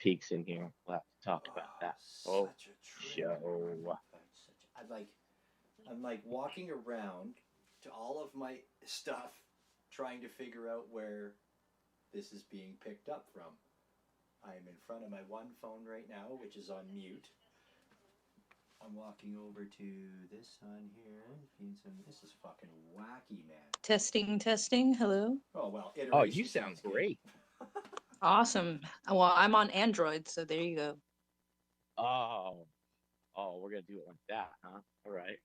peeks in here. We'll have to talk about that. Oh, Such a trip. show. I'm like walking around to all of my stuff, trying to figure out where this is being picked up from. I am in front of my one phone right now, which is on mute. I'm walking over to this on here. This is fucking wacky, man. Testing, testing. Hello. Oh well, iteration. Oh, you sound great. Awesome. Well, I'm on Android, so there you go. Oh, we're gonna do it like that, huh? All right.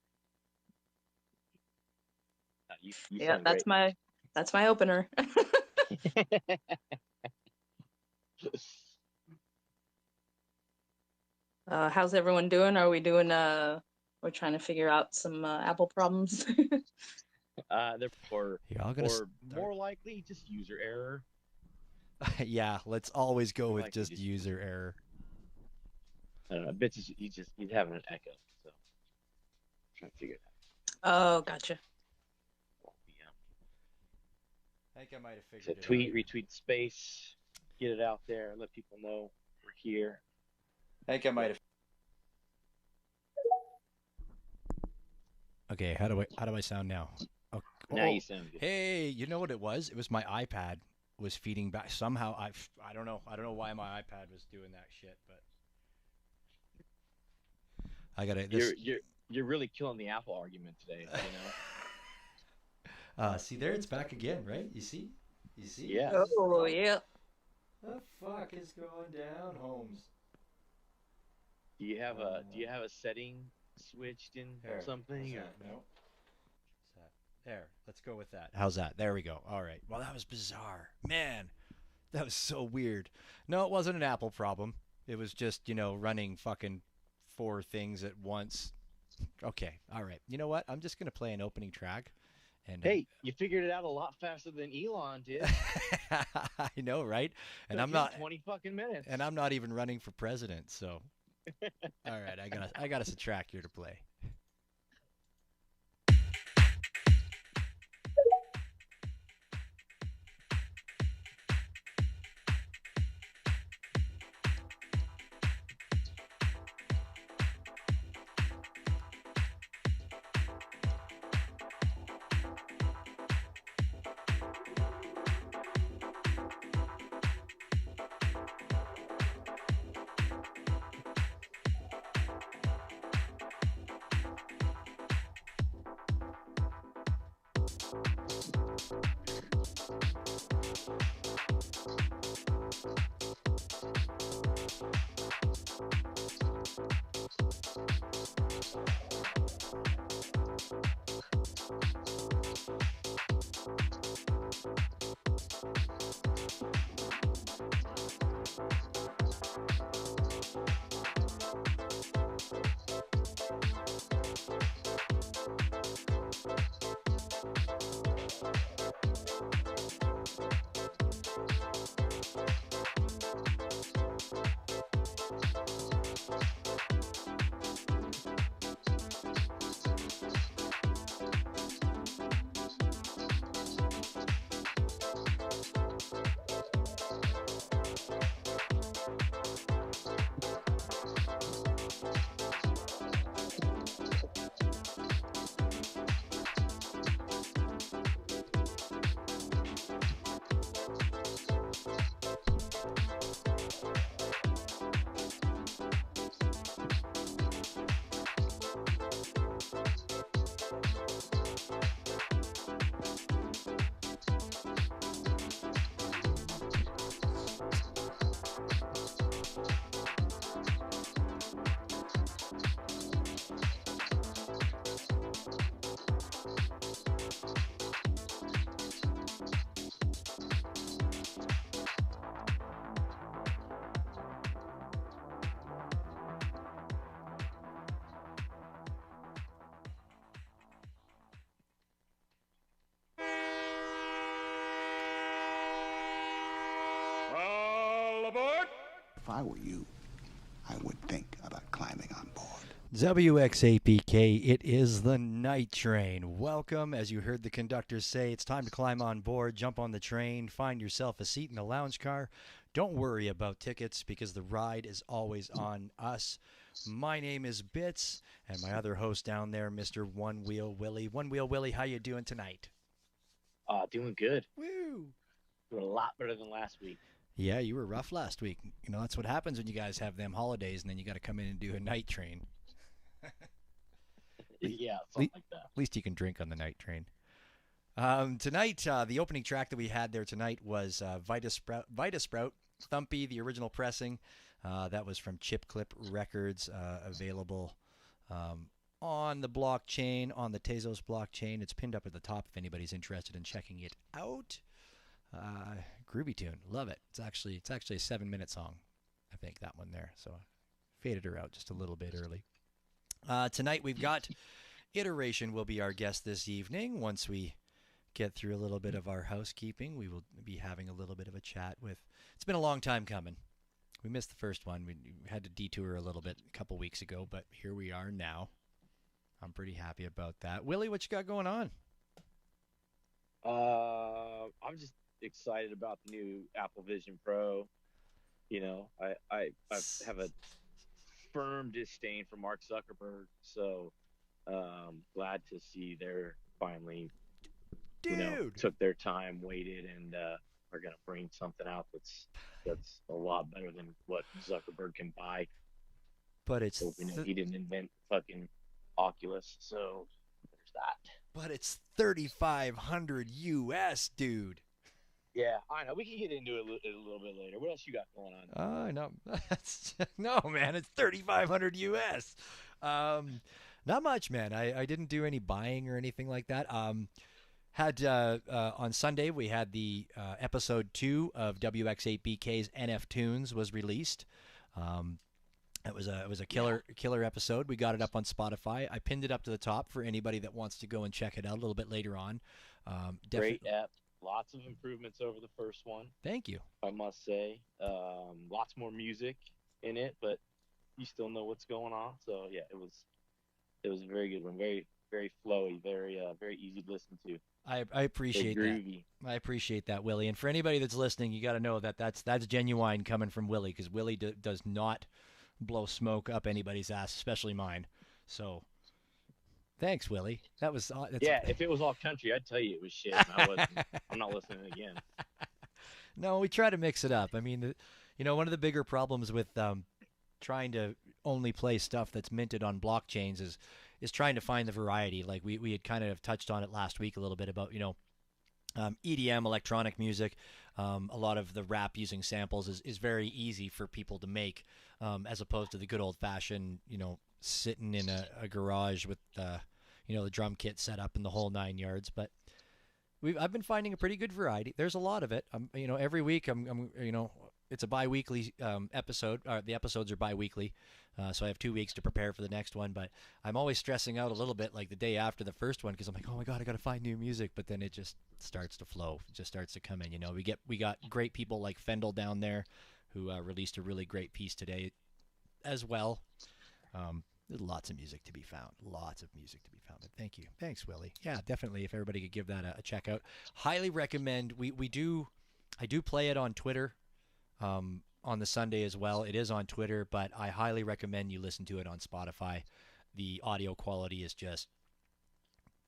You Yeah, sound great. that's my opener. How's everyone doing? Are we doing we're trying to figure out some Apple problems. They're or more likely just user error. Yeah, let's always go with just user error. I don't know. Bitches, he's having an echo, so I'm trying to figure it out. Oh, gotcha. I think I might have figured it tweet, out. retweet space, get it out there, let people know we're here. I think I might have. Okay, how do I sound now? Oh, now you sound good. Hey, you know what it was? It was my iPad was feeding back somehow. I don't know why my iPad was doing that shit, but I gotta. You're really killing the Apple argument today, you know. See there, it's back again, right? You see? Yeah. Oh yeah. The fuck is going down, Holmes? Do you have a setting switched in there, something? Or? No. There, let's go with that. How's that? There we go. All right. Well, that was bizarre. Man, that was so weird. No, it wasn't an Apple problem. It was just, running fucking 4 things at once. Okay. All right. You know what? I'm just going to play an opening track. And hey, you figured it out a lot faster than Elon did. I know, right? And I'm not 20 fucking minutes. And I'm not even running for president, so. All right, I got us a track here to play. If I were you, I would think about climbing on board. WXAPK, it is the night train. Welcome. As you heard the conductor say, it's time to climb on board, jump on the train, find yourself a seat in the lounge car, Don't worry about tickets because the ride is always on us. My name is Bits, and my other host down there, Mr. One Wheel Willie. One Wheel Willie, how you doing tonight? Doing good. Woo! Doing a lot better than last week. Yeah, you were rough last week. You know, that's what happens when you guys have them holidays and then you got to come in and do a night train. Yeah, something like that. At least you can drink on the night train. Tonight, the opening track that we had there tonight was Vita Sprout, Thumpy, the original pressing. That was from Chip Clip Records, available on the blockchain, on the Tezos blockchain. It's pinned up at the top if anybody's interested in checking it out. Groovy tune, love it. It's actually a 7-minute song, I think, that one there. So I faded her out just a little bit early. Tonight we've got Iteration will be our guest this evening. Once we get through a little bit of our housekeeping, we will be having a little bit of a chat with. It's been a long time coming. We missed the first one. We had to detour a little bit a couple weeks ago, but here we are now. I'm pretty happy about that. Willie, what you got going on? I'm just excited about the new Apple Vision Pro. You know, I have a firm disdain for Mark Zuckerberg, so glad to see they're finally, took their time, waited, and are gonna bring something out that's a lot better than what Zuckerberg can buy. But it's he didn't invent fucking Oculus, so there's that. But it's $3,500 US, dude. Yeah, I know. We can get into it a little bit later. What else you got going on? No, no, man. It's $3,500 US. Not much, man. I didn't do any buying or anything like that. Had on Sunday we had the episode 2 of WX8BK's NF Tunes was released. It was a killer episode. We got it up on Spotify. I pinned it up to the top for anybody that wants to go and check it out a little bit later on. Great app. Lots of improvements over the first one. Thank you. I must say, lots more music in it, but you still know what's going on. So yeah, it was a very good one. Very very flowy. Very easy to listen to. I appreciate that. I appreciate that, Willie. And for anybody that's listening, you got to know that that's genuine coming from Willie, because Willie does not blow smoke up anybody's ass, especially mine. So. Thanks, Willie. That was if it was all country, I'd tell you it was shit. I'm not listening again. No, we try to mix it up. I mean, one of the bigger problems with trying to only play stuff that's minted on blockchains is trying to find the variety. Like we had kind of touched on it last week a little bit about EDM, electronic music. A lot of the rap using samples is very easy for people to make, as opposed to the good old fashioned sitting in a garage with the drum kit set up in the whole 9 yards. But I've been finding a pretty good variety. There's a lot of it. Every week it's a bi-weekly episode. The episodes are bi-weekly, so I have 2 weeks to prepare for the next one. But I'm always stressing out a little bit, like the day after the first one, because I'm like, oh my god, I got to find new music. But then it just starts to flow. It just starts to come in. We got great people like Fendel down there, who released a really great piece today, as well. There's lots of music to be found. But thank you. Thanks, Willie. Yeah, definitely. If everybody could give that a check out. Highly recommend. I do play it on Twitter on the Sunday as well. It is on Twitter, but I highly recommend you listen to it on Spotify. The audio quality is just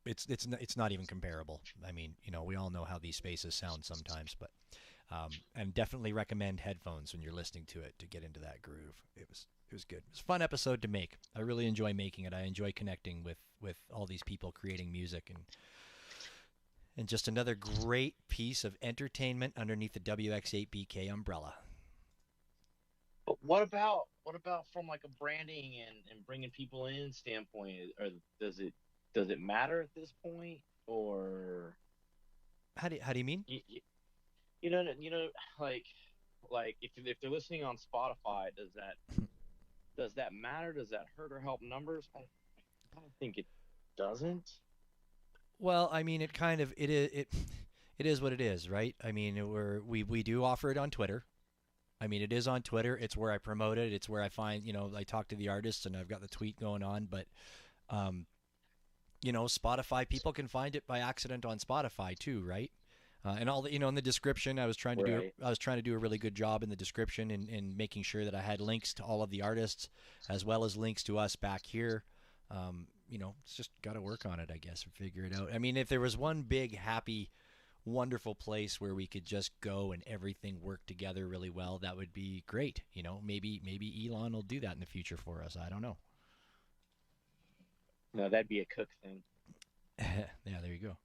it's not even comparable. I mean, we all know how these spaces sound sometimes, but and definitely recommend headphones when you're listening to it to get into that groove. It was good. It was a fun episode to make. I really enjoy making it. I enjoy connecting with all these people creating music, and just another great piece of entertainment underneath the WX8BK umbrella. But what about from like a branding and bringing people in standpoint? Or does it matter at this point, or how do you mean? Like if they're listening on Spotify, does that matter? Does that hurt or help numbers? I don't think it doesn't. Well, I mean, it is what it is, right? I mean, we do offer it on Twitter. I mean, it is on Twitter. It's where I promote it. It's where I find, I talk to the artists, and I've got the tweet going on. But, Spotify, people can find it by accident on Spotify too, right? And all the, in the description, I was trying to Right. do a really good job in the description in making sure that I had links to all of the artists as well as links to us back here. It's just got to work on it, I guess, and figure it out. I mean, if there was one big, happy, wonderful place where we could just go and everything work together really well, that would be great. Maybe Elon will do that in the future for us. I don't know. No, that'd be a Cook thing. Yeah, there you go.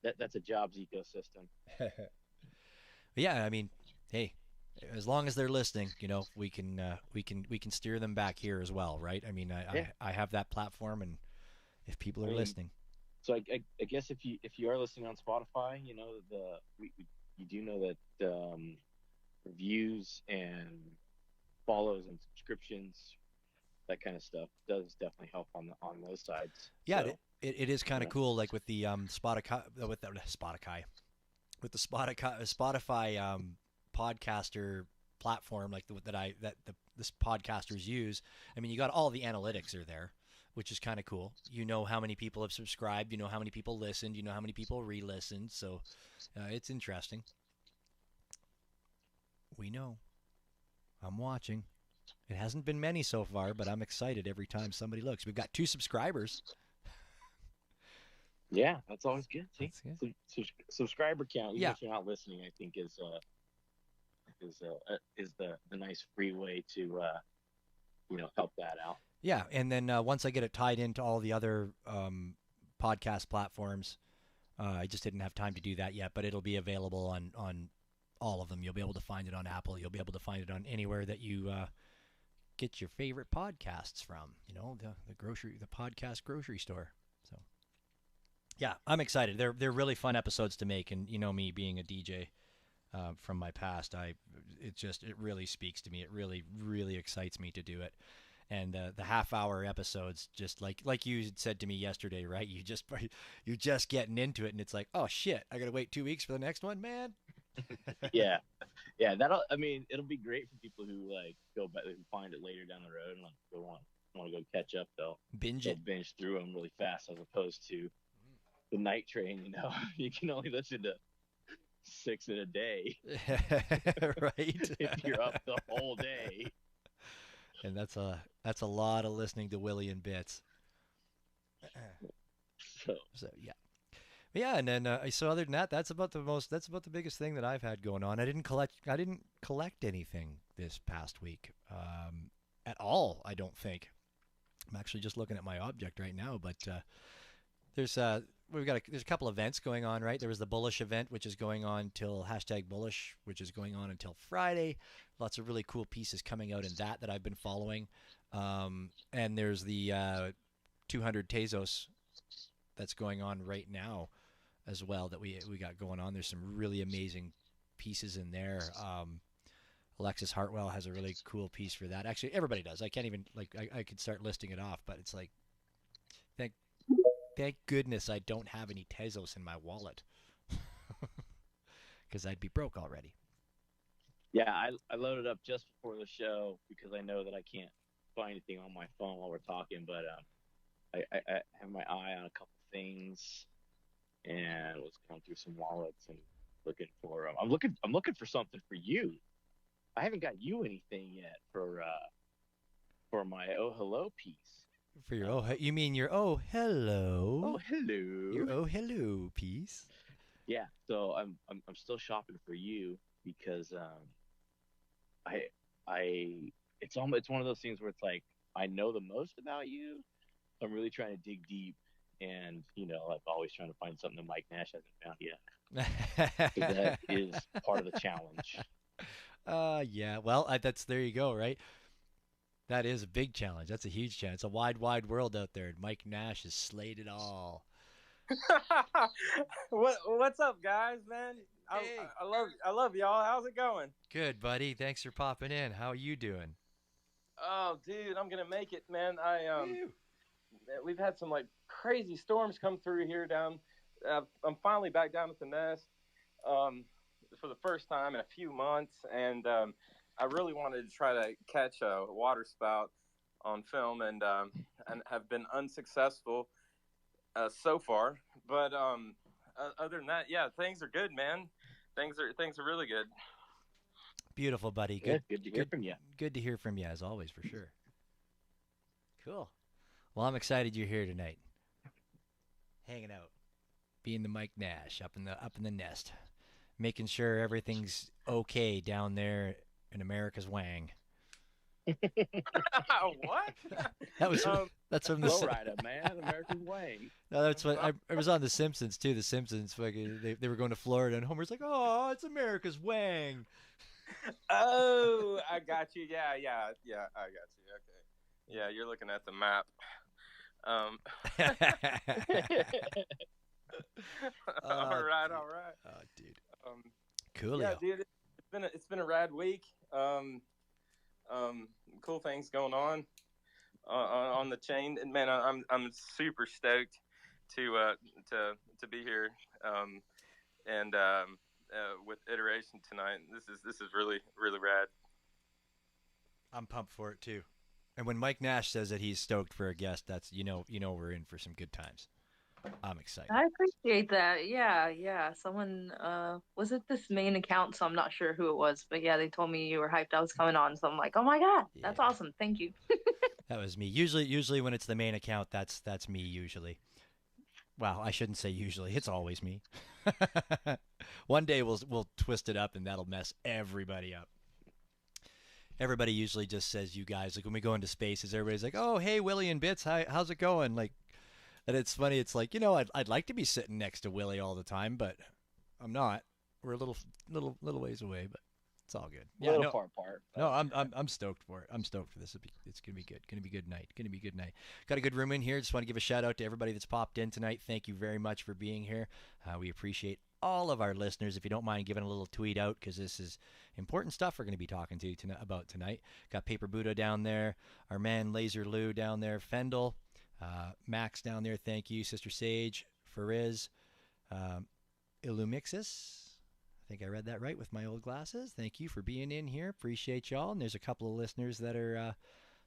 That's a jobs ecosystem. Yeah, I mean, hey, as long as they're listening, we can steer them back here as well, right? I mean, Yeah. I have that platform, and if people are I mean, listening, So I guess if you are listening on Spotify, you do know that reviews and follows and subscriptions, that kind of stuff, does definitely help on those sides. yeah, So it is kind of yeah, cool, like with the Spotify with the Spotify podcaster platform, like this podcasters use. I mean, you got all the analytics are there, which is kind of cool. You know how many people have subscribed, you know how many people listened, you know how many people re-listened. So it's interesting. We know. I'm watching. It hasn't been many so far, but I'm excited every time somebody looks. We've got 2 subscribers. yeah, that's always good. See, That's good. subscriber count, even Yeah, if you're not listening, I think is the nice free way to help that out. yeah. And then once I get it tied into all the other podcast platforms, I just didn't have time to do that yet, but it'll be available on all of them. You'll be able to find it on Apple. You'll be able to find it on anywhere that you get your favorite podcasts from. The podcast grocery store. So yeah, I'm excited. They're really fun episodes to make, and me being a DJ from my past, it really speaks to me. It really really excites me to do it. And the half-hour episodes, just like you said to me yesterday, right? You're just getting into it, and it's like, oh shit, I gotta wait 2 weeks for the next one, man. Yeah, yeah. I mean, it'll be great for people who like go back, who find it later down the road and like want to go catch up. Binge They'll it. binge through them really fast, as opposed to the night train. You can only listen to 6 in a day Right. if you're up the whole day. And that's a lot of listening to Willie and Bits. So So yeah. Yeah, and then so other than that, that's about the biggest thing that I've had going on. I didn't collect anything this past week at all. I don't think. I'm actually just looking at my object right now, but there's there's a couple events going on, right? There was the Bullish event, which is going on till #Bullish, which is going on until Friday. Lots of really cool pieces coming out in that I've been following. And there's the 200 Tezos that's going on right now as well that we got going on. There's some really amazing pieces in there. Alexis Hartwell has a really cool piece for that. Actually, everybody does. I can't even I could start listing it off, but it's like thank thank goodness I don't have any Tezos in my wallet because I'd be broke already. yeah, I loaded up just before the show because I know that I can't find anything on my phone while we're talking, but I have my eye on a couple things and was going through some wallets and looking for. I'm looking for something for you. I haven't got you anything yet for my oh hello piece. For your you mean your oh hello? Oh hello. Your oh hello piece. Yeah, so I'm still shopping for you because I it's one of those things where it's like I know the most about you. I'm really trying to dig deep, and like always trying to find something that Mike Nash hasn't found yet. So that is part of the challenge. Yeah. Well, that's there you go, right? That is a big challenge. That's a huge challenge. It's a wide, wide world out there. And Mike Nash has slayed it all. What's up, guys? Man, Hey. I love y'all. How's it going? Good, buddy. Thanks for popping in. How are you doing? Oh, dude, I'm gonna make it, man. Woo. We've had some like crazy storms come through here down. I'm finally back down at the nest for the first time in a few months, and I really wanted to try to catch a water spout on film, and have been unsuccessful so far. But other than that, yeah, things are good, man. Things are really good. Beautiful, buddy. Good to hear from you. Good to hear from you, as always, for sure. Cool. Well, I'm excited you're here tonight, hanging out, being the Mike Nash up in the nest, making sure everything's okay down there in America's Wang. What? That was that's from the Lowrider, man, American Wang. No, that's what I was on The Simpsons too. The Simpsons, fucking, they were going to Florida, and Homer's like, "Oh, it's America's Wang." Oh, I got you. Yeah, I got you. Okay. Yeah, you're looking at the map. All right. Oh, dude. Cool. Yeah, dude. It's been a rad week. Cool things going on the chain, and man, I'm super stoked to be here. And with Iteration tonight, this is really rad. I'm pumped for it too. And when Mike Nash says that he's stoked for a guest, that's you know we're in for some good times. I'm excited. I appreciate that. Yeah. Someone was it this main account, so I'm not sure who it was, but yeah, they told me you were hyped I was coming on, so I'm like, oh my god, that's awesome. Thank you. That was me. Usually when it's the main account, that's me usually. Well, I shouldn't say usually. It's always me. One day we'll twist it up and that'll mess everybody up. Everybody usually just says you guys. Like when we go into spaces, everybody's like, "Oh, hey, Willie and Bits, how's it going?" Like, and it's funny. It's like, I'd like to be sitting next to Willie all the time, but I'm not. We're a little ways away, but it's all good. Yeah, a little far apart. No, I'm stoked for it. I'm stoked for this. It's gonna be good. Gonna be good night. Gonna be good night. Got a good room in here. Just want to give a shout out to everybody that's popped in tonight. Thank you very much for being here. We appreciate all of our listeners. If you don't mind giving a little tweet out, because this is important stuff we're going to be talking to you about tonight. Got Paper Buddha down there. Our man Laser Lou down there. Fendel. Max down there. Thank you. Sister Sage. Fariz. Illumixis. I think I read that right with my old glasses. Thank you for being in here. Appreciate y'all. And there's a couple of listeners that are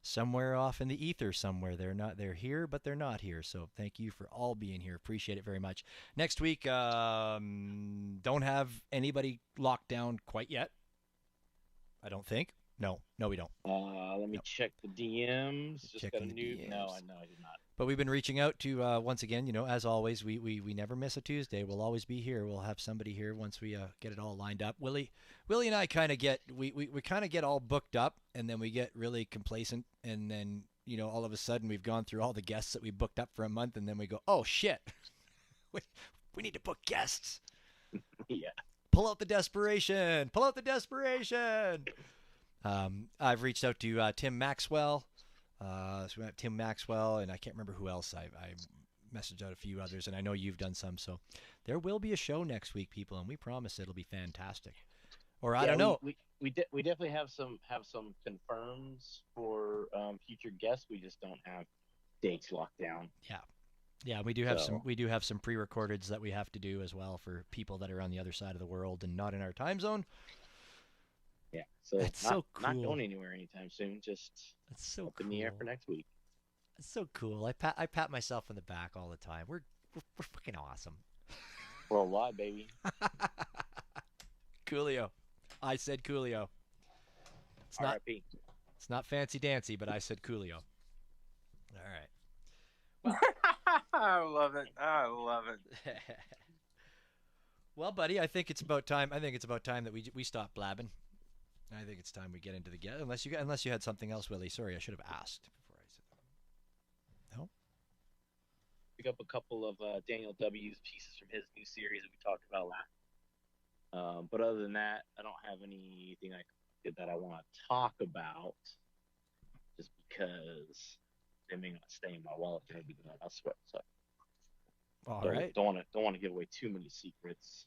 somewhere off in the ether somewhere. They're here, but they're not here. So thank you for all being here. Appreciate it very much. Next week, don't have anybody locked down quite yet. I don't think. No, we don't. Let me check the DMs. Just got a new. DMs. No, I did not. But we've been reaching out to once again. As always, we never miss a Tuesday. We'll always be here. We'll have somebody here once we get it all lined up. Willie and I kind of get we kind of get all booked up, and then we get really complacent, and then all of a sudden we've gone through all the guests that we booked up for a month, and then we go, oh shit, we need to book guests. Yeah. Pull out the desperation. Pull out the desperation. I've reached out to Tim Maxwell. So we have Tim Maxwell, and I can't remember who else. I messaged out a few others, and I know you've done some. So there will be a show next week, people, and we promise it'll be fantastic. Or I don't know. We definitely have some confirms for future guests. We just don't have dates locked down. Yeah, we do have some pre-recordeds that we have to do as well for people that are on the other side of the world and not in our time zone. Yeah, so that's not, so cool. Not going anywhere anytime soon. Just that's so up cool. in the air for next week. It's so cool. I pat myself on the back all the time. We're fucking awesome. Worldwide, baby. Coolio. I said Coolio. R.I.P. It's not fancy dancy, but I said Coolio. All right. I love it. Well, buddy, I think it's about time. That we stop blabbing. I think it's time we get into the get. Unless you had something else, Willie. Sorry, I should have asked before I said that. No. Pick up a couple of Daniel W.'s pieces from his new series that we talked about last. But other than that, I don't have anything that I want to talk about. Just because they may not stay in my wallet and everything elsewhere. So. All right. Don't want to give away too many secrets.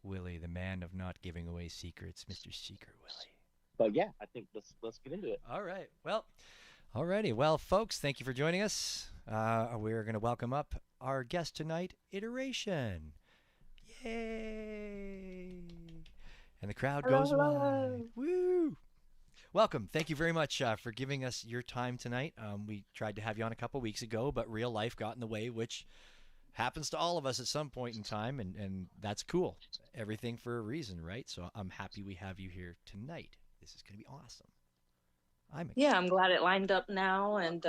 Willie, the man of not giving away secrets, Mr. Secret Willie. But yeah, I think let's get into it. All right. Well, alrighty. Well, folks, thank you for joining us. We're going to welcome up our guest tonight, Iteration. Yay! And the crowd goes wild. Woo! Welcome. Thank you very much for giving us your time tonight. We tried to have you on a couple weeks ago, but real life got in the way, which happens to all of us at some point in time, and that's cool. Everything for a reason, right? So I'm happy we have you here tonight. This is going to be awesome. I'm Yeah, excited. I'm glad it lined up now, and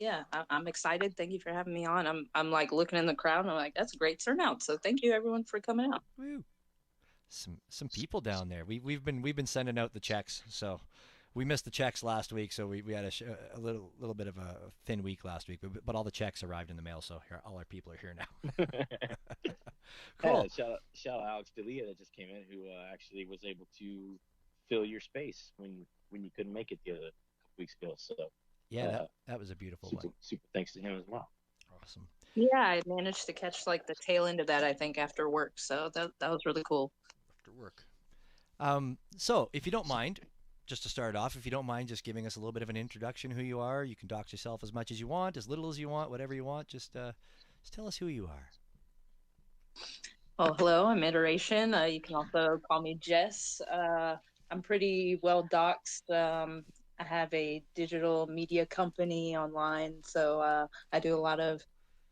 yeah, I'm excited. Thank you for having me on. I'm like looking in the crowd, and I'm like, that's a great turnout. So thank you everyone for coming out. Woo. Some people down there. We've been sending out the checks, so we missed the checks last week, so we had a little bit of a thin week last week, but all the checks arrived in the mail, so here, all our people are here now. Yeah, Cool. shout out Alex Delia that just came in, who actually was able to fill your space when you couldn't make it the other couple weeks ago. So Yeah, uh, that was a beautiful super one. super thanks to him as well. Awesome. Yeah, I managed to catch like the tail end of that, I think, after work. So that was really cool. After work. So if you don't mind, just to start off, if you don't mind just giving us a little bit of an introduction, who you are. You can dox yourself as much as you want, as little as you want, whatever you want. Just tell us who you are. Well, hello, I'm Iteration. You can also call me Jess. I'm pretty well doxed. I have a digital media company online, so I do a lot of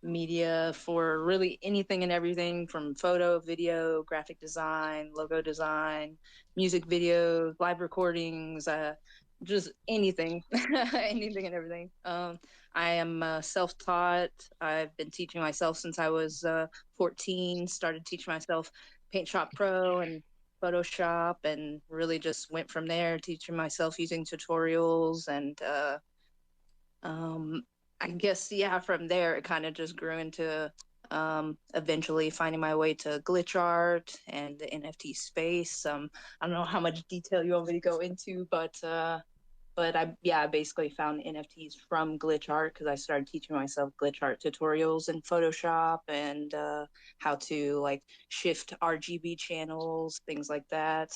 media for really anything and everything from photo, video, graphic design, logo design, music videos, live recordings, just anything, anything and everything. I am self-taught. I've been teaching myself since I was 14, started teaching myself Paint Shop Pro and Photoshop, and really just went from there, teaching myself using tutorials. And I guess, yeah, from there, it kind of just grew into eventually finding my way to glitch art and the NFT space. I don't know how much detail you want me to go into, but I basically found NFTs from glitch art because I started teaching myself glitch art tutorials in Photoshop and how to like shift RGB channels, things like that.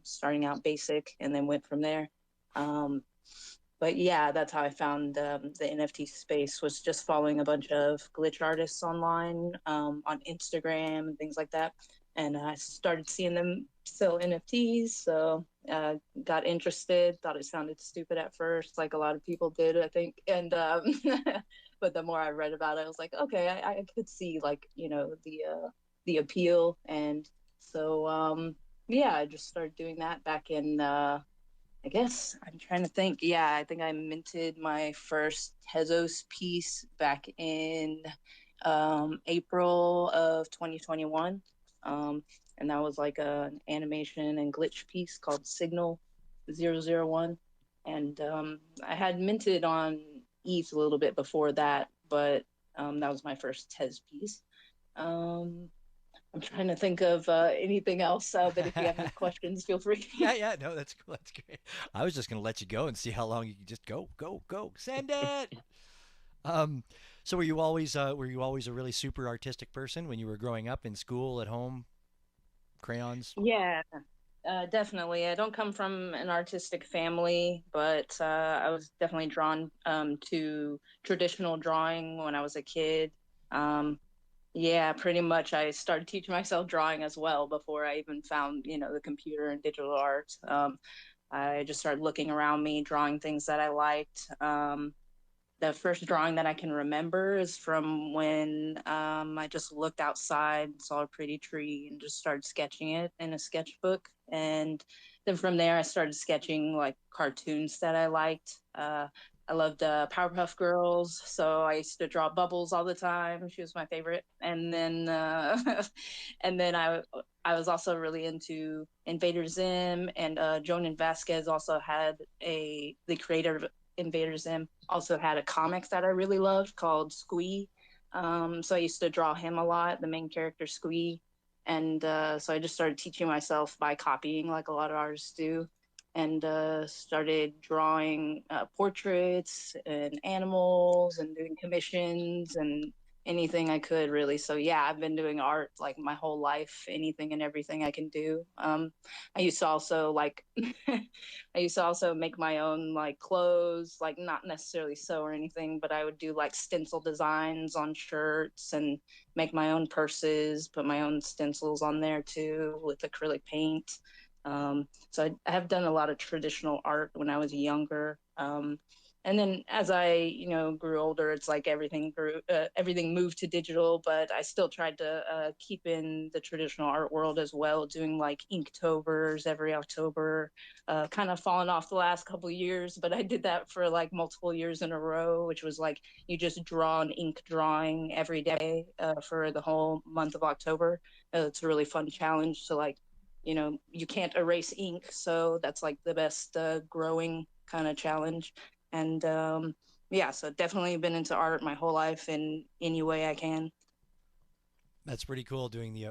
Starting out basic and then went from there. Um, but yeah, that's how I found the NFT space, was just following a bunch of glitch artists online on Instagram and things like that. And I started seeing them sell NFTs, so got interested. Thought it sounded stupid at first, like a lot of people did, I think. And but the more I read about it, I was like, okay, I could see like the appeal. And so yeah, I just started doing that back in I guess I'm trying to think. Yeah, I think I minted my first Tezos piece back in April of 2021. And that was like an animation and glitch piece called Signal 001. And I had minted on ETH a little bit before that, but that was my first Tez piece. Um, I'm trying to think of anything else, but if you have any questions, feel free. Yeah, no, that's cool. That's great. I was just gonna let you go and see how long you can just go, send it. Um, so were you always a really super artistic person when you were growing up in school, at home, crayons? Yeah, definitely. I don't come from an artistic family, but I was definitely drawn to traditional drawing when I was a kid. Um, yeah, pretty much. I started teaching myself drawing as well before I even found, the computer and digital art. I just started looking around me, drawing things that I liked. The first drawing that I can remember is from when I just looked outside, saw a pretty tree, and just started sketching it in a sketchbook. And then from there, I started sketching like cartoons that I liked. I loved Powerpuff Girls, so I used to draw Bubbles all the time. She was my favorite. And then, and then I was also really into Invader Zim, and Jonan Vasquez also had the creator of Invader Zim also had a comic that I really loved called Squee. So I used to draw him a lot, the main character Squee. And so I just started teaching myself by copying, like a lot of artists do, and started drawing portraits and animals and doing commissions and anything I could, really. So yeah, I've been doing art like my whole life, anything and everything I can do. I used to also like I used to also make my own like clothes, like not necessarily sew or anything, but I would do like stencil designs on shirts and make my own purses, put my own stencils on there too with acrylic paint. So I have done a lot of traditional art when I was younger. And then as I, grew older, it's like everything moved to digital, but I still tried to keep in the traditional art world as well, doing like Inktovers every October, kind of fallen off the last couple of years, but I did that for like multiple years in a row, which was like you just draw an ink drawing every day for the whole month of October. It's a really fun challenge to like, you can't erase ink, so that's like the best growing kind of challenge. And yeah, so definitely been into art my whole life in any way I can. That's pretty cool doing the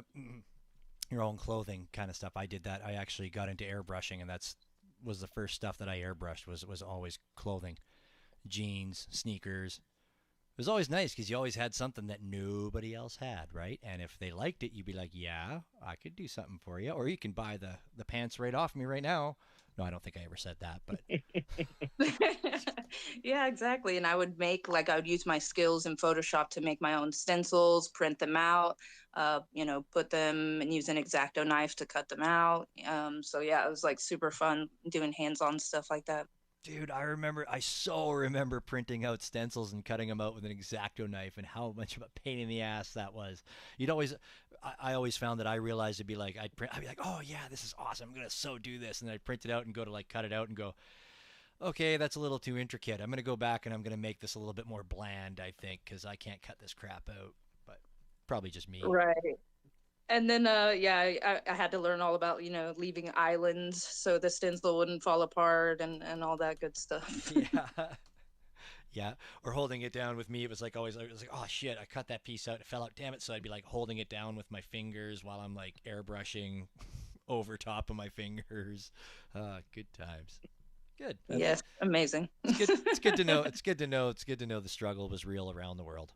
your own clothing kind of stuff. I did that. I actually got into airbrushing, and that's was the first stuff that I airbrushed was always clothing, jeans, sneakers. It was always nice because you always had something that nobody else had, right? And if they liked it, you'd be like, "Yeah, I could do something for you," or you can buy the pants right off me right now. No, I don't think I ever said that, but Yeah, exactly. And I would use my skills in Photoshop to make my own stencils, print them out, put them and use an X-Acto knife to cut them out. So yeah, it was like super fun doing hands-on stuff like that. dude, I so remember printing out stencils and cutting them out with an X-Acto knife and how much of a pain in the ass that was. You'd always, I always found that I realized it'd be like, I'd be like, oh yeah, this is awesome. I'm going to so do this. And then I'd print it out and go to like cut it out and go, okay, that's a little too intricate. I'm going to go back and I'm going to make this a little bit more bland, I think, because I can't cut this crap out. But probably just me. Right. And then, yeah, I had to learn all about, leaving islands so the stencil wouldn't fall apart and all that good stuff. Yeah. Yeah, or holding it down with me, it was like always, it was like, oh shit, I cut that piece out, it fell out, damn it. So I'd be like holding it down with my fingers while I'm like airbrushing over top of my fingers. Good times. Good. Yes, amazing. It's good. It's good to know. It's good to know. It's good to know the struggle was real around the world.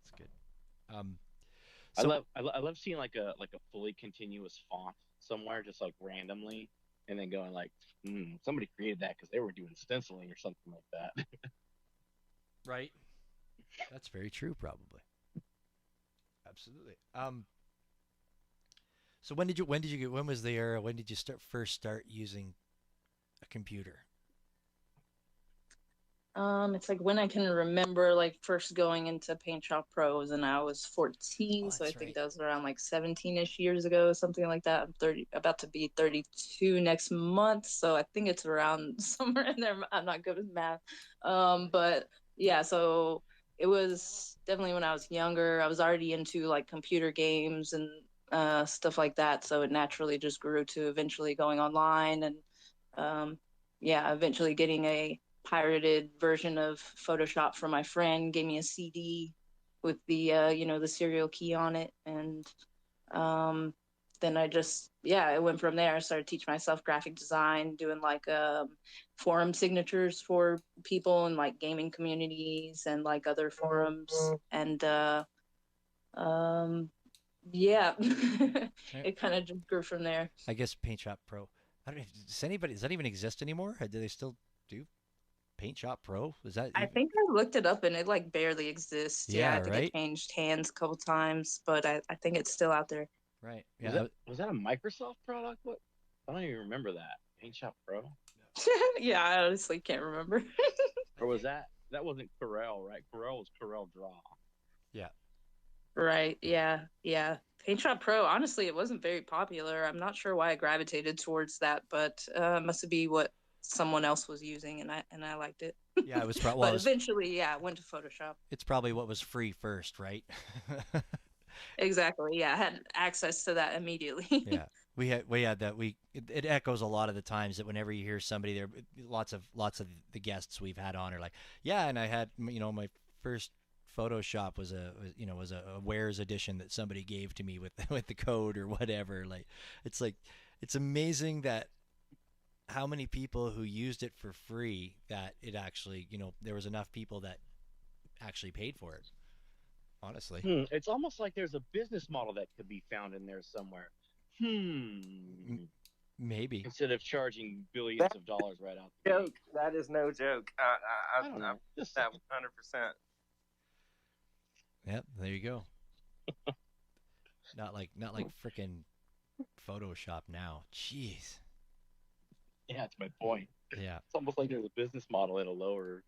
It's good. Um, so I love seeing like a fully continuous font somewhere, just like randomly, and then going like, somebody created that because they were doing stenciling or something like that. right, that's very true. Probably. Absolutely. So when was the era? When did you first start using a computer? It's like when I can remember, like first going into Paint Shop Pros, and I was Oh, 14, so I that's think right. that was around like 17-ish years ago, something like that. I'm 30, about to be 32 next month, so I think it's around somewhere in there. I'm not good with math, but yeah, so it was definitely when I was younger. I was already into like computer games and stuff like that, so it naturally just grew to eventually going online and um, yeah, eventually getting a pirated version of Photoshop from my friend, gave me a CD with the the serial key on it, and um, then I went from there. I started teaching myself graphic design, doing like forum signatures for people in like gaming communities and like other forums, and um, yeah, it kind of just grew from there. I guess Paint Shop Pro. I don't know. Does that even exist anymore? Do they still do Paint Shop Pro? Is that I even? think I looked it up and it like barely exists. Yeah, Yeah, I think it right. changed hands a couple times, but I think it's still out there. Right. Was Yeah. that a Microsoft product? What? I don't even remember that. Paint Shop Pro, Yeah, I honestly can't remember. or was that wasn't Corel, right? Corel was Corel Draw. Yeah. Right. Yeah. Yeah. Paint Shop Pro, honestly, it wasn't very popular. I'm not sure why I gravitated towards that, but must be what someone else was using and I liked it. Yeah. It was probably But eventually, yeah, I went to Photoshop. it's probably what was free first, right? Exactly. Yeah, I had access to that immediately. Yeah. We had that it echoes a lot of the times that whenever you hear somebody there, lots of the guests we've had on are like, yeah, and I had my first Photoshop was a wares edition that somebody gave to me with with the code or whatever. Like it's amazing that how many people who used it for free that it actually there was enough people that actually paid for it. Honestly, It's almost like there's a business model that could be found in there somewhere. M- maybe. Instead of charging billions That of dollars right out the joke. gate. That is no joke. I don't I'm know. Just that 100%. Yep, there you go. Not like freaking Photoshop now. Jeez. Yeah, that's my point. Yeah. It's almost like there's a business model in a low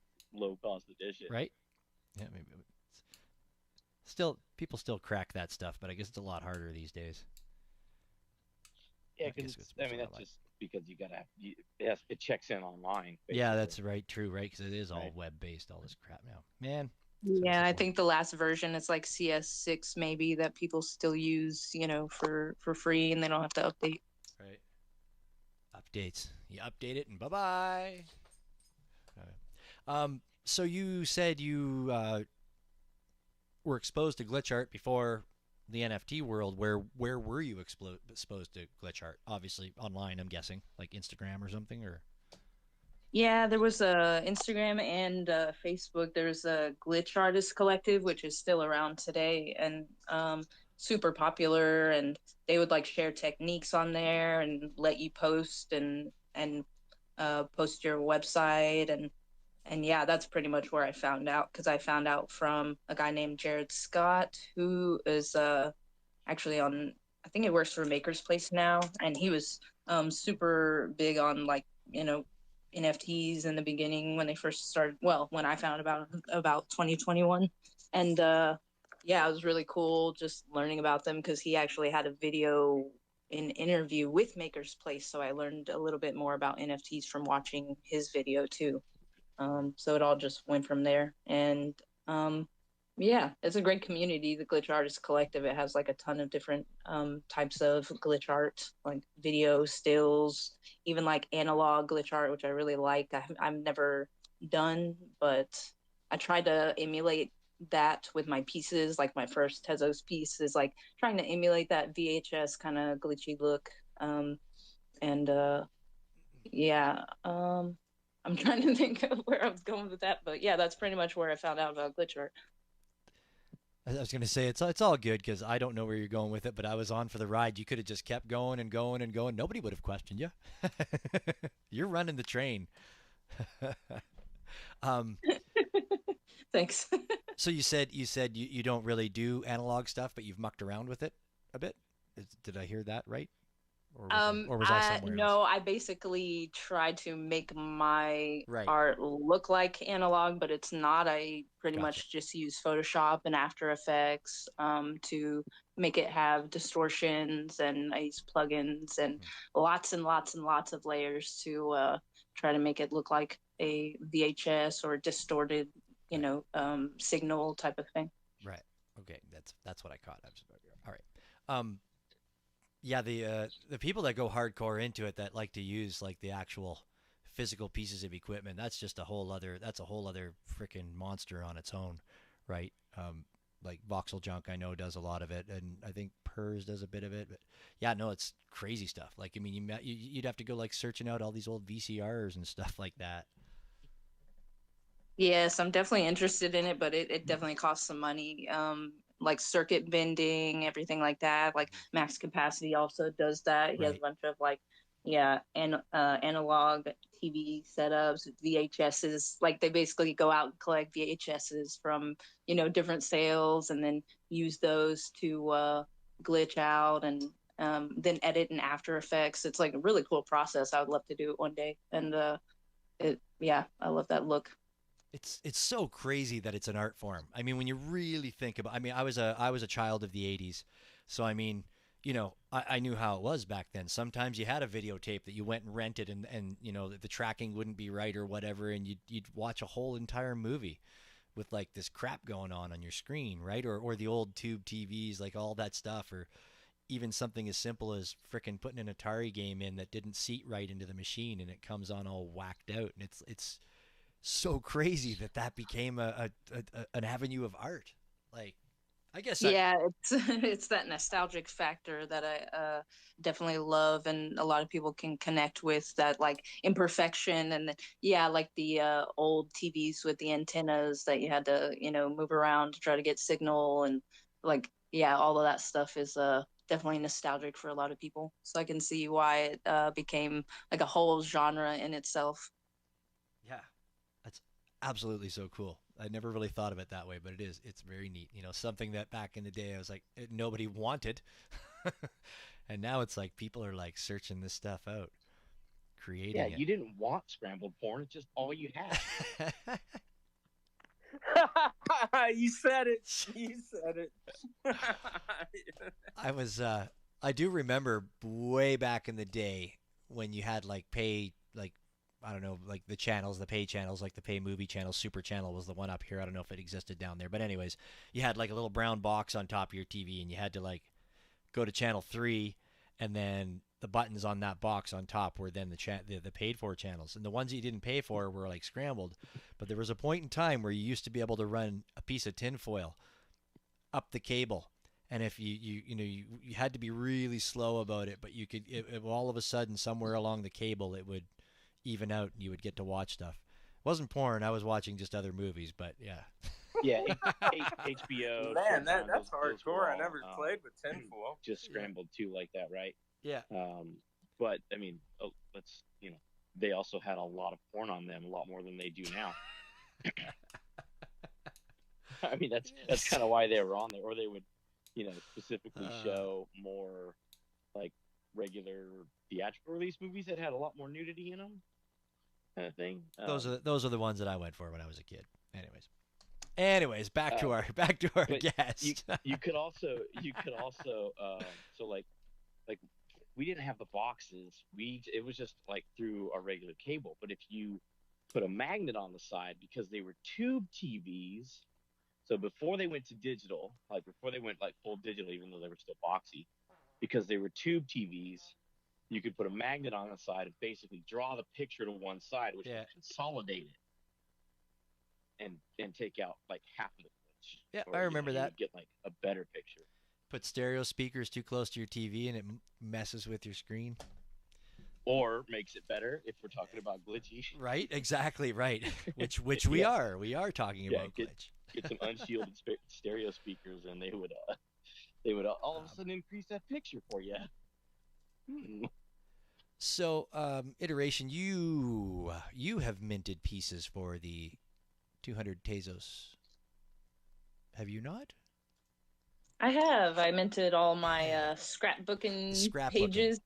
cost edition. Right. Yeah. Maybe. Still, people still crack that stuff, but I guess it's a lot harder these days. Yeah, I because guess it's I most mean of our that's life. just because yes, it checks in online Yeah, basically, that's right. True. Right. Because it is all right? web based. All this crap now. Man. So Yeah, I disappointing. think the last version is like CS6 maybe that people still use, for free and they don't have to update. Right. Updates. You update it and bye bye. So you said you were exposed to glitch art before the NFT world. Where were you exposed to glitch art? Obviously online, I'm guessing, like Instagram or something, or Yeah, there was Instagram and Facebook. There's a Glitch Artist Collective, which is still around today and super popular. And they would like share techniques on there and let you post and post your website and yeah, that's pretty much where I found out because I found out from a guy named Jared Scott who is actually on I think he works for Maker's Place now, and he was super big on like you know NFTs in the beginning when they first started. Well, when I found about 2021, and yeah, it was really cool just learning about them because he actually had a video an interview with Maker's Place, so I learned a little bit more about NFTs from watching his video too. So it all just went from there. And yeah, it's a great community, the Glitch Artist Collective. It has like a ton of different types of glitch art, like video, stills, even like analog glitch art, which I really like. I've never done, but I tried to emulate that with my pieces. Like my first Tezos piece is like trying to emulate that VHS kind of glitchy look. And yeah. I'm trying to think of where I was going with that, but yeah, that's pretty much where I found out about glitch art. I was gonna say it's all good because I don't know where you're going with it, but I was on for the ride. You could have just kept going and going and going. Nobody would have questioned you. You're running the train. um, Thanks. so you said you don't really do analog stuff, but you've mucked around with it a bit. Did I hear that right, or was I I somewhere else? no, I basically tried to make my Right. art look like analog, but it's not. I pretty Gotcha. much just use Photoshop and After Effects to make it have distortions, and I use plugins and lots of layers to try to make it look like a VHS or distorted, Right. signal type of thing. Right. Okay. That's what I caught. All right. Um, yeah, the people that go hardcore into it that like to use like the actual physical pieces of equipment, that's a whole other freaking monster on its own, right? Like Voxel Junk I know does a lot of it, and I think Purs does a bit of it, but yeah, no, it's crazy stuff. Like I mean, you'd have to go like searching out all these old VCRs and stuff like that. Yes, I'm definitely interested in it, but it definitely costs some money. Like circuit bending, everything like that. Like Max Capacity also does that. He has a Right. bunch of like, yeah, and analog TV setups, VHSs. Like they basically go out and collect VHSs from, different sales and then use those to glitch out and then edit in After Effects. It's like a really cool process. I would love to do it one day. And yeah, I love that look. It's so crazy that it's an art form. I mean, when you really think about, I mean, I was a child of the '80s, so I mean, I knew how it was back then. Sometimes you had a videotape that you went and rented, and the tracking wouldn't be right or whatever, and you'd watch a whole entire movie with like this crap going on your screen, right? Or the old tube TVs, like all that stuff, or even something as simple as frickin' putting an Atari game in that didn't seat right into the machine and it comes on all whacked out, and it's so crazy that that became an avenue of art. Like, I guess I Yeah, it's it's that nostalgic factor that I definitely love, and a lot of people can connect with that like imperfection, and yeah, like the old TVs with the antennas that you had to move around to try to get signal, and like yeah, all of that stuff is definitely nostalgic for a lot of people. So I can see why it became like a whole genre in itself. yeah, that's absolutely so cool. I never really thought of it that way, but it's very neat. Something that back in the day I was like nobody wanted, And now it's like people are like searching this stuff out, Yeah, creating it. you didn't want scrambled porn; it's just all you had. You said it. You said it. I was I do remember way back in the day when you had like pay like I don't know like the channels, the pay channels, like the pay movie channel. Super Channel was the one up here. I don't know if it existed down there, but anyways, you had like a little brown box on top of your TV, and you had to like go to channel 3, and then the buttons on that box on top were then the paid for channels, and the ones you didn't pay for were like scrambled. But there was a point in time where you used to be able to run a piece of tinfoil up the cable, and if you had to be really slow about it, but you could if all of a sudden somewhere along the cable it would even out and you would get to watch stuff. It wasn't porn, I was watching just other movies, but yeah. Yeah, HBO, Man, Showtime, that's those were hardcore. I all never played with tinfoil. just scrambled too, like that, right? Yeah. But I mean, let's they also had a lot of porn on them, a lot more than they do now. I mean, that's kind of why they were on there, or they would, specifically show more like regular theatrical release movies that had a lot more nudity in them, kind of thing. Those are the ones that I went for when I was a kid. Anyways, back to our guest. you could also so like we didn't have the boxes. It was just like through a regular cable. But if you put a magnet on the side, because they were tube TVs. So before they went to digital, like before they went like full digital, even though they were still boxy, because they were tube TVs, you could put a magnet on the side and basically draw the picture to one side, which would consolidate it and take out like half of the footage. Yeah, or, I remember that. You would get like a better picture. Put stereo speakers too close to your TV and it messes with your screen. Or makes it better if we're talking about glitchy. Right, exactly right. Which we are. We are talking about glitch. Get some unshielded stereo speakers, and they would all of a sudden increase that picture for you. So, iteration, you have minted pieces for the 200 Tezos. Have you not? I have. I minted all my scrapbooking pages.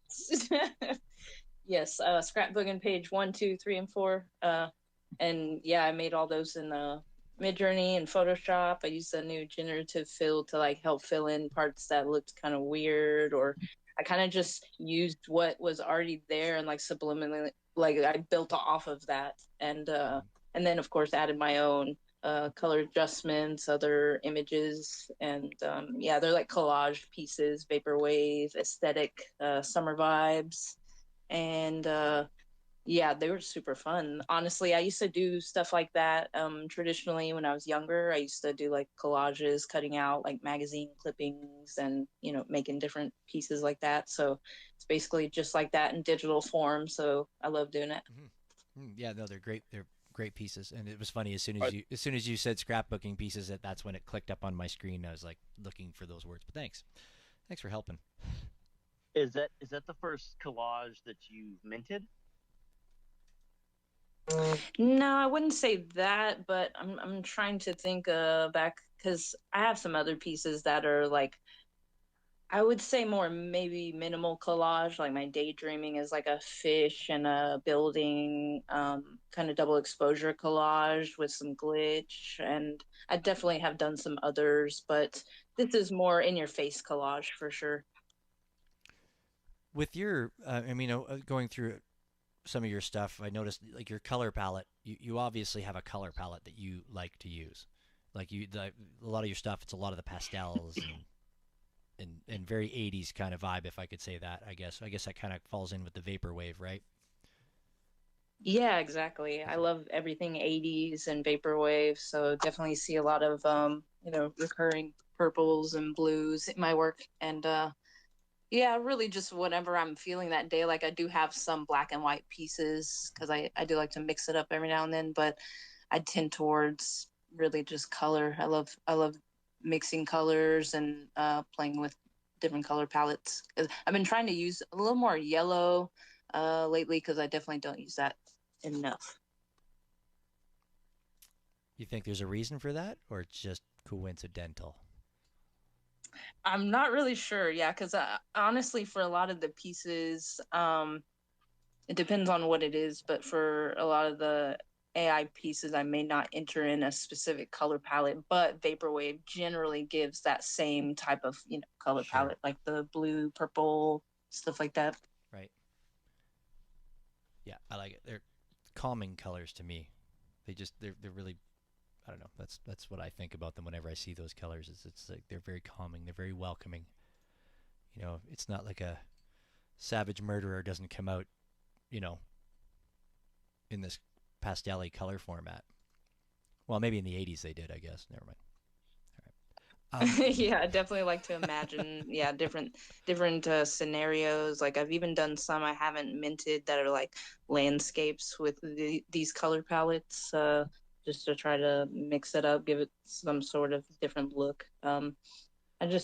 Yes, scrapbooking page 1, 2, 3, and 4. And yeah, I made all those in Midjourney and Photoshop. I used a new generative fill to like help fill in parts that looked kind of weird, or I kind of just used what was already there and like subliminally, like I built off of that, and then of course added my own color adjustments, other images, and yeah, they're like collage pieces, vaporwave, aesthetic, summer vibes, and yeah, they were super fun. Honestly, I used to do stuff like that traditionally when I was younger. I used to do like collages, cutting out like magazine clippings and, making different pieces like that. So it's basically just like that in digital form. So I love doing it. Mm-hmm. Yeah, no, they're great. They're great pieces. And it was funny as soon as you said scrapbooking pieces, that's when it clicked up on my screen. I was like looking for those words. But thanks for helping. Is that the first collage that you minted? No, I wouldn't say that, but I'm trying to think back, because I have some other pieces that are like, I would say more maybe minimal collage. Like my daydreaming is like a fish and a building, kind of double exposure collage with some glitch. And I definitely have done some others, but this is more in your face collage for sure. With your, going through some of your stuff, I noticed like your color palette. You obviously have a color palette that you like to use. Like a lot of your stuff, it's a lot of the pastels and very 80s kind of vibe, if I could say that. I guess that kind of falls in with the vaporwave, right? Yeah, exactly. I love everything 80s and vaporwave, so definitely see a lot of recurring purples and blues in my work. And yeah, really just whatever I'm feeling that day. Like I do have some black and white pieces because I do like to mix it up every now and then, but I tend towards really just color. I love mixing colors and playing with different color palettes. 'Cause I've been trying to use a little more yellow lately, because I definitely don't use that enough. You think there's a reason for that, or it's just coincidental? I'm not really sure. Yeah, because honestly, for a lot of the pieces, it depends on what it is. But for a lot of the AI pieces, I may not enter in a specific color palette, but Vaporwave generally gives that same type of color Sure. palette, like the blue, purple, stuff like that. Right. Yeah, I like it. They're calming colors to me. They're really, I don't know. That's what I think about them whenever I see those colors. It's like they're very calming. They're very welcoming. It's not like a savage murderer doesn't come out, you know, in this pastel color format. Well, maybe in the 80s they did, I guess. Never mind. All right. Yeah, I definitely like to imagine, yeah, different scenarios. Like I've even done some I haven't minted that are like landscapes with these color palettes, just to try to mix it up, give it some sort of different look.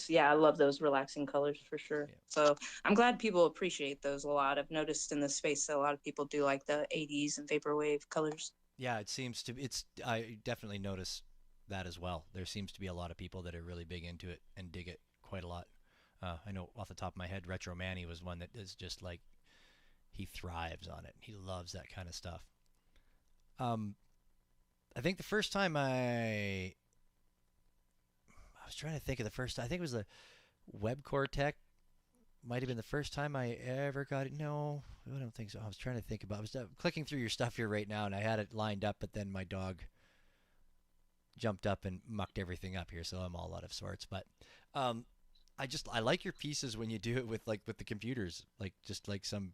Yeah, I love those relaxing colors for sure. Yeah. So I'm glad people appreciate those a lot. I've noticed in the space that a lot of people do like the 80s and vaporwave colors. Yeah, it seems to. It's. I definitely notice that as well. There seems to be a lot of people that are really big into it and dig it quite a lot. I know off the top of my head, Retro Manny was one that is just like he thrives on it. He loves that kind of stuff. Um, I think the first time I was trying to think of the first. I think it was the WebCore Tech. Might have been the first time I ever got it. No, I don't think so. I was trying to think about. I was clicking through your stuff here right now, and I had it lined up, but then my dog jumped up and mucked everything up here, so I'm all out of sorts. But um, I like your pieces when you do it with the computers, like just like some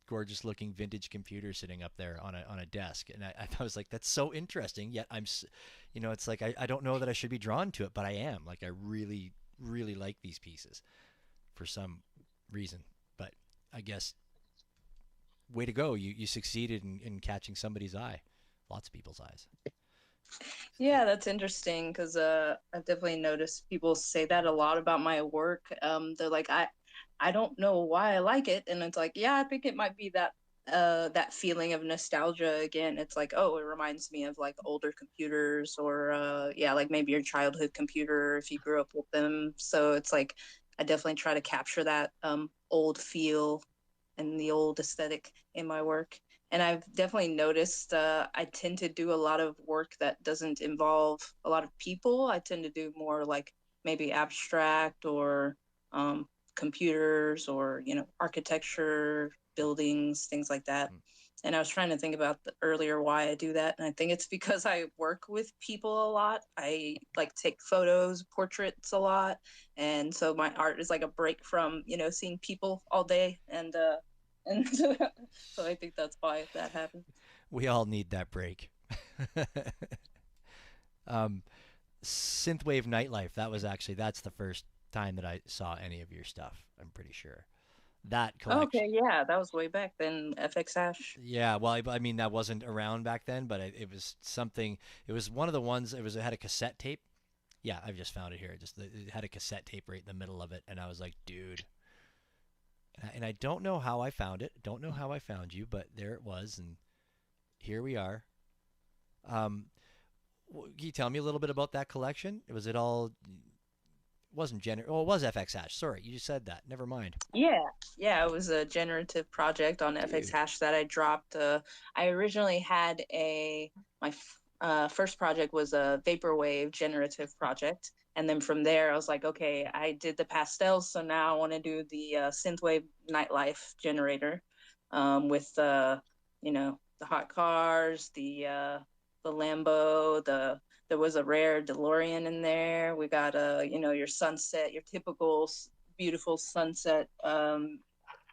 gorgeous looking vintage computer sitting up there on a desk, and I was like, that's so interesting. Yet it's like I don't know that I should be drawn to it, but I am. Like I really like these pieces for some reason. But I guess way to go, you succeeded in catching somebody's eye, lots of people's eyes. Yeah, that's interesting because I've definitely noticed people say that a lot about my work. They're like, I don't know why I like it, and it's like, yeah, I think it might be that feeling of nostalgia again. It's like, oh, it reminds me of like older computers, or yeah, like maybe your childhood computer if you grew up with them. So it's like I definitely try to capture that old feel and the old aesthetic in my work. And I've definitely noticed I tend to do a lot of work that doesn't involve a lot of people. I tend to do more like maybe abstract or computers or architecture, buildings, things like that. Mm. And I was trying to think about earlier why I do that, and I think it's because I work with people a lot. I like take photos, portraits a lot, and so my art is like a break from seeing people all day, and so I think that's why that happens. We all need that break. um, Synthwave Nightlife. That's the first time that I saw any of your stuff. I'm pretty sure that collection. Okay, yeah, that was way back then. FX Hash. Yeah, well, I mean that wasn't around back then, but it was something. It was one of the ones. It had a cassette tape. Yeah, I've just found it here. It had a cassette tape right in the middle of it, and I was like, dude. And I don't know how I found it. Don't know how I found you, but there it was, and here we are. Um, can you tell me a little bit about that collection? Was it all? Wasn't gener? Oh, it was FX Hash. Sorry, you just said that. Never mind. Yeah, yeah, it was a generative project on FX Dude. Hash that I dropped. I originally had first project was a vaporwave generative project, and then from there I was like, okay, I did the pastels, so now I want to do the synthwave nightlife generator, with the hot cars, the Lambo, there was a rare DeLorean in there. We got your sunset, your typical beautiful sunset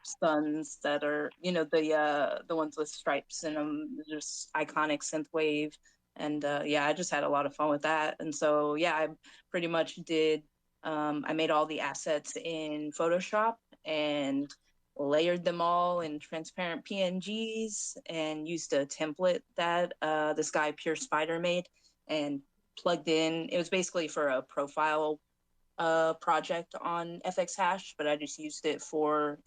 suns that are the ones with stripes in them, just iconic synth wave. And yeah, I just had a lot of fun with that. And so yeah, I pretty much did. I made all the assets in Photoshop and layered them all in transparent PNGs and used a template that this guy Pure Spider made and plugged in. It was basically for a profile project on FX Hash, but I just used it for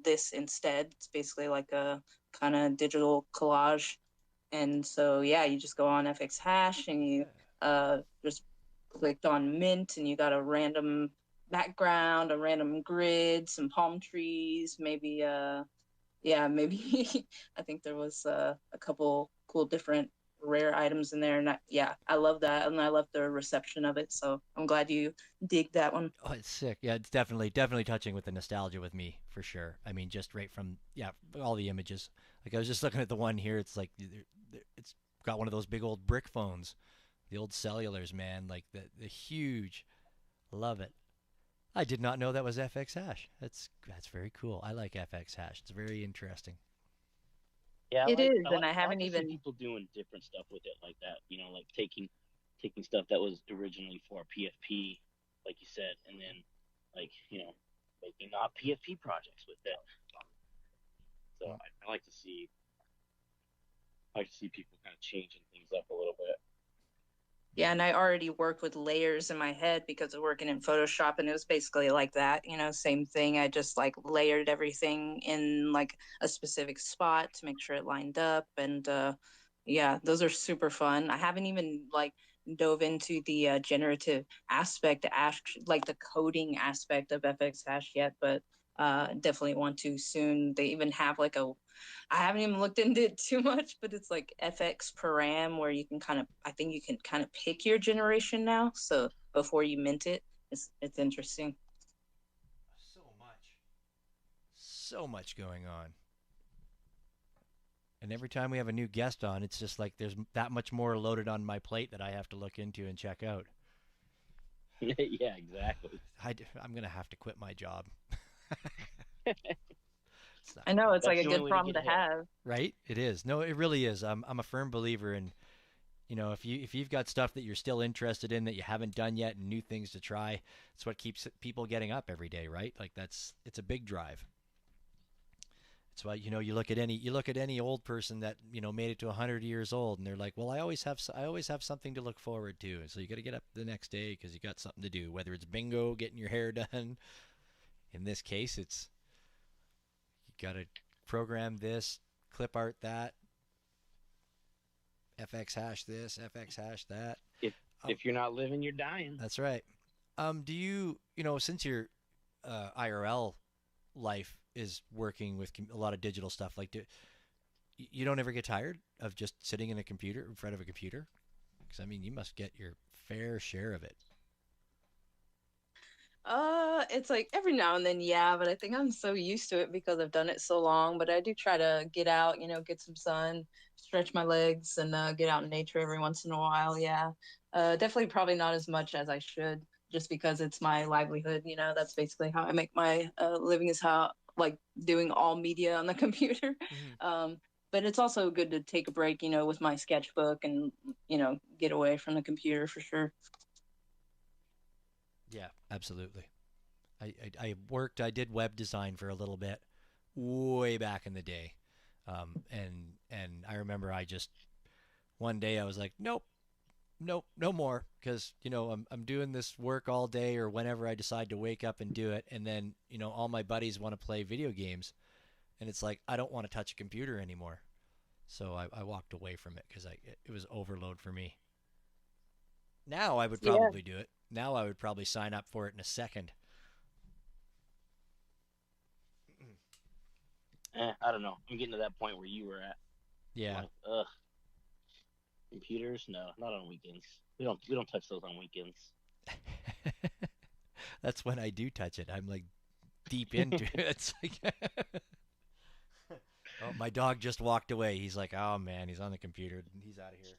this instead. It's basically like a kind of digital collage, and so yeah, you just go on FX Hash and you just clicked on mint, and you got a random background, a random grid, some palm trees, maybe yeah, maybe I think there was a couple cool different rare items in there, and yeah, I love that, and I love the reception of it. So I'm glad you dig that one. Oh, it's sick. Yeah, it's definitely touching with the nostalgia with me for sure. I mean, just right from all the images. Like I was just looking at the one here. It's like it's got one of those big old brick phones, the old cellulars, man. Like the huge. Love it. I did not know that was FX hash. That's very cool. I like FX hash. It's very interesting. Yeah, It is, I and like I I like haven't to see even. people doing different stuff with it like that. You know, like taking stuff that was originally for PFP, like you said, and then like making not PFP projects with it. So I like to see people kind of changing things up a little bit. Yeah, and I already worked with layers in my head because of working in Photoshop, and it was basically like that, same thing. I just like layered everything in like a specific spot to make sure it lined up, and yeah, those are super fun. I haven't even like dove into the generative aspect, like the coding aspect of FX Hash yet, but definitely want to soon. They even have like I haven't even looked into it too much, but it's like FX param where you can I think you can kind of pick your generation now. So before you mint it, it's interesting. So much going on. And every time we have a new guest on, it's just like there's that much more loaded on my plate that I have to look into and check out. Yeah, exactly. I'm going to have to quit my job. I know it's like That's a the only good way to problem get to ahead. have. Right? It is. No, it really is. I'm a firm believer in, if you've got stuff that you're still interested in that you haven't done yet and new things to try, it's what keeps people getting up every day, right? Like it's a big drive. It's why you look at any old person that made it to 100 years old, and they're like, well, I always have something to look forward to, and so you got to get up the next day because you got something to do. Whether it's bingo, getting your hair done. In this case, it's you got to program this, clip art that, FX hash this, FX hash that. If if you're not living, you're dying. That's right. Do since your IRL life is working with a lot of digital stuff, like you don't ever get tired of just sitting in front of a computer? Because I mean, you must get your fair share of it. It's like every now and then, yeah, but I think I'm so used to it because I've done it so long. But I do try to get out, get some sun, stretch my legs, and get out in nature every once in a while. Yeah, definitely probably not as much as I should, just because it's my livelihood. That's basically how I make my living, is how like doing all media on the computer. Mm-hmm. Um, but it's also good to take a break, with my sketchbook and get away from the computer for sure. Yeah, absolutely. I did web design for a little bit, way back in the day, and I remember I just one day I was like, nope, nope, no more, because I'm doing this work all day or whenever I decide to wake up and do it, and then all my buddies want to play video games, and it's like I don't want to touch a computer anymore, so I walked away from it because it was overload for me. Now I would Yeah. probably do it. Now I would probably sign up for it in a second. I don't know. I'm getting to that point where you were at. Yeah. Like, ugh, computers? No, not on weekends. We don't touch those on weekends. That's when I do touch it. I'm like deep into it. It's like oh, my dog just walked away. He's like, oh man, he's on the computer. He's out of here.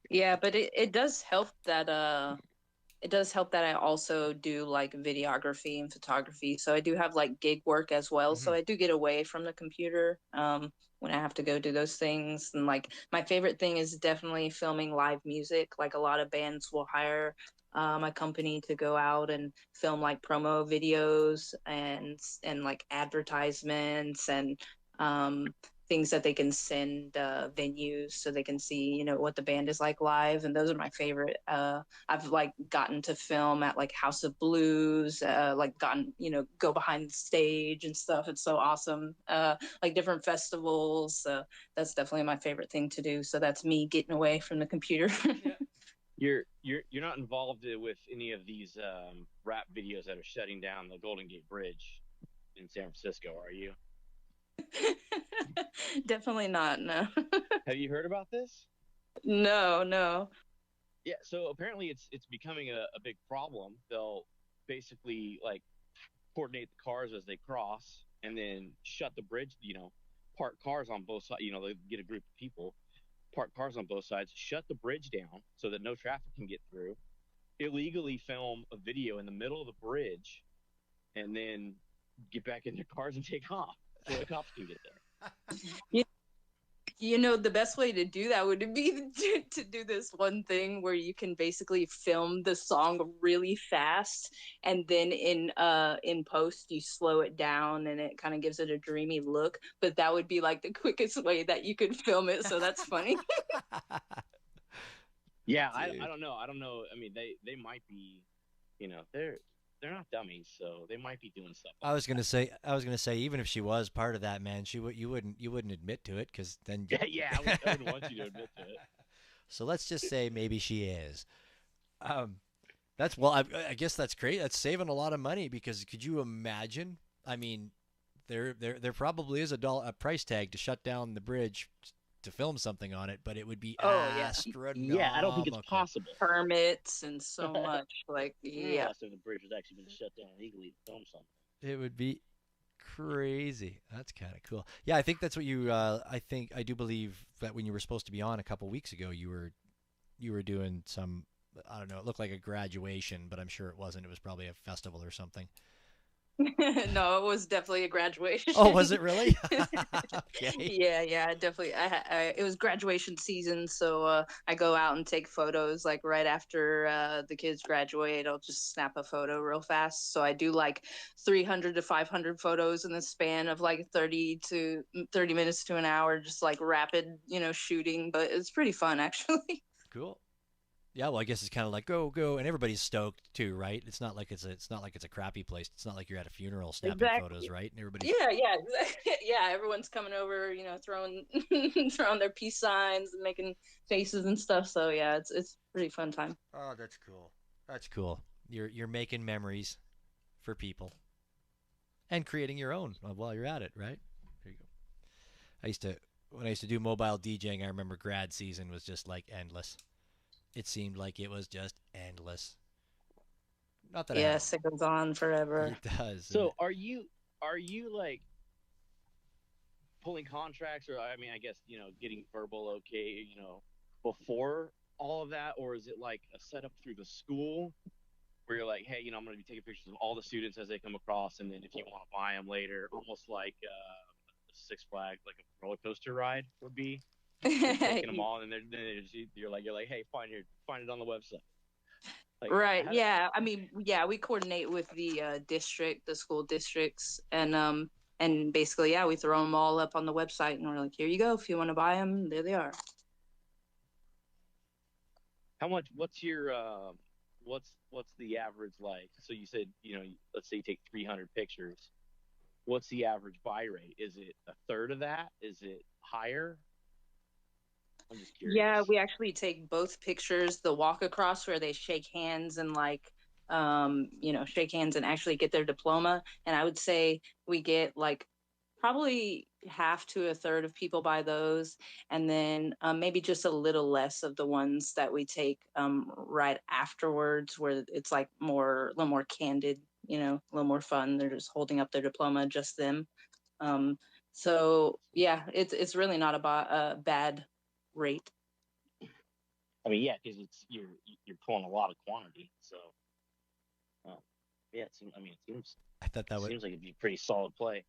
Yeah, but it does help that I also do like videography and photography. So I do have like gig work as well. Mm-hmm. So I do get away from the computer when I have to go do those things. And like my favorite thing is definitely filming live music. Like a lot of bands will hire my company to go out and film like promo videos and like advertisements and um, things that they can send venues so they can see what the band is like live. And those are my favorite. I've like gotten to film at like House of Blues, like gotten, go behind the stage and stuff. It's so awesome. Like different festivals. That's definitely my favorite thing to do. So that's me getting away from the computer. Yeah. You're not involved with any of these rap videos that are shutting down the Golden Gate Bridge in San Francisco, are you? Definitely not. No. Have you heard about this? No, no. Yeah, so apparently it's becoming a big problem. They'll basically like coordinate the cars as they cross and then shut the bridge, park cars on both sides, they get a group of people, park cars on both sides, shut the bridge down so that no traffic can get through, illegally film a video in the middle of the bridge, and then get back in their cars and take off before the cops can get there. You, the best way to do that would be to do this one thing where you can basically film the song really fast, and then in post you slow it down and it kind of gives it a dreamy look. But that would be like the quickest way that you could film it. So that's funny. Yeah, I don't know. I don't know. I mean, they might be, they're not dummies, so they might be doing stuff. I was gonna say, even if she was part of that, man, you wouldn't admit to it, because then yeah, I wouldn't want you to admit to it. So let's just say maybe she is. Um, that's well, I guess that's great. That's saving a lot of money, because could you imagine? I mean, there probably is a price tag to shut down the bridge to film something on it, but it would be Oh, yeah. astronomical. Yeah, I don't think it's possible. Permits and so much. Like, yeah. Unless if the bridge has actually been shut down illegally to film something. It would be crazy. That's kind of cool. Yeah, I think that's what you. I do believe that when you were supposed to be on a couple weeks ago, you were doing some. I don't know. It looked like a graduation, but I'm sure it wasn't. It was probably a festival or something. No, it was definitely a graduation. Oh, was it really? Okay. Yeah, definitely. It was graduation season, so I go out and take photos like right after the kids graduate. I'll just snap a photo real fast. So I do like 300 to 500 photos in the span of like 30 minutes to an hour, just like rapid, shooting. But it's pretty fun, actually. Cool. Yeah, well, I guess it's kind of like go, and everybody's stoked too, right? It's not like it's a crappy place. It's not like you're at a funeral snapping Exactly. photos, right? And everybody's Yeah, exactly. Yeah, everyone's coming over, throwing throwing their peace signs and making faces and stuff. So yeah, it's a pretty fun time. Oh, that's cool. That's cool. You're making memories for people and creating your own while you're at it, right? There you go. When I used to do mobile DJing, I remember grad season was just like endless. It seemed like it was just endless. Not that Yes, it goes on forever. It does. So are you like pulling contracts, or I mean, I guess getting verbal okay, before all of that, or is it like a setup through the school where you're like, hey, I'm going to be taking pictures of all the students as they come across, and then if you want to buy them later, almost like Six Flags, like a roller coaster ride would be. Taking them all, and then you're like, hey, find it on the website. Like, right. Yeah. I mean, yeah, we coordinate with the the school districts, and basically, yeah, we throw them all up on the website, and we're like, here you go. If you want to buy them, there they are. how much? What's your what's the average like? So you said let's say you take 300 pictures. What's the average buy rate? Is it a third of that? Is it higher? I'm just curious. Yeah, we actually take both pictures, the walk across where they shake hands and shake hands and actually get their diploma. And I would say we get like probably half to a third of people buy those, and then maybe just a little less of the ones that we take right afterwards, where it's like a little more candid, a little more fun. They're just holding up their diploma, just them. Um, so yeah, it's really not a bad rate. I mean, yeah, because you're pulling a lot of quantity, so yeah. It seems. I thought that seems like it'd be a pretty solid play.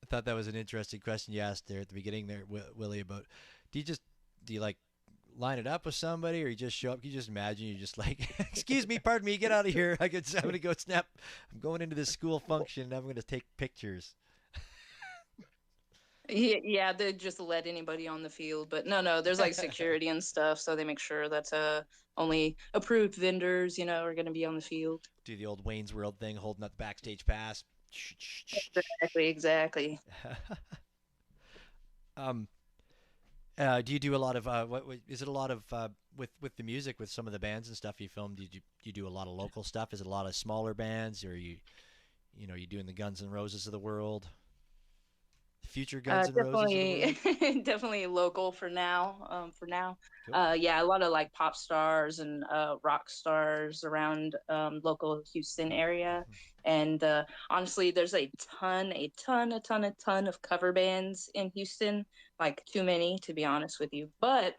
I thought that was an interesting question you asked there at the beginning there, Willie. About do you like line it up with somebody, or you just show up? Can you just imagine you just like, excuse me, pardon me, get out of here. I'm gonna go snap. I'm going into this school function. I'm gonna take pictures. Yeah, they just let anybody on the field, but no, there's like security and stuff, so they make sure that only approved vendors, are going to be on the field. Do the old Wayne's World thing, holding up the backstage pass. Exactly. Do you do a lot of what is it? A lot of with the music with some of the bands and stuff you filmed? Do you do a lot of local stuff? Is it a lot of smaller bands, or you doing the Guns N' Roses of the world, future Guns N' Roses of the Definitely, world? definitely local for now. For now, Cool. yeah, a lot of like pop stars and rock stars around local Houston area, and honestly, there's a ton of cover bands in Houston. Like too many, to be honest with you, but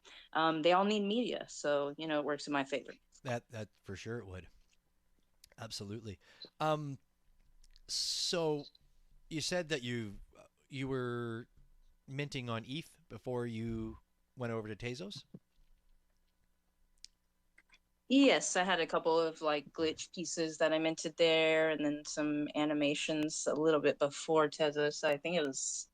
they all need media, so it works in my favor. That for sure it would. Absolutely. Um, so you said that you were minting on ETH before you went over to Tezos. Yes, I had a couple of like glitch pieces that I minted there, and then some animations a little bit before Tezos. I think it was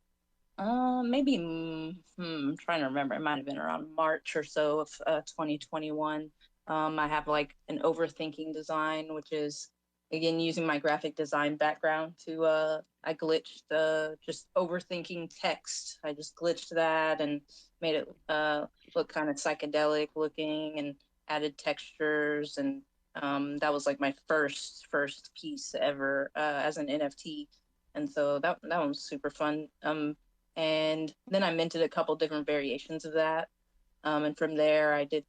maybe I'm trying to remember. It might have been around March or so of 2021. I have like an overthinking design, which is again using my graphic design background to I glitched just overthinking text. I just glitched that and made it look kind of psychedelic looking and added textures, and that was like my first piece ever as an NFT. And so that one was super fun. And then I minted a couple different variations of that. And from there, I did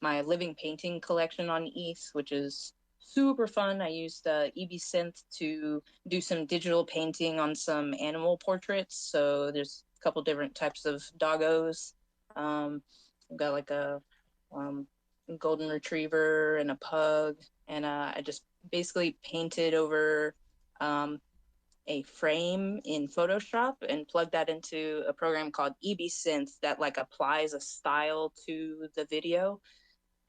my living painting collection on ETH, which is super fun. I used EB Synth to do some digital painting on some animal portraits. So there's a couple different types of doggos. I've got like a um, golden retriever and a pug, and I just basically painted over um, a frame in Photoshop and plug that into a program called EB Synth that like applies a style to the video,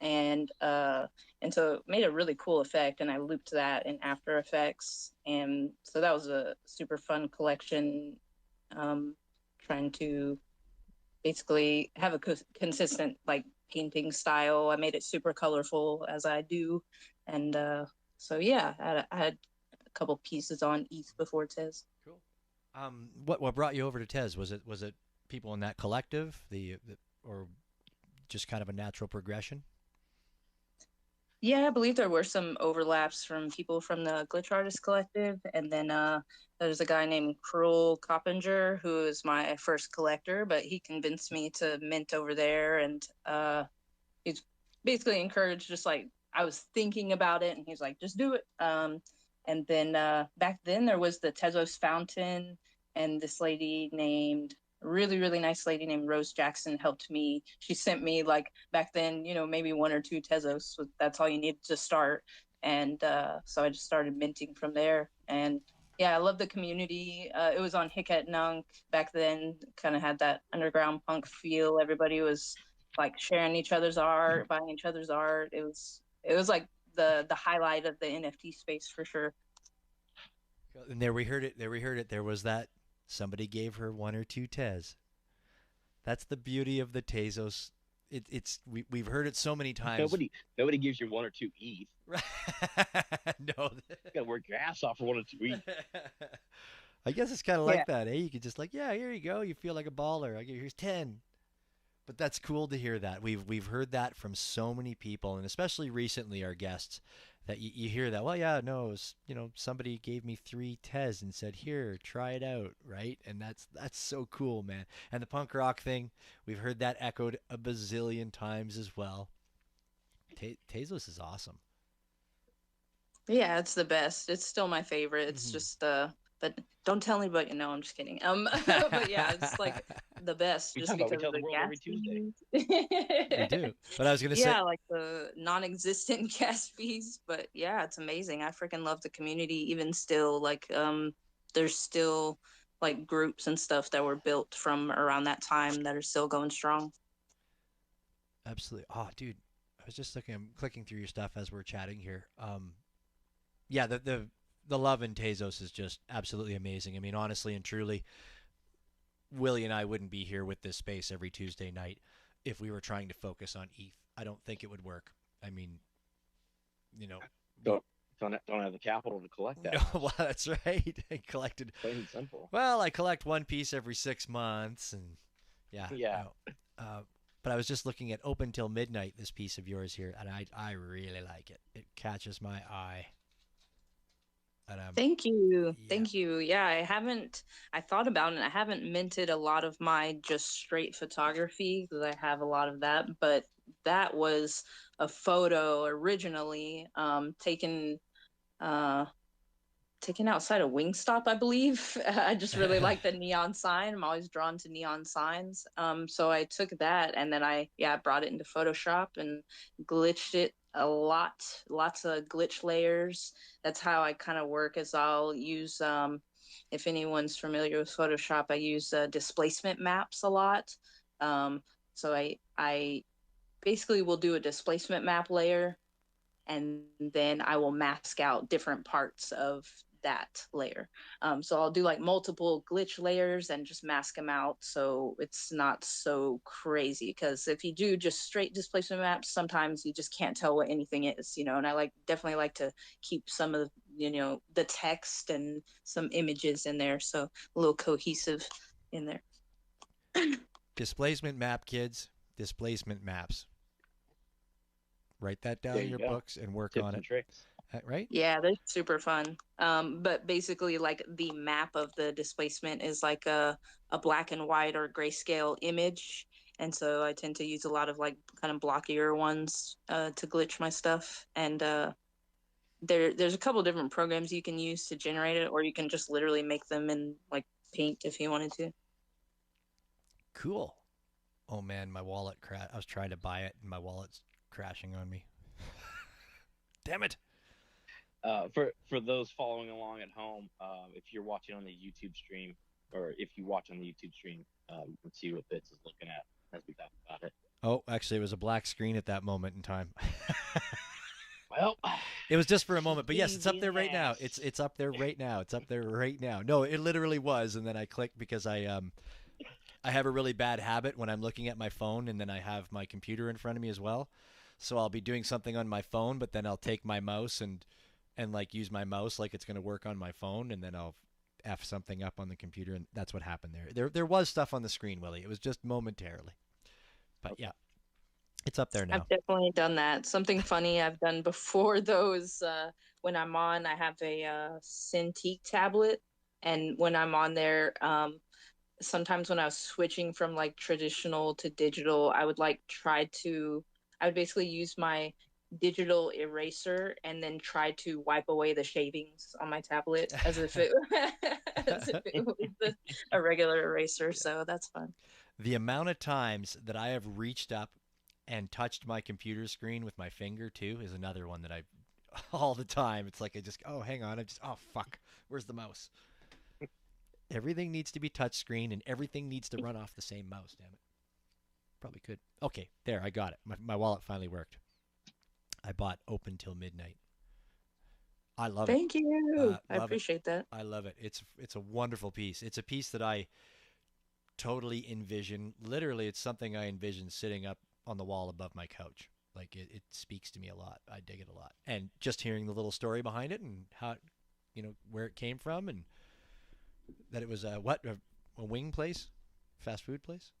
and so it made a really cool effect, and I looped that in After Effects, and so that was a super fun collection, um, trying to basically have a consistent like painting style. I made it super colorful as I do, and so yeah, I had a couple pieces on ETH before Tez. Cool. What brought you over to Tez? Was it people in that collective, or just kind of a natural progression? Yeah, I believe there were some overlaps from people from the Glitch Artist Collective, and then there's a guy named Cruel Coppinger who is my first collector, but he convinced me to mint over there, and he's basically encouraged, just like I was thinking about it, and he's like, just do it. And then back then there was the Tezos Fountain, and this lady named really really nice lady named Rose Jackson helped me. She sent me like back then, maybe one or two Tezos. That's all you needed to start, and so I just started minting from there. And yeah, I love the community. It was on Hicket Nunk back then. Kind of had that underground punk feel. Everybody was like sharing each other's art, buying each other's art. It was like the highlight of the NFT space for sure. And there we heard it. There we heard it. There was that somebody gave her one or two Tez. That's the beauty of the Tezos. We've heard it so many times. Nobody gives you one or two ETH. No. You gotta work your ass off for one or two ETH. I guess it's kind of Yeah. like that, eh? You could just like, yeah, here you go. You feel like a baller. Here's 10. But that's cool to hear that. We've heard that from so many people, and especially recently, our guests, that you hear that. Well, yeah, no, it was, somebody gave me 3 Tez and said, "Here, try it out," right? And that's so cool, man. And the punk rock thing, we've heard that echoed a bazillion times as well. Tezos is awesome. Yeah, it's the best. It's still my favorite. It's Mhm. just but don't tell anybody. No, I'm just kidding. But yeah, it's like the best We just talk about we because of tell the the world every gas Tuesday. We fees. do. But I was gonna say, Yeah, like the non-existent gas fees. But yeah, it's amazing. I freaking love the community. Even still, like there's still like groups and stuff that were built from around that time that are still going strong. absolutely. Oh, dude, I was just looking, I'm clicking through your stuff as we're chatting here. Yeah, the love in Tezos is just absolutely amazing. I mean, honestly and truly, Willie and I wouldn't be here with this space every Tuesday night if we were trying to focus on ETH. I don't think it would work. I mean, you know, Don't don't have the capital to collect no, that much. well, that's right. I collected. Plain and simple. Well, I collect one piece every 6 months, and Yeah. Yeah. No. But I was just looking at Open Till Midnight, this piece of yours here, and I really like it. It catches my eye. And Thank you. yeah. Thank you. Yeah, I thought about it. I haven't minted a lot of my just straight photography because I have a lot of that, but that was a photo originally uh, taken outside a Wingstop, I believe. I just really like the neon sign. I'm always drawn to neon signs. So I took that and then I brought it into Photoshop and glitched it a lot, lots of glitch layers. That's how I kind of work is I'll use, if anyone's familiar with Photoshop, I use displacement maps a lot. Um, so I basically will do a displacement map layer and then I will mask out different parts of that layer. So I'll do like multiple glitch layers and just mask them out so it's not so crazy. Because if you do just straight displacement maps, sometimes you just can't tell what anything is, you know. And I definitely like to keep some of the text and some images in there, so a little cohesive in there. Displacement map, kids. Displacement maps. Write that down There in you your go. books and work Tips on and it. tricks. Right? Yeah, they're super fun. But basically, like the map of the displacement is like a black and white or grayscale image, and so I tend to use a lot of like kind of blockier ones to glitch my stuff. And there's a couple different programs you can use to generate it, or you can just literally make them in like Paint if you wanted to. Cool. Oh man, my wallet I was trying to buy it and my wallet's crashing on me. Damn it. For those following along at home, if you're watching on the YouTube stream, or if you watch on the YouTube stream, you can see what Fitz is looking at as we talk about it. Oh, actually, it was a black screen at that moment in time. Well, it was just for a moment, but yes, being it's up there right now. ass. It's up there right now. It's up there right now. No, it literally was, and then I clicked because I have a really bad habit when I'm looking at my phone, and then I have my computer in front of me as well. So I'll be doing something on my phone, but then I'll take my mouse and like use my mouse like it's going to work on my phone, and then I'll f something up on the computer, and that's what happened there. There was stuff on the screen, Willie. It was just momentarily, but yeah, it's up there now. I've definitely done that. Something funny I've done before those when I have a Cintiq tablet, and when I'm on there, sometimes when I was switching from like traditional to digital, I would basically use my digital eraser and then try to wipe away the shavings on my tablet as if it as if it was a regular eraser. Yeah. So that's fun. The amount of times that I have reached up and touched my computer screen with my finger too is another one that I all the time. It's like I just hang on, oh fuck, where's the mouse? Everything needs to be touch screen and everything needs to run off the same mouse, damn it. Probably could. Okay, there, I got it. My wallet finally worked. I bought Open Till Midnight. I love it. Thank you. I Love it. appreciate that. I love it. It's a wonderful piece. It's a piece that I totally envision. Literally, it's something I envision sitting up on the wall above my couch. Like it speaks to me a lot. I dig it a lot. And just hearing the little story behind it and how, where it came from and that it was a wing place, fast food place.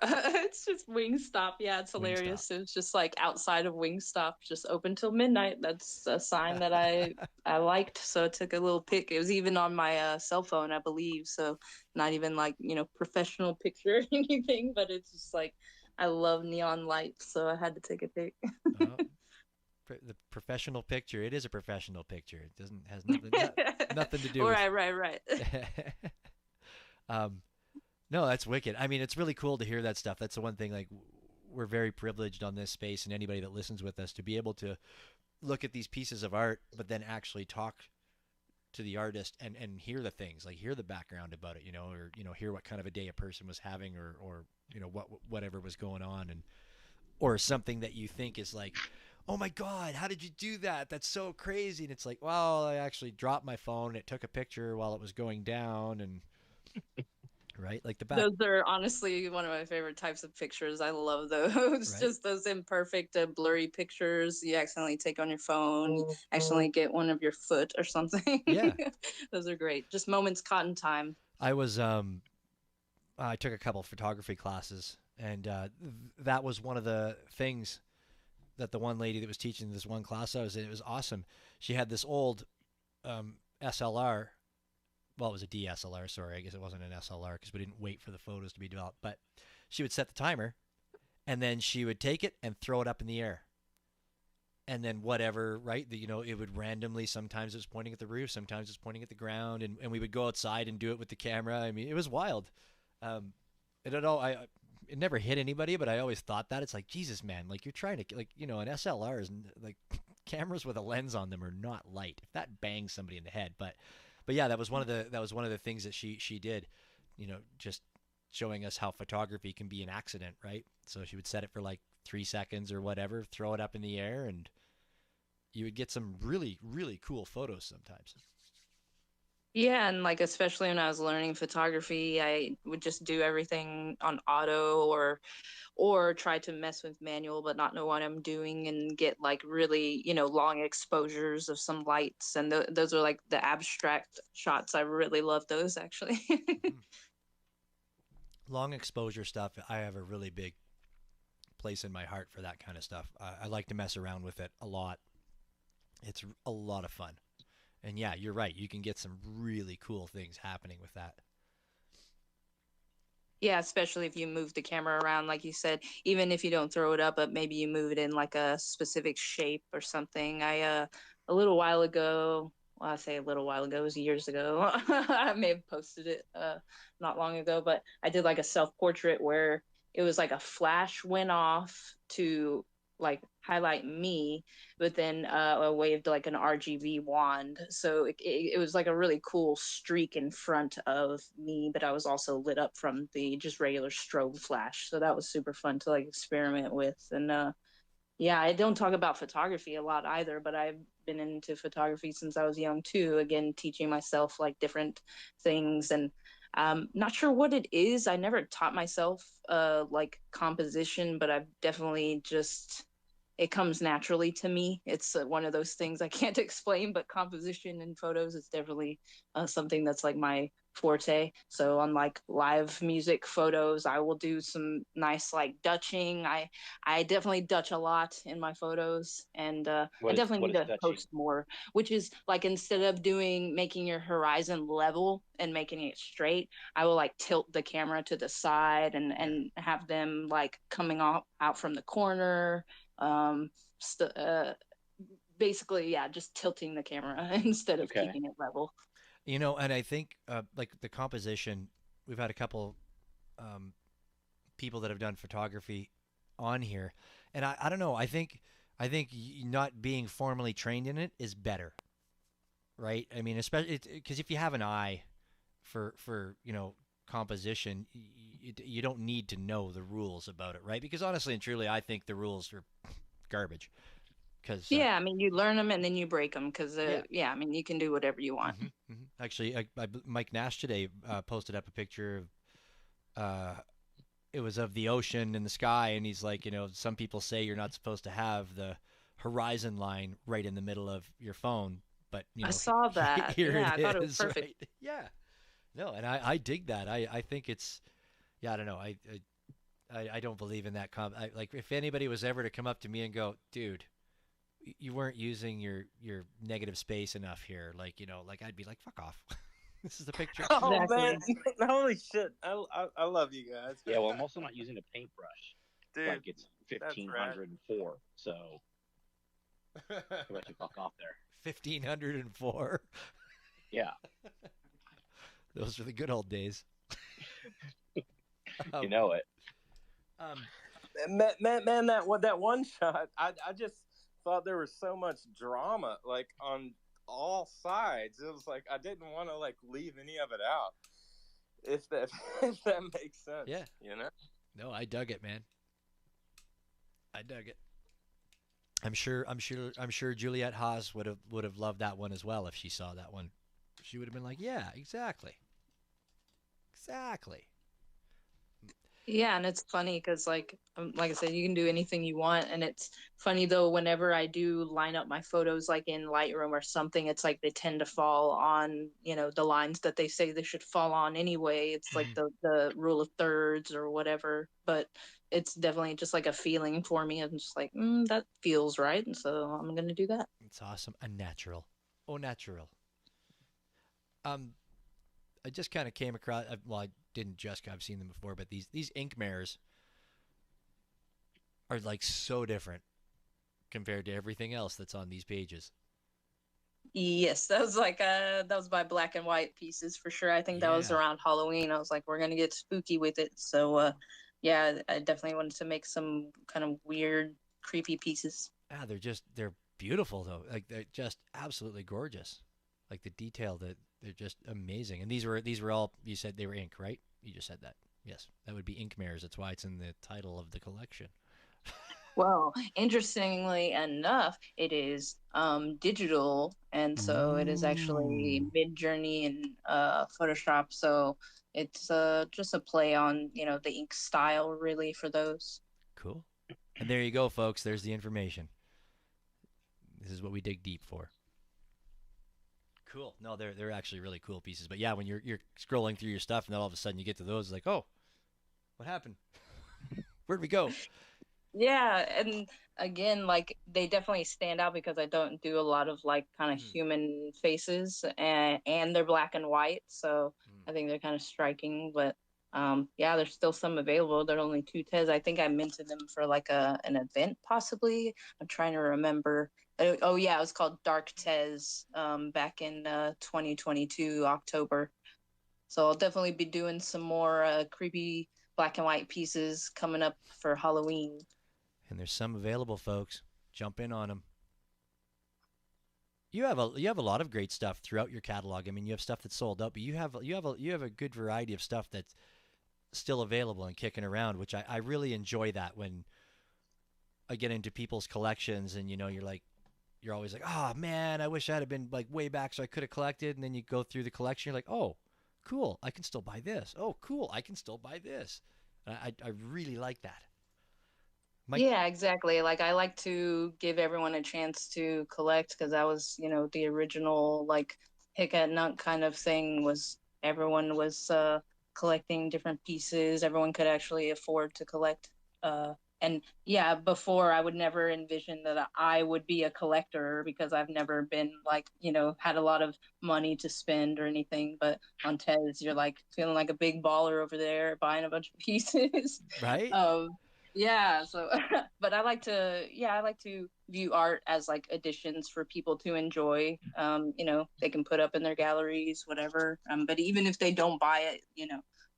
It's just Wingstop. Yeah, it's hilarious. It was just like outside of Wingstop, just open till midnight. That's a sign that I liked, so I took a little pic. It was even on my cell phone, I believe. So not even like professional picture or anything, but it's just like I love neon lights, so I had to take a pic. Oh, the professional picture. It is a professional picture. It has nothing to do with. Right. No, that's wicked. I mean, it's really cool to hear that stuff. That's the one thing, like, we're very privileged on this space, and anybody that listens with us, to be able to look at these pieces of art, but then actually talk to the artist and hear the things, like hear the background about it, or, hear what kind of a day a person was having or whatever was going on, and or something that you think is like, oh my God, how did you do that? That's so crazy. And it's like, well, I actually dropped my phone. It took a picture while it was going down and right? Like the back. Those are honestly one of my favorite types of pictures. I love those. Right? Just those imperfect, blurry pictures you accidentally take on your phone, accidentally get one of your foot or something. Yeah. Those are great. Just moments caught in time. I was I took a couple photography classes, and that was one of the things that the one lady that was teaching this one class I was in, it was awesome. She had this old SLR. Well, it was a DSLR. Sorry, I guess it wasn't an SLR because we didn't wait for the photos to be developed. But she would set the timer, and then she would take it and throw it up in the air. And then whatever, right? It would randomly. Sometimes it was pointing at the roof, sometimes it's pointing at the ground, and we would go outside and do it with the camera. I mean, it was wild. I don't know. It never hit anybody, but I always thought that it's like Jesus, man. Like you're trying to an SLR is like cameras with a lens on them are not light. If that bangs somebody in the head, but yeah, that was one of the things that she did. Just showing us how photography can be an accident, right? So she would set it for like 3 seconds or whatever, throw it up in the air, and you would get some really, really cool photos sometimes. Yeah, and like especially when I was learning photography, I would just do everything on auto or try to mess with manual but not know what I'm doing and get like really, long exposures of some lights and those are like the abstract shots. I really love those actually. Mm-hmm. Long exposure stuff, I have a really big place in my heart for that kind of stuff. I like to mess around with it a lot. It's a lot of fun. And yeah, you're right. You can get some really cool things happening with that. Yeah, especially if you move the camera around, like you said, even if you don't throw it up, but maybe you move it in like a specific shape or something. A little while ago, well, I say a little while ago, it was years ago. I may have posted it not long ago, but I did like a self-portrait where it was like a flash went off to like highlight me, but then I waved like an RGB wand. So it was like a really cool streak in front of me, but I was also lit up from the just regular strobe flash. So that was super fun to like experiment with. And yeah, I don't talk about photography a lot either, but I've been into photography since I was young too. Again, teaching myself like different things and not sure what it is. I never taught myself like composition, but I've definitely just it comes naturally to me. It's one of those things I can't explain, but composition in photos is definitely something that's like my forte. So on like live music photos, I will do some nice like dutching. I definitely dutch a lot in my photos, and I definitely What need is to Dutching? post more. Which is like instead of doing making your horizon level and making it straight, I will like tilt the camera to the side and have them like coming off out from the corner um st- uh basically yeah, just tilting the camera instead of Okay. keeping it level. And I think like the composition, we've had a couple um, people that have done photography on here, and I don't know. I think not being formally trained in it is better, right? I mean, especially because if you have an eye for composition, you don't need to know the rules about it, right? Because honestly and truly, I think the rules are garbage. Because Yeah, I mean you learn them and then you break them because yeah. yeah, I mean you can do whatever you want. Actually, Mike Nash today posted up a picture of it was of the ocean and the sky, and he's like, some people say you're not supposed to have the horizon line right in the middle of your phone, but I saw that. here Yeah, it I thought it was is, perfect. right? Yeah, no, and I dig that. I think it's yeah, I don't know. I don't believe in that. Like if anybody was ever to come up to me and go, dude, you weren't using your negative space enough here, like I'd be like, fuck off. This is the picture. Oh Exactly. man, holy shit! I love you guys. Yeah, well, I'm also not using a paintbrush. Dude, Like it's that's rad. 1504. So how about you fuck off there? 1504. Yeah. Those were the good old days. You know it. Man, that one shot, I just thought there was so much drama, like on all sides. It was like I didn't want to like leave any of it out. If that if that makes sense. Yeah. No, I dug it, man. I dug it. I'm sure Juliette Haas would have loved that one as well if she saw that one. She would have been like, yeah, exactly. Exactly. Yeah, and it's funny because, like I said, you can do anything you want, and it's funny though. Whenever I do line up my photos, like in Lightroom or something, it's like they tend to fall on, the lines that they say they should fall on anyway. It's like Mhm. the rule of thirds or whatever. But it's definitely just like a feeling for me. I'm just like, that feels right, and so I'm gonna do that. It's awesome. A natural. Oh, natural. Um, I just kind of came across. Well, I didn't just. I've seen them before, but these ink mares are like so different compared to everything else that's on these pages. Yes, that was my black and white pieces for sure. I think that was Yeah. around Halloween. I was like, we're gonna get spooky with it. So yeah, I definitely wanted to make some kind of weird, creepy pieces. Ah, they're beautiful though. Like they're just absolutely gorgeous. Like the detail that they're just amazing. And these were all you said they were ink, right? You just said that. Yes, that would be ink mares. That's why it's in the title of the collection. Well, interestingly enough, it is digital, and so it is actually Ooh, Mid-Journey and Photoshop. So it's just a play on, the ink style really for those. cool. And there you go, folks. There's the information. This is what we dig deep for. Cool. No, they're actually really cool pieces. But yeah, when you're scrolling through your stuff and then all of a sudden you get to those, it's like, oh, what happened? Where'd we go? Yeah, and again, like they definitely stand out because I don't do a lot of like kind of Mm, human faces, and they're black and white, so mm. I think they're kind of striking. But yeah, there's still some available. They're only two Tez. I think I minted them for like an event possibly. I'm trying to remember. Oh yeah, it was called Dark Tez back in 2022 October. So I'll definitely be doing some more creepy black and white pieces coming up for Halloween. And there's some available, folks. Jump in on them. You have a lot of great stuff throughout your catalog. I mean, you have stuff that's sold out, but you have a good variety of stuff that's still available and kicking around, which I really enjoy that when I get into people's collections and you're always like, oh man, I wish I had been like way back so I could have collected. And then you go through the collection, you're like, oh, cool, I can still buy this. Oh, cool, I can still buy this. I really like that. Mike, Yeah, exactly. Like I like to give everyone a chance to collect because that was, the original like hick at nut kind of thing was everyone was collecting different pieces. Everyone could actually afford to collect. And yeah, before I would never envision that I would be a collector because I've never been like, had a lot of money to spend or anything. But on Tez, you're like feeling like a big baller over there buying a bunch of pieces. right? um yeah, so but I like to view art as like additions for people to enjoy. They can put up in their galleries, whatever. But even if they don't buy it,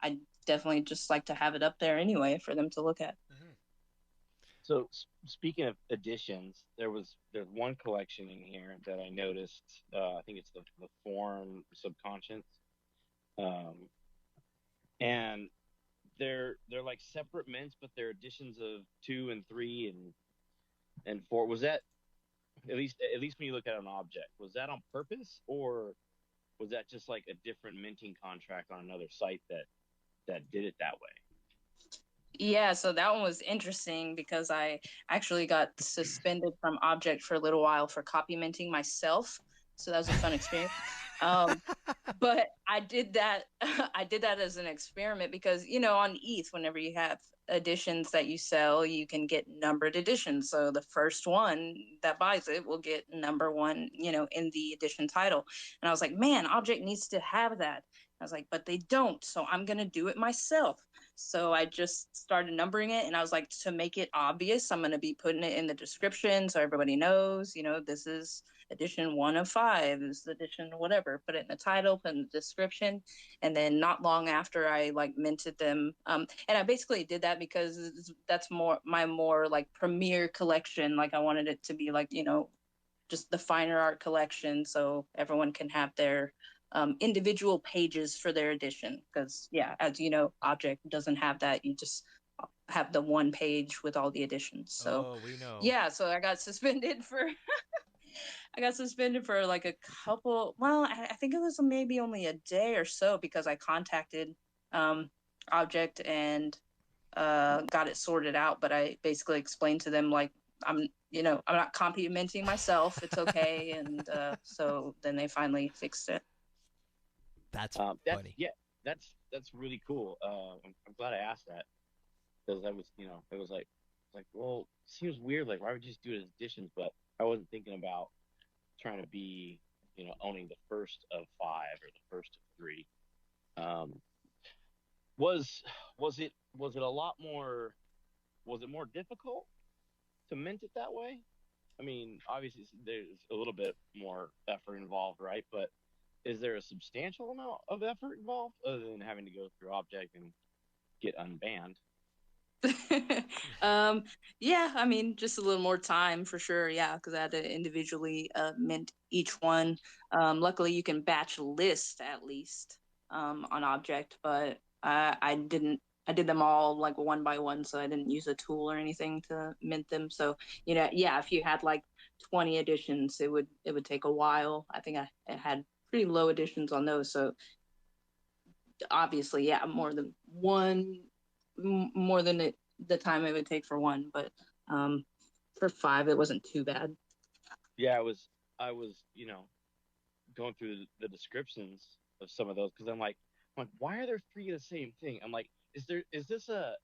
I definitely just like to have it up there anyway for them to look at. Mm-hmm. So speaking of editions, there's one collection in here that I noticed. I think it's the form subconscious, um, and they're like separate mints, but they're editions of two and three and four. Was that at least when you look at an object, was that on purpose or was that just like a different minting contract on another site that did it that way? Yeah, so that one was interesting because I actually got suspended from Object for a little while for copy minting myself. So that was a fun experience. Um, but I did that I did that as an experiment because on ETH whenever you have editions that you sell you can get numbered editions, so the first one that buys it will get number one in the edition title. And I was like, man, Object needs to have that. I was like, but they don't, so I'm going to do it myself. So I just started numbering it, and I was like, to make it obvious, I'm going to be putting it in the description so everybody knows, this is edition 1 of 5, is edition whatever. Put it in the title, put in the description, and then not long after I like minted them. And I basically did that because that's more like premier collection. Like I wanted it to be like just the finer art collection, so everyone can have their individual pages for their edition. Because yeah, as you know, Object doesn't have that. You just have the one page with all the editions. So Oh, we know. yeah, so I got suspended for like a couple. Well, I think it was maybe only a day or so because I contacted um, Object, and got it sorted out, but I basically explained to them like I'm not complimenting myself. It's okay, and so then they finally fixed it. That's That's funny. yeah, that's really cool. I'm glad I asked that because I was, it was like, well, it seems weird. Like, why would you just do it as additions? But I wasn't thinking about trying to be, owning the first of five or the first of three. Um, was was it a lot more? Was it more difficult to mint it that way? I mean, obviously there's a little bit more effort involved, right? But is there a substantial amount of effort involved other than having to go through object and get unbanned? um, yeah, I mean, just a little more time for sure. Yeah, because I had to individually mint each one. Luckily, you can batch list at least on object, but I didn't. I did them all like one by one, so I didn't use a tool or anything to mint them. So yeah, if you had like 20 editions, it would take a while. I think I had pretty low editions on those, so obviously, yeah, more than the time it would take for one, but um, for five, it wasn't too bad. Yeah, I was going through the descriptions of some of those because why are there three of the same thing? I'm like, is this a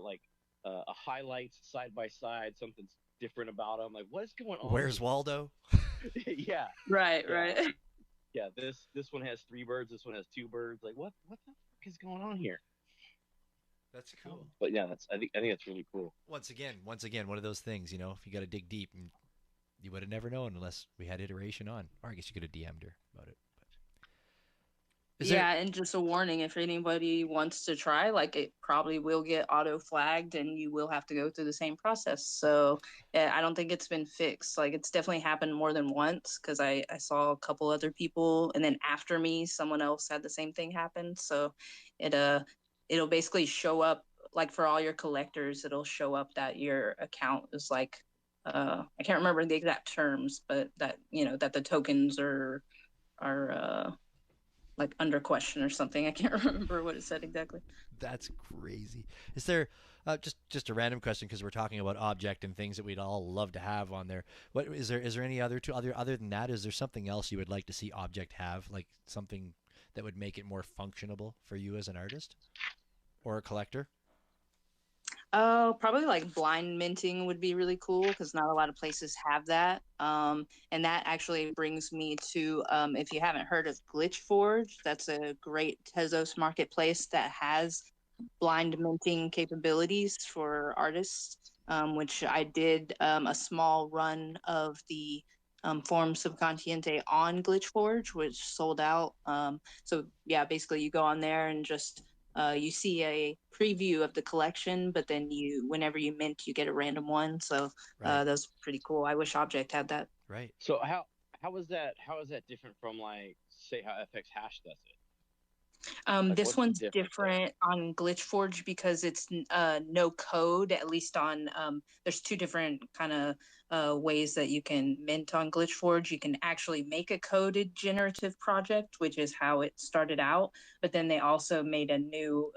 like a highlights side by side, something's different about them? Like, what's going on Where's Waldo? yeah, Right, yeah, right. yeah. This one has three birds. This one has two birds. Like, what the fuck is going on here? That's cool. But yeah, I think that's really cool. Once again, one of those things. If you got to dig deep, and you would have never known unless we had iteration on. Or I guess you could have DM'd her about it. But Yeah, and just a warning, if anybody wants to try, like it probably will get auto flagged and you will have to go through the same process. So yeah, I don't think it's been fixed. Like it's definitely happened more than once because I saw a couple other people and then after me, someone else had the same thing happen. So it it'll basically show up like for all your collectors, it'll show up that your account is like I can't remember the exact terms, but that that the tokens are like under question or something. I can't remember what it said exactly. that's crazy. Is there just a random question because we're talking about object and things that we'd all love to have on there? What is there? Is there any other than that? Is there something else you would like to see object have, like something that would make it more functionable for you as an artist or a collector? Oh, probably like blind minting would be really cool because not a lot of places have that. And that actually brings me to if you haven't heard of Glitchforge, that's a great Tezos marketplace that has blind minting capabilities for artists, which I did a small run of the Form Subcontiente on Glitchforge, which sold out. So yeah, basically you go on there and just you see a preview of the collection, but then whenever you mint, you get a random one. So Right, that's pretty cool. I wish Object had that. right. So how is that different from like say how FX Hash does it? Like, This what's the one's difference there? different on Glitchforge because it's no code. At least on there's two different kind of ways that you can mint on Glitchforge. You can actually make a coded generative project, which is how it started out. But then they also made a new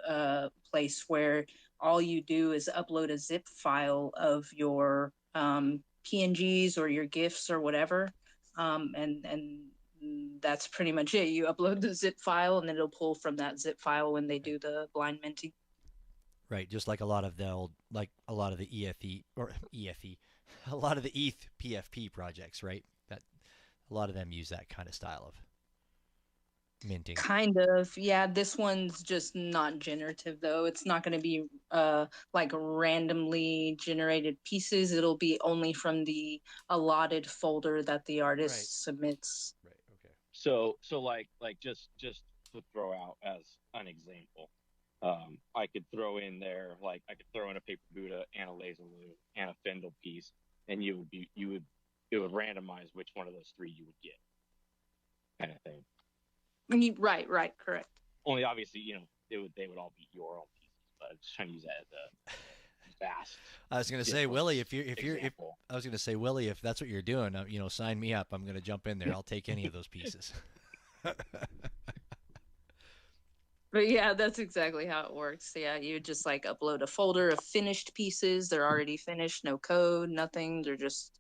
place where all you do is upload a zip file of your PNGs or your GIFs or whatever, and that's pretty much it. You upload the zip file and then it'll pull from that zip file when they Right. do the blind minting. Right, just like a lot of the old, like a lot of the EFE or EFE, a lot of the ETH PFP projects, right? That a lot of them use that kind of style of minting. Kind of. Yeah, this one's just not generative though. It's not going to be like randomly generated pieces. It'll be only from the allotted folder that the Right. artist submits. Right. Okay. So like just to throw out as an example, I could throw in there like I could throw in a paper Buddha and a laser loop and a Fendel piece, and it would randomize which one of those three you would get, kind of thing. Right, right, correct. Only obviously, they would all be your own pieces, but I'm just trying to use that as a vast I was gonna say, Willie, difference if example. I was gonna say, Willie, if that's what you're doing, sign me up. I'm gonna jump in there. I'll take any of those pieces. But yeah, that's exactly how it works. Yeah, you just like upload a folder of finished pieces. They're already finished, no code, nothing. They're just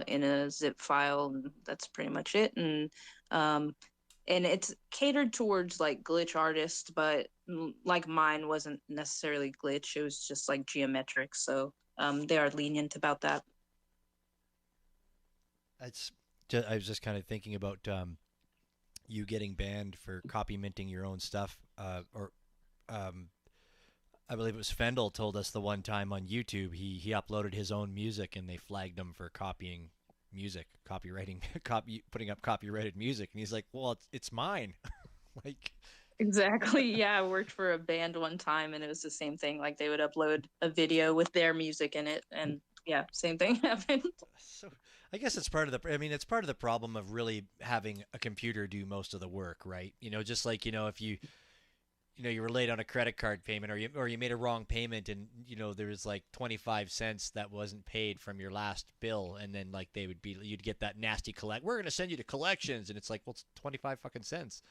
in a zip file, and that's pretty much it. And it's catered towards like glitch artists, but like mine wasn't necessarily glitch. It was just like geometric, so they are lenient about that. It's I was just kind of thinking about you getting banned for copy minting your own stuff, or um, I believe it was Fendel told us the one time on YouTube he uploaded his own music and they flagged him for copying music, copywriting, putting up copyrighted music, and he's like, "Well, it's mine." Like, Exactly. Yeah, I worked for a band one time and it was the same thing. Like they would upload a video with their music in it and yeah, same thing happened. so I guess it's part of the. I mean, it's part of the problem of really having a computer do most of the work, right? Just like if you were late on a credit card payment, or you made a wrong payment, and there was like 25 cents that wasn't paid from your last bill, and then like you'd get that nasty collect. We're gonna send you to collections, and it's like, well, it's 25 fucking cents.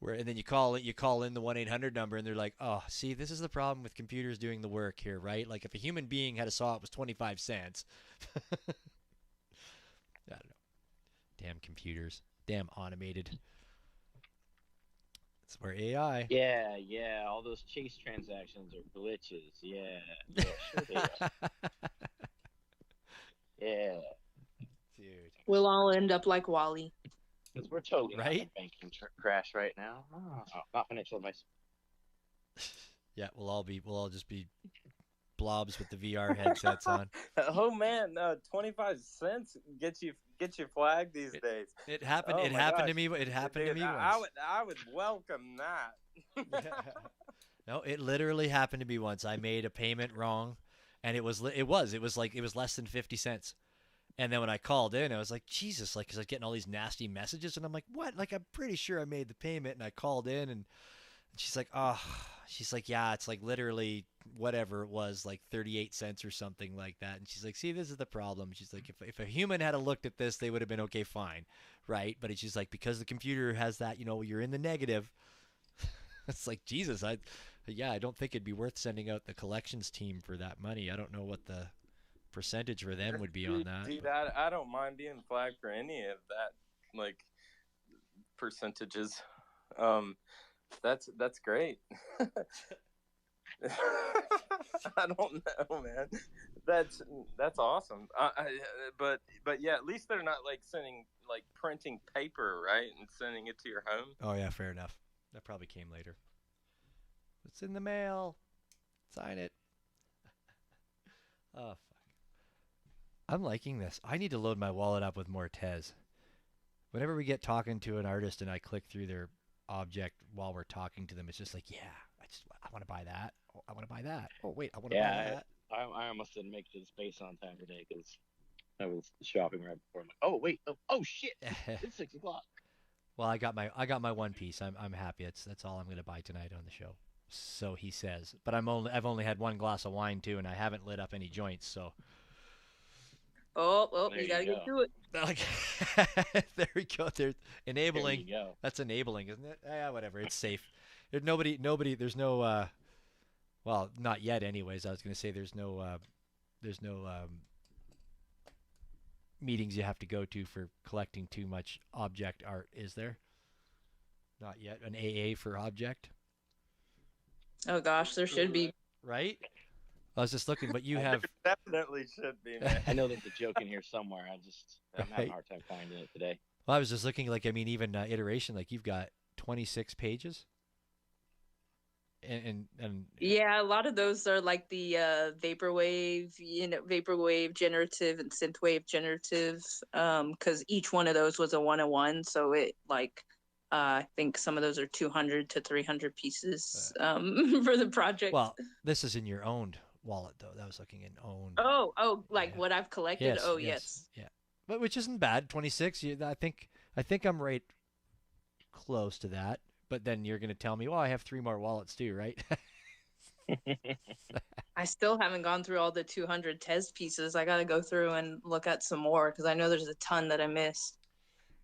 And then you call in the 1-800 number, and they're like, oh, see, this is the problem with computers doing the work here, right? Like if a human being had saw it was 25 cents. I don't know. Damn computers. Damn automated. It's where AI. Yeah. All those chase transactions are glitches. Yeah, sure they are. Yeah, Dude. We'll all end up like Wally. because we're totally not in Right? a banking crash right now. Not financial advice. Yeah, we'll all just be blobs with the VR headsets on. Oh man, 25 cents get you flagged these days. It happened. Oh It my happened to gosh. me. It happened Dude, to me I once. would welcome that. Yeah. No, it literally happened to me once. I made a payment wrong, and it was less than 50 cents. And then when I called in, I was like, Jesus, like, because I was getting all these nasty messages, and I'm like, what? Like, I'm pretty sure I made the payment, and I called in, and she's like, oh, she's like, yeah, it's like literally whatever it was, like 38 cents or something like that. And she's like, see, this is the problem. She's like, if a human had looked at this, they would have been okay, fine, right? But she's like, because the computer has that, you're in the negative. It's like, Jesus, I don't think it'd be worth sending out the collections team for that money. I don't know what the percentage for them would be on that. Dude, I don't mind being flagged for any of that, like percentages. That's great. I don't know, man. That's awesome. But yeah, at least they're not like printing paper, right, and sending it to your home. Oh yeah, fair enough. That probably came later. It's in the mail. Sign it. Oh fuck. I'm liking this. I need to load my wallet up with more Tez. Whenever we get talking to an artist and I click through their object while we're talking to them, it's just like, yeah, I want to buy that. Oh, I want to buy that. Oh wait, I want to buy that. I almost didn't make it to the space on time today because I was shopping right before. I'm like, oh wait, oh shit, it's 6 o'clock. Well, I got my one piece. I'm happy. That's all I'm gonna buy tonight on the show. So he says. But I've only had one glass of wine too, and I haven't lit up any joints. So. Oh, There you you gotta go. get to it. Like, there we go. There's enabling. There you go. That's enabling, isn't it? Yeah, whatever. It's safe. There's nobody. There's no. Well, not yet. Anyways, I was gonna say there's no meetings you have to go to for collecting too much object art. Is there? Not yet. An AA for object. Oh gosh, there should be. Right. I was just looking, but you have. There definitely should be, man. I know there's a joke in here somewhere. I'm having Right. a hard time finding it today. Well, I was just looking. Like, I mean, even iteration. Like, you've got 26 pages. And Yeah, a lot of those are like the vaporwave, vaporwave generative and synthwave generative. Because each one of those was a 101, so it like I think some of those are 200 to 300 pieces for the project. well, this is in your owned wallet though. That was looking in owned. Like Yeah. what I've collected. Yes, Oh yes. yeah, but which isn't bad. 26. I think I'm right close to that. But then you're gonna tell me, well, I have 3 more wallets too, right? I still haven't gone through all the 200 Tez pieces. I got to go through and look at some more because I know there's a ton that I missed.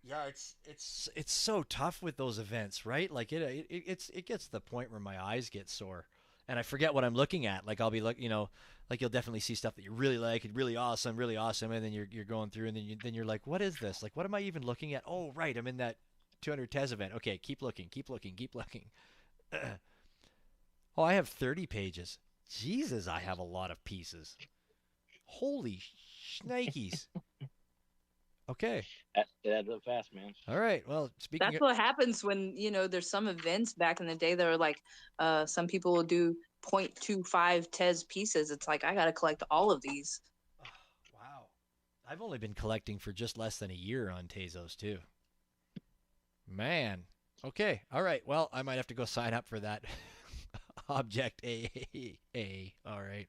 Yeah, it's so tough with those events, right? Like it gets to the point where my eyes get sore, and I forget what I'm looking at. Like I'll be like, like you'll definitely see stuff that you really like, and really awesome, and then you're going through, and then you're like, what is this? Like, what am I even looking at? Oh, right, I'm in that 200 Tez event. Okay, keep looking, keep looking, keep looking. Oh, I have 30 pages. Jesus, I have a lot of pieces. Holy shnikes. Okay. It adds up fast, man. All right. Well, speaking That's of, what happens when, there's some events back in the day that are like, some people will do 0.25 Tez pieces. It's like, I got to collect all of these. oh, wow. I've only been collecting for just less than a year on Tezos too. Man. Okay. All right. Well, I might have to go sign up for that. Object A. All right.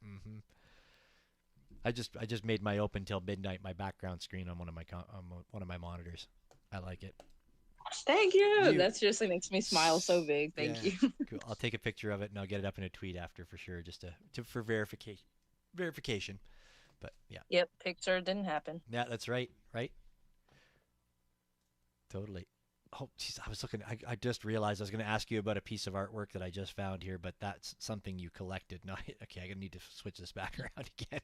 I just made my open till midnight my background screen on one of my monitors. I like it. Thank you. That seriously makes me smile so big. Thank you. Cool. I'll take a picture of it and I'll get it up in a tweet after for sure, just for verification. But yeah. Yep. Picture didn't happen. Yeah, that's right. Right. Totally. Oh, geez, I was looking. I just realized I was going to ask you about a piece of artwork that I just found here, but that's something you collected. No, okay, I need to switch this back around again.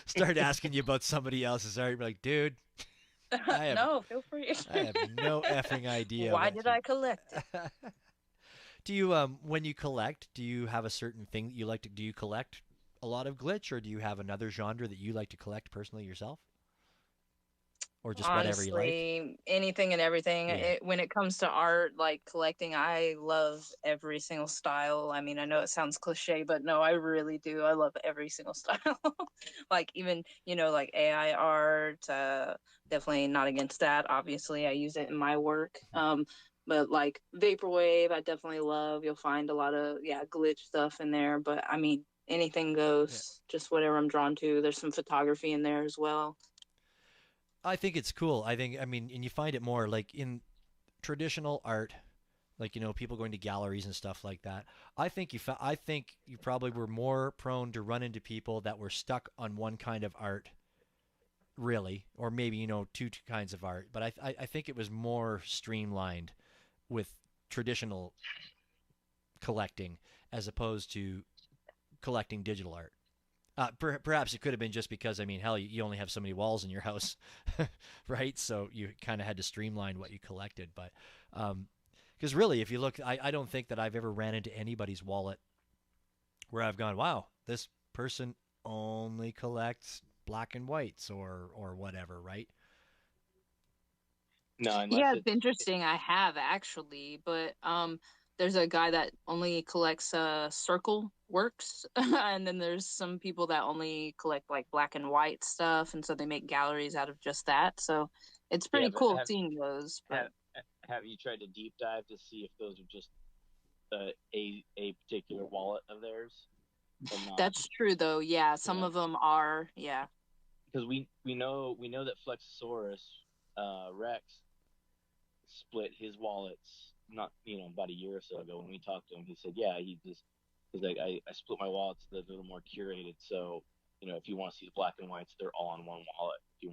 Start asking you about somebody else's art. You're like, dude, no, feel free. I have no effing idea. Why did I collect it? Do you, when you collect, do you have a certain thing that you like to? Do you collect a lot of glitch, or do you have another genre that you like to collect personally yourself? Or just Honestly, whatever you like? anything and everything. Yeah. When it comes to art, like collecting, I love every single style. I mean, I know it sounds cliche, but no, I really do. I love every single style. Like even, like AI art, definitely not against that. Obviously, I use it in my work. But like vaporwave, I definitely love. You'll find a lot of glitch stuff in there, but I mean, anything goes. Just whatever I'm drawn to. There's some photography in there as well. I think it's cool. I mean, and you find it more like in traditional art, like people going to galleries and stuff like that. I think you probably were more prone to run into people that were stuck on one kind of art, really, or maybe two kinds of art. But I think it was more streamlined with traditional collecting as opposed to collecting digital art. Perhaps it could have been just because, I mean, hell, you only have so many walls in your house, right? So you kind of had to streamline what you collected. But because really, if you look, I don't think that I've ever ran into anybody's wallet where I've gone, wow, this person only collects black and whites or whatever, right? No, Yeah, it's interesting. I have actually, but there's a guy that only collects circle works, and then there's some people that only collect like black and white stuff, and so they make galleries out of just that. So it's pretty cool seeing those. But have you tried to deep dive to see if those are just a particular wallet of theirs? That's true, though. Yeah, some of them are. Yeah, because we know that Flexosaurus Rex split his wallets not about a year or so ago. When we talked to him, he said, yeah, he's like, I split my wallets so they're a little more curated. So if you want to see the black and whites, they're all on one wallet. If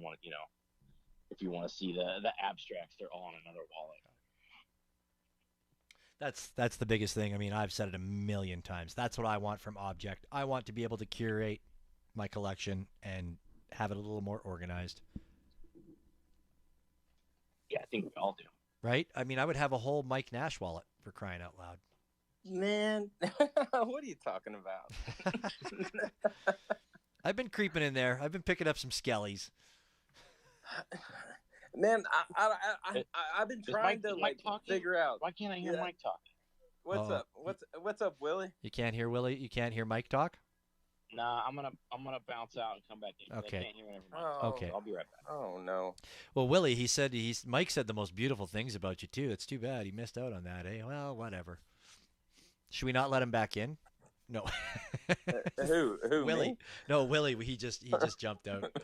you want to see the abstracts, they're all on another wallet. That's the biggest thing. I mean, I've said it a million times. That's what I want from Object. I want to be able to curate my collection and have it a little more organized. Yeah, I think we all do. Right? I mean, I would have a whole Mike Nash wallet, for crying out loud. Man, what are you talking about? I've been creeping in there. I've been picking up some skellies. Man, I've been trying to figure out. Why can't I hear Mike talk? What's up? What's up, Willie? You can't hear Willie? You can't hear Mike talk? Nah, I'm gonna bounce out and come back in. Okay. I can't hear whenever Mike talks. Okay. I'll be right back. Oh no. Well, Willie, Mike said the most beautiful things about you too. It's too bad he missed out on that, eh? Well, whatever. Should we not let him back in? No. Who? Willie. Me? No, Willie. He just jumped out.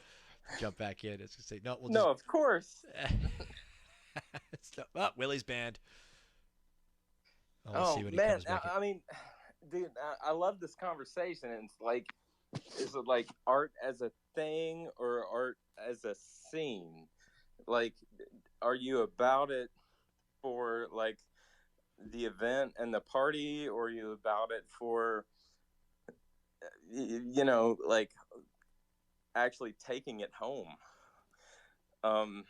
Jump back in. It's gonna say no. No, of course. Willie's banned. Oh man, I mean, dude, I love this conversation. And it's like, is it like art as a thing or art as a scene? Like, are you about it for like the event and the party, or are you about it for, like actually taking it home? Um,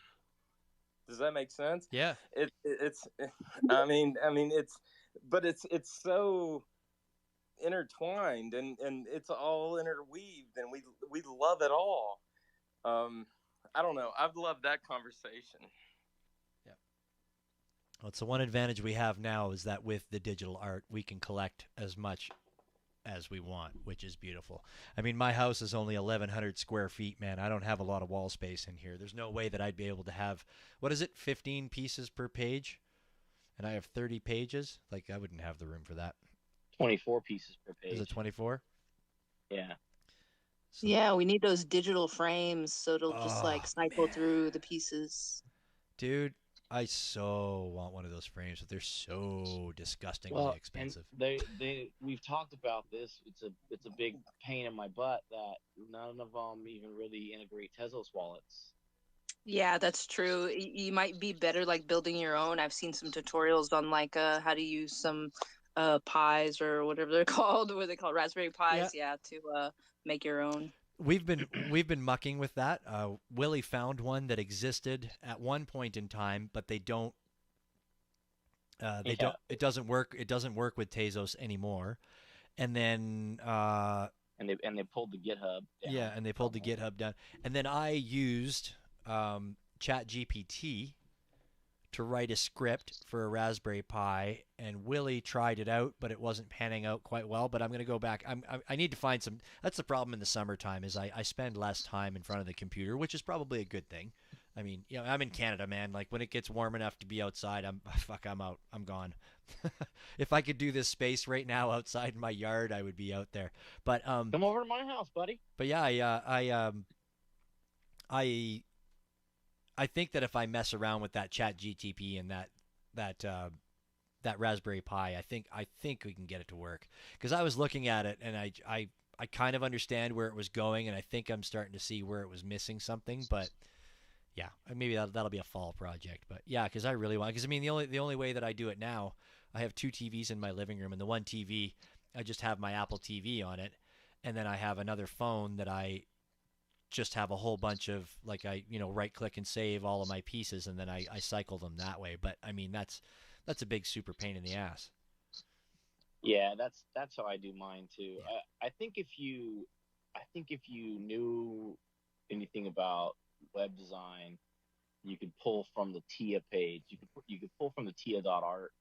does that make sense? Yeah. It's it's so intertwined, and it's all interweaved, and we love it all. I don't know. I've loved that conversation. Yeah. Well, it's the one advantage we have now is that with the digital art, we can collect as much as we want, which is beautiful. I mean, my house is only 1,100 square feet, man. I don't have a lot of wall space in here. There's no way that I'd be able to have, what is it, 15 pieces per page? And I have 30 pages. Like, I wouldn't have the room for that. 24 pieces per page. Is it 24? Yeah. So, Yeah, we need those digital frames so it'll just like cycle through the pieces. Dude, I so want one of those frames, but they're so disgustingly expensive. And we've talked about this. It's a big pain in my butt that none of them even really integrate Tezos wallets. Yeah, that's true. You might be better like building your own. I've seen some tutorials on like how to use some pies or whatever they're called. What are they called? Raspberry Pis, yeah, to make your own. We've been mucking with that. Willie found one that existed at one point in time, but they don't. Don't. It doesn't work. It doesn't work with Tezos anymore. And then. And they pulled the GitHub down. Yeah, and they pulled the GitHub down. And then I used ChatGPT to write a script for a Raspberry Pi, and Willie tried it out, but it wasn't panning out quite well. But I'm going to go back. I need to find some. That's the problem in the summertime is I spend less time in front of the computer, which is probably a good thing. I mean, I'm in Canada, man. Like when it gets warm enough to be outside, I'm out. I'm gone. If I could do this space right now outside my yard, I would be out there. But come over to my house, buddy. But yeah, I think that if I mess around with that Chat GTP and that Raspberry Pi, I think we can get it to work. Because I was looking at it and I kind of understand where it was going, and I think I'm starting to see where it was missing something. But yeah, maybe that'll be a fall project. But yeah, because I really want. Because I mean, the only way that I do it now, I have two TVs in my living room, and the one TV, I just have my Apple TV on it, and then I have another phone that I just have a whole bunch of like I right click and save all of my pieces, and then I cycle them that way. But I mean that's a big super pain in the ass. Yeah, that's how I do mine too. Yeah. I think if you knew anything about web design, you could pull from the TIA page. You could pull from the TIA.art.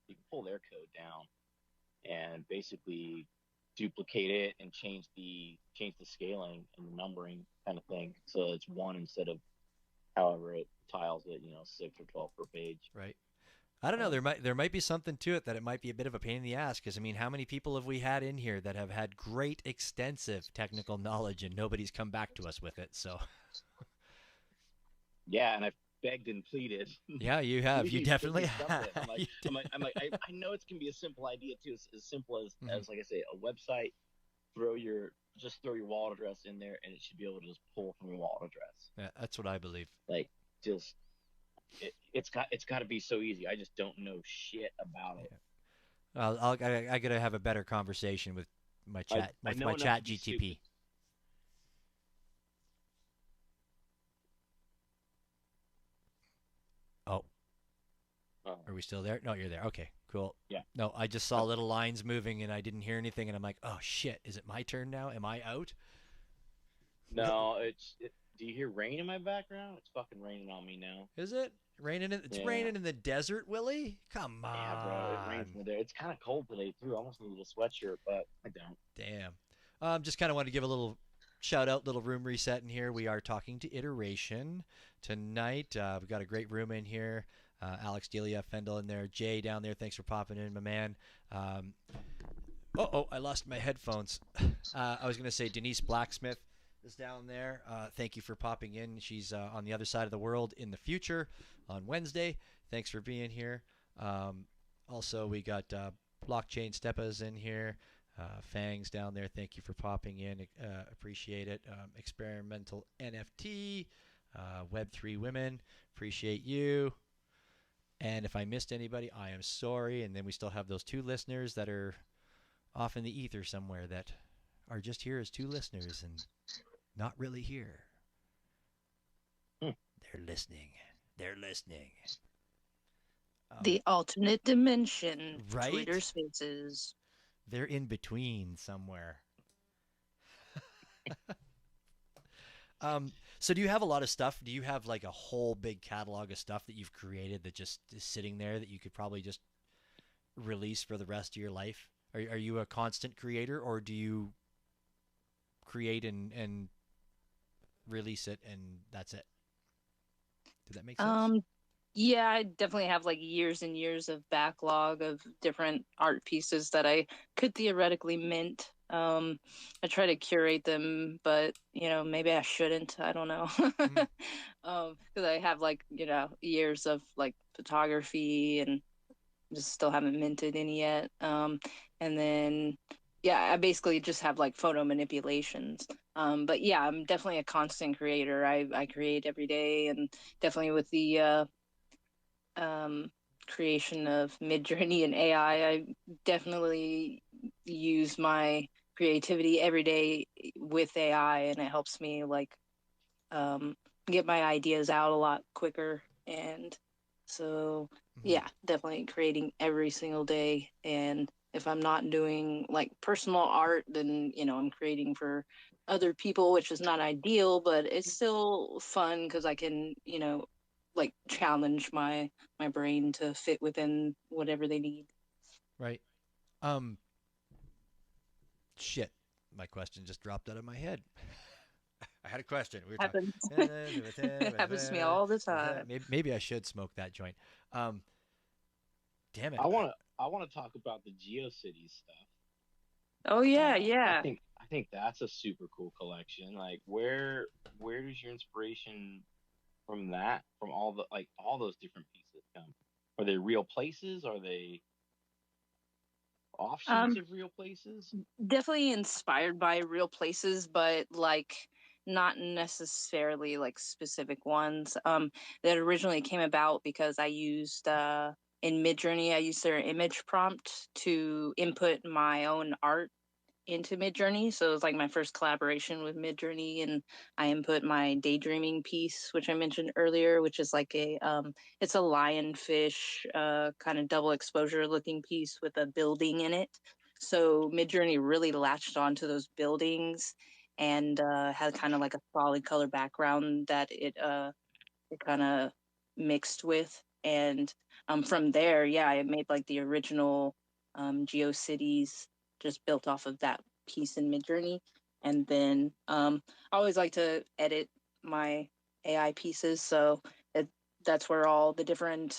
You can pull their code down and basically duplicate it and change the scaling and the numbering kind of thing, so it's one instead of however it tiles it, 6 or 12 per page. Right. I don't know. There might be something to it that it might be a bit of a pain in the ass, because I mean, how many people have we had in here that have had great extensive technical knowledge and nobody's come back to us with it? So. Yeah, and I've begged and pleaded. Yeah, you have. You definitely have. I'm like, I know it can be a simple idea too, as simple as like I say, a website. Throw your wallet address in there, and it should be able to just pull from your wallet address. Yeah, that's what I believe. Like, just it's got to be so easy. I just don't know shit about it. I gotta have a better conversation with my chat Chat GTP. Oh. Are we still there? No, you're there. Okay, cool. Yeah. No, I just saw little lines moving and I didn't hear anything, and I'm like, oh shit, is it my turn now? Am I out? No, do you hear rain in my background? It's fucking raining on me now. Is it? Raining raining in the desert, Willie? Come on. Yeah, bro. It rains in there. It's kind of cold today too. I almost need a sweatshirt, but I don't. Damn. Just kind of want to give a little shout out, little room reset in here. We are talking to Iteration tonight. We've got a great room in here. Alex Delia, Fendel in there, Jay down there. Thanks for popping in, my man. I lost my headphones. I was going to say Denise Blacksmith is down there. Thank you for popping in. She's on the other side of the world in the future on Wednesday. Thanks for being here. Also, we got Blockchain Steppas in here. Fangs down there. Thank you for popping in. Appreciate it. Experimental NFT. Web3 Women, appreciate you. And if I missed anybody, I am sorry. And then we still have those 2 listeners that are off in the ether somewhere that are just here as 2 listeners and not really here. Hmm. They're listening. They're listening. The alternate dimension. Right? Twitter Spaces. They're in between somewhere. So do you have a lot of stuff? Do you have like a whole big catalog of stuff that you've created that just is sitting there that you could probably just release for the rest of your life? Are you a constant creator, or do you create and release it and that's it? Did that make sense? Yeah, I definitely have like years and years of backlog of different art pieces that I could theoretically mint. I try to curate them, but maybe I shouldn't. I don't know. Mm. Because I have like, years of like photography and just still haven't minted any yet. And then yeah, I basically just have like photo manipulations. But yeah, I'm definitely a constant creator. I create every day, and definitely with the um, creation of Midjourney and AI, I definitely use my creativity every day with AI, and it helps me like um, get my ideas out a lot quicker. And so, Mm-hmm. yeah, definitely creating every single day. And if I'm not doing like personal art, then, I'm creating for other people, which is not ideal, but it's still fun because I can, like challenge my brain to fit within whatever they need. Right. Um, Shit. My question just dropped out of my head. I had a question. We were Happens. talking. It happens to me all the time. Maybe I should smoke that joint. Um, Damn it. I want to talk about the GeoCities stuff. Oh yeah, I yeah. think I think that's a super cool collection. Like where does your inspiration from that, from all the like all those different pieces come? Are they real places? Are they offshoots Um, of real places? Definitely inspired by real places, but like not necessarily like specific ones. That originally came about because I used in Midjourney, I used their image prompt to input my own art into Midjourney. So it was like my first collaboration with Midjourney, and I input my daydreaming piece, which I mentioned earlier, which is like it's a lionfish kind of double exposure looking piece with a building in it. So Midjourney really latched onto those buildings and had kind of like a solid color background that it kind of mixed with. And from there, yeah, I made like the original GeoCities just built off of that piece in Midjourney. And then I always like to edit my AI pieces. So that's where all the different,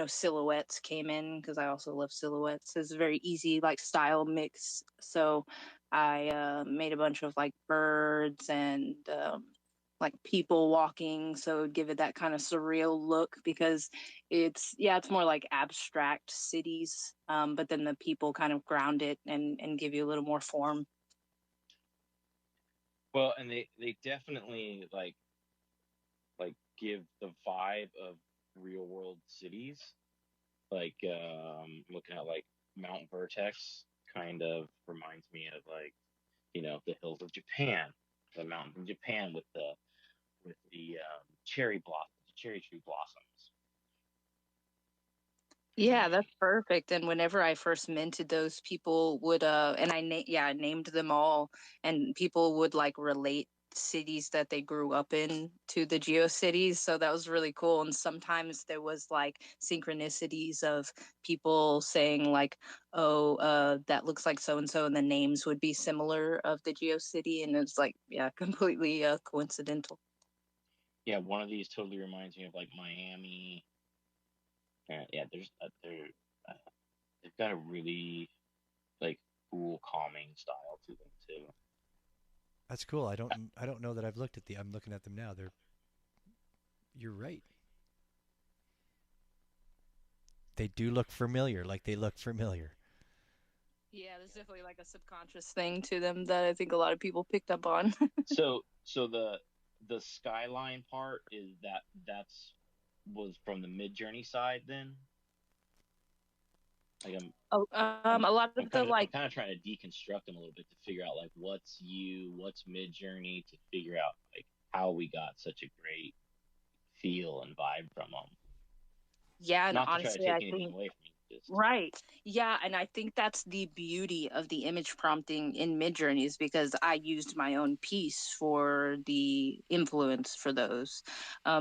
silhouettes came in, because I also love silhouettes. It's a very easy like style mix. So I made a bunch of like birds and like people walking, so give it that kind of surreal look, because it's more like abstract cities, but then the people kind of ground it and give you a little more form. Well, and they definitely like give the vibe of real world cities. Like looking at like Mount Vertex kind of reminds me of like, the hills of Japan, the mountains in Japan with the cherry blossoms, cherry tree blossoms. Yeah, that's perfect. And whenever I first minted those, people would and I named them all, and people would like relate cities that they grew up in to the GeoCities. So that was really cool. And sometimes there was like synchronicities of people saying like, "Oh, that looks like so and so," and the names would be similar of the GeoCity, and it's like, yeah, completely coincidental. Yeah, one of these totally reminds me of like Miami. Yeah, uh, they've got a really like cool, calming style to them too. That's cool. I don't know that I've looked at the I'm looking at them now. You're right. They do look familiar, like they look familiar. Yeah, there's definitely like a subconscious thing to them that I think a lot of people picked up on. So the the skyline part is that's was from the Mid Journey side then. Like Oh, I'm a lot of the I'm like kind of trying to deconstruct them a little bit to figure out like what's you, what's Mid Journey, to figure out like how we got such a great feel and vibe from them. yeah, and Not to try to honestly, take I anything think away from you, just right. Yeah, and I think that's the beauty of the image prompting in Midjourneys because I used my own piece for the influence for those.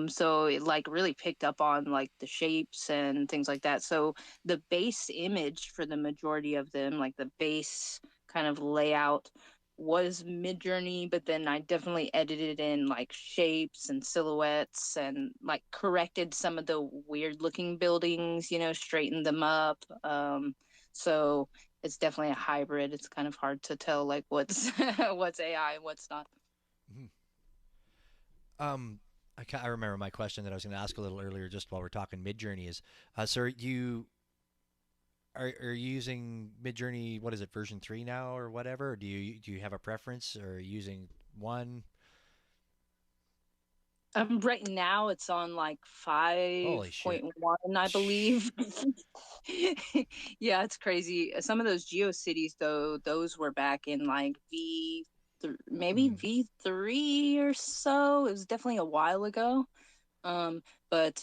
So it like really picked up on like the shapes and things like that. So the base image for the majority of them, like the base kind of layout was Midjourney, but then I definitely edited in like shapes and silhouettes and like corrected some of the weird looking buildings, straightened them up. So it's definitely a hybrid. It's kind of hard to tell like what's what's AI and what's not. Mhm. Um, I remember my question that I was going to ask a little earlier, just while we're talking Midjourney, is, so you are you using Midjourney? What is it, version 3 now or whatever? Or do you have a preference, or are you using one? Right now it's on like Holy shit! 5.1, I believe. Yeah, it's crazy. Some of those GeoCities though, those were back in like maybe Mm. V3 or so. It was definitely a while ago. Um, but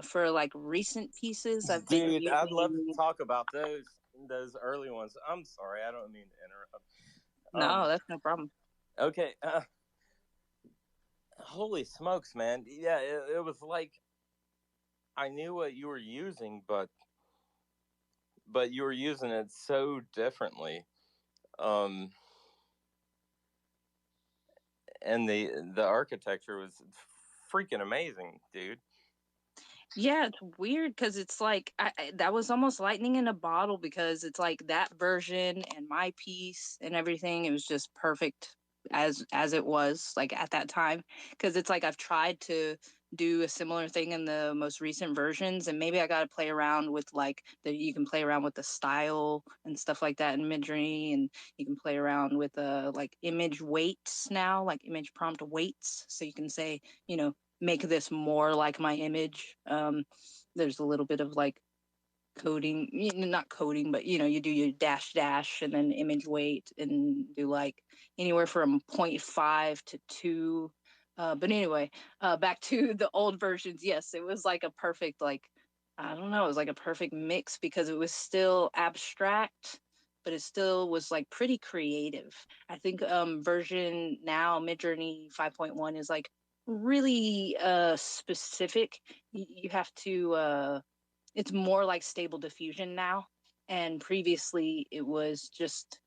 for like recent pieces, I've been Dude, I'd love to using. talk about those early ones. I'm sorry, I don't mean to interrupt. No, that's no problem. Okay. Holy smokes, man! Yeah, it was like I knew what you were using, but you were using it so differently. Um, and the architecture was freaking amazing, dude. Yeah, it's weird because it's like that was almost lightning in a bottle because it's like that version and my piece and everything. It was just perfect as it was like at that time. Because it's like I've tried to do a similar thing in the most recent versions, and maybe I got to play around with like you can play around with the style and stuff like that in Midjourney, and you can play around with like image weights now, like image prompt weights, so you can say, make this more like my image. There's a little bit of like coding, not coding, but you do your dash dash and then image weight and do like anywhere from zero point 0.5 to 2. But anyway, back to the old versions. Yes, it was like a perfect, like, I don't know, it was like a perfect mix because it was still abstract, but it still was like pretty creative. I think version now, Midjourney 5.1, is like really specific. You have to it's more like stable diffusion now, and previously it was just,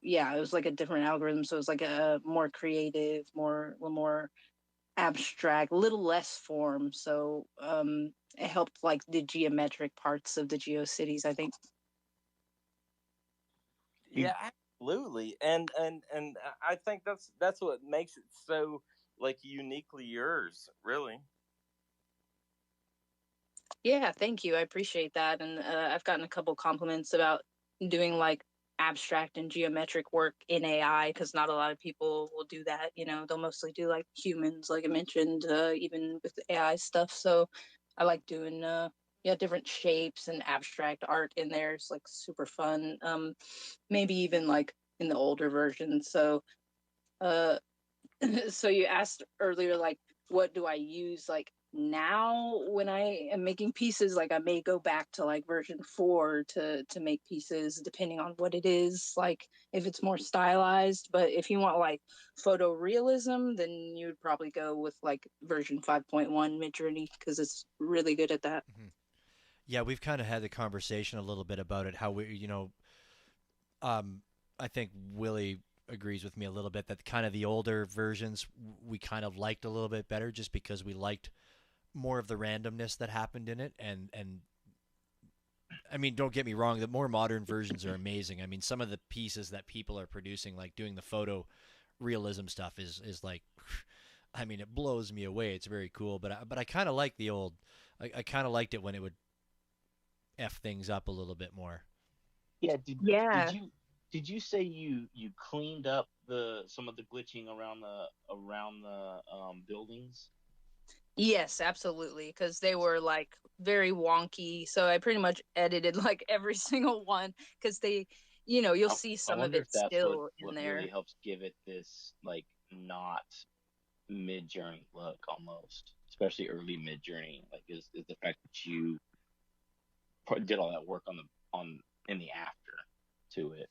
yeah, it was like a different algorithm, so it was like a more creative, more a little more abstract, a little less form. So it helped like the geometric parts of the geocities, I think. Yeah, absolutely. And I think that's what makes it so like uniquely yours, really. Yeah, thank you. I appreciate that. And I've gotten a couple compliments about doing like abstract and geometric work in AI because not a lot of people will do that. They'll mostly do like humans, like I mentioned, even with AI stuff. So I like doing, yeah, different shapes and abstract art in there. It's like super fun. Maybe even like in the older versions. So, uh, so you asked earlier, like, what do I use like now when I am making pieces? Like, I may go back to like version 4 to make pieces, depending on what it is. Like, if it's more stylized, but if you want like photorealism, then you would probably go with like version 5.1 Midjourney because it's really good at that. Mhm. Yeah, we've kind of had the conversation a little bit about it. How um, I think Willie agrees with me a little bit that kind of the older versions we kind of liked a little bit better, just because we liked more of the randomness that happened in it. And I mean, don't get me wrong, the more modern versions are amazing. I mean, some of the pieces that people are producing, like doing the photo realism stuff, is like, I mean, it blows me away. It's very cool, but I kind of like the old. I kind of liked it when it would f things up a little bit more. yeah. Did Yeah. you did you say you cleaned up the some of the glitching around the buildings? Yes, absolutely, because they were like very wonky. So I pretty much edited like every single one because you'll I, see I some of wonder it if that's still in what really there. helps give it this like not mid journey look almost, especially early mid journey. Like is the fact that you did all that work on in the after to it.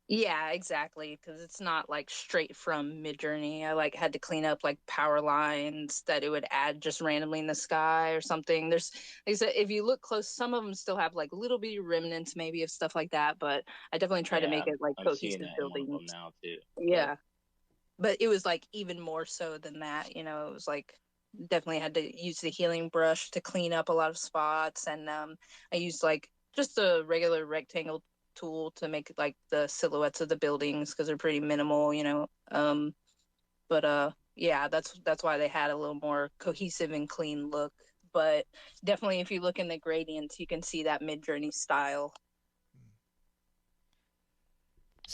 Yeah, exactly, because it's not like straight from Midjourney. I like had to clean up like power lines that it would add just randomly in the sky or something. Like I said, if you look close, some of them still have like little bitty remnants maybe of stuff like that, but I definitely try to Yeah, make it like I'm seeing cohesive that in one of buildings. them now too. But Yeah, but it was like even more so than that. It was like definitely had to use the healing brush to clean up a lot of spots, and I used like just a regular rectangle tool to make like the silhouettes of the buildings because they're pretty minimal. But yeah, that's why they had a little more cohesive and clean look. But definitely, if you look in the gradients, you can see that Mid-Journey style.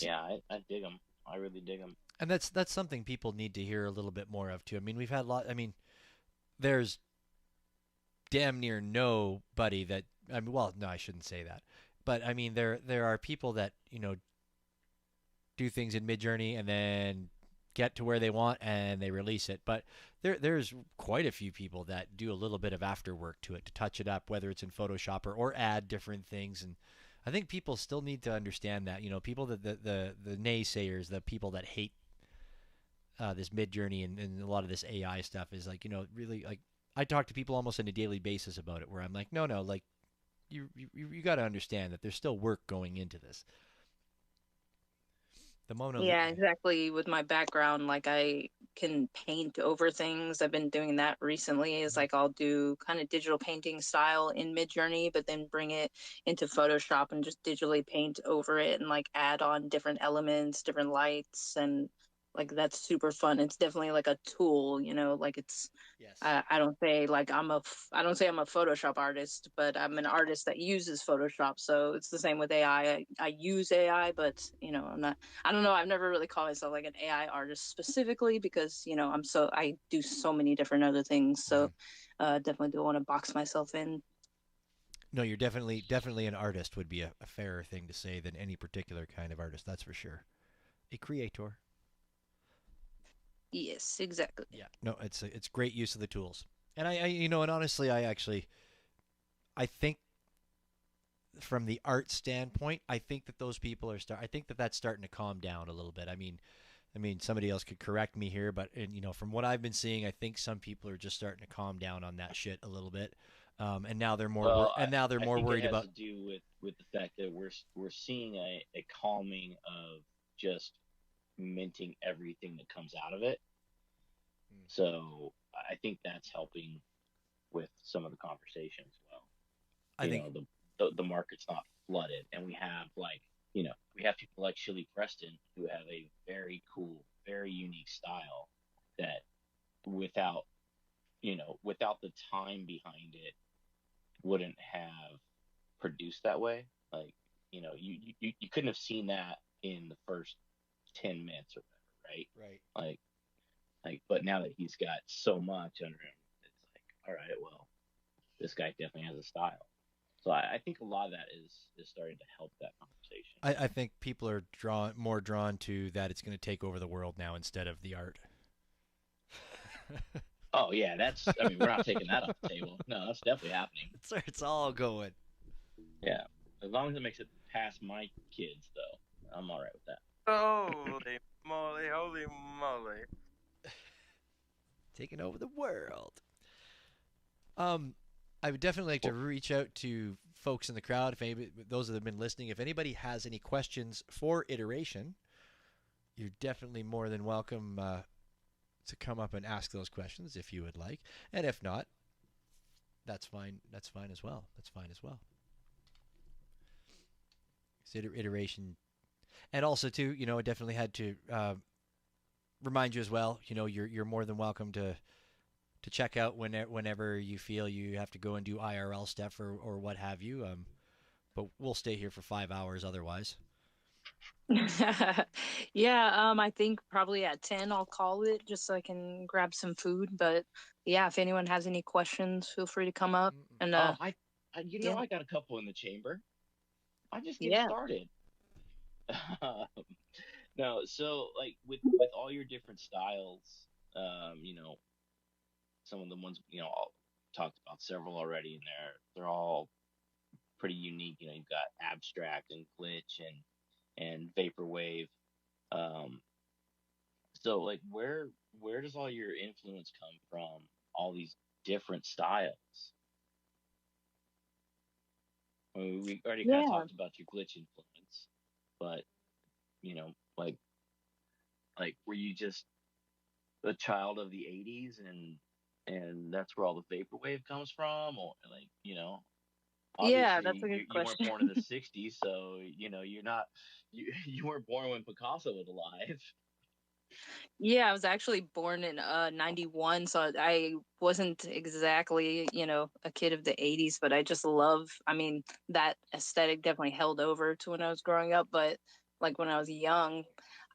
yeah, I dig them. I really dig them. And that's something people need to hear a little bit more of too. I mean, we've had a lot. I mean, there's damn near nobody that. I mean, well, no, I shouldn't say that. But I mean, there are people that do things in Midjourney and then get to where they want and they release it. But there's quite a few people that do a little bit of afterwork to it to touch it up, whether it's in Photoshop or add different things. And I think people still need to understand that. People that the naysayers, the people that hate this Midjourney and a lot of this AI stuff is like really like I talk to people almost on a daily basis about it, where I'm like, no, like you got to understand that there's still work going into this. The Mona Yeah, exactly. With my background, like I can paint over things. I've been doing that recently. Is like I'll do kind of digital painting style in Midjourney, but then bring it into Photoshop and just digitally paint over it and like add on different elements, different lights, and like that's super fun. It's definitely like a tool. Like it's yes. I don't say like I don't say I'm a Photoshop artist, but I'm an artist that uses Photoshop. So it's the same with AI. I use AI, but I'm not. I don't know. I've never really called myself like an AI artist specifically because I do so many different other things. Mm-hmm. So definitely don't want to box myself in. No, you're definitely an artist would be a fairer thing to say than any particular kind of artist. That's for sure. A creator. Yes, exactly. Yeah. No, it's great use of the tools. And and honestly, I think from the art standpoint, I think that those people I think that that's starting to calm down a little bit. I mean, somebody else could correct me here, but from what I've been seeing, I think some people are just starting to calm down on that shit a little bit. And now they're more Well, and now they're I more think it worried has about. to do with the fact that we're seeing a calming of just minting everything that comes out of it. So I think that's helping with some of the conversation as well. I think The market's not flooded, and we have people like Shirley Preston who have a very cool, very unique style that without without the time behind it wouldn't have produced that way. Like you couldn't have seen that in the first 10 minutes or whatever, right? right. But now that he's got so much under him, it's like, all right, well, this guy definitely has a style. So I think a lot of that is starting to help that conversation. I think people are more drawn to that it's going to take over the world now instead of the art. Oh yeah, that's. I mean, we're not taking that off the table. No, that's definitely happening. That's where it's all going. Yeah, as long as it makes it past my kids, though, I'm all right with that. Holy moly, holy moly. Taking over the world. I would definitely like to reach out to folks in the crowd. If anybody, those that have been listening, if anybody has any questions for Iteration, you're definitely more than welcome to come up and ask those questions if you would like. And if not, that's fine. That's fine as well. That's fine as well. Iteration, and also too, I definitely had to remind you as well. You're more than welcome to check out whenever you feel you have to go and do IRL stuff or what have you. But we'll stay here for 5 hours otherwise. Yeah, I think probably at 10 I'll call it just so I can grab some food. But yeah, if anyone has any questions, feel free to come up Mm-mm. and yeah, I got a couple in the chamber. I just get yeah. started. No, so like with all your different styles, you know, some of the ones I'll talked about several already in there. They're all pretty unique. You know, you've got abstract and glitch and vaporwave. Um, so like where does all your influence come from? All these different styles. I mean, we already kind of Yeah. talked about your glitch influence, but you know, like were you just a child of the '80s and that's where all the vaporwave comes from, or like Yeah, that's obviously a good you weren't question. born in the '60s, so you're not you weren't born when Picasso was alive. Yeah, I was actually born in 91, so I wasn't exactly, a kid of the 80s, but I just love, I mean, that aesthetic definitely held over to when I was growing up, but like when I was young,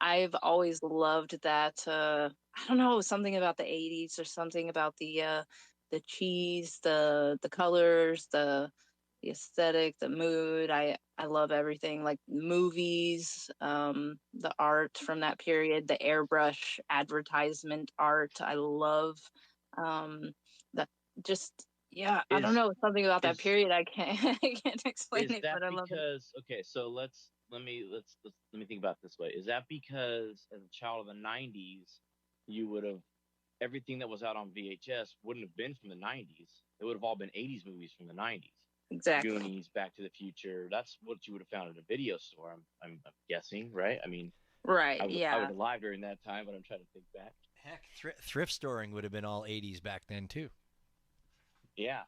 I've always loved that I don't know, something about the 80s or something about the cheese, the colors, the aesthetic, the mood. I love everything like movies, the art from that period, the airbrush advertisement art. I love that just yeah, I don't Is know, something about that is period. I can't I can't explain is it, that but I love it. because okay, so let me think about it this way. Is that because as a child of the '90s, you would have everything that was out on VHS wouldn't have been from the '90s. It would have all been '80s movies from the '90s. Exactly. Goonies, Back to the Future. That's what you would have found at a video store. I'm guessing, right? I mean, Right. I was Yeah. alive during that time, but I'm trying to think back. Heck, thrift storing would have been all 80s back then too. Yeah.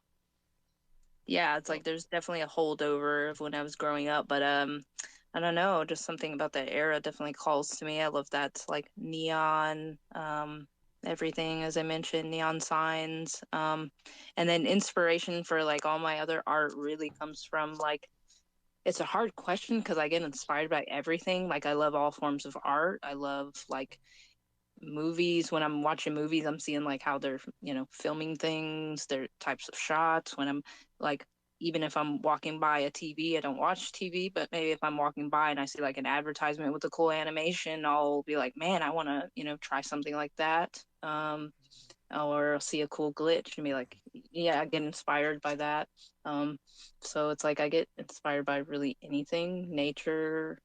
Yeah, it's So like there's definitely a holdover of when I was growing up, but I don't know, just something about that era definitely calls to me. I love that like neon, everything as I mentioned, neon signs. And then inspiration for like all my other art really comes from like it's a hard question because I get inspired by everything. Like I love all forms of art. I love like movies. When I'm watching movies, I'm seeing like how they're filming things, their types of shots. When I'm like, even if I'm walking by a TV, I don't watch TV, but maybe if I'm walking by and I see like an advertisement with a cool animation, I'll be like, man, I want to try something like that. Or I'll see a cool glitch and be like, yeah, I get inspired by that. um so it's like I get inspired by really anything, nature.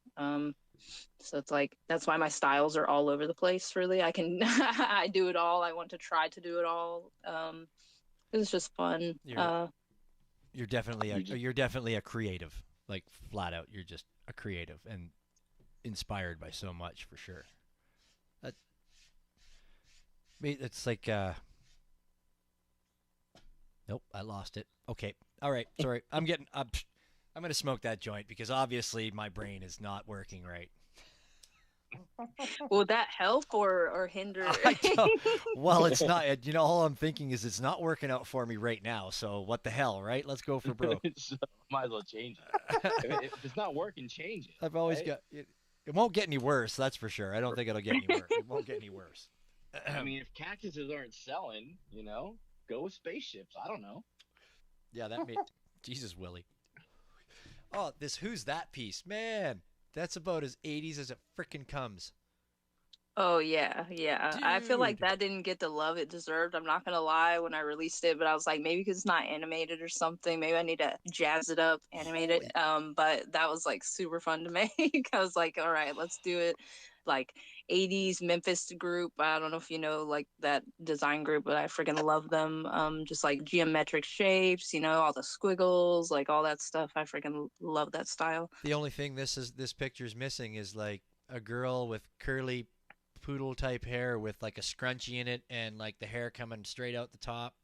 So it's like that's why my styles are all over the place, really. I can I do it all. I want to try to do it all. It's just fun. You're you just you're definitely a creative, like flat out. You're just a creative and inspired by so much for sure. That it's like nope, I lost it. Okay, all right, sorry. I'm gonna smoke that joint because obviously my brain is not working right. Will that help or hinder? I don't. Well, it's not. You know, all I'm thinking is it's not working out for me right now. So what the hell, right? Let's go for broke. so might as well change it. If it's not working, change it, I've always right? got it. It won't get any worse, that's for sure. I don't think it'll get any worse. It won't get any worse. I mean, if cactuses aren't selling, go with spaceships. I don't know. Yeah, that made Jesus Willie. Oh, this who's that piece, man? That's about as 80s as it frickin' comes, Oh yeah, yeah. I feel like dude. that didn't get the love it deserved. I'm not gonna lie when I released it, but I was like, maybe because it's not animated or something. Maybe I need to jazz it up, animate it. Holy. But that was like super fun to make. I was like, all right, let's do it. Like 80s Memphis group. I don't know if you know like that design group, but I freaking love them. Just like geometric shapes, all the squiggles, like all that stuff. I freaking love that style. The only thing this picture's missing is like a girl with curly poodle type hair with like a scrunchie in it and like the hair coming straight out the top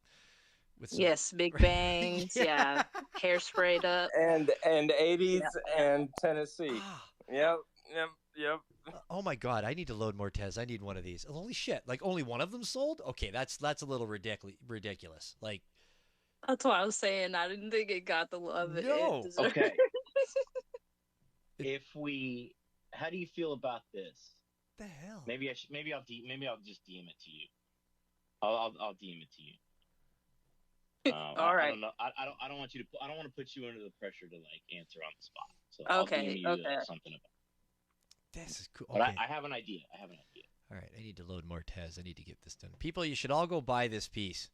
with some Yes, big bangs. yeah. Yeah, hair sprayed up. And 80s Yeah. and Tennessee. Ah. Yep, yep, yep. Oh my god, I need to load more Tez. I need one of these. Holy shit. Like only one of them sold? Okay, that's a little ridiculous. Like That's what I was saying. I didn't think it got the love it no. deserved. Okay, It, if we how do you feel about this? The hell? Maybe I should. Maybe I'll just DM it to you. I'll DM it to you. All I right. don't know. I don't want you to. I don't want to put you under the pressure to like answer on the spot. So I'll DM Okay. you Okay. something about. This is cool. But Okay. I have an idea. I have an idea. All right. I need to load more Tez. I need to get this done. People, you should all go buy this piece.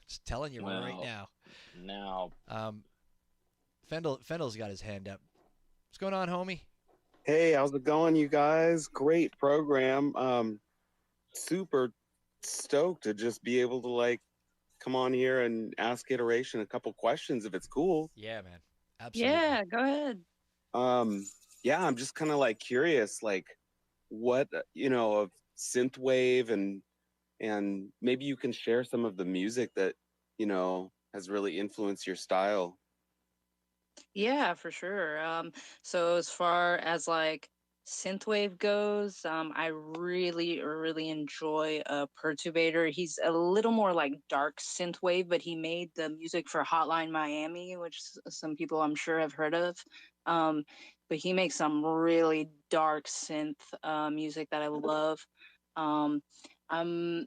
Just telling you right now. Now, Fendel's got his hand up. What's going on, homie? Hey, how's it going, you guys? Great program. Super stoked to just be able to like come on here and ask Iteration a couple questions if it's cool. Yeah, man. Absolutely. Yeah, go ahead. Yeah, I'm just kind of like curious, like what of synthwave and maybe you can share some of the music that has really influenced your style. Yeah, for sure. So as far as like synthwave goes, I really, really enjoy Perturbator. He's a little more like dark synthwave, but he made the music for Hotline Miami, which some people I'm sure have heard of. Um, but he makes some really dark synth music that I love. Um, I'm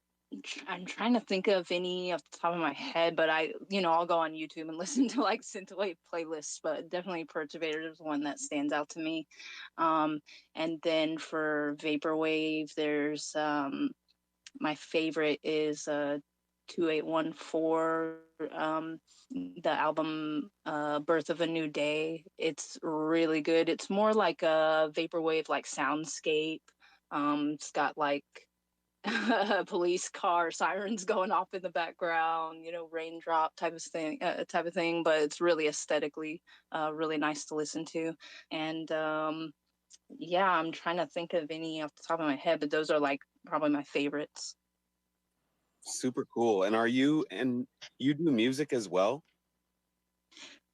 I'm trying to think of any off the top of my head, but I'll go on YouTube and listen to like synthwave playlists, but definitely Perturbator is one that stands out to me. And then for vaporwave, there's my favorite is 2814, the album Birth of a New Day. It's really good. It's more like a vaporwave like soundscape. It's got like police car sirens going off in the background, raindrop type of thing, but it's really aesthetically really nice to listen to. And yeah, I'm trying to think of any off the top of my head, but those are like probably my favorites. Super cool. And you do music as well?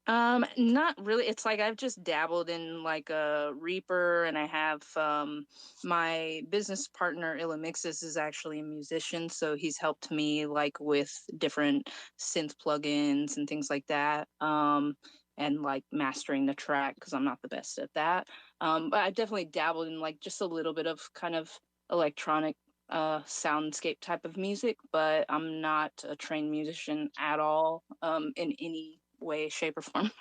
Not really. It's like I've just dabbled in like a Reaper, and I have my business partner Illamixis is actually a musician, so he's helped me like with different synth plugins and things like that. And like mastering the track because I'm not the best at that. But I definitely dabbled in like just a little bit of kind of electronic soundscape type of music, but I'm not a trained musician at all in any way, shape, or form.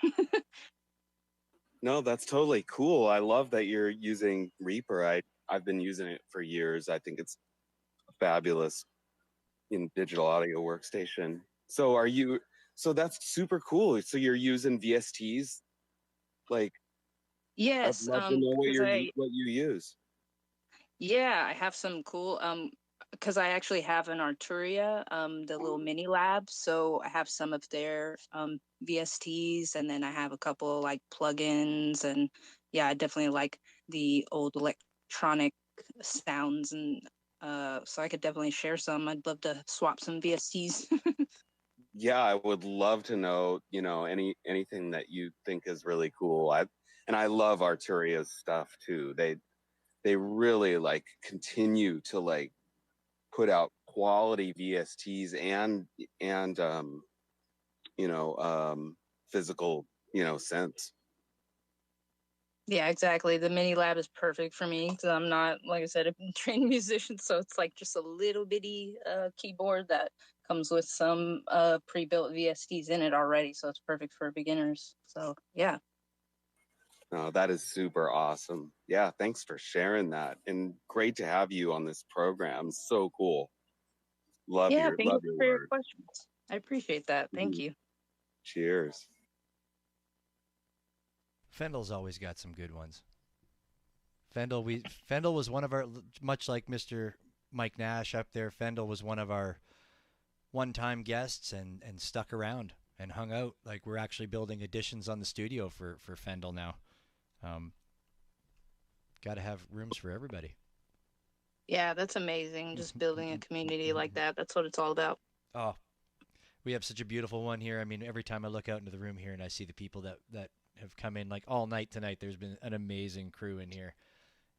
No, that's totally cool. I love that you're using Reaper. I've been using it for years. I think it's a fabulous digital audio workstation. So that's super cool. So you're using VSTs? Like, I'd Yes, love to know because what you use. I have some cool because I actually have an Arturia, the little mini lab. So I have some of their VSTs, and then I have a couple like plugins, and yeah, I definitely like the old electronic sounds, and so I could definitely share some. I'd love to swap some VSTs. Yeah, I would love to know, anything that you think is really cool. I love Arturia's stuff too. They really like continue to like put out quality VSTs and physical, synths. Yeah, exactly. The mini lab is perfect for me because I'm not, like I said, a trained musician. So it's like just a little bitty keyboard that comes with some pre-built VSTs in it already. So it's perfect for beginners. So yeah. Oh, that is super awesome. Yeah, thanks for sharing that. And great to have you on this program. So cool. Love Yeah, your thank love you your for your work. questions. I appreciate that. Thank Mhm. you. Cheers. Fendel's always got some good ones. Fendel was one of our, much like Mr. Mike Nash up there. Fendel was one of our one-time guests and stuck around and hung out. Like we're actually building additions on the studio for Fendel now. Got to have rooms for everybody. Yeah, that's amazing. Just building a community like that. That's what it's all about. Oh, we have such a beautiful one here. I mean, every time I look out into the room here and I see the people that have come in like all night tonight, there's been an amazing crew in here,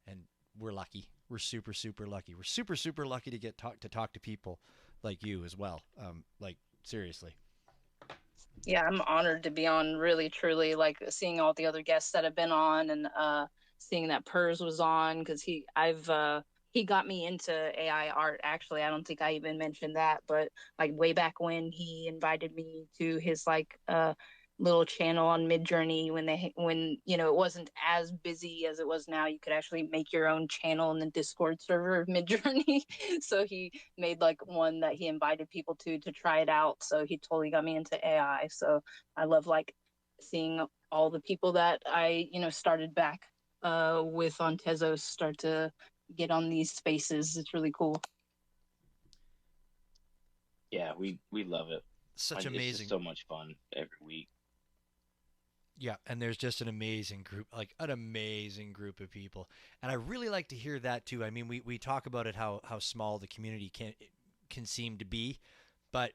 and we're lucky. We're super super lucky. We're super super lucky to talk to people like you as well. Like seriously. Yeah, I'm honored to be on, really truly, like seeing all the other guests that have been on, and seeing that Purs was on, because he got me into AI art. Actually, I don't think I even mentioned that, but like way back when he invited me to his like little channel on Midjourney when it wasn't as busy as it was now. You could actually make your own channel in the Discord server of Midjourney. So he made like one that he invited people to try it out. So he totally got me into AI. So I love like seeing all the people that I started back with on Tezos start to get on these spaces. It's really cool. Yeah, we love it. Such It's just amazing. so much fun every week. Yeah, and there's just an amazing group, like an amazing group of people. And I really like to hear that too. I mean, we talk about it how small the community can seem to be, but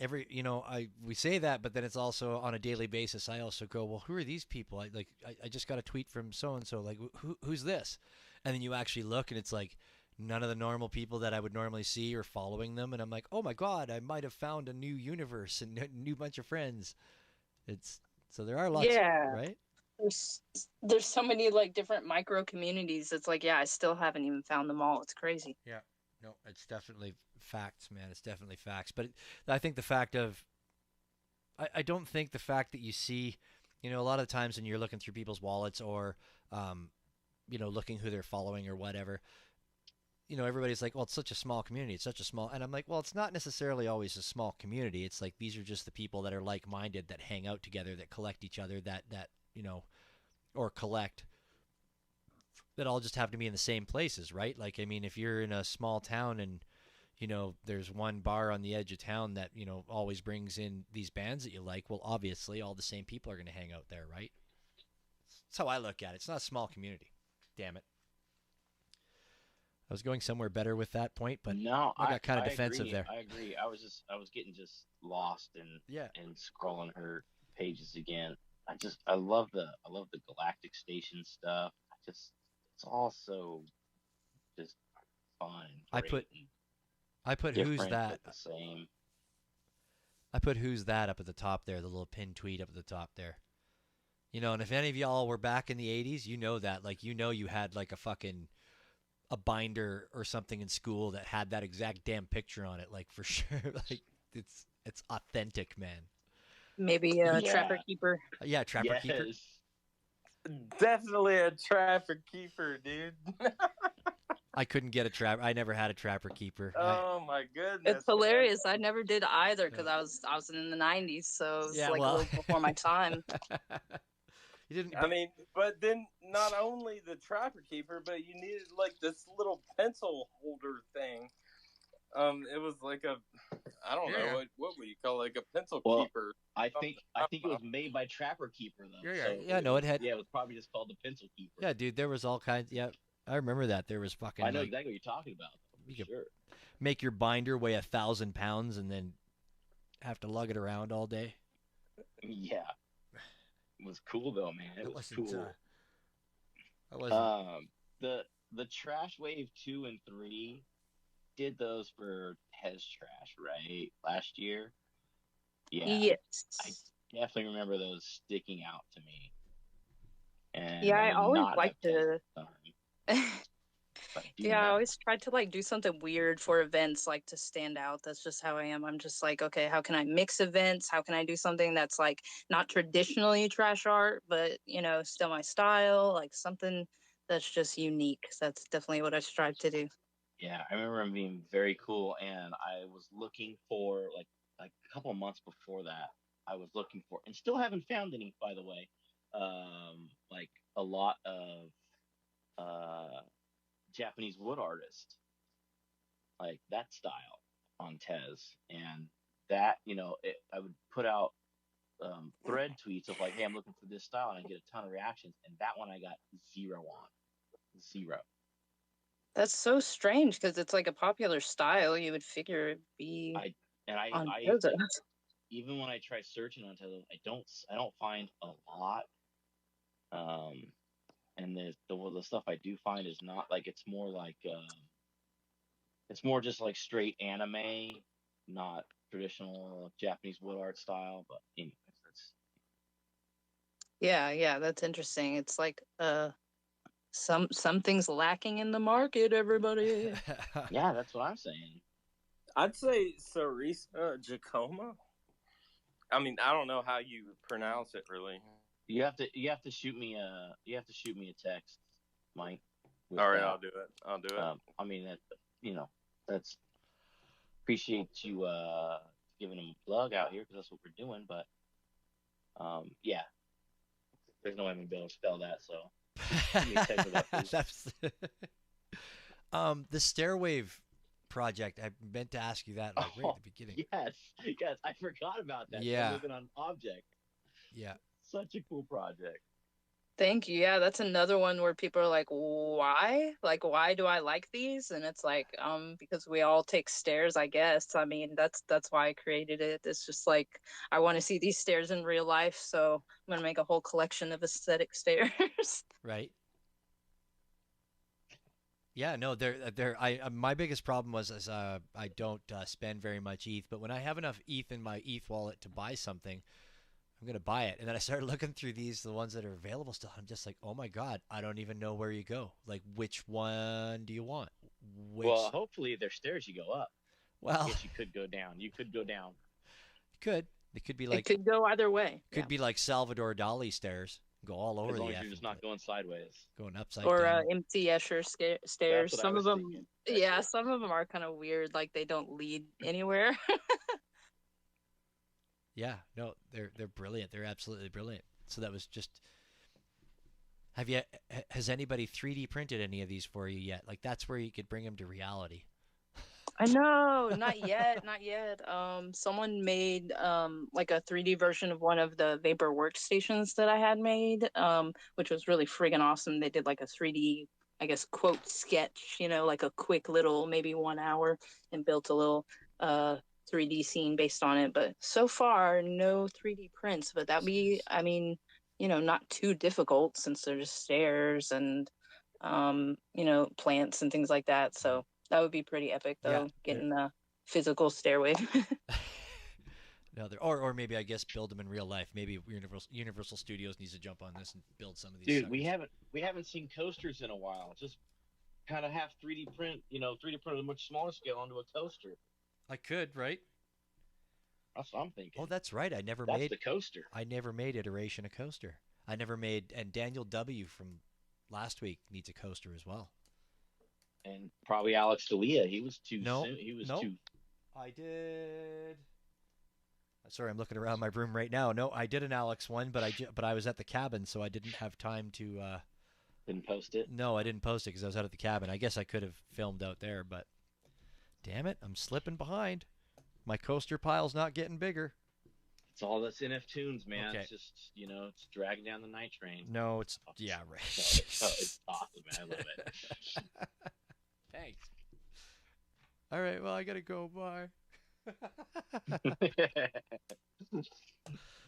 we say that, but then it's also on a daily basis. I also go, well, who are these people? I just got a tweet from so and so. Like, who's this? And then you actually look, and it's like none of the normal people that I would normally see are following them. And I'm like, oh my god, I might have found a new universe and a new bunch of friends. It's so there are lots, Yeah. right? There's so many like different micro communities. It's like, yeah, I still haven't even found them all. It's crazy. Yeah. No, it's definitely facts, man. It's definitely facts. But I think the fact of, I don't think the fact that you see, a lot of times when you're looking through people's wallets or, looking who they're following or whatever, everybody's like, well, it's such a small community. It's such a small, and I'm like, well, it's not necessarily always a small community. It's like, these are just the people that are like-minded, that hang out together, that collect each other, or collect, that all just have to be in the same places, right? Like, I mean, if you're in a small town and there's one bar on the edge of town that always brings in these bands that you like, well, obviously all the same people are going to hang out there, right? That's how I look at it. It's not a small community. Damn it. I was going somewhere better with that point, but No, I got kind of I defensive agree. there. I agree. I was getting just lost Yeah. and scrolling her pages again. I love the Galactic Station stuff. It's all so just fun and great and I put who's different that? but the same. I put who's that up at the top there, the little pin tweet up at the top there. And if any of y'all were back in the 80s, that. Like, you had like a binder or something in school that had that exact damn picture on it, like, for sure. Like, it's authentic, man. Maybe Trapper Keeper. Yeah, Trapper Keeper. Yes. Definitely a Trapper Keeper, dude. I couldn't get a trapper. I never had a Trapper Keeper. Oh my goodness. It's hilarious. I never did either because I was in the 90s, so it's like a little before my time. You didn't. I mean, but then not only the Trapper Keeper, but you needed like this little pencil holder thing. It was like I don't know what would you call it, like a pencil keeper. I think it was made by Trapper Keeper though. Yeah, so yeah. No, it had. Yeah, it was probably just called the Pencil Keeper. Yeah, dude. There was all kinds. Yeah, I remember that. There was fucking. I know exactly what you're talking about. You could make your binder weigh 1,000 pounds and then have to lug it around all day. Yeah, it was cool though, man. It was cool. I wasn't. The Trash Wave 2 and 3 did those for Tez Trash, right? Last year. Yeah. Yes. I definitely remember those sticking out to me. And yeah, I always liked to. I always tried to like do something weird for events, like to stand out. That's just how I am. I'm just like, okay, how can I mix events? How can I do something that's like not traditionally trash art, but still my style, like something that's just unique. That's definitely what I strive to do. Yeah, I remember them being very cool, and I was looking for like a couple of months before that. I was looking for, and still haven't found any, by the way. Like a lot of Japanese wood artists, like that style on Tez, and that I would put out thread tweets of like, hey, I'm looking for this style, and I get a ton of reactions, and that one I got 0 on. 0. That's so strange because it's like a popular style. You would figure it'd be even when I try searching on Tez, I don't find a lot. And the stuff I do find is not like, it's more like it's more just like straight anime, not traditional Japanese wood art style. But anyways, yeah, that's interesting. It's like Something's lacking in the market, everybody. Yeah, that's what I'm saying. I'd say Sarisa Jacoma. I mean, I don't know how you pronounce it really. You have to shoot me a text, Mike. With All right, that. I'll do it. I'll do it. I mean that that's appreciate you giving them a plug out here because that's what we're doing. But yeah, there's no way I'm gonna be able to spell that. So give me a text with that, please. That's the Stairwave project. I meant to ask you that like right at the beginning. Yes, I forgot about that. Yeah. I'm looking on object. Yeah. Such a cool project. Thank you. Yeah, that's another one where people are like, why? Like, why do I like these? And it's like, because we all take stairs, I guess. I mean, that's why I created it. It's just like I want to see these stairs in real life, so I'm gonna make a whole collection of aesthetic stairs. Right. Yeah, no, they're my biggest problem was I don't spend very much ETH, but when I have enough ETH in my ETH wallet to buy something, I'm gonna buy it. And then I started looking through the ones that are available still. I'm just like, oh my god, I don't even know where you go. Like, which one do you want? Well, hopefully there's stairs you go up. Well, I guess you could go down. You could go down. could. It could be It like could go either way. could be like Salvador Dali stairs, go all over As the long as F you're just not going sideways. going upside Or down. empty Escher That's stairs. what I Some of was them, thinking. yeah, some of them are kind of weird. Like they don't lead anywhere. Yeah, no, they're brilliant. They're absolutely brilliant. So that was just. Has anybody 3D printed any of these for you yet? Like that's where you could bring them to reality. I know, not yet, not yet. Someone made like a 3D version of one of the Vapor workstations that I had made, which was really friggin' awesome. They did like a 3D, I guess, quote sketch, like a quick little, maybe 1 hour, and built a little 3D scene based on it. But so far, no 3D prints. But that'd be, I mean, not too difficult since there's stairs and plants and things like that. So that would be pretty epic, Yeah, though, getting the physical stairway. no, or maybe I guess build them in real life. Maybe Universal Studios needs to jump on this and build some of these. Dude, suckers. we haven't seen coasters in a while. Just kind of have 3D print, 3D print at a much smaller scale onto a coaster. I could, right? That's what I'm thinking. Oh, that's right. That's the coaster. I never made Iteration a coaster. I never made, and Daniel W. from last week needs a coaster as well. And probably Alex D'Elia. He was too No, soon. He was no. too. I did. Sorry, I'm looking around my room right now. No, I did an Alex one, but I was at the cabin, so I didn't have time to. Didn't post it. No, I didn't post it because I was out at the cabin. I guess I could have filmed out there, but damn it, I'm slipping behind. My coaster pile's not getting bigger. It's all this NF Tunes, man. Okay. It's just it's dragging down the night train. No, it's yeah, right. It's awesome, man. I love it. Thanks. All right, well, I gotta go. Bye.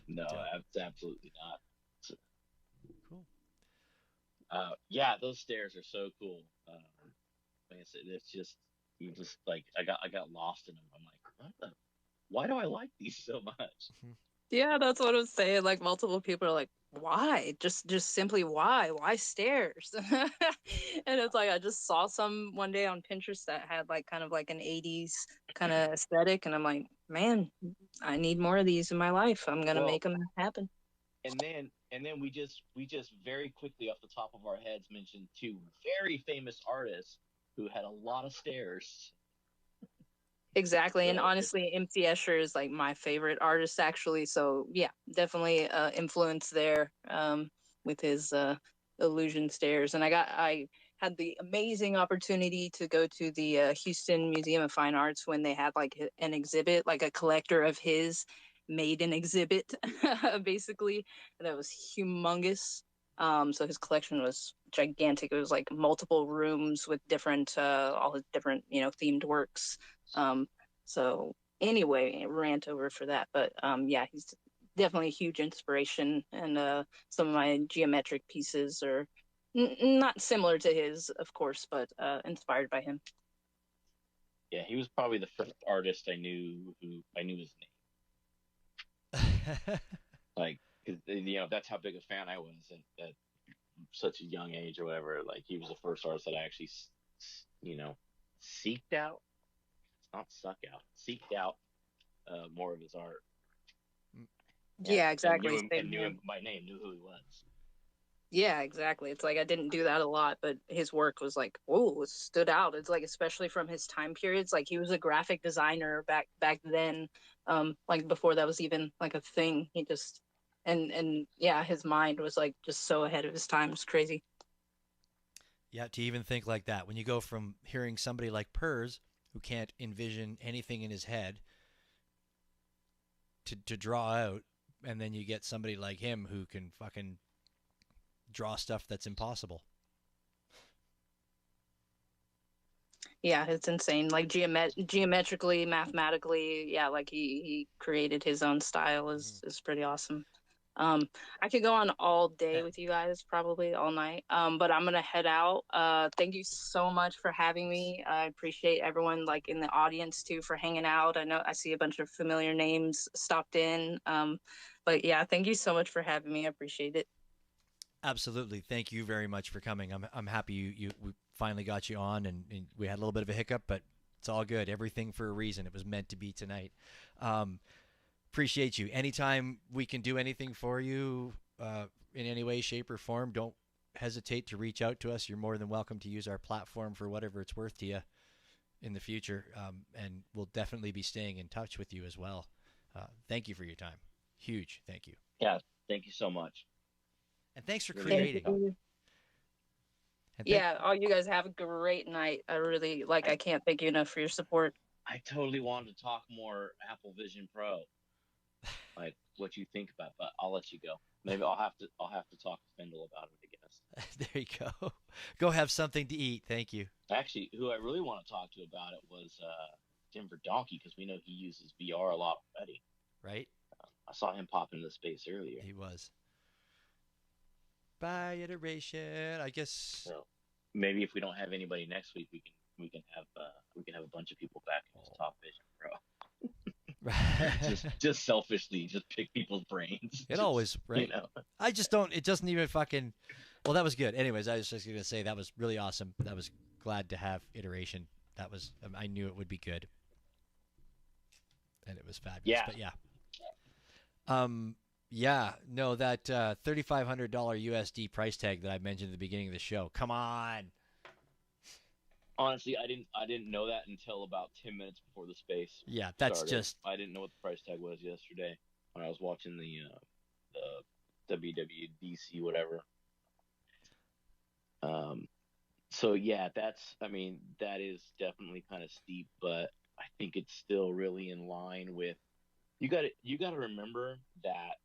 No, that's absolutely not. Cool. Yeah, those stairs are so cool. Like I said, it's just like I got lost in them. I'm like, why do I like these so much? Yeah, that's what I was saying. Like multiple people are like, why? Just simply why? Why stairs? And it's like I just saw some one day on Pinterest that had like kind of like an 80s kind of aesthetic, and I'm like, man, I need more of these in my life. I'm gonna make them happen. And then we just very quickly off the top of our heads mentioned two very famous artists who had a lot of stairs. Exactly. And honestly, MC Escher is like my favorite artist actually. So yeah, definitely influence there with his illusion stairs. And I had the amazing opportunity to go to the Houston Museum of Fine Arts when they had like an exhibit, like a collector of his made an exhibit basically. And that was humongous. So his collection was gigantic. It was like multiple rooms with different all his different themed works. So anyway, rant over for that, but yeah, he's definitely a huge inspiration, and some of my geometric pieces are not similar to his, of course, but inspired by him. Yeah, he was probably the first artist I knew his name. Like, that's how big a fan I was. That such a young age or whatever. Like he was the first artist that I actually, you know, seeked out. It's not suck out. Seeked out more of his art. Yeah, And exactly. Same knew here. him by name, knew who he was. Yeah, exactly. It's like I didn't do that a lot, but his work was like, whoa, it stood out. It's like especially from his time periods. Like he was a graphic designer back then, like before that was even like a thing. He just and yeah, his mind was like just so ahead of his time. It's crazy. Yeah, to even think like that. When you go from hearing somebody like Purs, who can't envision anything in his head, to draw out, and then you get somebody like him who can fucking draw stuff that's impossible. Yeah, it's insane. Like geometrically, mathematically, yeah, like he created his own style is pretty awesome. I could go on all day with you guys, probably all night. But I'm gonna head out. Thank you so much for having me. I appreciate everyone like in the audience too for hanging out. I know I see a bunch of familiar names stopped in. But yeah, thank you so much for having me. I appreciate it. Absolutely. Thank you very much for coming. I'm happy you we finally got you on, and we had a little bit of a hiccup, but it's all good. Everything for a reason. It was meant to be tonight. Um, appreciate you. Anytime we can do anything for you in any way, shape, or form, don't hesitate to reach out to us. You're more than welcome to use our platform for whatever it's worth to you in the future, and we'll definitely be staying in touch with you as well. Thank you for your time. Huge thank you. Yeah, thank you so much. And thanks for Really Thank creating. you. And Yeah, all you guys have a great night. I really like. I can't thank you enough for your support. I totally wanted to talk more Apple Vision Pro, like what you think about, but I'll let you go. Maybe I'll have to talk to Fendel about it, I guess. there you go. Go have something to eat. Thank you. Actually, who I really want to talk to about it was Denver Donkey, because we know he uses VR a lot already. Right? I saw him pop into space earlier. He was. By iteration, I guess. So maybe if we don't have anybody next week, we can have a bunch of people back in this Top Vision Pro. just selfishly, just pick people's brains. It always, right? You know. I just don't. It doesn't even fucking. Well, that was good. Anyways, I was just gonna say that was really awesome. That was glad to have iteration. That was. I knew it would be good, and it was fabulous. Yeah. But yeah. Yeah. No, that $3,500 USD price tag that I mentioned at the beginning of the show. Come on. Honestly, I didn't know that until about 10 minutes before the space. Yeah, that's started. just. I didn't know what the price tag was yesterday when I was watching the WWDC whatever. So yeah, that is definitely kind of steep, but I think it's still really in line with. You got to remember that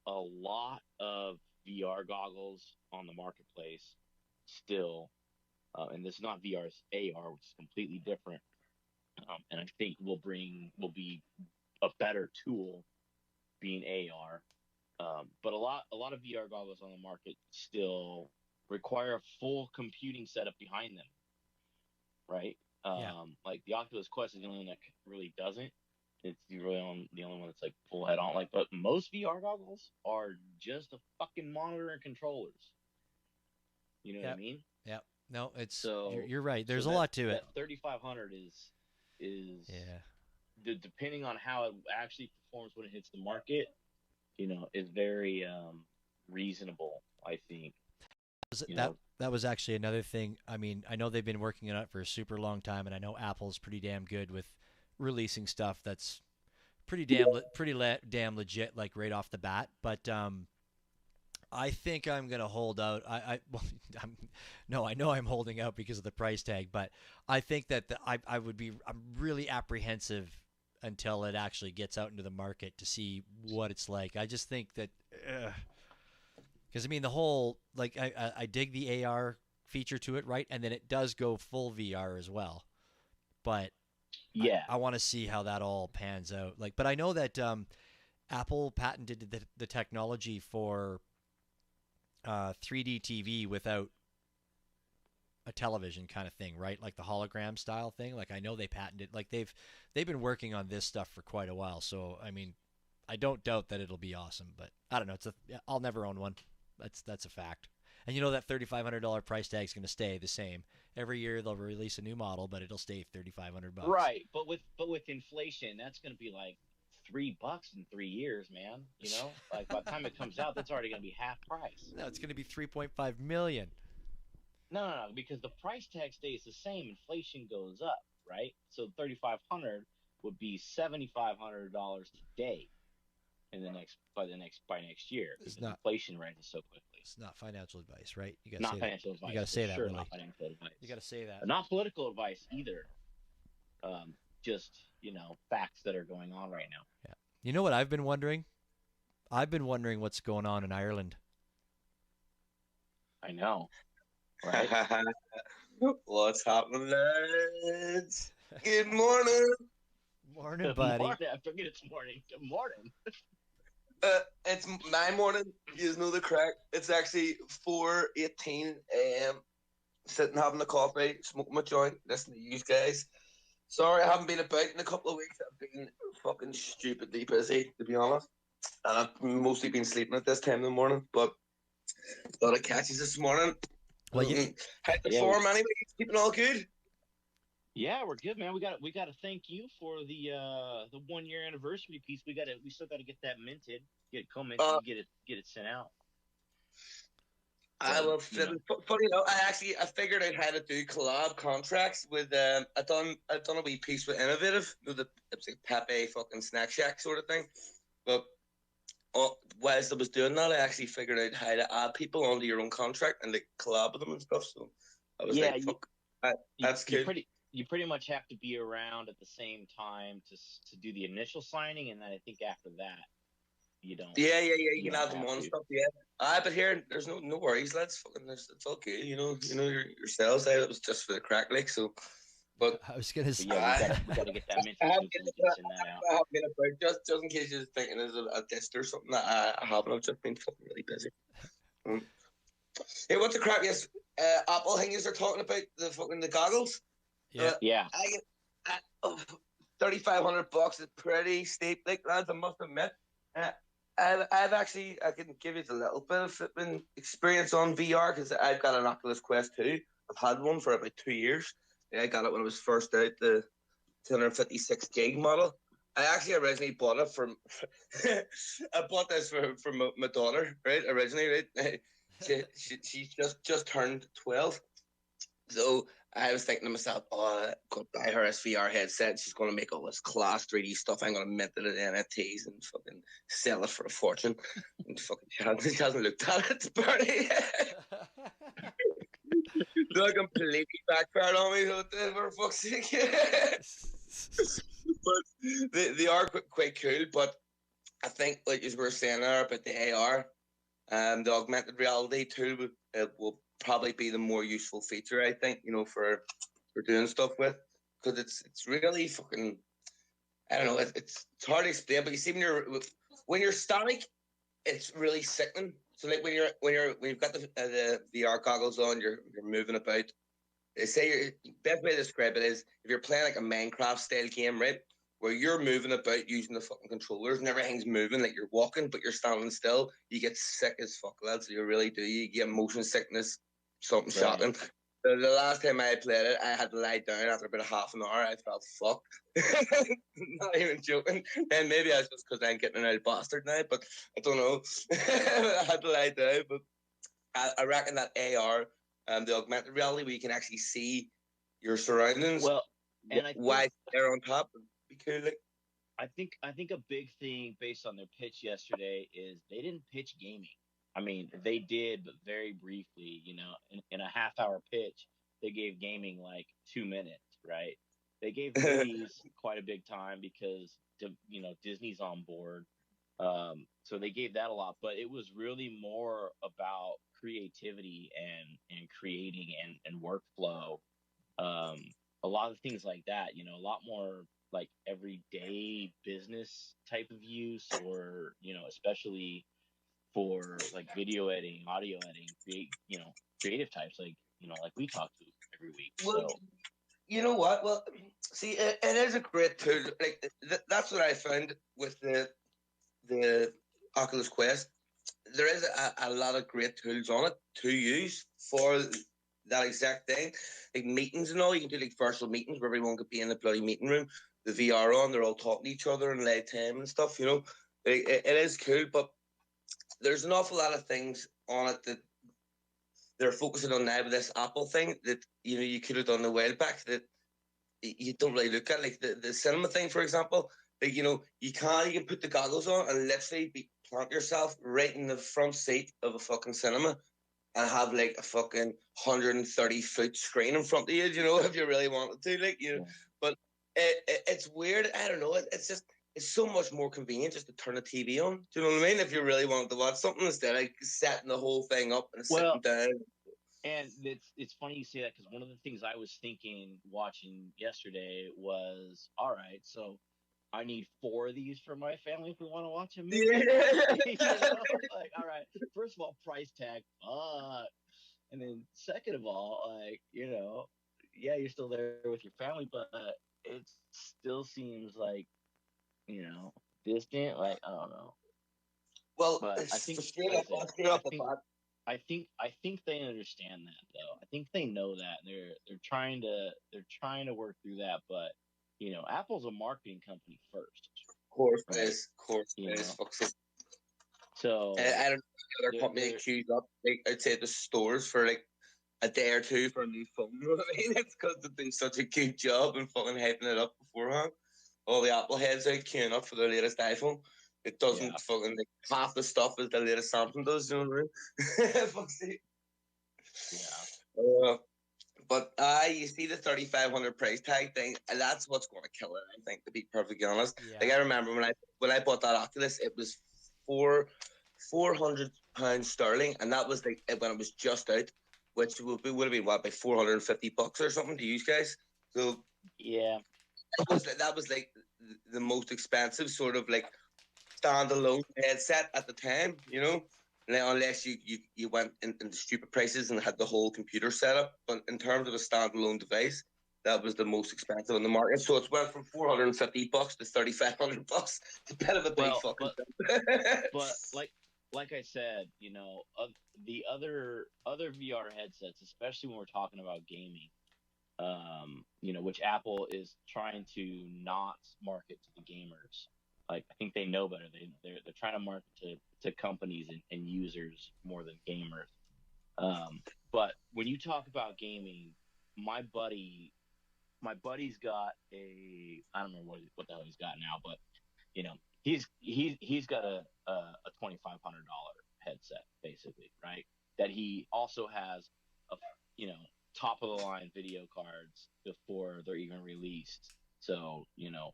a lot of VR goggles on the marketplace still. And this is not VR, it's AR, which is completely different. And I think will be a better tool being AR. But a lot of VR goggles on the market still require a full computing setup behind them, right? Like the Oculus Quest is the only one that really doesn't. It's the only one that's like full head on. Like, but most VR goggles are just a fucking monitor and controllers. You know what I mean? Yeah. No, it's so you're right. There's so a lot to it. 3,500 is depending on how it actually performs when it hits the market, is very reasonable, I think. That was actually another thing. I mean, I know they've been working on it for a super long time, and I know Apple's pretty damn good with releasing stuff that's pretty damn legit, like right off the bat. But I think I'm gonna hold out. I know I'm holding out because of the price tag, but I think that I'm really apprehensive until it actually gets out into the market to see what it's like. I just think that because I mean the whole like I dig the AR feature to it, right, and then it does go full VR as well, but yeah, I want to see how that all pans out. Like, but I know that Apple patented the technology for 3D TV without a television kind of thing, right? Like the hologram style thing. Like I know they patented. Like they've been working on this stuff for quite a while. So I mean, I don't doubt that it'll be awesome. But I don't know. I'll never own one. That's a fact. And you know that $3,500 price tag is going to stay the same. Every year they'll release a new model, but it'll stay $3,500. Right, but with inflation, that's going to be like $3 in 3 years, man. You know, like by the time it comes out, that's already going to be half price. No, it's going to be 3.5 million. No, because the price tag stays the same. Inflation goes up, right? So 3,500 would be $7,500 today by next year. It's Because not inflation rises so quickly. It's not financial advice, right? You got to Not say financial that. advice. You got to say that, sure, Willie. not financial advice. You got to say that. Not political advice either. Just facts that are going on right now. Yeah. You know what I've been wondering? I've been wondering what's going on in Ireland. I know, right? What's happening, lads? Good morning. Morning, Good buddy. morning. I figured it's morning. Good morning. It's my morning. You know the crack. It's actually 4:18 a.m. Sitting having a coffee, smoking my joint, listening to you guys. Sorry, I haven't been about in a couple of weeks. I've been fucking stupidly busy, to be honest. And I've mostly been sleeping at this time in the morning, but a lot of catches this morning. Well, how's the form anyway? Keeping all good? Yeah, we're good, man. We got to thank you for the 1 year anniversary piece. We still got to get that minted, get it co-minted, get it sent out. I will. Funny enough, I figured out how to do collab contracts with. I done a wee piece with Innovative. It was like Pepe fucking Snack Shack sort of thing. But whilst I was doing that, I actually figured out how to add people onto your own contract and like collab with them and stuff. So I was like, "Fuck, that's cool." You pretty much have to be around at the same time to do the initial signing, and then I think after that, you don't. Yeah. You can add them on stuff. Yeah. But here, there's no worries, lads. Fucking, it's all good. You know yourselves. It was just for the crack, like so. But I was gonna say, yeah, we gotta get that minted so we can send that out. I have been about just in case you're thinking there's a test or something that I haven't. I've just been fucking really busy. Hey, what's the crap? Yes, Apple thing is they're talking about the goggles. Yeah. I get $3,500 is pretty steep, like lads. I must admit. I've actually I can give you a little bit of flipping experience on VR because I've got an Oculus Quest 2. I've had one for about 2 years. I got it when it was first out, the 256 gig model. I actually originally bought it from. I bought this for my daughter, right? Originally, right? She just turned 12, so I was thinking to myself, oh, I'm going to buy her a VR headset. She's going to make all this class 3D stuff. I'm going to mint it at NFTs and fucking sell it for a fortune. And fucking she hasn't looked at it, Bernie. They're completely backfired on me, for fuck's sake. But they are quite cool. But I think, like you were saying there about the AR, the augmented reality tool will probably be the more useful feature, I think, for doing stuff with, because it's really fucking, I don't know, it's hard to explain, but you see when you're static, it's really sickening. So like when you've got the VR goggles on, you're moving about. They say best way to describe it is if you're playing like a Minecraft style game, right, where you're moving about using the fucking controllers and everything's moving, like you're walking but you're standing still, you get sick as fuck, lads. You really do. You get motion sickness, something shocking. The last time I played it, I had to lie down after about half an hour. I felt fucked. Not even joking. And maybe that's just because I'm getting an old bastard now, but I don't know. I had to lie down, but I reckon that AR, the augmented reality, where you can actually see your surroundings, well, and why they're on top, would be cool. Like, I think a big thing based on their pitch yesterday is they didn't pitch gaming. I mean, they did, but very briefly. In a half-hour pitch, they gave gaming like 2 minutes, right? They gave movies quite a big time because Disney's on board, so they gave that a lot. But it was really more about creativity and creating and workflow, a lot of things like that. A lot more like everyday business type of use, or especially for like video editing, audio editing, creative types, like we talk to every week. Well, so you know what? Well, see, it is a great tool. Like that's what I found with the Oculus Quest. there is a lot of great tools on it to use for that exact thing. Like meetings and all, you can do like virtual meetings where everyone could be in the bloody meeting room, the VR on, they're all talking to each other in live time and stuff, you know. It is cool, but there's an awful lot of things on it that they're focusing on now with this Apple thing that, you know, you could have done a while back that you don't really look at. Like the cinema thing, for example, like, you know, you can put the goggles on and literally plant yourself right in the front seat of a fucking cinema and have like a fucking 130-foot screen in front of you, you know, if you really wanted to, like, you know. Yeah. But it's weird. I don't know. It's just, it's so much more convenient just to turn the TV on. Do you know what I mean? If you really wanted to watch something instead of setting the whole thing up and Well, sitting down. and it's funny you say that because one of the things I was thinking watching yesterday was, all right, so I need 4 of these for my family if we want to watch a movie. You know, like, all right, first of all, price tag, fuck, and then second of all, like, you know, yeah, you're still there with your family, but it still seems like, you know, distant. Like, I don't know, Well, but I it's think, straight like I up, said, straight I up the think bat. I think they understand that though. I think they know that they're trying to work through that, but you know, Apple's a marketing company first, Of course it right? is. Of course You it is. know, Fuck so. so I don't know the other they're company they're queued up, like, I'd say the stores for like a day or two for a new phone. You know what I mean? It's because they've done such a good job and fucking hyping it up beforehand. All the Apple heads out queuing up for their latest iPhone. It yeah. doesn't fucking, like, half the stuff as the latest Samsung does. You know what I mean? Fuck's sake. Yeah. Uh, but you see the 3,500 price tag thing, and that's what's going to kill it. I think, to be perfectly honest. Yeah. Like, I remember when I bought that Oculus, it was £400 sterling, and that was like when it was just out, which would have been what, like $450 or something to you guys. So Yeah. that was like the most expensive sort of like standalone headset at the time, you know. Now, unless you went into stupid prices and had the whole computer set up, but in terms of a standalone device, that was the most expensive on the market. So it's went from $450 to $3,500. It's a bit of a big Well, fucking but like I said, you know, the other VR headsets, especially when we're talking about gaming, you know, which Apple is trying to not market to the gamers. Like, I think they know better. They're trying to market to companies and users more than gamers. But when you talk about gaming, my buddy's got I don't remember what the hell he's got now, but you know, he's got a $2,500 headset basically, right? That he also has a, you know, top of the line video cards before they're even released. So, you know,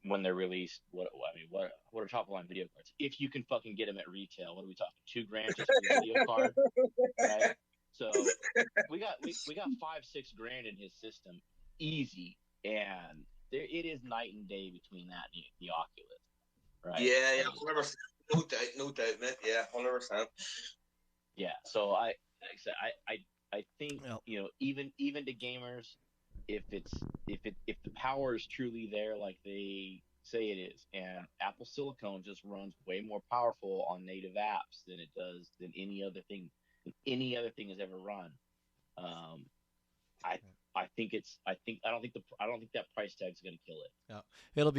when they're released, what are top of the line video cards? If you can fucking get them at retail, what are we talking? $2,000 just for the video card, right? So we got 5-6 grand in his system, easy, and it is night and day between that and the Oculus, right? Yeah, 100%. No doubt, mate. Yeah, 100%. Yeah. So like I said, I think, Well, you know, even to gamers, if the power is truly there like they say it is, and Apple Silicon just runs way more powerful on native apps than it does than any other thing has ever run. Um, I I don't think that price tag is going to kill it. no. It'll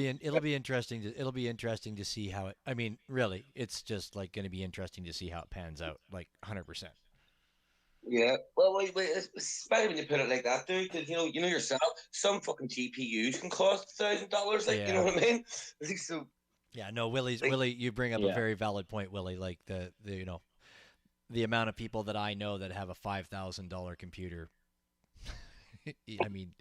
be interesting to see how it. I mean, really, it's just like going to be interesting to see how it pans out. Like 100%. Yeah. Well, wait, it's funny when you put it like that, dude. Because you know yourself, some fucking GPUs can cost $1,000. Like, you know Yeah. what I mean? Like, so, Yeah. No, like, Willie. You bring up a Yeah. very valid point, Willie. Like the you know the amount of people that I know that have a $5,000 computer. I mean,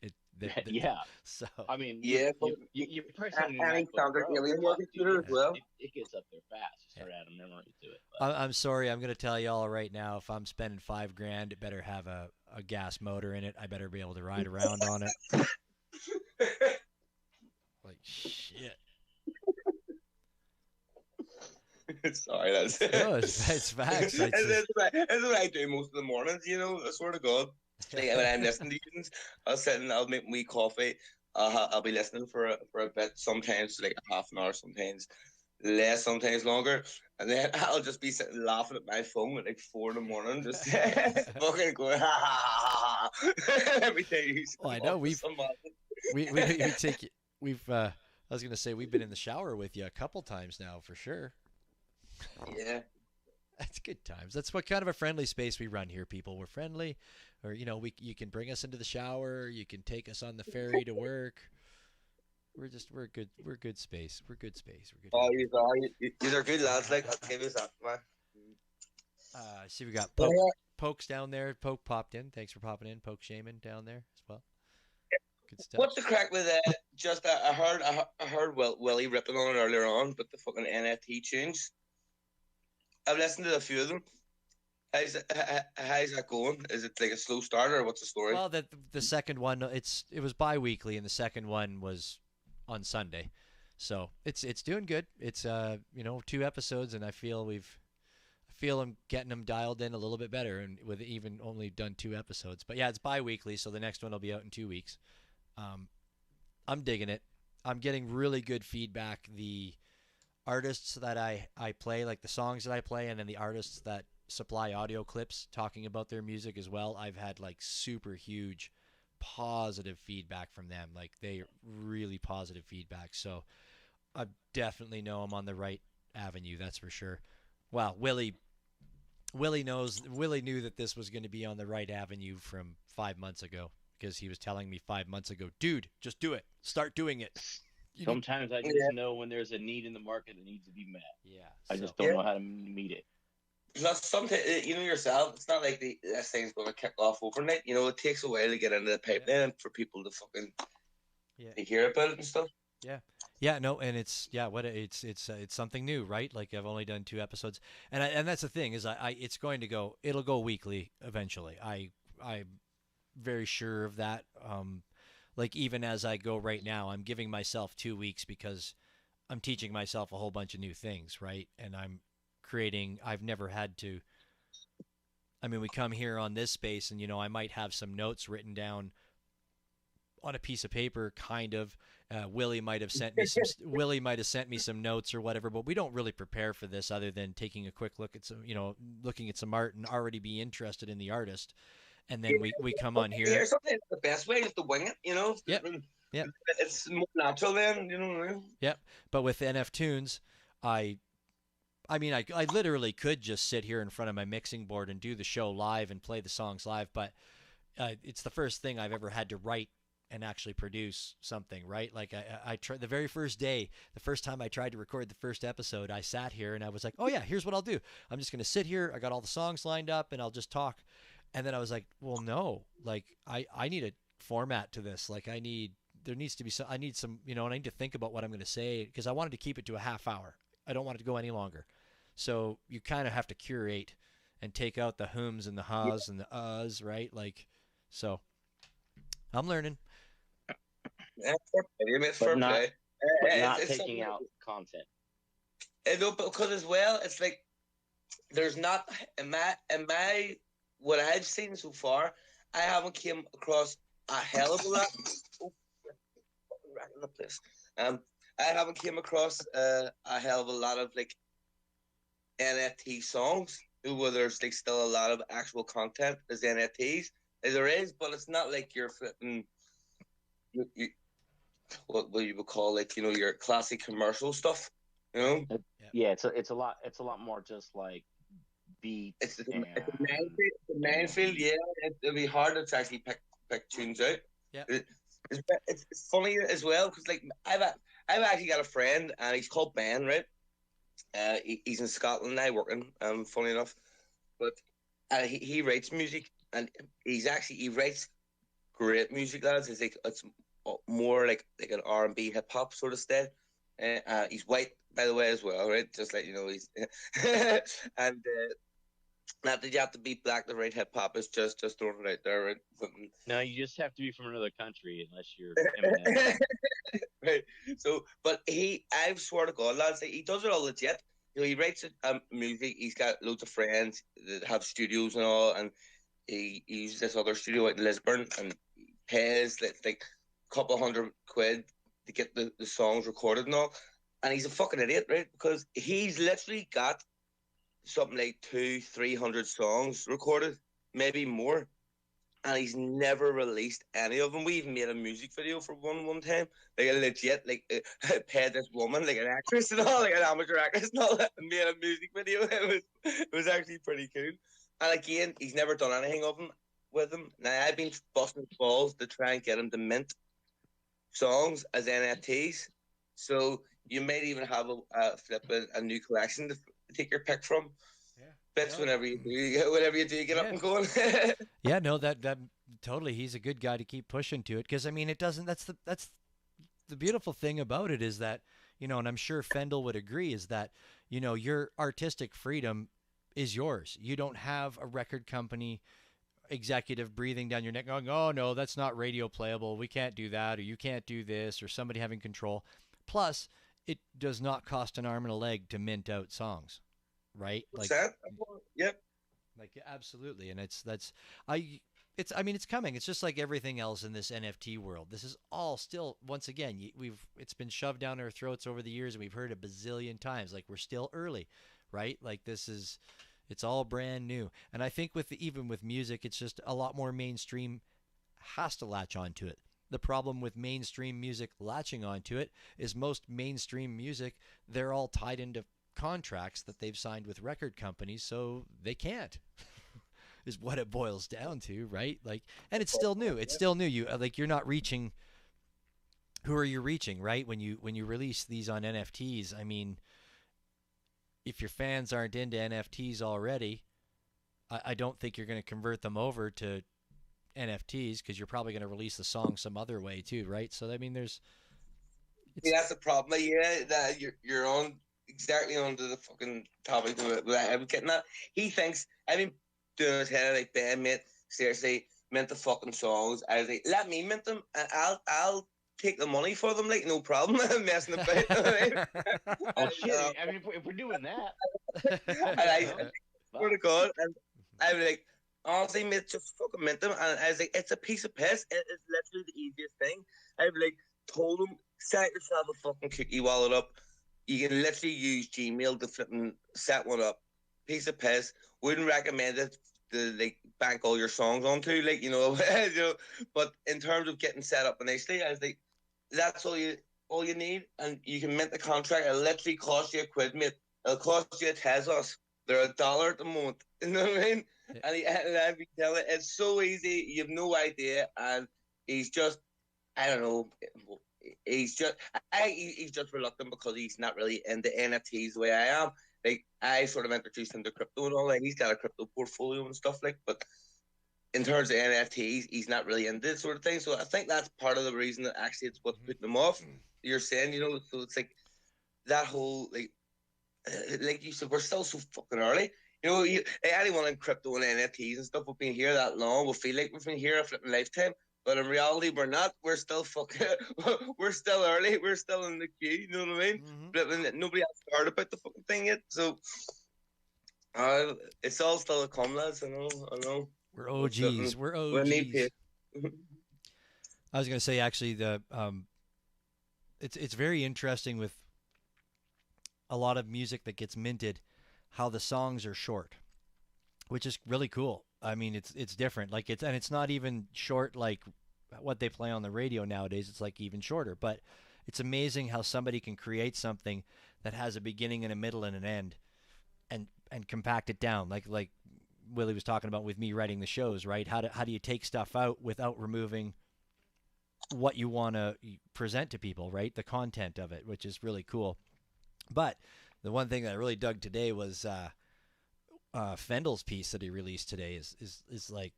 Yeah. So I mean, yeah, but you price it on your any MacBook standard Pro, alien fuck, working dude, computer as well. it gets up there fast. You start adding memory to it. I'm sorry. I'm gonna tell y'all right now. If I'm spending $5,000, it better have a gas motor in it. I better be able to ride around on it. Like shit. Sorry, that's No, it's facts. That's what I do most of the mornings. I swear to God. Like, when I'm listening to you, I'll sit and I'll make me coffee. I'll be listening for a bit. Sometimes like a half an hour. Sometimes less, sometimes longer. And then I'll just be sitting laughing at my phone at like 4 in the morning, just fucking going ha ha ha ha every day. You Well, I come know up with some we take it. We've I was gonna say we've been in the shower with you a couple times now for sure. yeah. That's good times. That's what kind of a friendly space we run here, people. We're friendly, or you can bring us into the shower. You can take us on the ferry to work. We're good space. We're good space. We're good. Oh, these are good lads. Like, I'll give you that, man. See, we got Yeah. Pokes down there. Poke popped in. Thanks for popping in. Poke Shaman down there as well. Good stuff. What's the crack with just I heard Willie ripping on it earlier on, but the fucking NFT tunes. I've listened to a few of them. How's that going? Is it like a slow starter, or what's the story? Well, the second one it was bi-weekly, and the second one was on Sunday, so it's doing good. It's 2 episodes, and I feel I'm getting them dialed in a little bit better, and with even only done 2 episodes. But yeah, it's bi-weekly, so the next one will be out in 2 weeks. I'm digging it. I'm getting really good feedback. The artists that I play, like the songs that I play, and then the artists that supply audio clips talking about their music as well, I've had like super huge positive feedback from them. Like they really positive feedback. So I definitely know I'm on the right avenue, that's for sure. Wow, Willie knew that this was going to be on the right avenue from 5 months ago, because he was telling me 5 months ago, dude, just do it. Start doing it. Sometimes I just know when there's a need in the market that needs to be met. Yeah. I just don't know how to meet it. Plus, sometimes yourself, it's not like this thing's going to kick off overnight. It takes a while to get into the pipeline and for people to fucking to hear about it and stuff. Yeah, no, and it's something new, right? Like I've only done 2 episodes, and that's the thing is it'll go weekly eventually. I'm very sure of that. Like even as I go right now, I'm giving myself 2 weeks because I'm teaching myself a whole bunch of new things, right? And I've never had to. I mean, we come here on this space, and I might have some notes written down on a piece of paper, kind of. Willie might have sent me some notes or whatever, but we don't really prepare for this other than taking a quick look at looking at some art and already be interested in the artist, and then we come on here. Here's something, the best way is to wing it, Yep. It's more natural then, Yep. But with NF Tunes, I literally could just sit here in front of my mixing board and do the show live and play the songs live, but it's the first thing I've ever had to write and actually produce something, right? Like I tried the very first day, the first time I tried to record the first episode, I sat here and I was like, oh yeah, here's what I'll do. I'm just going to sit here. I got all the songs lined up and I'll just talk. And then I was like, well, no, like I need a format to this. Like I need some, and I need to think about what I'm going to say, because I wanted to keep it to a half hour. I don't want it to go any longer. So you kind of have to curate and take out the hums and the ha's and the uhs, right? Like, so I'm learning. But not taking out content. No, because as well, it's like there's not in my what I've seen so far, I haven't came across a hell of a lot. In the place. I haven't came across a hell of a lot of like NFT songs where there's like still a lot of actual content as NFTs. There is, but it's not like you're flipping. What you would call like your classic commercial stuff, Yeah, it's a lot more just like beats. It's a minefield. Yeah, it'd be hard to actually pick tunes out. Yeah, it's funny as well because like I've actually got a friend and he's called Ben, right? He's in Scotland now working. Funny enough, but he writes music and he writes great music, lads. It's more like an R&B hip hop sort of style. He's white, by the way, as well, right? Just like he's and not that you have to be black to write hip hop. It's just throwing it out there, right? No, you just have to be from another country unless you're Eminem. Right. So, but I swear to God, lads, he does it all legit. He writes music. He's got loads of friends that have studios and all, and he uses this other studio out in Lisburn, and he pays like a couple £100 to get the songs recorded and all. And he's a fucking idiot, right? Because he's literally got something like 200-300 songs recorded, maybe more, and he's never released any of them. We even made a music video for one time, like a legit, like paid this woman, like an actress and all, like an amateur actress and all that, and made a music video. It was actually pretty cool. And again, he's never done anything of them with him. Now I've been busting balls to try and get him to mint songs as NFTs. So you might even have a new collection to take your pick from. Yeah. Bits No. whenever you do get up and going. Yeah, no, that totally. He's a good guy to keep pushing to it, because I mean, it doesn't. That's the beautiful thing about it, is that, and I'm sure Fendel would agree, is that your artistic freedom is yours. You don't have a record company executive breathing down your neck going, oh no, that's not radio playable, we can't do that, or you can't do this, or somebody having control. Plus, it does not cost an arm and a leg to mint out songs, right? Like, yep. Like, absolutely. And it's coming. It's just like everything else in this NFT world. This is all still, once again, it's been shoved down our throats over the years, and we've heard a bazillion times, like, we're still early, right? Like, it's all brand new. And I think even with music, it's just a lot more mainstream has to latch onto it. The problem with mainstream music latching onto it is most mainstream music, they're all tied into contracts that they've signed with record companies, so they can't. Is what it boils down to, right? Like, and it's still new. It's still new. You're not reaching. Who are you reaching, right? When you release these on NFTs, I mean, if your fans aren't into NFTs already, I don't think you're going to convert them over to NFTs, because you're probably going to release the song some other way too, right? So I mean, that's the problem. Yeah, that you're on exactly onto the fucking topic that I'm getting at. He thinks, I mean, doing his head like, Ben, mate, seriously, mint the fucking songs. I was like, let me mint them, and I'll take the money for them, like, no problem. I'm messing about. Oh shit! I mean, if we're doing that, and I swear to God, and I was like, honestly, mate, just fucking mint them. And I was like, it's a piece of piss. It is literally the easiest thing. I've like told him, set yourself a fucking cookie wallet up. You can literally use Gmail to flipping set one up. Piece of piss. Wouldn't recommend it to like bank all your songs onto, like, you know. But in terms of getting set up initially, I was like, that's all you need, and you can mint the contract. It'll literally cost you £1, mate. It'll cost you a Teslas. They're $1 at the moment. You know what I mean? Yeah. And I'd be telling, it's so easy. You have no idea, and he's just, I don't know. He's just reluctant because he's not really into NFTs the way I am. Like, I sort of introduced him to crypto and all that. He's got a crypto portfolio and stuff, like, but in terms of NFTs, he's not really into this sort of thing. So I think that's part of the reason that actually it's what's putting him off. You're saying, so it's like that whole, like you said, we're still so fucking early. Anyone in crypto and NFTs and stuff, we've been here that long. We feel like we've been here a flipping lifetime. But in reality, we're not. We're still fucking. We're still early. We're still in the queue. You know what I mean? But nobody else heard about the fucking thing yet. So, it's all still a come, lads. I know. We're OGs. We're OGs. I was going to say, actually, it's very interesting with a lot of music that gets minted, how the songs are short, which is really cool. I mean, it's different. Like, it's not even short like what they play on the radio nowadays. It's like even shorter. But it's amazing how somebody can create something that has a beginning and a middle and an end, and compact it down. Like Willie was talking about with me writing the shows, right? How do you take stuff out without removing what you want to present to people, right? The content of it, which is really cool. But the one thing that I really dug today was Fendel's piece that he released today is like,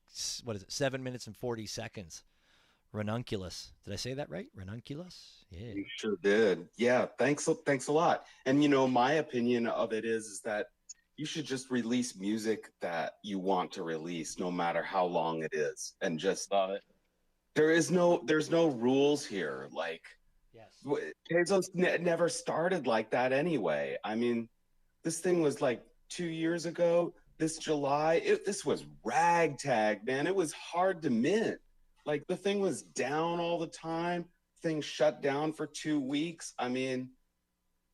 what is it, 7 minutes and 40 seconds. Ranunculus. Did I say that right? Ranunculus? Yeah. You sure did. Yeah, thanks a lot. And my opinion of it is that you should just release music that you want to release, no matter how long it is. And just love it. There's no rules here. Like, yes, Tezos never started like that anyway. I mean, this thing was like 2 years ago, this July. This was ragtag, man. It was hard to mint. Like, the thing was down all the time. Thing shut down for 2 weeks. I mean,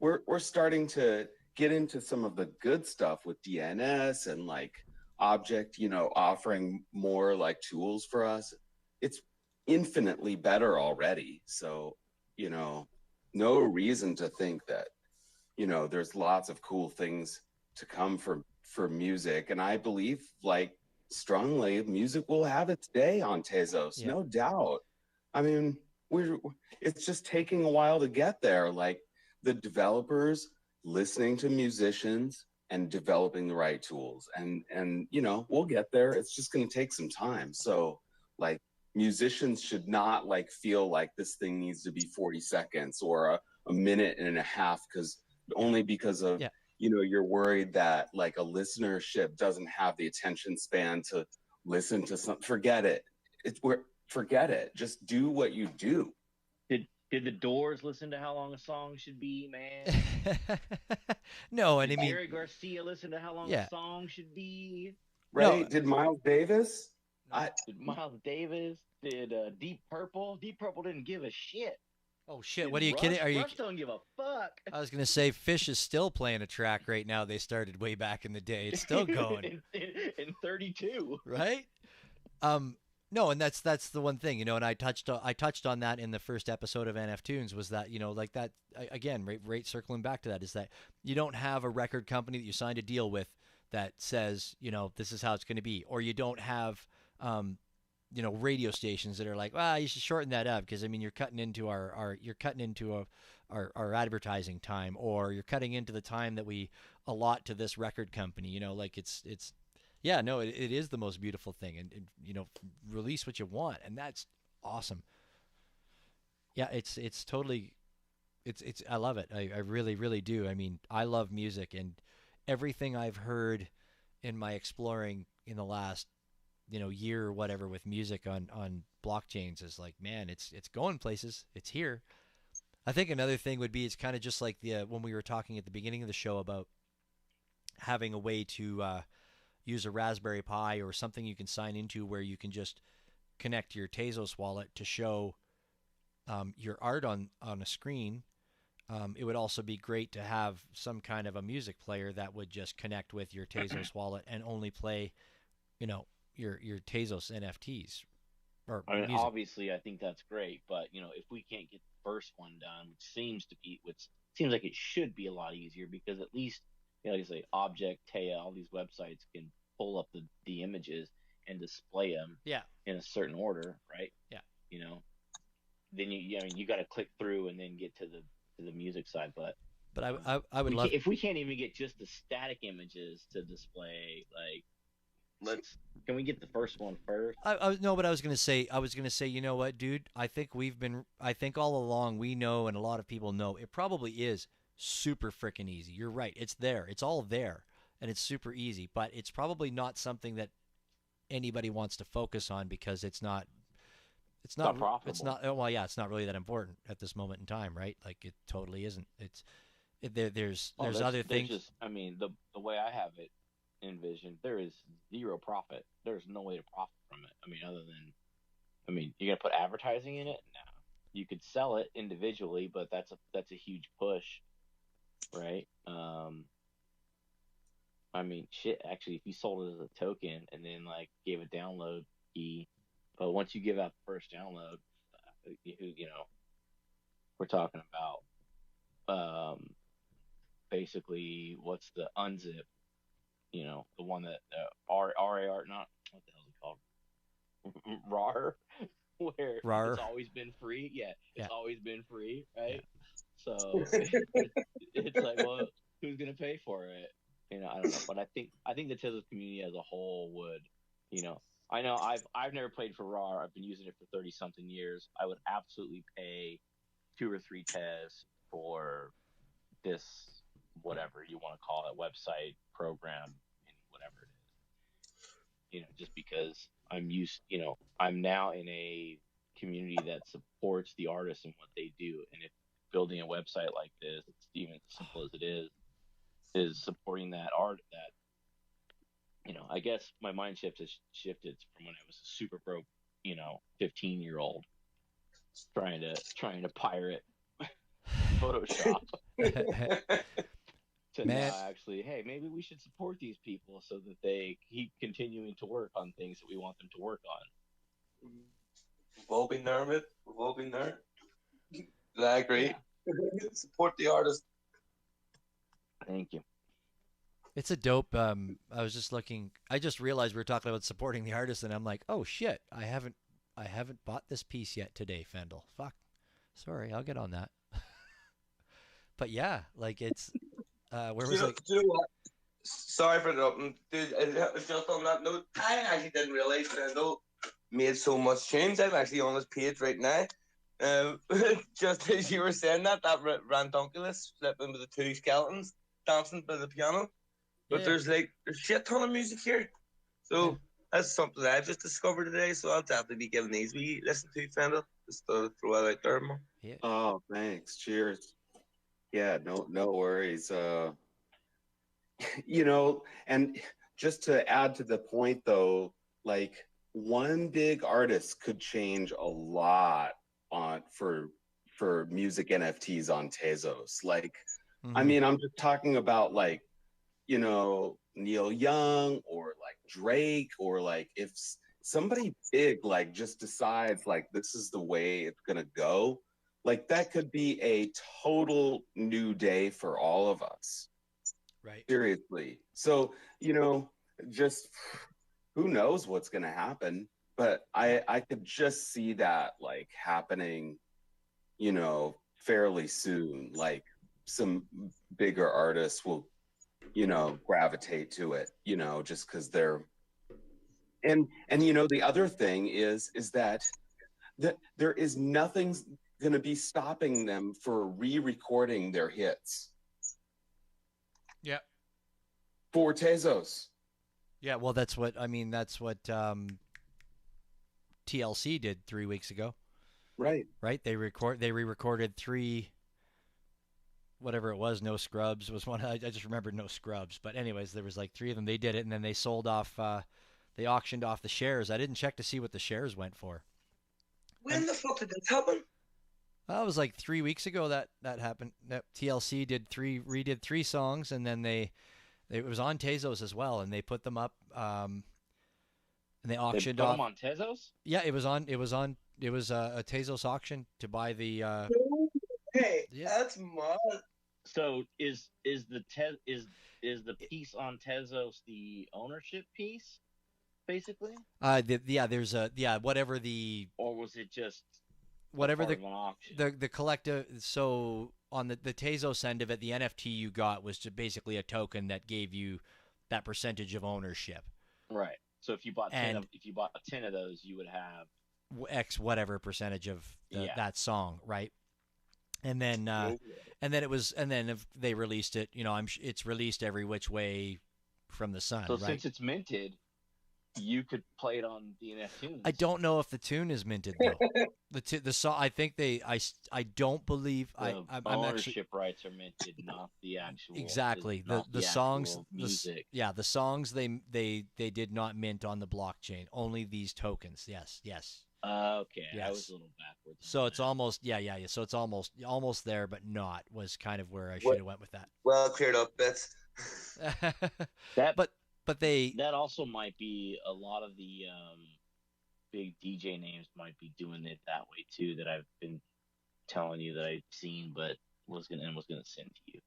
we're starting to get into some of the good stuff with DNS and like object, offering more like tools for us. It's infinitely better already. So, no reason to think that, there's lots of cool things to come for music. And I believe like strongly music will have its day on Tezos, no doubt. I mean, it's just taking a while to get there. Like the developers listening to musicians and developing the right tools, and we'll get there. It's just going to take some time. So like musicians should not like feel like this thing needs to be 40 seconds or a minute and a half because of you're worried that like a listenership doesn't have the attention span to listen to something. Forget it. Just do what you do. Did the Doors listen to how long a song should be, man? No, and did I mean, Jerry Garcia listen to how long a song should be? Right? No. Did Miles Davis? Did Miles Davis? Did Deep Purple? Deep Purple didn't give a shit. Oh shit! What are you kidding? Are you? Rush don't give a fuck. I was gonna say, Fish is still playing a track right now. They started way back in the day. It's still going. in 32. Right? No, and that's the one thing, and I touched on that in the first episode of NF Tunes, was that, like that again, right circling back to that, is that you don't have a record company that you signed a deal with that says, this is how it's going to be, or you don't have radio stations that are like, you should shorten that up because you're cutting into our advertising time, or you're cutting into the time that we allot to this record company. Like it's yeah, no, it is the most beautiful thing, and release what you want, and that's awesome. Yeah, it's totally, it's I love it. I really, really do. I mean, I love music, and everything I've heard in my exploring in the last year or whatever with music on blockchains is like, man, it's going places. It's here. I think another thing would be, it's kind of just like when we were talking at the beginning of the show about having a way to use a Raspberry Pi or something you can sign into where you can just connect your Tezos wallet to show your art on a screen. It would also be great to have some kind of a music player that would just connect with your Tezos wallet and only play, your Tezos NFTs. Or obviously, I think that's great, but if we can't get the first one done, which seems like it should be a lot easier, because at least, like I say, Object, Taya, all these websites can pull up the images and display them in a certain order, right? Yeah. Then you got to click through and then get to the music side, but I would love, if we can't even get just the static images to display, like, can we get the first one first? No, but I was gonna say, you know what, dude? I think all along we know, and a lot of people know, it probably is super freaking easy. You're right. It's there. It's all there, and it's super easy. But it's probably not something that anybody wants to focus on because it's not profitable. It's not. Well, yeah, it's not really that important at this moment in time, right? Like, it totally isn't. There's other things. Just, the way I have it envisioned, there is zero profit. There's no way to profit from it. Other than, you're gonna put advertising in it? No. You could sell it individually, but that's a huge push, right? Shit. Actually, if you sold it as a token and then like gave a download key, but once you give out the first download, we're talking about basically what's the unzip, the one that RAR, not what the hell is it called, RAR, where RAR. It's always been free. Yeah, it's always been free, right? Yeah. So it's like, well, who's gonna pay for it? I don't know, but I think the Tezos community as a whole would, I know I've never played for RAR. I've been using it for 30 something years. I would absolutely pay 2 or 3 Tez for this, whatever you want to call it, website, program, whatever it is. Just because I'm now in a community that supports the artists and what they do, and if building a website like this, it's even as simple as it is supporting that art. That I guess my mind shift has shifted from when I was a super broke 15-year-old trying to pirate Photoshop. To Man. now actually, hey, maybe we should support these people so that they keep continuing to work on things that we want them to work on. We've all been there, mate. We've all been there. I agree. Yeah. Support the artist. Thank you. It's a dope. I was just looking. I just realized we were talking about supporting the artist, and I'm like, oh shit, I haven't bought this piece yet today, Fendel. Fuck. Sorry, I'll get on that. But yeah, like it's. Where was Do you know what? Sorry for interrupting. Dude, just on that note, I actually didn't realize Fendel made so much change. I'm actually on his page right now. Just as you were saying that Randonkulus flipping with the two skeletons dancing by the piano. But there's shit ton of music here. So that's something I've just discovered today. So I'll definitely be giving these we listen to, Fendel. Just to throw it out there, man. Yeah. Oh, thanks. Cheers. Yeah, no worries. You know, and just to add to the point though, like one big artist could change a lot on for music NFTs on Tezos. Like, I mean, I'm just talking about like, you know, Neil Young or like Drake, or like if somebody big like just decides like this is the way it's gonna go, like that could be a total new day for all of us. Right. Seriously. So, you know, just who knows what's gonna happen. But I could just see that like happening, you know, fairly soon. Like some bigger artists will, you know, gravitate to it, you know, just because they're and you know, the other thing is that there is nothing going to be stopping them for re-recording their hits. Yeah. For Tezos. Yeah, well, that's what TLC did 3 weeks ago. Right. Right. They re-recorded 3. Whatever it was, No Scrubs was one. I just remembered No Scrubs. But anyways, there was like 3 of them. They did it, and then they sold off. They auctioned off the shares. I didn't check to see what the shares went for. When the fuck did this happen? That was like 3 weeks ago that happened. TLC redid 3 songs, and then it was on Tezos as well, and they put them up. And they auctioned off. Them on Tezos? Yeah, it was a Tezos auction to buy the. Hey, Yeah. that's mad. So is the piece on Tezos the ownership piece, basically? There's whatever the. Or was it just whatever part of an auction? the collective. So on the Tezos end of it, the NFT you got was just basically a token that gave you that percentage of ownership. Right. So if you bought 10 of those, you would have X whatever percentage of that song, right? And then if they released it, you know, it's released every which way from the sun. So right? Since it's minted, you could play it on DNF Tunes. I don't know if the tune is minted though. the song, I think I don't believe the I'm ownership actually, rights are minted, not the actual exactly the songs music. the songs they did not mint on the blockchain, only these tokens. Yes. Okay, yes. I was a little backwards. So it's almost so it's almost there, but not was kind of where I should have went with that. Well cleared up bits. That also might be a lot of the big DJ names might be doing it that way too, that I've been telling you that I've seen but was gonna send to you.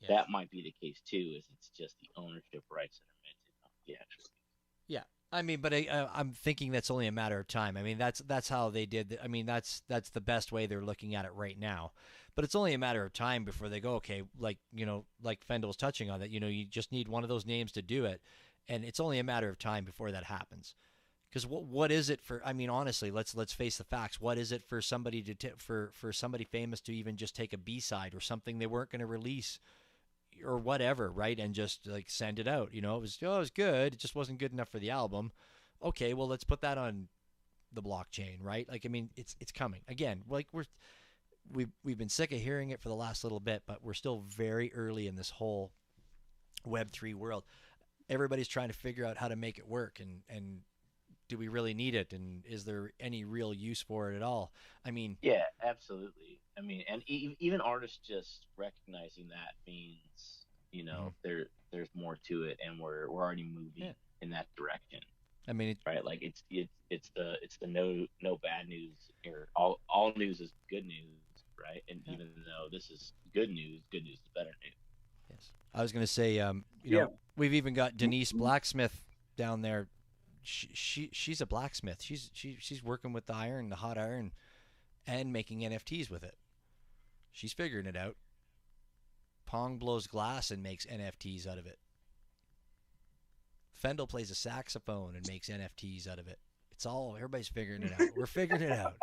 Yes. That might be the case too, is it's just the ownership rights that are minted, not the actual. Yeah. I mean, but I'm thinking that's only a matter of time. I mean, that's how they did. I mean, that's the best way they're looking at it right now. But it's only a matter of time before they go, okay, like, you know, like Fendel was touching on that, you know, you just need one of those names to do it. And it's only a matter of time before that happens. Because what is it for? I mean, honestly, let's face the facts. What is it for somebody for somebody famous to even just take a B-side or something they weren't going to release or whatever, right? And just like send it out. You know, it was good. It just wasn't good enough for the album. Okay, well, let's put that on the blockchain, right? Like, I mean, it's coming again. Like we've been sick of hearing it for the last little bit, but we're still very early in this whole Web3 world. Everybody's trying to figure out how to make it work, and do we really need it, and is there any real use for it at all? I mean, Yeah, absolutely. I mean, and even artists just recognizing that means, mhm. there's more to it, and we're already moving Yeah. in that direction, I mean, right? Like it's the no bad news here. All news is good news, right? And yeah, even though this is good news is better news. yes. I was gonna say, Yeah. we've even got Denise Blacksmith down there. She's a blacksmith. She's working with the hot iron, and making NFTs with it. She's figuring it out. Pong blows glass and makes NFTs out of it. Fendel plays a saxophone and makes NFTs out of it. It's all everybody's figuring it out. We're figuring it out.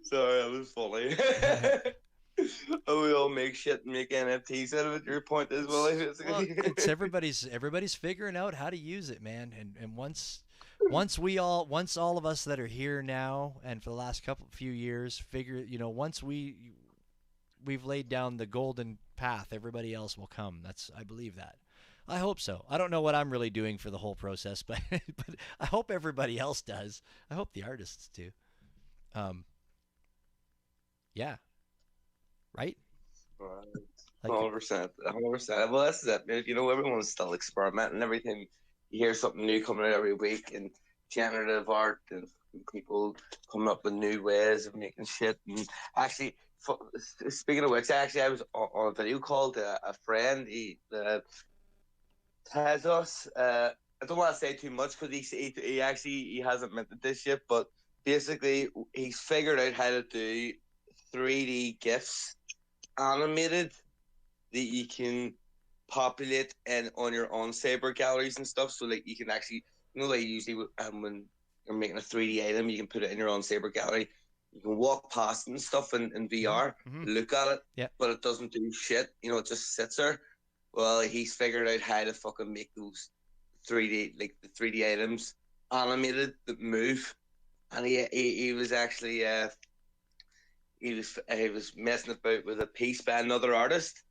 Sorry, that was funny. Oh, we all make shit and make NFTs out of it. Your point is, Willie. Well, it's everybody's figuring out how to use it, man. And once all of us that are here now and for the last few years figure, once we've laid down the golden path, everybody else will come. I believe that. I hope so. I don't know what I'm really doing for the whole process, but but I hope everybody else does. I hope the artists do. Yeah. Right? Like, 100%, 100%. Well, that's it. Everyone's still experimenting and everything. You hear something new coming out every week, and generative art, and people coming up with new ways of making shit. And actually, speaking of which, actually, I was on a video call to a friend. He has us. I don't want to say too much because he hasn't minted this yet, but basically, he's figured out how to do 3D GIFs animated that you can populate and on your own Saber galleries and stuff. So like you can actually, like usually when you're making a 3D item, you can put it in your own Saber gallery. You can walk past and stuff in VR, look at it, yeah. but it doesn't do shit. It just sits there. Well, he's figured out how to fucking make those 3D, like the 3D items animated that move. And he was actually he was messing about with a piece by another artist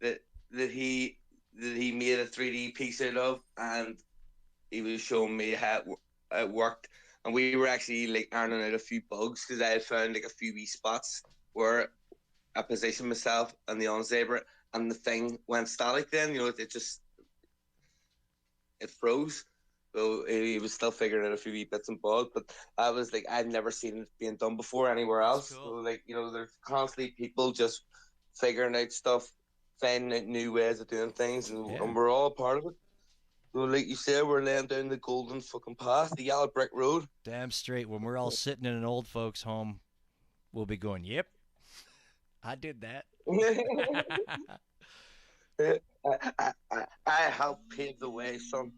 that he made a 3D piece out of, and he was showing me how it worked. And we were actually like ironing out a few bugs because I had found like a few wee spots where I positioned myself on the on-saber and the thing went static. Then it froze. So he was still figuring out a few wee bits and bobs, but I was like, I've never seen it being done before anywhere else. Cool. So there's constantly people just figuring out stuff, finding out new ways of doing things, and we're all a part of it. So like you said, we're laying down the golden fucking path, the yellow brick road. Damn straight. When we're all sitting in an old folks' home, we'll be going, "Yep, I did that." I helped pave the way, son.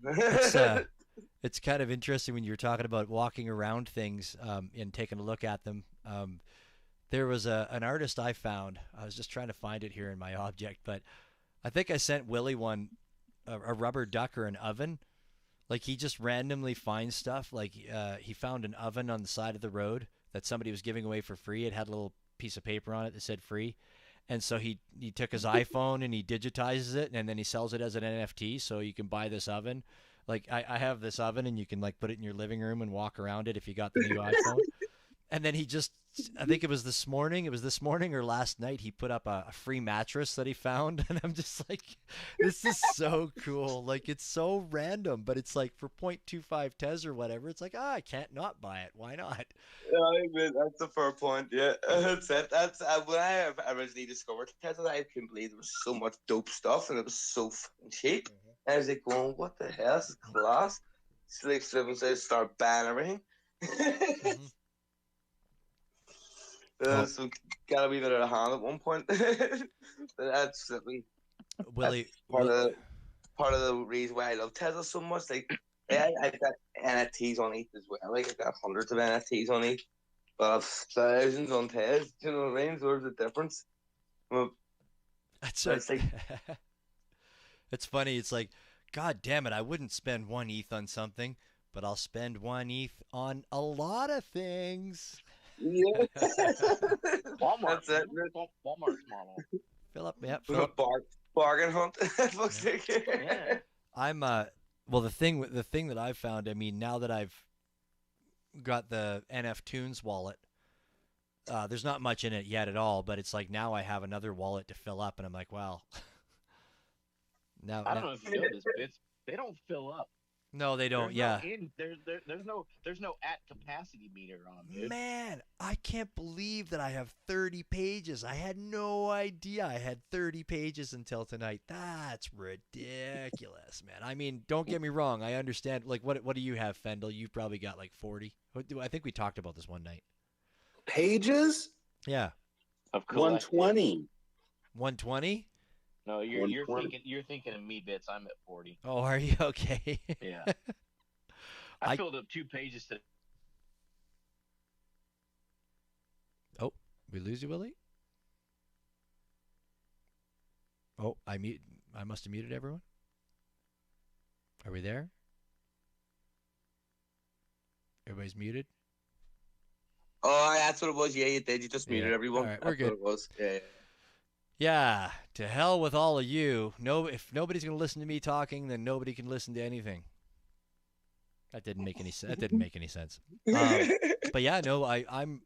It's kind of interesting when you're talking about walking around things and taking a look at them. There was an artist I found. I was just trying to find it here in my object, but I think I sent Willie a rubber duck or an oven. Like he just randomly finds stuff. Like he found an oven on the side of the road that somebody was giving away for free. It had a little piece of paper on it that said free. And so he took his iPhone and he digitizes it, and then he sells it as an NFT. So you can buy this oven. Like I have this oven, and you can like put it in your living room and walk around it if you got the new iPhone. And then I think it was this morning or last night, he put up a free mattress that he found. And I'm just like, this is so cool. Like, it's so random, but it's like for 0.25 Tez or whatever. It's like, I can't not buy it. Why not? Yeah, I mean, that's a fair point. Yeah, that's it. That's when I originally discovered Tesla. I couldn't believe there was so much dope stuff, and it was so fucking cheap. I was like, going, what the hell? This is class. Slick Seven says, start buying everything. So got a wee bit out of hand at one point. That's Willie, part of the reason why I love Tesla so much. Like, I've got NFTs on ETH as well. Like, I've got hundreds of NFTs on ETH, but I've thousands on Tez. Do you know what I mean? So there's a difference. That's like, it's funny. It's like, God damn it! I wouldn't spend 1 ETH on something, but I'll spend 1 ETH on a lot of things. Yeah. Walmart. That's it. Walmart's model. Fill up. Bark bargain hunt. Fuck's Yeah. sake. Yeah. I'm well, the thing that I've found, I mean, now that I've got the NF Tunes wallet, there's not much in it yet at all, but it's like now I have another wallet to fill up, and I'm like, well, I don't know if you know this, but they don't fill up. no, they don't. There's Yeah, there's no at capacity meter on, dude. man, I can't believe that I have 30 pages. I had no idea I had 30 pages until tonight. That's ridiculous, man. I mean, don't get me wrong. I understand. Like, what do you have, Fendel? You've probably got like 40. I think we talked about this one night. Pages? Yeah, Of collected. 120. 120. No, you're 120. you're thinking of me bits. I'm at 40. Oh, are you okay? Yeah. I- I filled up 2 pages today. Oh, we lose you, Willie? Oh, I must have muted everyone. Are we there? Everybody's muted. Oh, that's what it was. Yeah, you did. You just muted Yeah. everyone. All right, That's we're good. what it was. Yeah. Yeah, to hell with all of you. No, if nobody's going to listen to me talking, then nobody can listen to anything. That didn't make any sense. That didn't make any sense. But yeah, no, I'm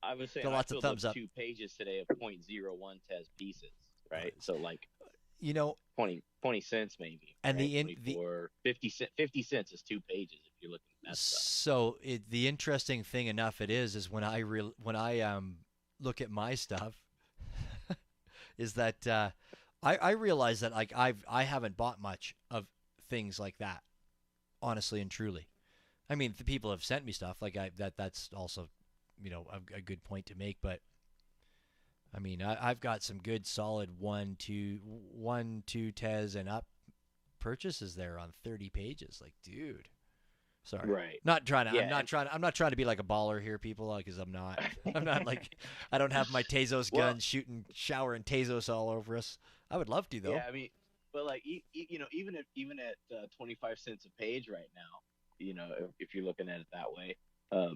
I was saying Got I lots of filled up thumbs up. 2 pages today of .01 test pieces, right? So like you know, 20 cents maybe. And right? the 24, 50 cents is 2 pages if you're looking at that stuff. so the interesting thing enough it is when I look at my stuff is that I realize that like I haven't bought much of things like that, honestly and truly. I mean, the people have sent me stuff like that's also, you know, a good point to make. But I mean, I've got some good solid 1, 2 tes and up purchases there on 30 pages. Like, dude, sorry, Right. not trying to. Yeah, I'm not trying to be like a baller here, people, because I'm not. I'm not like I don't have my Tezos gun shooting shower and Tezos all over us. I would love to though. Yeah, I mean, but like you know, even at 25 cents a page right now, you know, if you're looking at it that way,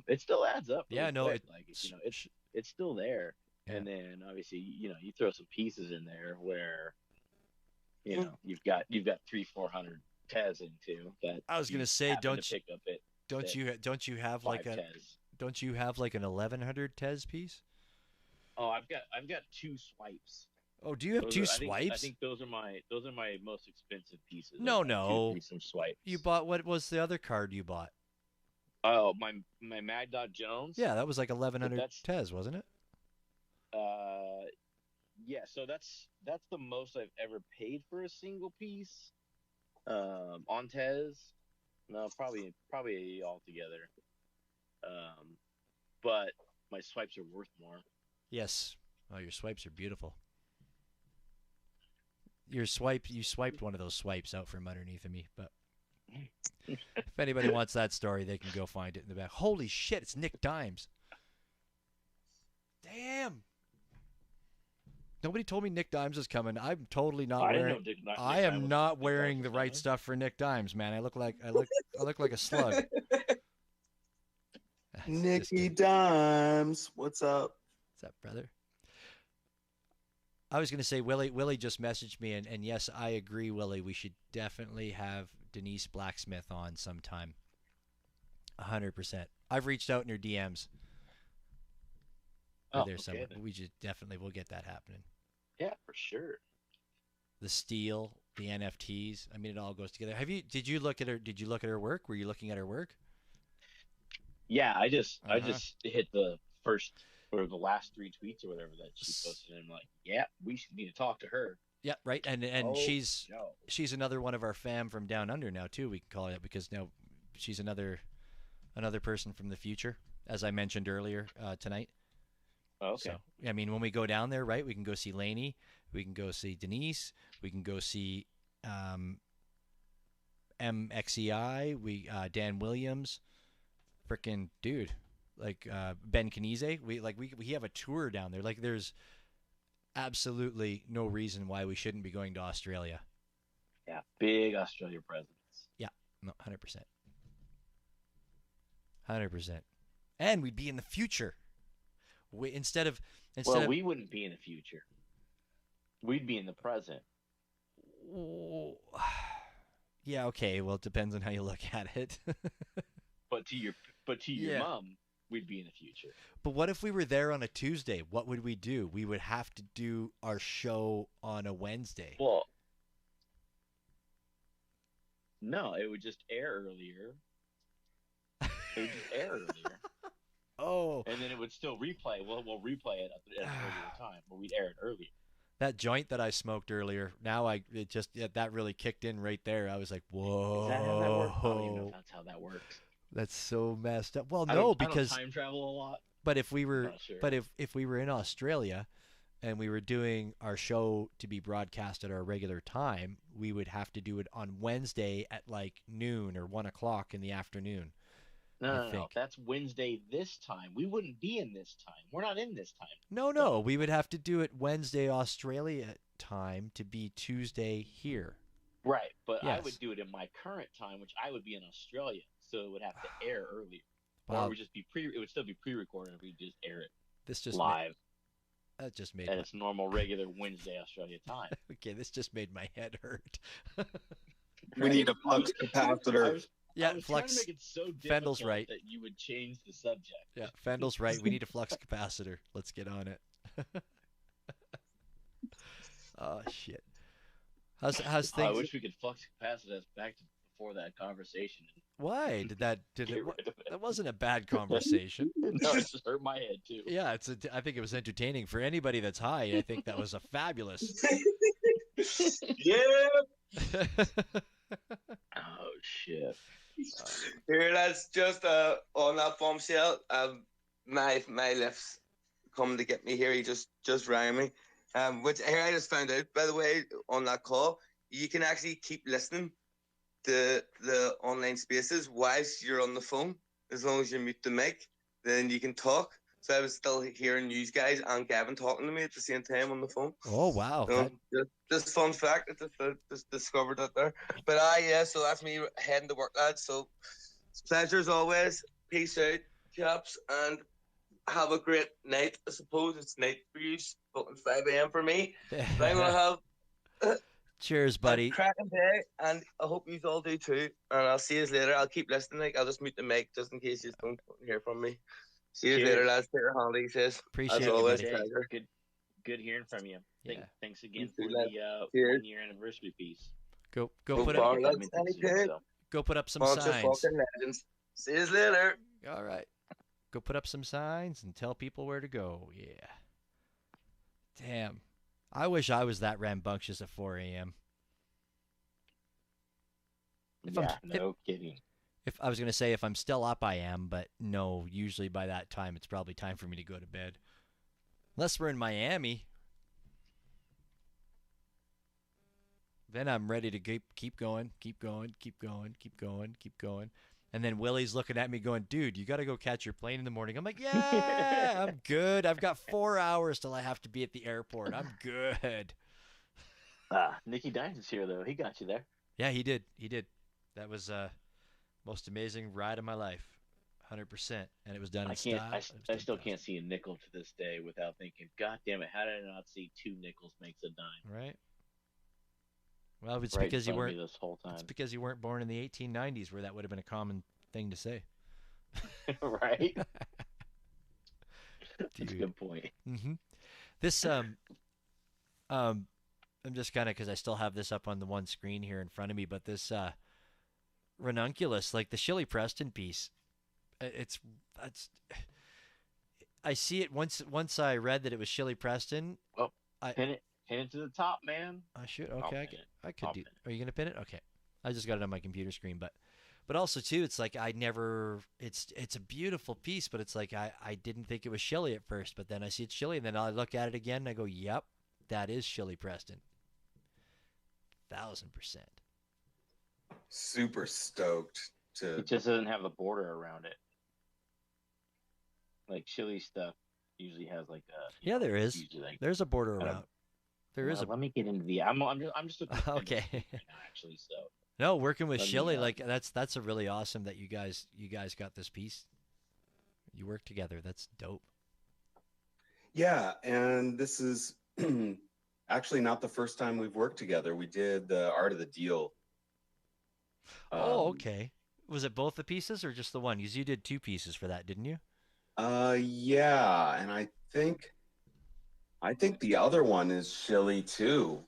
it still adds up. Really Yeah, no, quick. Like you know, it's still there. Yeah. And then obviously, you know, you throw some pieces in there where, you know, you've got 300-400 tes into that. I was gonna you say, happen don't to pick up it. don't you have like 5 a tes. don't you have like an 1100 tes piece? Oh, I've got 2 swipes. Oh, do you have 2 swipes? I think those are my most expensive pieces. No, I've got no. 2 3 swipes. You bought, what was the other card you bought? Oh, my Mad Dog Jones. Yeah, that was like 1100 that's- tes, wasn't it? Yeah. So that's the most I've ever paid for a single piece. On tes, no, probably altogether. But my swipes are worth more. Yes. Oh, your swipes are beautiful. You swiped one of those swipes out from underneath of me, but if anybody wants that story, they can go find it in the back. Holy shit, it's Nick Dimes. Damn. Nobody told me Nick Dimes is coming. I'm totally not I didn't wearing. know Nick I am Dimes not was wearing the right coming. stuff for Nick Dimes, man. I look like a slug. It's just Nicky a- Dimes, what's up? What's up, brother? I was going to say, Willie just messaged me, and yes, I agree, Willie. We should definitely have Denise Blacksmith on sometime. 100%. I've reached out in her DMs. Oh, There okay, somewhere. then. We just definitely will get that happening. Yeah, for sure. The steel, the NFTs. I mean, it all goes together. Did you look at her work? Were you looking at her work? Yeah, I just Uh-huh. hit the first or the last 3 tweets or whatever that she posted, and I'm like, yeah, we should need to talk to her. Yeah, right. And Oh, she's no. another one of our fam from down under now too. We can call it, because now she's another person from the future, as I mentioned earlier tonight. Oh, okay. So, I mean, when we go down there, right, we can go see Lainey, we can go see Denise, we can go see MXEI, Dan Williams, frickin' dude, like Ben Kenise. We have a tour down there. Like, there's absolutely no reason why we shouldn't be going to Australia. Yeah, big Australia presence. Yeah, no, 100%. 100%. And we'd be in the future. We wouldn't be in the future. We'd be in the present. Oh, yeah, okay. Well, it depends on how you look at it. But to your Yeah. mom, we'd be in the future. But what if we were there on a Tuesday? What would we do? We would have to do our show on a Wednesday. Well, no, it would just air earlier. It would just air earlier. Oh, And then it would still replay. We'll replay it at an earlier time, but we'd air it earlier. that joint that I smoked earlier. Now that really kicked in right there. I was like, whoa. Is that how that works? I don't even know if that's how that works. That's so messed up. Well, I no, don't because time travel a lot. but if we were Not sure. but if we were in Australia and we were doing our show to be broadcast at our regular time, we would have to do it on Wednesday at like noon or 1 o'clock in the afternoon. No. That's Wednesday this time. We wouldn't be in this time. We're not in this time. No, we would have to do it Wednesday Australia time to be Tuesday here. Right, but I Yes. would do it in my current time, which I would be in Australia, so it would have to air earlier. Or Wow. it would just be it would still be pre-recorded if we just air it This just live that just made at my, its normal regular Wednesday Australia time. okay. This just made my head hurt. We need a flux capacitor. Yeah, I was flux. trying to make it so Fendel's difficult right. that you would change the subject. Yeah, Fendel's right. We need a flux capacitor. Let's get on it. Oh shit. How's I things? wish we could flux capacitor us back to before that conversation. Why did it? Get rid of it. That wasn't a bad conversation. No, it just hurt my head too. Yeah, I think it was entertaining for anybody that's high. I think that was a fabulous. Yeah. Oh shit. Here, that's just on that bombshell. My lips come to get me here. He just rang me. Which here I just found out, by the way, on that call, you can actually keep listening to the online spaces whilst you're on the phone, as long as you mute the mic, then you can talk. So I was still hearing you guys and Gavin talking to me at the same time on the phone. Oh wow! So, just fun fact, I just discovered that there. But yeah, so that's me heading to work, lads. So it's a pleasure as always. Peace out, chaps, and have a great night. I suppose it's night for you, fucking 5 a.m. for me. But I'm gonna have Cheers, buddy. a cracking day, and I hope you all do too. And I'll see you later. I'll keep listening. Like, I'll just mute the mic just in case you don't hear from me. See you Cheers. later, lads. Take your handy, he says. Appreciate As you, always, buddy. pleasure. Good hearing from you. Yeah. Thanks again You for too, lad. the Cheers. 1 year anniversary piece. Go No put problem, up lads. Anytime. go put up some Bunch of signs. fucking legends. See you later. All right. Go put up some signs and tell people where to go. Yeah. Damn. I wish I was that rambunctious at 4 a.m. No kidding. If I was going to say if I'm still up, I am, but no, usually by that time, it's probably time for me to go to bed. Unless we're in Miami. Then I'm ready to keep going. And then Willie's looking at me going, dude, you got to go catch your plane in the morning. I'm like, yeah, I'm good. I've got 4 hours till I have to be at the airport. I'm good. Nicky Dines is here, though. He got you there. Yeah, he did. That was most amazing ride of my life. 100%. And it was done in style. I still can't see a nickel to this day without thinking, God damn it, how did I not see 2 nickels makes a dime? Right. Well, it's Right because in you front of me weren't. this whole time. It's because you weren't born in the 1890s, where that would have been a common thing to say. Right. That's a good point. Mm-hmm. This I'm just kind of because I still have this up on the one screen here in front of me, but this ranunculus, like the Shirley Preston piece, that's I see it once I read that it was Shirley Preston. Well, pin it to the top, man. I should. I'll Okay, pin it. I could I'll do. pin it. Are you gonna pin it? Okay. I just got it on my computer screen, but also too, it's like I never. It's a beautiful piece, but it's like I didn't think it was Shirley at first, but then I see it's Shirley, and then I look at it again, and I go, yep, that is Shirley Preston. 1000%. Super stoked to. It just doesn't have the border around it. Like Chili stuff usually has like a. Yeah, there is. usually like- There's a border kind of- around. There is a. Let me get into the. I'm just looking at the Okay. right now, actually. So No, working with Let me, Shirley, like that's a really awesome that you guys got this piece. You work together. That's dope. Yeah, and this is actually not the first time we've worked together. We did the Art of the Deal. Oh, Um, okay. Was it both the pieces or just the one? Because you did 2 pieces for that, didn't you? yeah, and I think the other one is Chili too.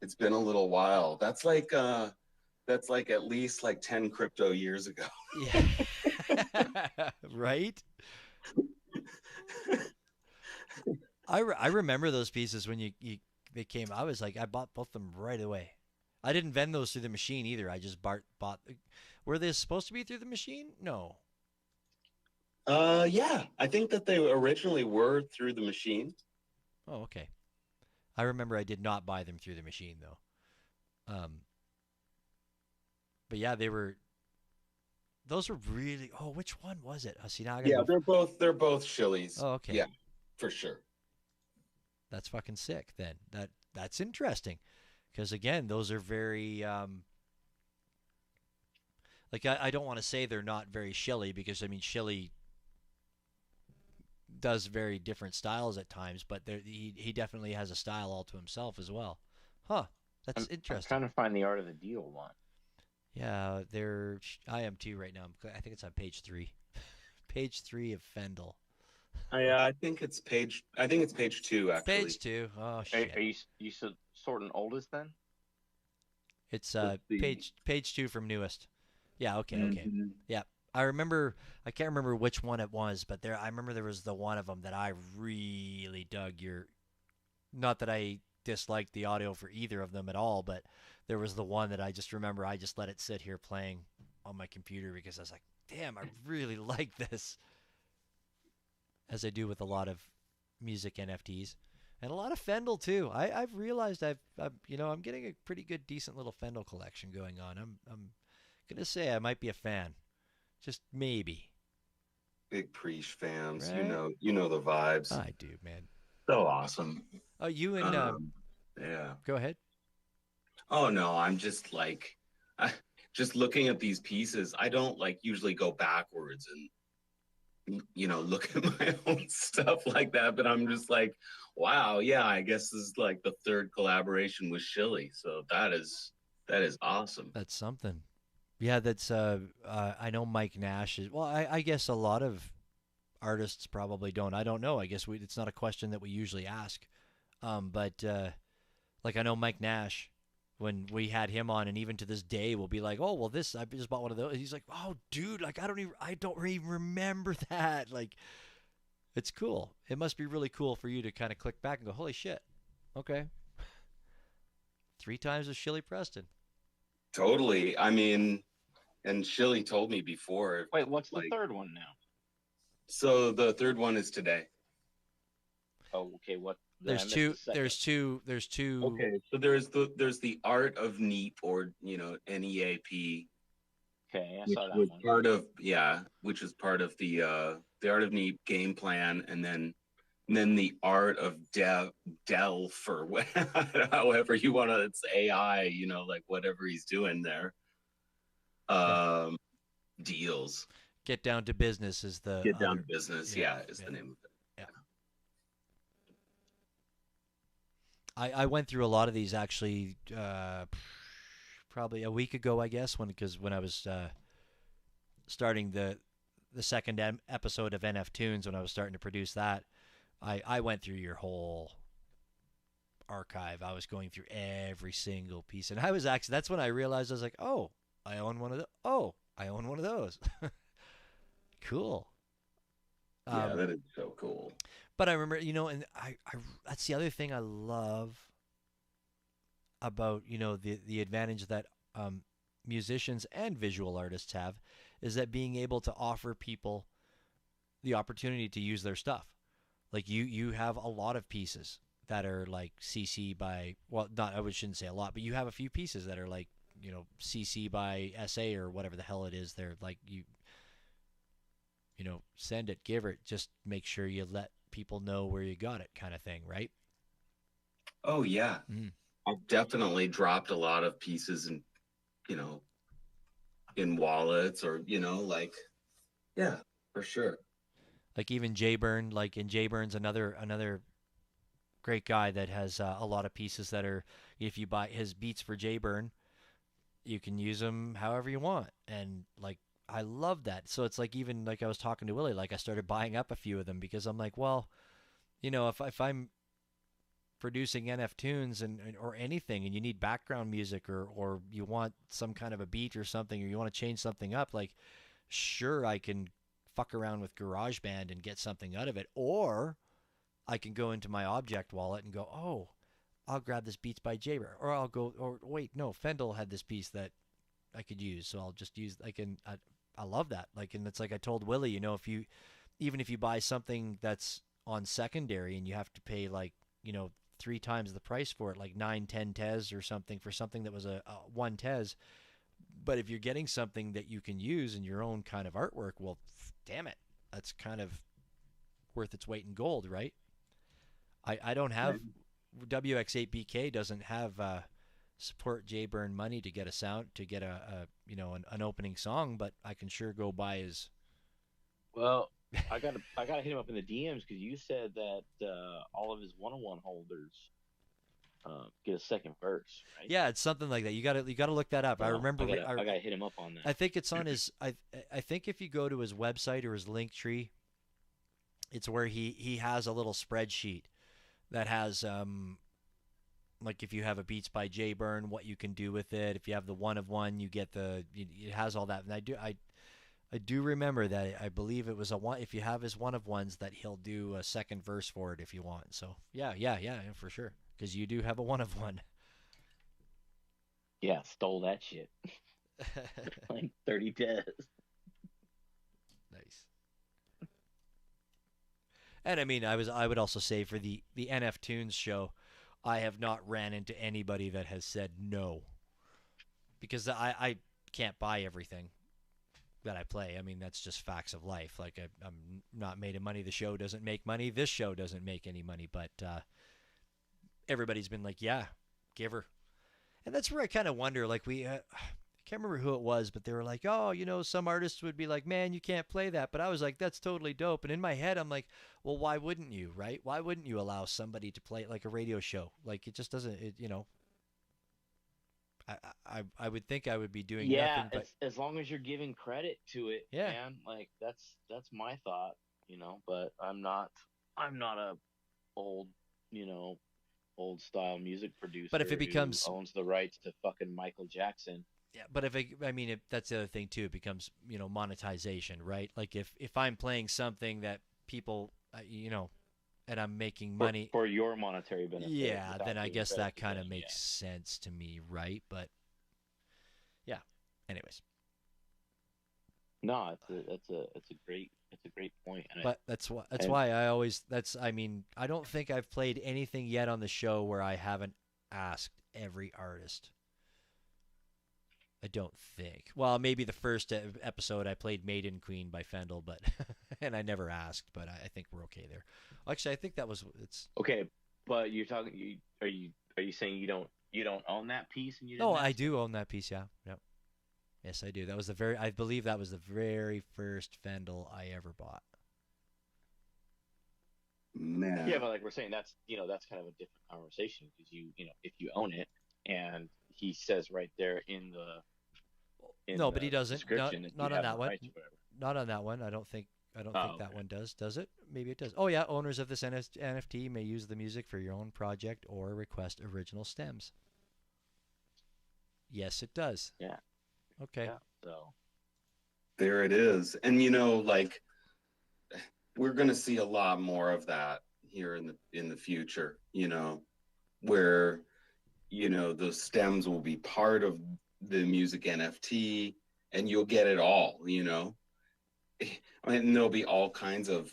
It's been a little while. That's like at least like 10 crypto years ago. Yeah. Right? I remember those pieces when you they came. I was like, I bought both of them right away. I didn't vend those through the machine either. I just bought. Were they supposed to be through the machine? No. Yeah, I think that they originally were through the machine. Oh, okay. I remember I did not buy them through the machine though. Um, but yeah, they were. Those were really. Oh, which one was it? See, now I gotta Yeah, go. they're both Chili's. Oh, okay. Yeah, for sure. That's fucking sick. Then that's interesting, because again, those are very like I don't want to say they're not very Shilly because I mean Shilly does very different styles at times, but he definitely has a style all to himself as well. Huh? That's I'm interesting. trying to find the Art of the Deal one. Yeah, they're I am too right now. I think it's on page 3. Page 3 of Fendel. I think it's page 2 actually. Page 2. Oh shit. Are you sorting oldest then? It's Let's see. page 2 from newest. Yeah, okay. Mhm. Yeah. I remember I can't remember which one it was, but I remember there was the one of them that I really dug your not that I disliked the audio for either of them at all, but there was the one that I just remember I just let it sit here playing on my computer because I was like, "Damn, I really like this." As I do with a lot of music NFTs and a lot of Fendel too. I've realized I'm getting a pretty good decent little Fendel collection going on. I'm gonna say I might be a fan, just maybe. Big Preach fans, Right? you know the vibes. I do, man. So awesome. Oh, you and Yeah. go ahead. Oh no, I'm just like, just looking at these pieces. I don't like usually go backwards and look at my own stuff like that. But I'm just like, wow, yeah. I guess this is like the third collaboration with Shilly. So that is awesome. That's something. Yeah, that's I know Mike Nash is well. I guess a lot of artists probably don't. I don't know. I guess it's not a question that we usually ask. But like I know Mike Nash, when we had him on, and even to this day, we'll be like, "Oh, well, this I just bought one of those." He's like, "Oh, dude, like I don't even remember that." Like, it's cool. It must be really cool for you to kind of click back and go, "Holy shit, okay, 3 times with Shilly Preston." Totally. I mean, and Shilly told me before. Wait, what's the like, third one now? So the third one is today. Oh, okay. What? There's two. There's two. There's two. Okay, so there's the Art of Neep, or NEAP, Okay, I which saw that was one. which is part of the Art of Neep game plan, and then the Art of Delph, or however you want to, it's AI, like whatever he's doing there. Deals. Get Down to Business is the Get Down other. to Business, is the name of it. Yeah. I went through a lot of these actually, probably a week ago, I guess, when I was starting the second episode of NF Tunes, when I was starting to produce that. I went through your whole archive. I was going through every single piece, and that's when I realized I was like, oh, I own one of the. Oh, I own one of those. Cool. Yeah, that is so cool. But I remember, and I that's the other thing I love about, the advantage that musicians and visual artists have is that being able to offer people the opportunity to use their stuff. Like you have a lot of pieces that are like CC by, well, not, I shouldn't say a lot, but you have a few pieces that are like, CC by SA or whatever the hell it is. They're like, send it, give it, just make sure you let people know where you got it, kind of thing, right? Oh yeah. I've definitely dropped a lot of pieces in wallets, or like, yeah, for sure. Like even Jayburn, like in Jayburn's another great guy that has a lot of pieces that are, if you buy his beats for Jburn, you can use them however you want. And like, I love that. So it's like, even like I was talking to Willie, like I started buying up a few of them because I'm like, well, if I'm producing NF tunes and or anything, and you need background music, or you want some kind of a beat or something, or you want to change something up, like, sure, I can fuck around with GarageBand and get something out of it, or I can go into my object wallet and go, oh, I'll grab this Beats by Jaber, or I'll go, or wait, no, Fendel had this piece that I could use, so I'll just use. I love that. Like, and it's like I told Willie, if you, even if you buy something that's on secondary and you have to pay like, 3 times the price for it, like 9, 10 tes or something for something that was a 1 tes. But if you're getting something that you can use in your own kind of artwork, well, damn it, that's kind of worth its weight in gold, right? I don't have WX8BK doesn't have support Jburn money to get a sound, to get an opening song, but I can sure go buy his. Well, I gotta hit him up in the DMs because you said that all of his 101 holders get a second verse, right? Yeah, it's something like that. You gotta look that up. I remember. I gotta hit him up on that. I think it's on his. I think if you go to his website or his link tree, it's where he has a little spreadsheet that has like if you have a Beats by Jburn, what you can do with it. If you have the one of one, you get it has all that. And I do remember that. I believe it was a one. If you have his one of ones, that he'll do a second verse for it if you want. So yeah, for sure. Because you do have a one of one. Yeah, stole that shit. Like 30 tes. Nice. And I mean, I would also say for the NF Tunes show, I have not ran into anybody that has said no. Because I can't buy everything that I play. I mean, that's just facts of life. Like, I'm not made of money. The show doesn't make money. This show doesn't make any money. But everybody's been like, yeah, give her. And that's where I kind of wonder, like, I can't remember who it was, but they were like, oh, some artists would be like, man, you can't play that. But I was like, that's totally dope. And in my head, I'm like, well, why wouldn't you, right? Why wouldn't you allow somebody to play it like a radio show? Like, it just doesn't, I would think I would be doing nothing but... as long as you're giving credit to it, yeah, man. Like, that's my thought, but I'm not a old, old style music producer. But if it becomes who owns the rights to fucking Michael Jackson. Yeah, but if that's the other thing too. It becomes monetization, right? Like if I'm playing something that people and I'm making money for your monetary benefit. Yeah, then I guess that kind of makes sense to me, right? But yeah. Anyways. No, it's a great point. But that's why I don't think I've played anything yet on the show where I haven't asked every artist. I don't think. Well, maybe the first episode I played Maiden Queen by Fendel, but and I never asked, but I think we're okay there. Actually, I think it's okay. But you're talking. Are you saying you don't own that piece and you? No, I do own that piece. Yeah. Yep. Yes, I do. That was I believe that was the very first Fendel I ever bought. Man. Yeah, but like we're saying, that's that's kind of a different conversation because if you own it, and he says right there in the but he doesn't. Not on that one. Not on that one. I don't think that one does. Does it? Maybe it does. Oh yeah, owners of this NFT may use the music for your own project or request original stems. Yes, it does. Yeah. Okay. Yeah, so there it is. And like we're going to see a lot more of that here in the future, where those stems will be part of the music NFT and you'll get it all, I mean, there'll be all kinds of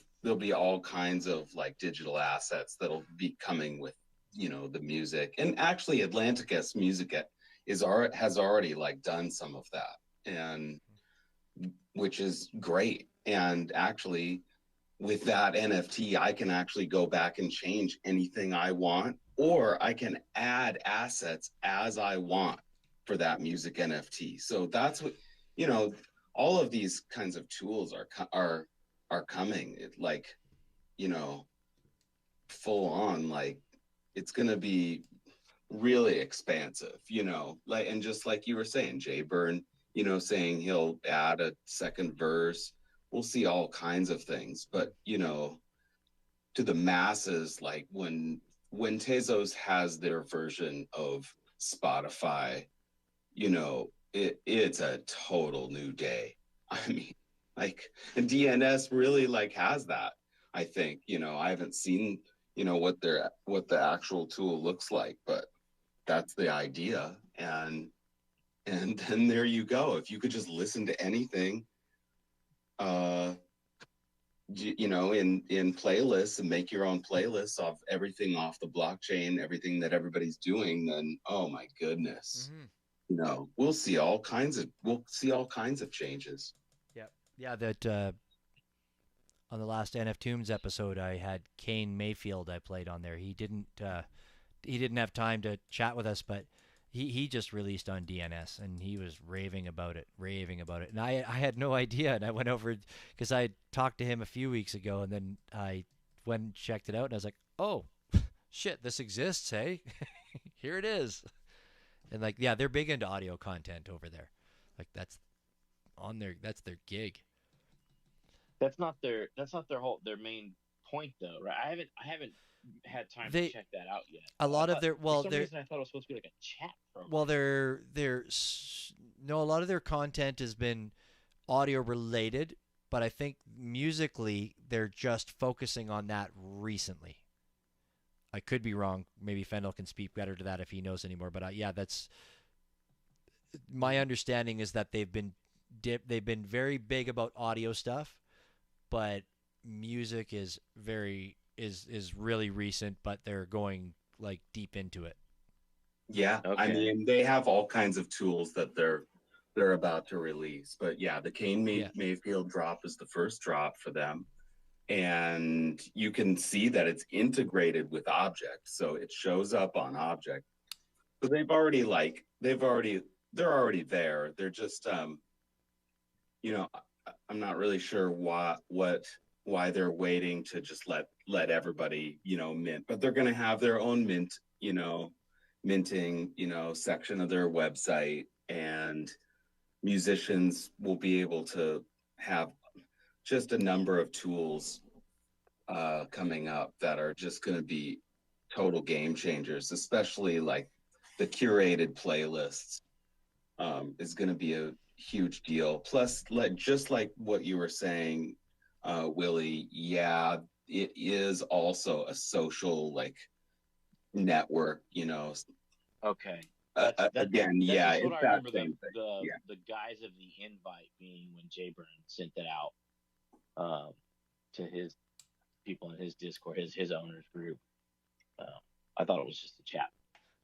like digital assets that'll be coming with, the music. And actually Atlanticus Music has already like done some of that, and which is great. And actually with that NFT, I can actually go back and change anything I want, or I can add assets as I want for that music NFT. So that's what, all of these kinds of tools are coming. It like, full on, like it's gonna be really expansive, you know, like, and just like you were saying, Jay Byrne, you know, saying he'll add a second verse. We'll see all kinds of things, but you know, to the masses, like when Tezos has their version of Spotify, you know, it's a total new day. I mean, like, and DNS really like has that. I think, you know, I haven't seen, you know, what the actual tool looks like, but that's the idea. And then there you go. If you could just listen to anything, uh, you know, in playlists and make your own playlists of everything off the blockchain, everything that everybody's doing, then oh my goodness, you know, we'll see all kinds of changes. Yeah. That on the last NF Tunes episode, I had Kane Mayfield. I played on there. He didn't have time to chat with us, but he just released on DNS and he was raving about it. And I had no idea. And I went over because I talked to him a few weeks ago, and then I went and checked it out, and I was like, oh, shit, this exists, hey? Here it is. And like, yeah, they're big into audio content over there. Like that's their gig. That's not their their main point though, right? I haven't had time to check that out yet. A lot of their for some reason I thought it was supposed to be like a chat program. Well, a lot of their content has been audio related, but I think musically they're just focusing on that recently. I could be wrong. Maybe Fendel can speak better to that if he knows anymore. But yeah, that's my understanding is that they've been very big about audio stuff, but music is really recent, but they're going like deep into it. Yeah, okay. I mean, they have all kinds of tools that they're about to release, but yeah, the Kane Mayfield drop is the first drop for them, and you can see that it's integrated with Object, so it shows up on Object. So they're already there. They're just you know, I'm not really sure why they're waiting to just let everybody, you know, mint, but they're going to have their own minting, you know, section of their website, and musicians will be able to have just a number of tools coming up that are just going to be total game changers, especially like the curated playlists is going to be a huge deal. Plus, just like what you were saying, Willie, yeah, it is also a social like network, you know. Okay. Again, yeah, it's that remember same thing. The guise of the invite being when Jay Byrne sent it out to his people in his Discord, his owners group. I thought it was just a chat.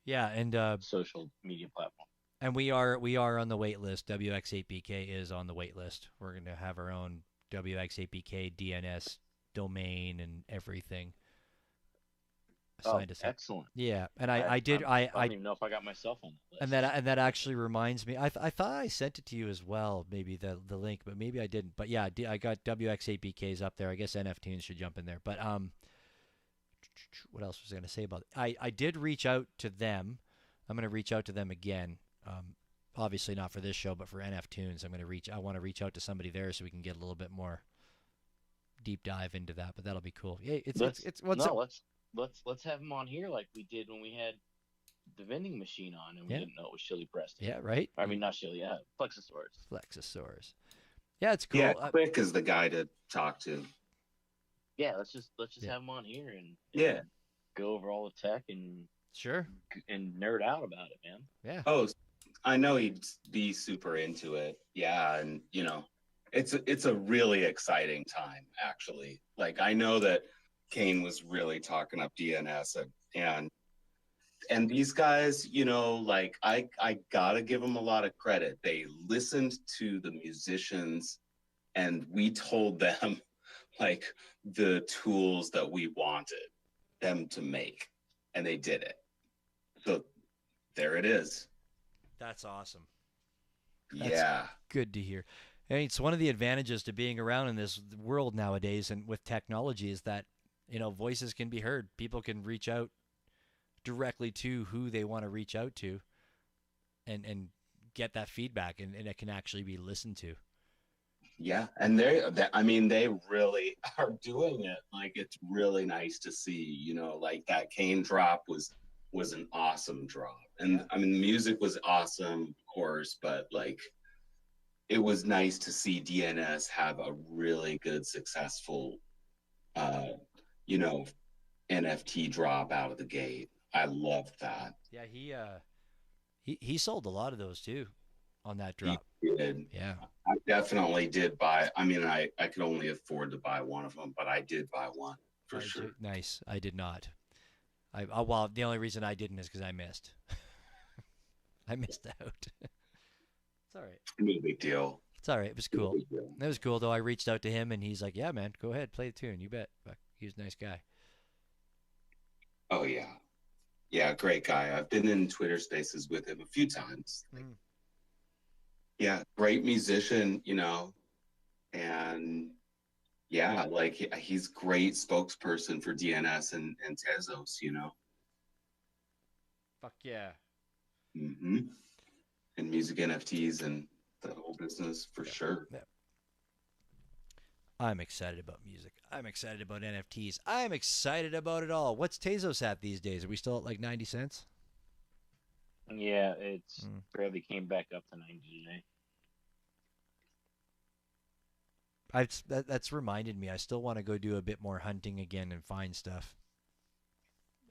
Yeah, and social media platform. And we are on the wait list. WX8BK is on the wait list. We're going to have our own WX8BK DNS domain and everything. Excellent. Yeah, and I don't even know if I got myself on the list. And that actually reminds me. I thought I sent it to you as well, maybe the link, but maybe I didn't. But yeah, I got WX8BKs up there. I guess NF Tunes should jump in there. But what else was I going to say about it? I did reach out to them. I'm going to reach out to them again. Obviously not for this show, but for NF Tunes, I want to reach out to somebody there so we can get a little bit more deep dive into that. But that'll be cool. Yeah, let's have him on here like we did when we had the vending machine on and we didn't know it was Chili Preston. Yeah, right. I mean, not Chili, Plexusaurus. Yeah, it's cool. Yeah, Quick is the guy to talk to. Yeah, let's just have him on here and go over all the tech and and nerd out about it, man. Yeah. Oh, I know he'd be super into it. Yeah, and you know, it's a really exciting time actually. Like I know that Kane was really talking up DNS and these guys, you know, like I gotta give them a lot of credit. They listened to the musicians and we told them like the tools that we wanted them to make, and they did it. So there it is. That's awesome. That's good to hear. And it's one of the advantages to being around in this world nowadays and with technology is that, you know, voices can be heard. People can reach out directly to who they want to reach out to, and get that feedback, and it can actually be listened to. Yeah, and I mean, they really are doing it. Like, it's really nice to see. You know, like that Kane drop was an awesome drop, and I mean, the music was awesome, of course, but like, it was nice to see DNS have a really good, successful, uh, you know, NFT drop out of the gate. I loved that. Yeah, he sold a lot of those too on that He drop. did. Yeah. I definitely did buy. I mean, I could only afford to buy one of them, but I did buy one for sure. Nice. I did not. Well, the only reason I didn't is because I missed. I missed out. It's all right. No big deal. It's all right. It was No cool. big deal. It was cool though. I reached out to him and he's like, "Yeah, man, go ahead, play the tune. You bet." But he was a nice guy. Oh yeah, yeah, great guy. I've been in Twitter Spaces with him a few times. Yeah, great musician, you know, and yeah, like he's great spokesperson for DNS and Tezos, you know. Fuck yeah. Mm-hmm. And music NFTs and the whole business for sure. Yeah. I'm excited about music. I'm excited about NFTs. I'm excited about it all. What's Tezos at these days? Are we still at like 90 cents? Yeah, it's barely came back up to 90 today. That's reminded me. I still want to go do a bit more hunting again and find stuff.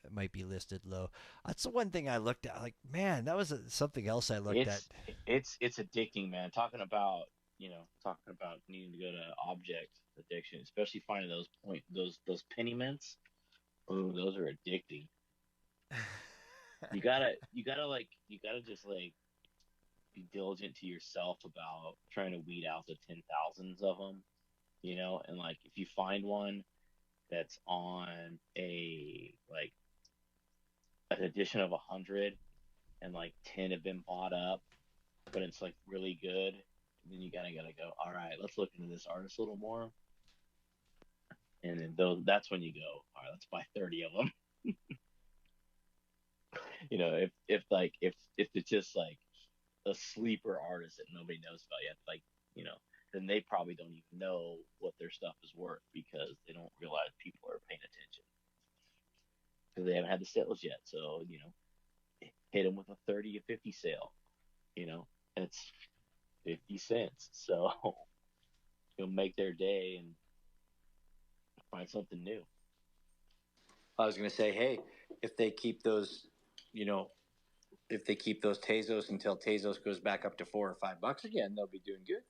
It might be listed low. That's the one thing I looked at. Like, man, that was something else I looked at. It's addicting, man. Talking about needing to go to object addiction, especially finding those penny mints. Oh, those are addicting. You gotta just like be diligent to yourself about trying to weed out the 10,000s of them, you know. And like, if you find one that's on a like an edition of 100, and like 10 have been bought up, but it's like really good, then you gotta go, all right, let's look into this artist a little more. And then that's when you go, all right, let's buy 30 of them. You know, if it's just like a sleeper artist that nobody knows about yet, like, you know, then they probably don't even know what their stuff is worth because they don't realize people are paying attention because they haven't had the sales yet. So, you know, hit them with a 30 or 50 sale, you know, and it's 50 cents. So you'll make their day and find something new. I was going to say, hey, if they keep those, you know, if they keep those Tezos until Tezos goes back up to $4 or $5 again, they'll be doing good.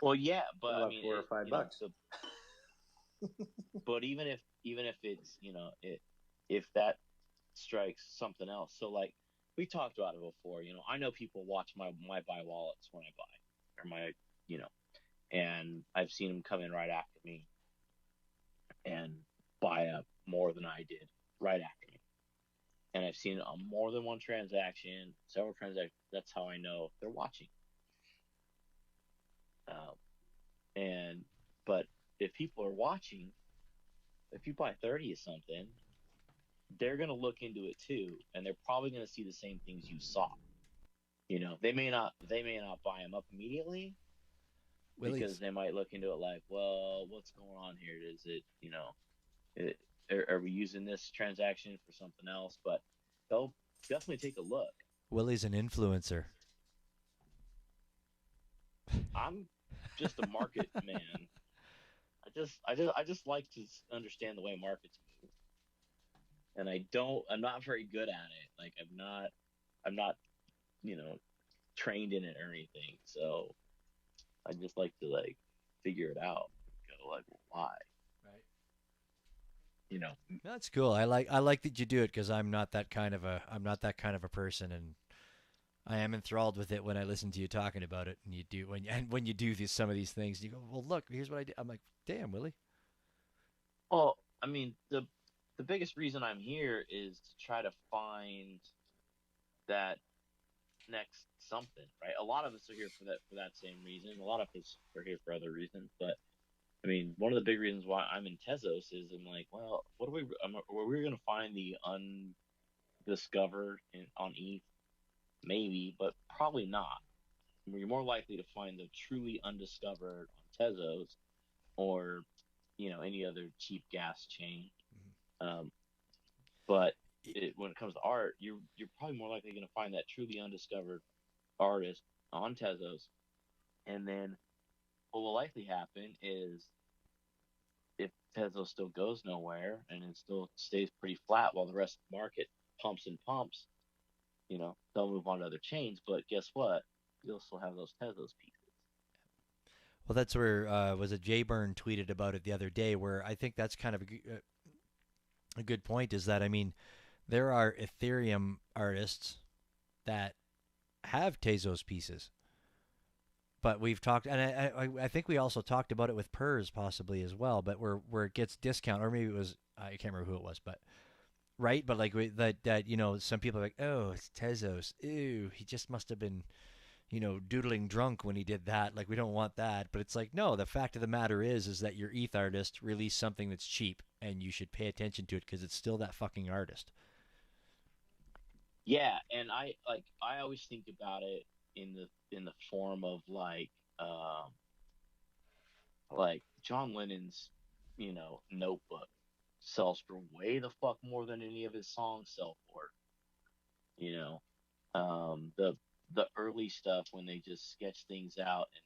Well, yeah, but I mean, $4 or $5. But even if it's, you know, if that strikes something else, so like we talked about it before, you know, I know people watch my buy wallets when I buy, or my, you know, and I've seen them come in right after me and buy up more than I did right after me, and I've seen it on more than one transaction, several transactions. That's how I know they're watching. But if people are watching, if you buy 30 of something, they're going to look into it too, and they're probably going to see the same things you saw. You know, they may not buy them up immediately, because they might look into it like, well, what's going on here? Is it, you know, are we using this transaction for something else? But they'll definitely take a look. Willie's an influencer. I'm just a market man. I just like to understand the way markets move, and I'm not very good at it. Like, I'm not, you know, trained in it or anything. So I just like to like figure it out. Go like, well, why? Right. You know. That's cool. I like that you do it, because I'm not that kind of a person, and I am enthralled with it when I listen to you talking about it, and when you do some of these things, you go, well, look, here's what I did. I'm like, damn, Willie. Well, I mean, the biggest reason I'm here is to try to find that next something, right? A lot of us are here for that same reason. A lot of us are here for other reasons, but I mean, one of the big reasons why I'm in Tezos is I'm like, well, what are we? Were we going to find the undiscovered on ETH? Maybe, but probably not. You're more likely to find the truly undiscovered on Tezos or any other cheap gas chain. Um, but when it comes to art, you're probably more likely going to find that truly undiscovered artist on Tezos, and then what will likely happen is if Tesla still goes nowhere and it still stays pretty flat while the rest of the market pumps and pumps, they'll move on to other chains. But guess what? You'll still have those Teslas pieces. Well, that's where was it Jay Byrne tweeted about it the other day, where I think that's kind of a good point. Is that, I mean, there are Ethereum artists that have Tezos pieces, but we've talked, and I think we also talked about it with Purs possibly as well, but where it gets discount, or maybe it was, I can't remember who it was, but right, but like that some people are like, oh, it's Tezos, ew, he just must have been doodling drunk when he did that. Like, we don't want that. But it's like, no, the fact of the matter is that your ETH artist released something that's cheap and you should pay attention to it because it's still that fucking artist. Yeah, and I always think about it in the form of like John Lennon's notebook sells for way the fuck more than any of his songs sell for. You know, the early stuff when they just sketch things out and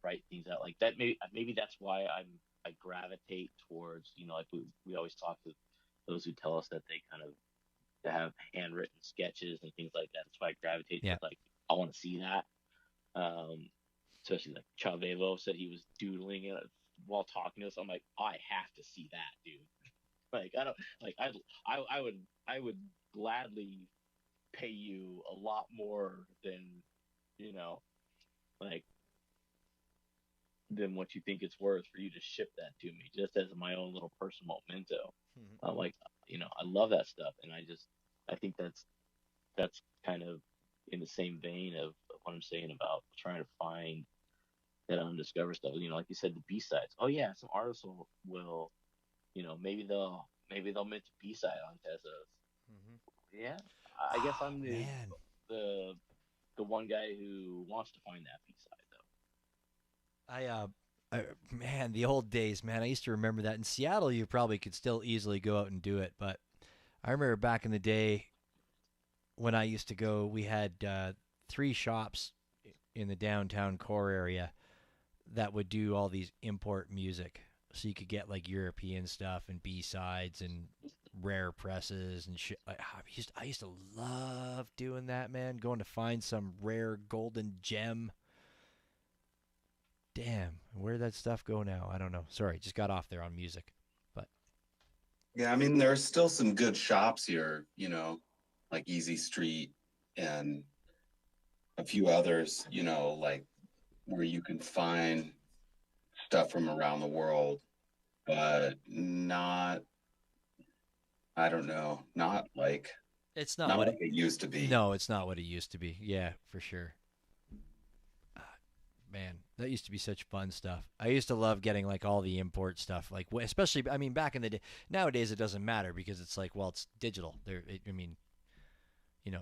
write things out like that. Maybe that's why I gravitate towards like we always talk to those who tell us that they kind of have handwritten sketches and things like that. That's why I gravitate Yeah. towards like I want to see that. Especially like Chavevo said he was doodling it while talking to us. I'm like, I have to see that, dude. Like I don't like I would gladly pay you a lot more than you know like than what you think it's worth for you to ship that to me just as my own little personal memento. Like I love that stuff, and I think that's kind of in the same vein of what I'm saying about trying to find that undiscovered stuff. Like you said, the B sides. Oh yeah, some artists will maybe they'll mint a B side on Tezos. Yeah, I guess I'm Man. the the one guy who wants to find that B side Man, the old days, man. I used to remember that in Seattle. You probably could still easily go out and do it, but I remember back in the day when I used to go, we had 3 shops in the downtown core area that would do all these import music. So you could get like European stuff and B sides and rare presses and shit. I used to love doing that, man. Going to find some rare golden gem. Damn, where'd that stuff go now? I don't know. Sorry, just got off there on music. But Yeah, I mean, there's still some good shops here, like Easy Street and a few others, like where you can find stuff from around the world, but not, I don't know, not like it's not not what like it used to be. No, it's not what it used to be. Yeah, for sure. Man, that used to be such fun stuff. I used to love getting like all the import stuff, like especially. I mean, back in the day. Nowadays, it doesn't matter because it's like, well, it's digital. I mean,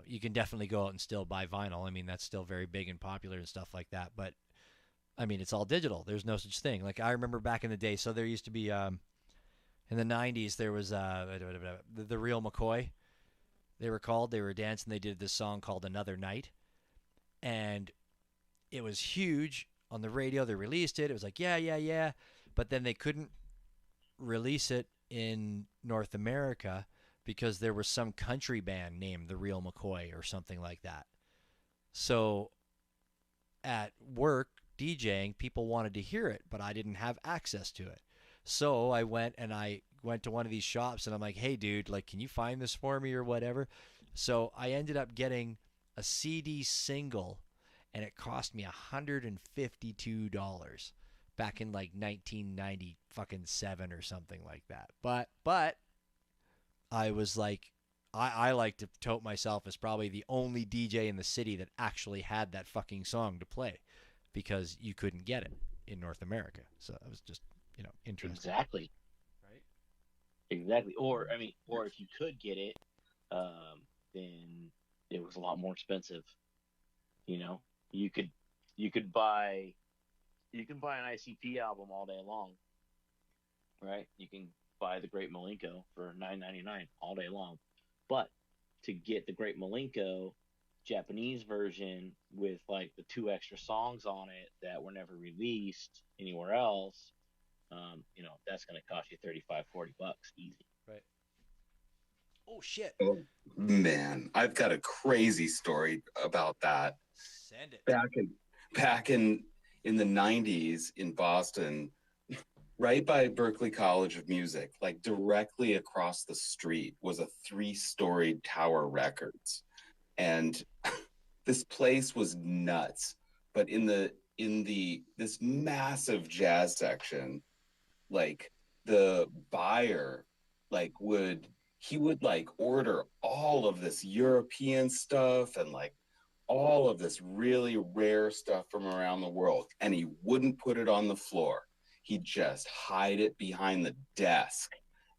you can definitely go out and still buy vinyl. I mean, that's still very big and popular and stuff like that. But I mean, it's all digital. There's no such thing. Like I remember back in the day. So there used to be in the '90s. There was the Real McCoy. They were called. They were dancing. They did this song called "Another Night," and it was huge on the radio. They released it. It was like, yeah, yeah, yeah. But then they couldn't release it in North America because there was some country band named The Real McCoy or something like that. So at work, DJing, people wanted to hear it, but I didn't have access to it. So I went to one of these shops and I'm like, hey, dude, like, can you find this for me or whatever? So I ended up getting a CD single and it cost me $152 back in like 1990 fucking 7 or something like that. But I was like, I like to tote myself as probably the only DJ in the city that actually had that fucking song to play because you couldn't get it in North America. So interesting. Exactly. Right. Exactly. Or I mean, or if you could get it, then it was a lot more expensive. You know, you could you could buy you can buy an ICP album all day long, right? You can buy the Great Malenko for 9.99 all day long, but to get the Great Malenko Japanese version with like the two extra songs on it that were never released anywhere else, that's going to cost you 35, $40 easy. Right. Oh shit. Oh man, I've got a crazy story about that. Send it. Back in the 90s in Boston, right by Berklee College of Music, like directly across the street was a three-storied Tower Records. And this place was nuts. But in the this massive jazz section, like the buyer would like order all of this European stuff and like all of this really rare stuff from around the world, and he wouldn't put it on the floor. He'd just hide it behind the desk.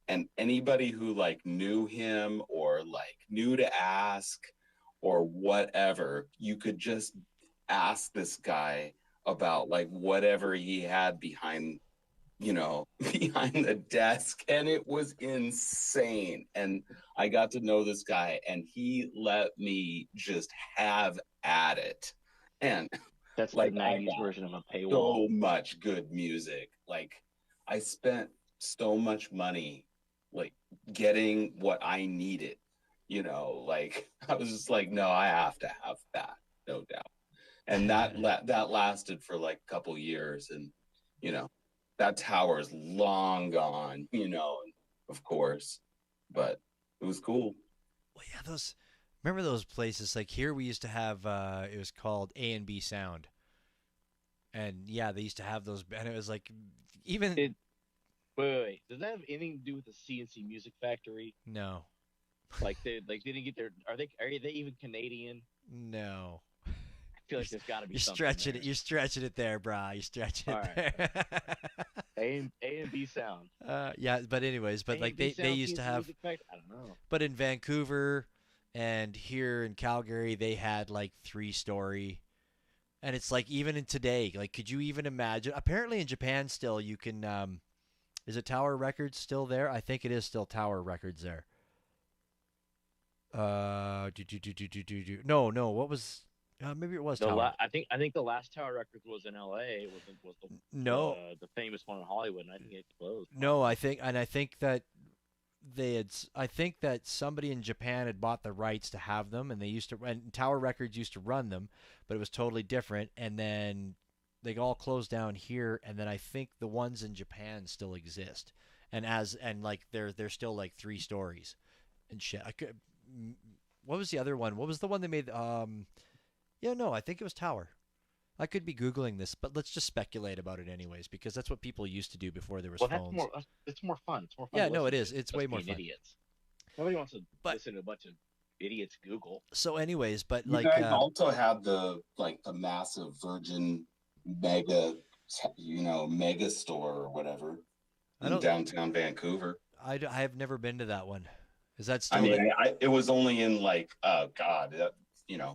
And anybody who like knew him or like knew to ask or whatever, you could just ask this guy about like whatever he had behind behind the desk, and it was insane. And I got to know this guy, and he let me just have at it. And That's like the I 90s got version of a paywall. so much good music. Like I spent so much money like getting what I needed. Like I was just like, no, I have to have that, no doubt. And that lasted for like a couple years, and you know that tower is long gone, of course, but it was cool. Well, yeah, remember those places like here we used to have it was called A&B Sound. And yeah, they used to have those and it was like even It, wait. Does that have anything to do with the CNC Music Factory? no. They didn't get their are they even Canadian? No. I feel like there's got to be You're something stretching there. it. You're stretching it there, brah. You're stretching All it right. there. A and B Sound. Yeah, but anyways, but like A&B they Sound, used to CNC have, Music Factory. I don't know. but in Vancouver and here in Calgary, they had like 3-story, and it's like even in today, like could you even imagine? Apparently in Japan still you can. Is it Tower Records still there? I think it is still Tower Records there. No, no. What was? Maybe it was Tower. I think the last Tower Records was in L.A. It was No, the famous one in Hollywood, and I think it closed. no. I think that I think that somebody in Japan had bought the rights to have them, and they used to. And Tower Records used to run them, but it was totally different. And then they all closed down here, and then I think the ones in Japan still exist, and like they're still like 3 stories and shit. What was the other one? What was the one they made? Yeah, no, I think it was Tower. I could be googling this, but let's just speculate about it anyways, because that's what people used to do before there was Well, phones. it's more fun. It's more fun. Yeah, to no, it listen is. to It's us way more being fun. idiots. Nobody wants to But- listen to a bunch of idiots Google. So, anyways, but You like, guys also had the massive Virgin mega store or whatever I in don't- downtown Vancouver. I have never been to that one. Is that still? I mean, it was only in like, oh God,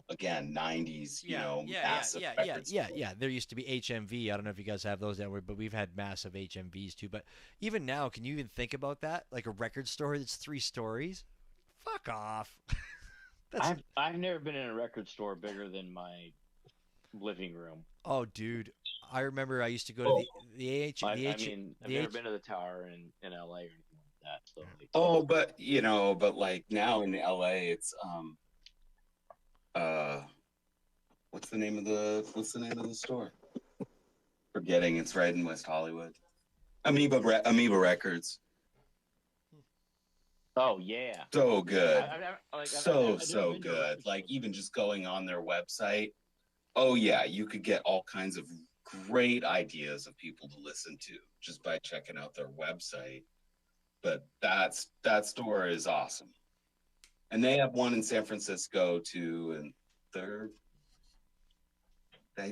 again, 90s, massive record store. yeah. There used to be HMV. I don't know if you guys have those down, but we've had massive HMVs too. But even now, can you even think about that? Like a record store that's 3 stories? Fuck off. I've never been in a record store bigger than my living room. Oh, dude. I remember I used to go to the I've never been to the Tower in LA or anything like that. So Oh, but like now in LA, it's what's the name of the store? Forgetting. It's right in West Hollywood. Amoeba Records. Oh yeah, So good. I've So been to a good. record Like store. even just going on their website. Oh yeah, you could get all kinds of great ideas of people to listen to just by checking out their website. But that store is awesome. And they have one in San Francisco too, and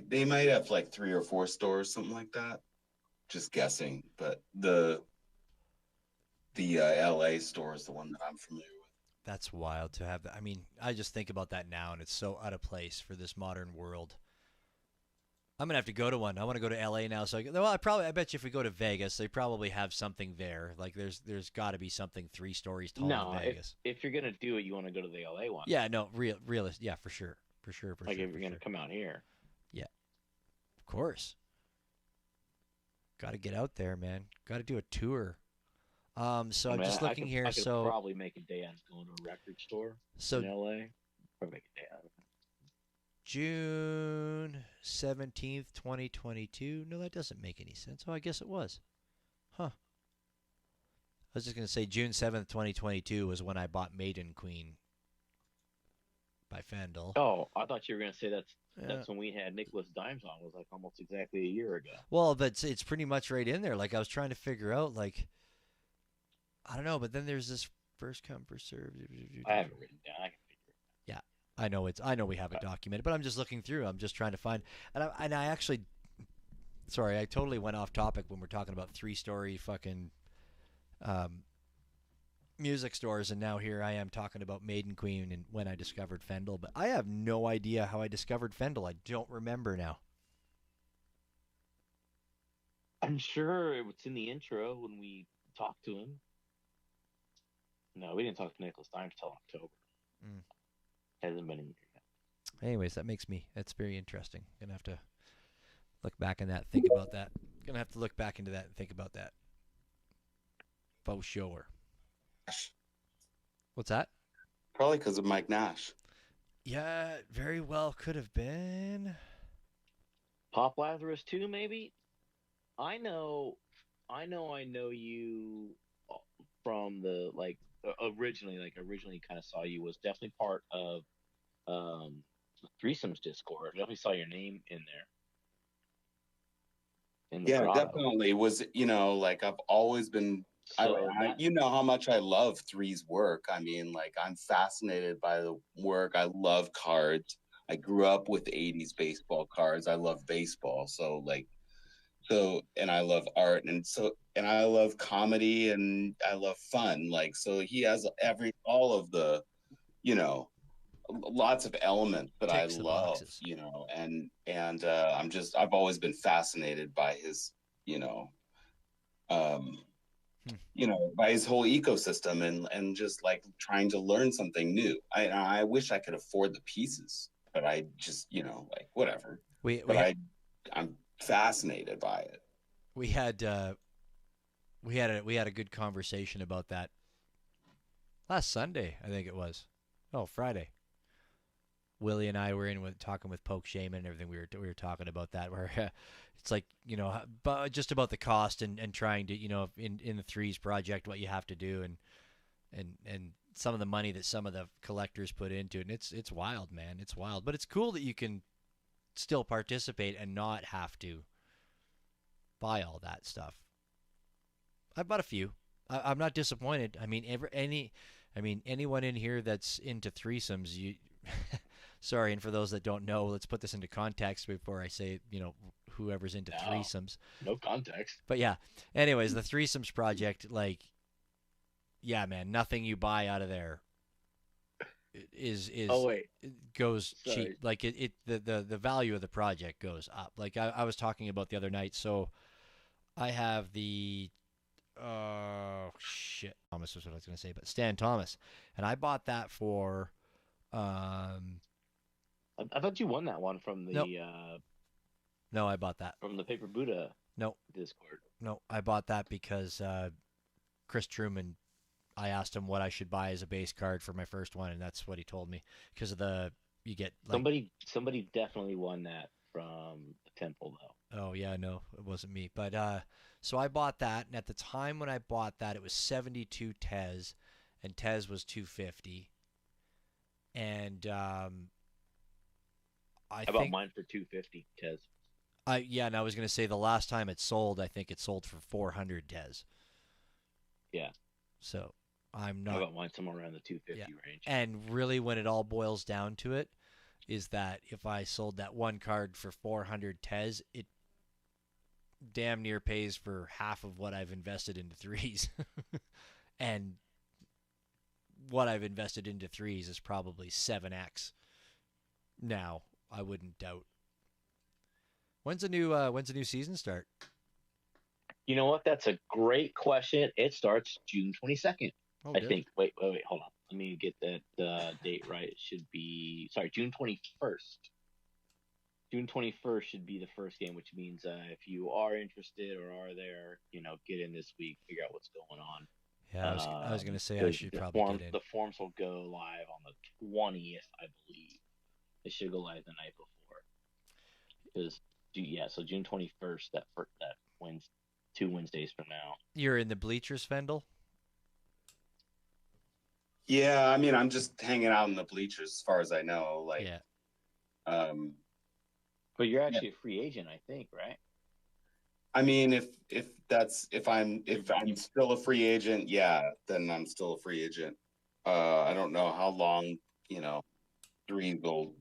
they might have like 3 or 4 stores, something like that. just guessing, but the LA store is the one that I'm familiar with. That's wild to have that. I mean, I just think about that now, and it's so out of place for this modern world. I'm gonna have to go to one. I want to go to LA now. So, well, I bet you if we go to Vegas, they probably have something there. Like, there's got to be something 3 stories tall No, in Vegas. if you're gonna do it, you want to go to the LA one. Yeah, no, realist. Yeah, for sure, for sure, for Like sure. if you're gonna come out here. Yeah, of course. Got to get out there, man. Got to do a tour. So I'm just looking here. I could So probably make a day out of going to a record store in LA. Probably make a day out of it. June 17th, 2022. No, that doesn't make any sense. Oh, I guess it was. Huh. I was just going to say June 7th, 2022 was when I bought Maiden Queen by Fandel. Oh, I thought you were going to say that's when we had Nicholas Dimes on. It was like almost exactly a year ago. Well, but it's pretty much right in there. Like, I was trying to figure out, like, I don't know, but then there's this first come, first served. I have it written down. I can figure it out. Yeah. I know we have it documented, but I'm just looking through. I'm just trying to find, and I actually, sorry, I totally went off topic when we're talking about 3-story fucking music stores, and now here I am talking about Maiden Queen and when I discovered Fendel. But I have no idea how I discovered Fendel. I don't remember now. I'm sure it was in the intro when we talked to him. No, we didn't talk to Nicholas Dimes till October. Hasn't been a year yet. Anyways, that's very interesting. Gonna have to look back in that, think about that. Gonna have to look back into that and think about that. Faux shower. What's that? Probably because of Mike Nash. Yeah, very well could have been. Pop Lazarus too, maybe. I know you from the originally kind of saw you was definitely part of Threesomes Discord. Definitely saw your name in there. Yeah, grotto. Definitely was. Like I've always been. So you know how much I love Three's work. I mean, like I'm fascinated by the work. I love cards. I grew up with 80s baseball cards. I love baseball. And I love art, and I love comedy, and I love fun. So he has all of the, lots of elements that I love, and I've always been fascinated by his, by his whole ecosystem and just like trying to learn something new. I wish I could afford the pieces, but I just, whatever. I'm fascinated by it. We had a good conversation about that last Sunday, I think it was. Oh, Friday. Willie and I were talking with Poke Shaman and everything. We were talking about that, where it's like, just about the cost and trying to, in the Threes project, what you have to do and some of the money that some of the collectors put into it. And it's wild, man. It's wild. But it's cool that you can still participate and not have to buy all that stuff. I bought a few. I'm not disappointed. I mean, anyone in here that's into threesomes, sorry, and for those that don't know, let's put this into context before I say, whoever's into threesomes. No context. But yeah, anyways, the Threesomes project, yeah, man, nothing you buy out of there goes cheap. Like the value of the project goes up. Like I was talking about the other night. So I have the Thomas was what I was gonna say, but Stan Thomas, and I bought that for I thought you won that one from the No, I bought that from the Paper Buddha Discord. No, I bought that because Chris Truman, I asked him what I should buy as a base card for my first one, and that's what he told me, because of you get somebody definitely won that from the temple though. Oh yeah, no, it wasn't me. But so I bought that, and at the time when I bought that, it was 72 Tez, and Tez was 250. And I bought mine for 250 Tez. And I was gonna say the last time it sold, I think it sold for 400 Tez. Yeah. So I'm not. I got mine somewhere around the 250 range. And really, when it all boils down to it, is that if I sold that one card for 400 Tez, damn near pays for half of what I've invested into threes. And what I've invested into threes is probably 7x now, I wouldn't doubt. When's the new season start? You know what? That's a great question. It starts June 22nd, Oh, I good. think. Wait, hold on. Let me get that date right. It should be, sorry, June 21st. June 21st should be the first game, which means if you are interested or are there, get in this week, figure out what's going on. Yeah, I was gonna say I should probably get in. The forms will go live on the 20th, I believe. They should go live the night before. Because so June 21st, that wins 2 Wednesdays from now. You're in the bleachers, Fendel? Yeah, I mean, I'm just hanging out in the bleachers as far as I know. Like, yeah. But you're actually a free agent, I think, right? I mean, if I'm still a free agent, yeah, then I'm still a free agent. I don't know how long, Threes will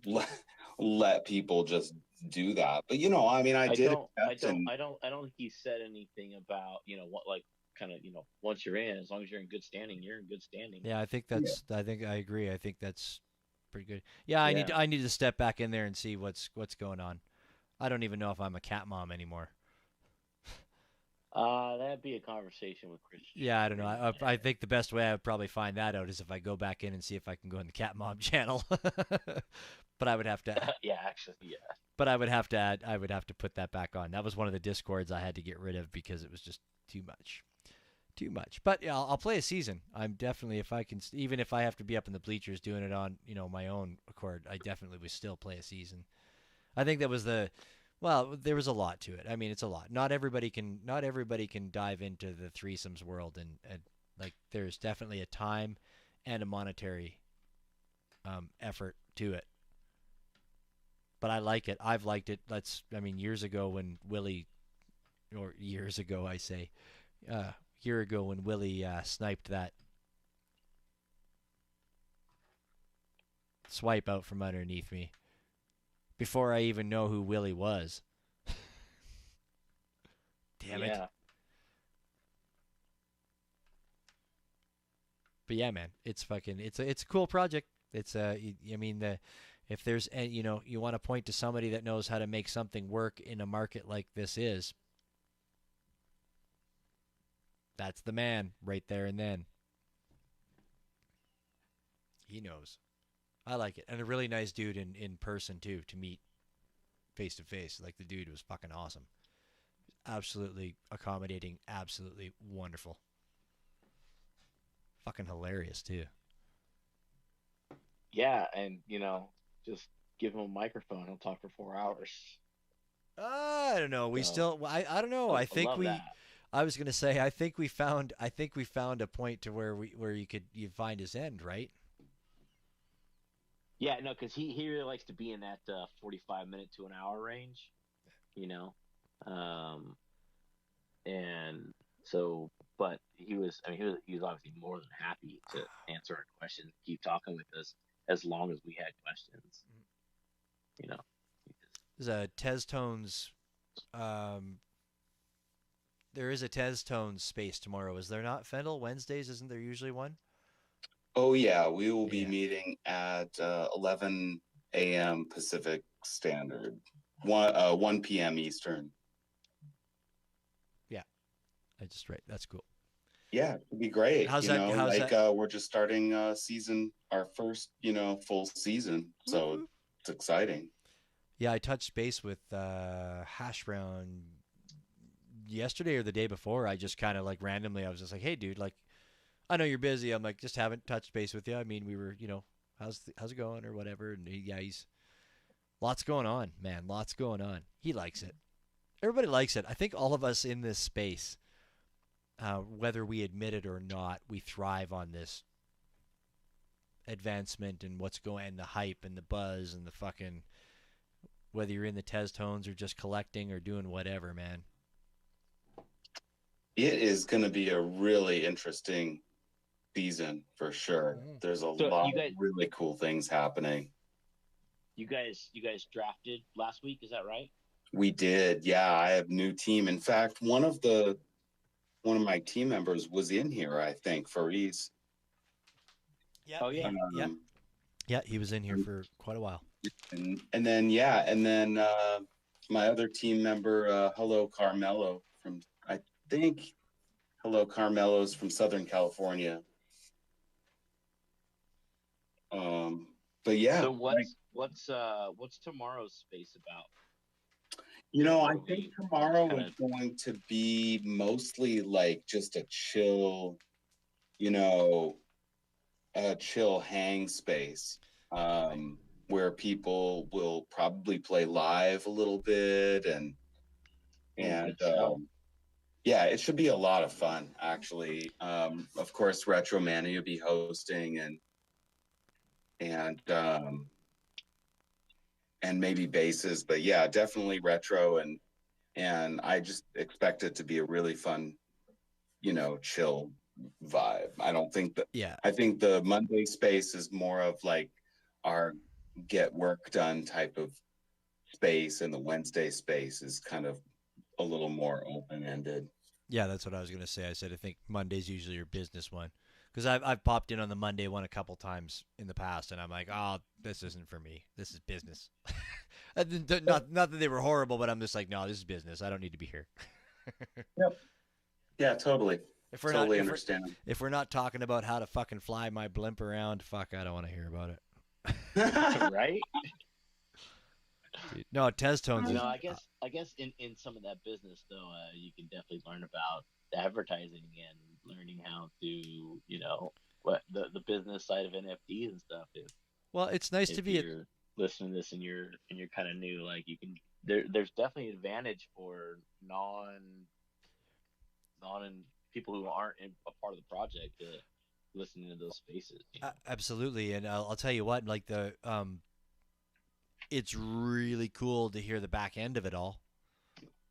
let people just do that. But I mean, I don't think he said anything about, what, like, kind of, once you're in, as long as you're in good standing, you're in good standing. Yeah, I think I agree. I think that's pretty good. Yeah, I need to step back in there and see what's going on. I don't even know if I'm a cat mom anymore. That'd be a conversation with Christian. Yeah, I don't know. I think the best way I would probably find that out is if I go back in and see if I can go in the cat mom channel. But I would have to. Yeah, actually, yeah. But I would have to put that back on. That was one of the discords I had to get rid of because it was just too much. But yeah, I'll play a season. I'm definitely, if I can, even if I have to be up in the bleachers doing it on my own accord, I definitely would still play a season. I think that was there was a lot to it. I mean, it's a lot. Not everybody can dive into the threesomes world, and like there's definitely a time and a monetary effort to it. But I like it. I've liked it. Years ago when Willie, or years ago I say, year ago when Willie sniped that swipe out from underneath me before I even know who Willie was. Damn it. But yeah, man, it's a cool project. It's if there's you want to point to somebody that knows how to make something work in a market like this is, that's the man right there and then. He knows. I like it. And a really nice dude in person too, to meet face to face. Like, the dude was fucking awesome. Absolutely accommodating, absolutely wonderful. Fucking hilarious too. Yeah, and just give him a microphone, he'll talk for 4 hours. I don't know. I don't know. I was gonna say I think we found a point to where you find his end, right? Yeah, no, because he really likes to be in that 45-minute to an hour range, and so, but he was obviously more than happy to answer our questions, keep talking with us as long as we had questions, There's a Tez Tones, there is a Tez Tones space tomorrow, is there not, Fendel? Wednesdays, isn't there usually one? Oh yeah, we will be meeting at 11 a.m. Pacific Standard, 1 p.m. Eastern. Yeah, I just right. That's cool. Yeah, it'd be great. How's that? We're just starting our first full season, so it's exciting. Yeah, I touched base with Hash Brown yesterday or the day before. I just kind of like randomly, I was just like, "Hey, dude, like, I know you're busy." I'm like, just haven't touched base with you. I mean, we were, how's it going or whatever. And he's lots going on, man. Lots going on. He likes it. Everybody likes it. I think all of us in this space, whether we admit it or not, we thrive on this advancement and what's going, and the hype and the buzz and the fucking, whether you're in the Tez Tones or just collecting or doing whatever, man. It is going to be a really interesting season for sure. There's a lot of really cool things happening. You guys drafted last week, is that right? We did. Yeah, I have new team. In fact, one of my team members was in here, I think, Faris. Yeah, Oh yeah. yeah, he was in here for quite a while. And then my other team member, Hello Carmelo from, I think Hello Carmelo's from Southern California. But yeah. So what's tomorrow's space about? I think tomorrow is going to be mostly like just a chill, a chill hang space, where people will probably play live a little bit and yeah, it should be a lot of fun actually. Of course, Retro Manny will be hosting and maybe bases, but yeah, definitely retro and I just expect it to be a really fun, chill vibe. I don't think that. Yeah. I think the Monday space is more of like our get work done type of space, and the Wednesday space is kind of a little more open ended. Yeah, that's what I was gonna say. I said I think Monday's usually your business one, because I've popped in on the Monday one a couple times in the past, and I'm like, oh, this isn't for me. This is business. Not that they were horrible, but I'm just like, no, this is business. I don't need to be here. Yep. Yeah, totally. If we're totally not, understand. If we're not talking about how to fucking fly my blimp around, fuck, I don't want to hear about it. Right? Dude, no, Tez Tones. No, I guess in some of that business though, you can definitely learn about advertising and learning how to, what the business side of NFTs and stuff. Well, it's nice to be listening to this and you're kind of new, like you can there's definitely advantage for non people who aren't a part of the project to listening to those spaces. Absolutely, and I'll tell you what, like it's really cool to hear the back end of it all,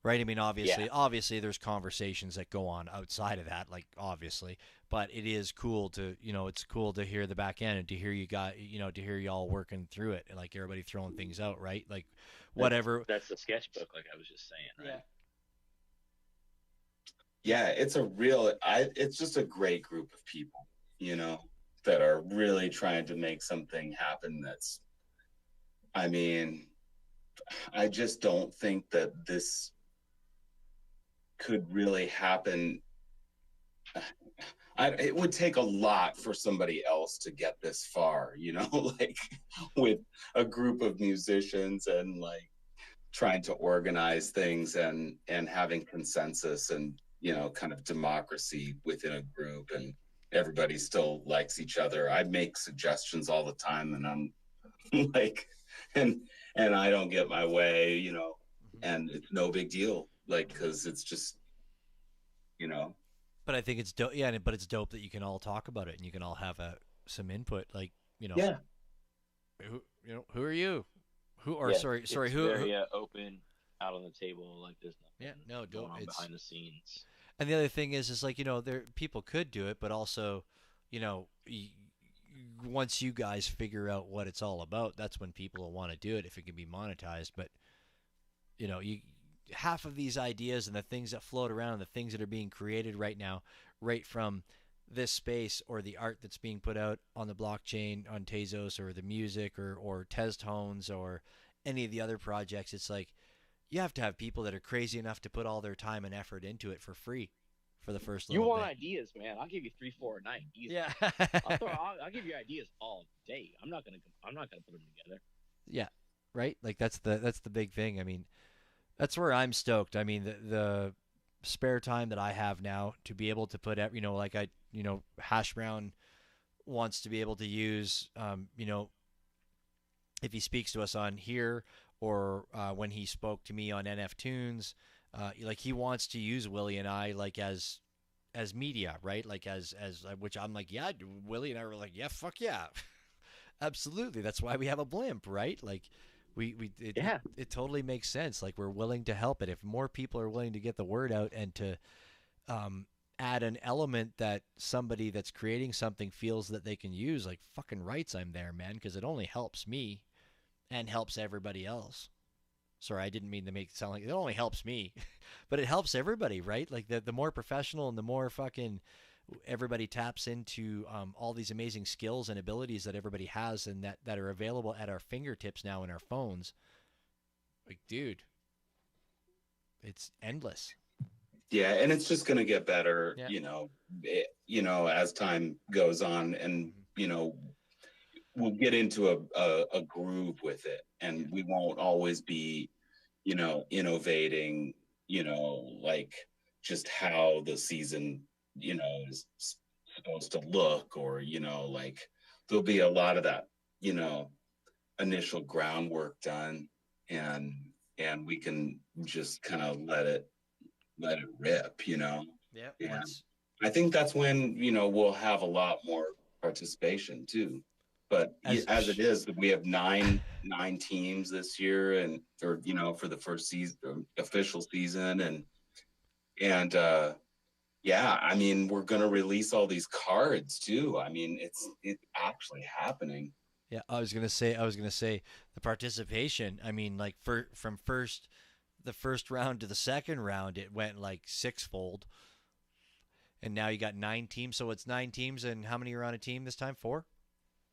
right? I mean, obviously, there's conversations that go on outside of that, like obviously, but it is cool to, it's cool to hear the back end and to hear to hear y'all working through it and like everybody throwing things out, right? Like whatever. That's the sketchbook, like I was just saying, right? Yeah, it's just a great group of people, that are really trying to make something happen. I mean, I just don't think that this could really happen. It would take a lot for somebody else to get this far, like with a group of musicians and like trying to organize things and having consensus and, kind of democracy within a group, and everybody still likes each other. I make suggestions all the time and I'm like, and I don't get my way, and it's no big deal, like, because it's just, But I think it's dope. Yeah, but it's dope that you can all talk about it and you can all have some input. Like, yeah. Who are you? Who are sorry, it's who? Very open, out on the table, like there's nothing. Yeah, no, going on behind the scenes. And the other thing is like, people could do it, but also, once you guys figure out what it's all about, that's when people will want to do it if it can be monetized. But half of these ideas and the things that float around and the things that are being created right now, right from this space or the art that's being put out on the blockchain on Tezos, or the music or Tez Tones or any of the other projects, it's like you have to have people that are crazy enough to put all their time and effort into it for free for the first little bit. You want bit. ideas, man? I'll give you 3, 4 a night. Easy. Yeah. I'll give you ideas all day. I'm not gonna put them together. Yeah, right. Like that's the big thing. I mean, that's where I'm stoked. I mean, the spare time that I have now to be able to put, like Hash Brown wants to be able to use, if he speaks to us on here or when he spoke to me on NF Tunes, like he wants to use Willie and I like as media, right? Like as which I'm like, yeah, Willie and I were like, yeah, fuck yeah, absolutely. That's why we have a blimp, right? Like it totally makes sense. Like we're willing to help it. If more people are willing to get the word out and to add an element that somebody that's creating something feels that they can use, like fucking rights, I'm there, man, because it only helps me and helps everybody else. Sorry, I didn't mean to make it sound like it only helps me, but it helps everybody, right? Like the more professional and the more fucking everybody taps into all these amazing skills and abilities that everybody has and that are available at our fingertips now in our phones. Like, dude, it's endless. Yeah, and it's just going to get better, Yeah. as time goes on, and we'll get into a groove with it, and we won't always be, innovating, like just how the season, is supposed to look, or like there'll be a lot of that, initial groundwork done, and we can just kind of let it rip, Yeah. And I think that's when, we'll have a lot more participation too. But as it is, we have nine teams this year, and or for the first season, official season, and yeah, I mean, we're gonna release all these cards too. I mean, it's actually happening. Yeah, I was gonna say the participation. I mean, like from the first round to the second round, it went like sixfold, and now you got 9 teams. So it's 9 teams, and how many are on a team this time? 4,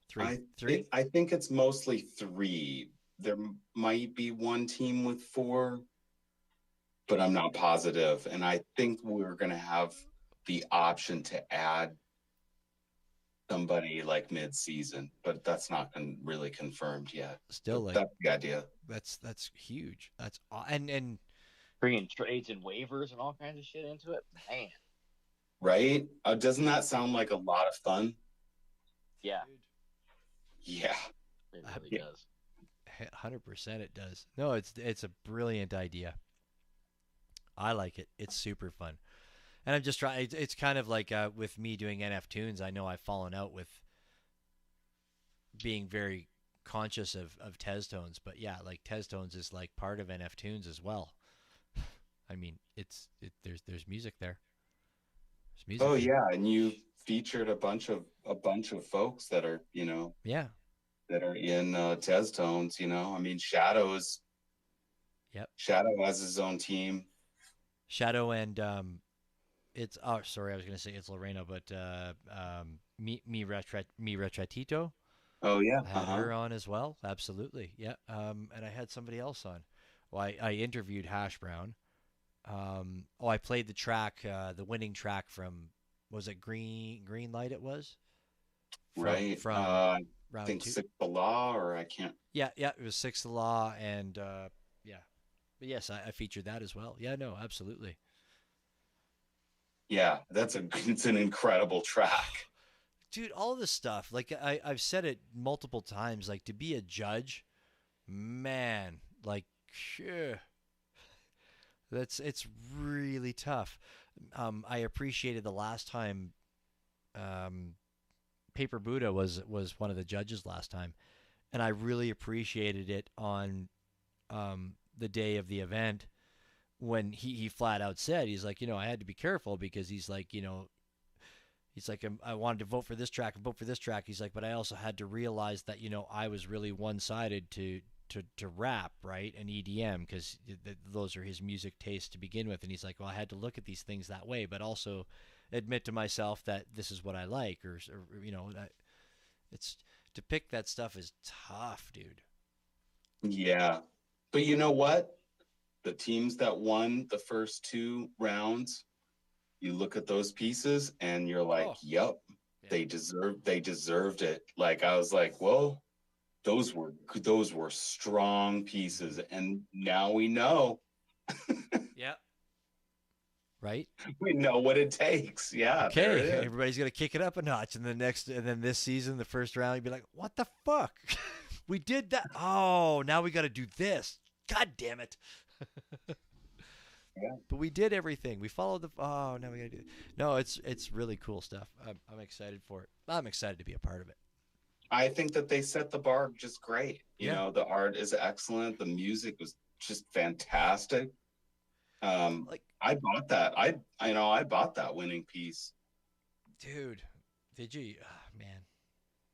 3, 3. I think it's mostly 3. There might be one team with 4, but I'm not positive. And I think we're gonna have the option to add somebody like mid-season, but that's not really confirmed yet. Still, like, that's the idea. That's huge. That's and bringing trades and waivers and all kinds of shit into it, man. Right? Doesn't that sound like a lot of fun? Yeah. Yeah. It really does. 100% it does. No, it's a brilliant idea. I like it. It's super fun. And I'm just trying. It's kind of like with me doing NF Tunes. I know I've fallen out with being very conscious of Tez tones, but yeah, like Tez tones is like part of NF Tunes as well. I mean, there's music there. There's music. Oh yeah, and you featured a bunch of folks that are that are in Tez tones. I mean, Shadow's. Yep. Shadow has his own team. Shadow and it's sorry, I was gonna say it's Lorena, but me retratito. Oh yeah, I had her on as well. Absolutely, yeah. And I had somebody else on. Well, I interviewed Hash Brown. I played the track, the winning track from, was it Green Light? It was right from I round think 2. Sixth the Law, or I can't. Yeah, it was Sixth the Law, and yeah, but yes, I featured that as well. Yeah, no, absolutely. Yeah, it's an incredible track. Dude, all this stuff, like I've said it multiple times, like to be a judge, man, like, it's really tough. I appreciated the last time Paper Buddha was one of the judges last time, and I really appreciated it on the day of the event when he flat out said, he's like, I had to be careful because he's like, I wanted to vote for this track and vote for this track. He's like, but I also had to realize that, I was really one-sided to rap, right, and EDM, because those are his music tastes to begin with. And he's like, well, I had to look at these things that way, but also admit to myself that this is what I like, or it's to pick that stuff is tough, dude. Yeah, but you know what? The teams that won the first 2 rounds, you look at those pieces and you're like, yep, yeah. they deserved it. Like, I was like, whoa, those were strong pieces, and now we know. Yeah. Right? We know what it takes. Yeah. Okay, everybody's gonna kick it up a notch, and then this season, the first round, you'd be like, what the fuck? We did that. Oh, now we got to do this. God damn it. Yeah. But we did everything. We followed now we gotta do it. No, it's really cool stuff. I'm excited for it. I'm excited to be a part of it. I think that they set the bar just great. You know, the art is excellent. The music was just fantastic. I bought that. I bought that winning piece. Dude, did you? Oh, man,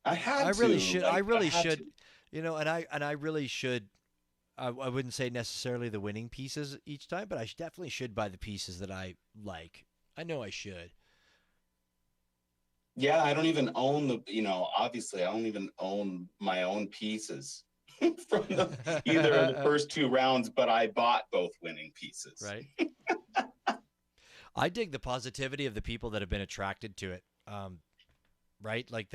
I had. I really should. I really should. And I really should I wouldn't say necessarily the winning pieces each time, but I definitely should buy the pieces that I like. I know I should. Yeah, I don't even own obviously I don't even own my own pieces from either of the first two rounds, but I bought both winning pieces. Right. I dig the positivity of the people that have been attracted to it. Right? Like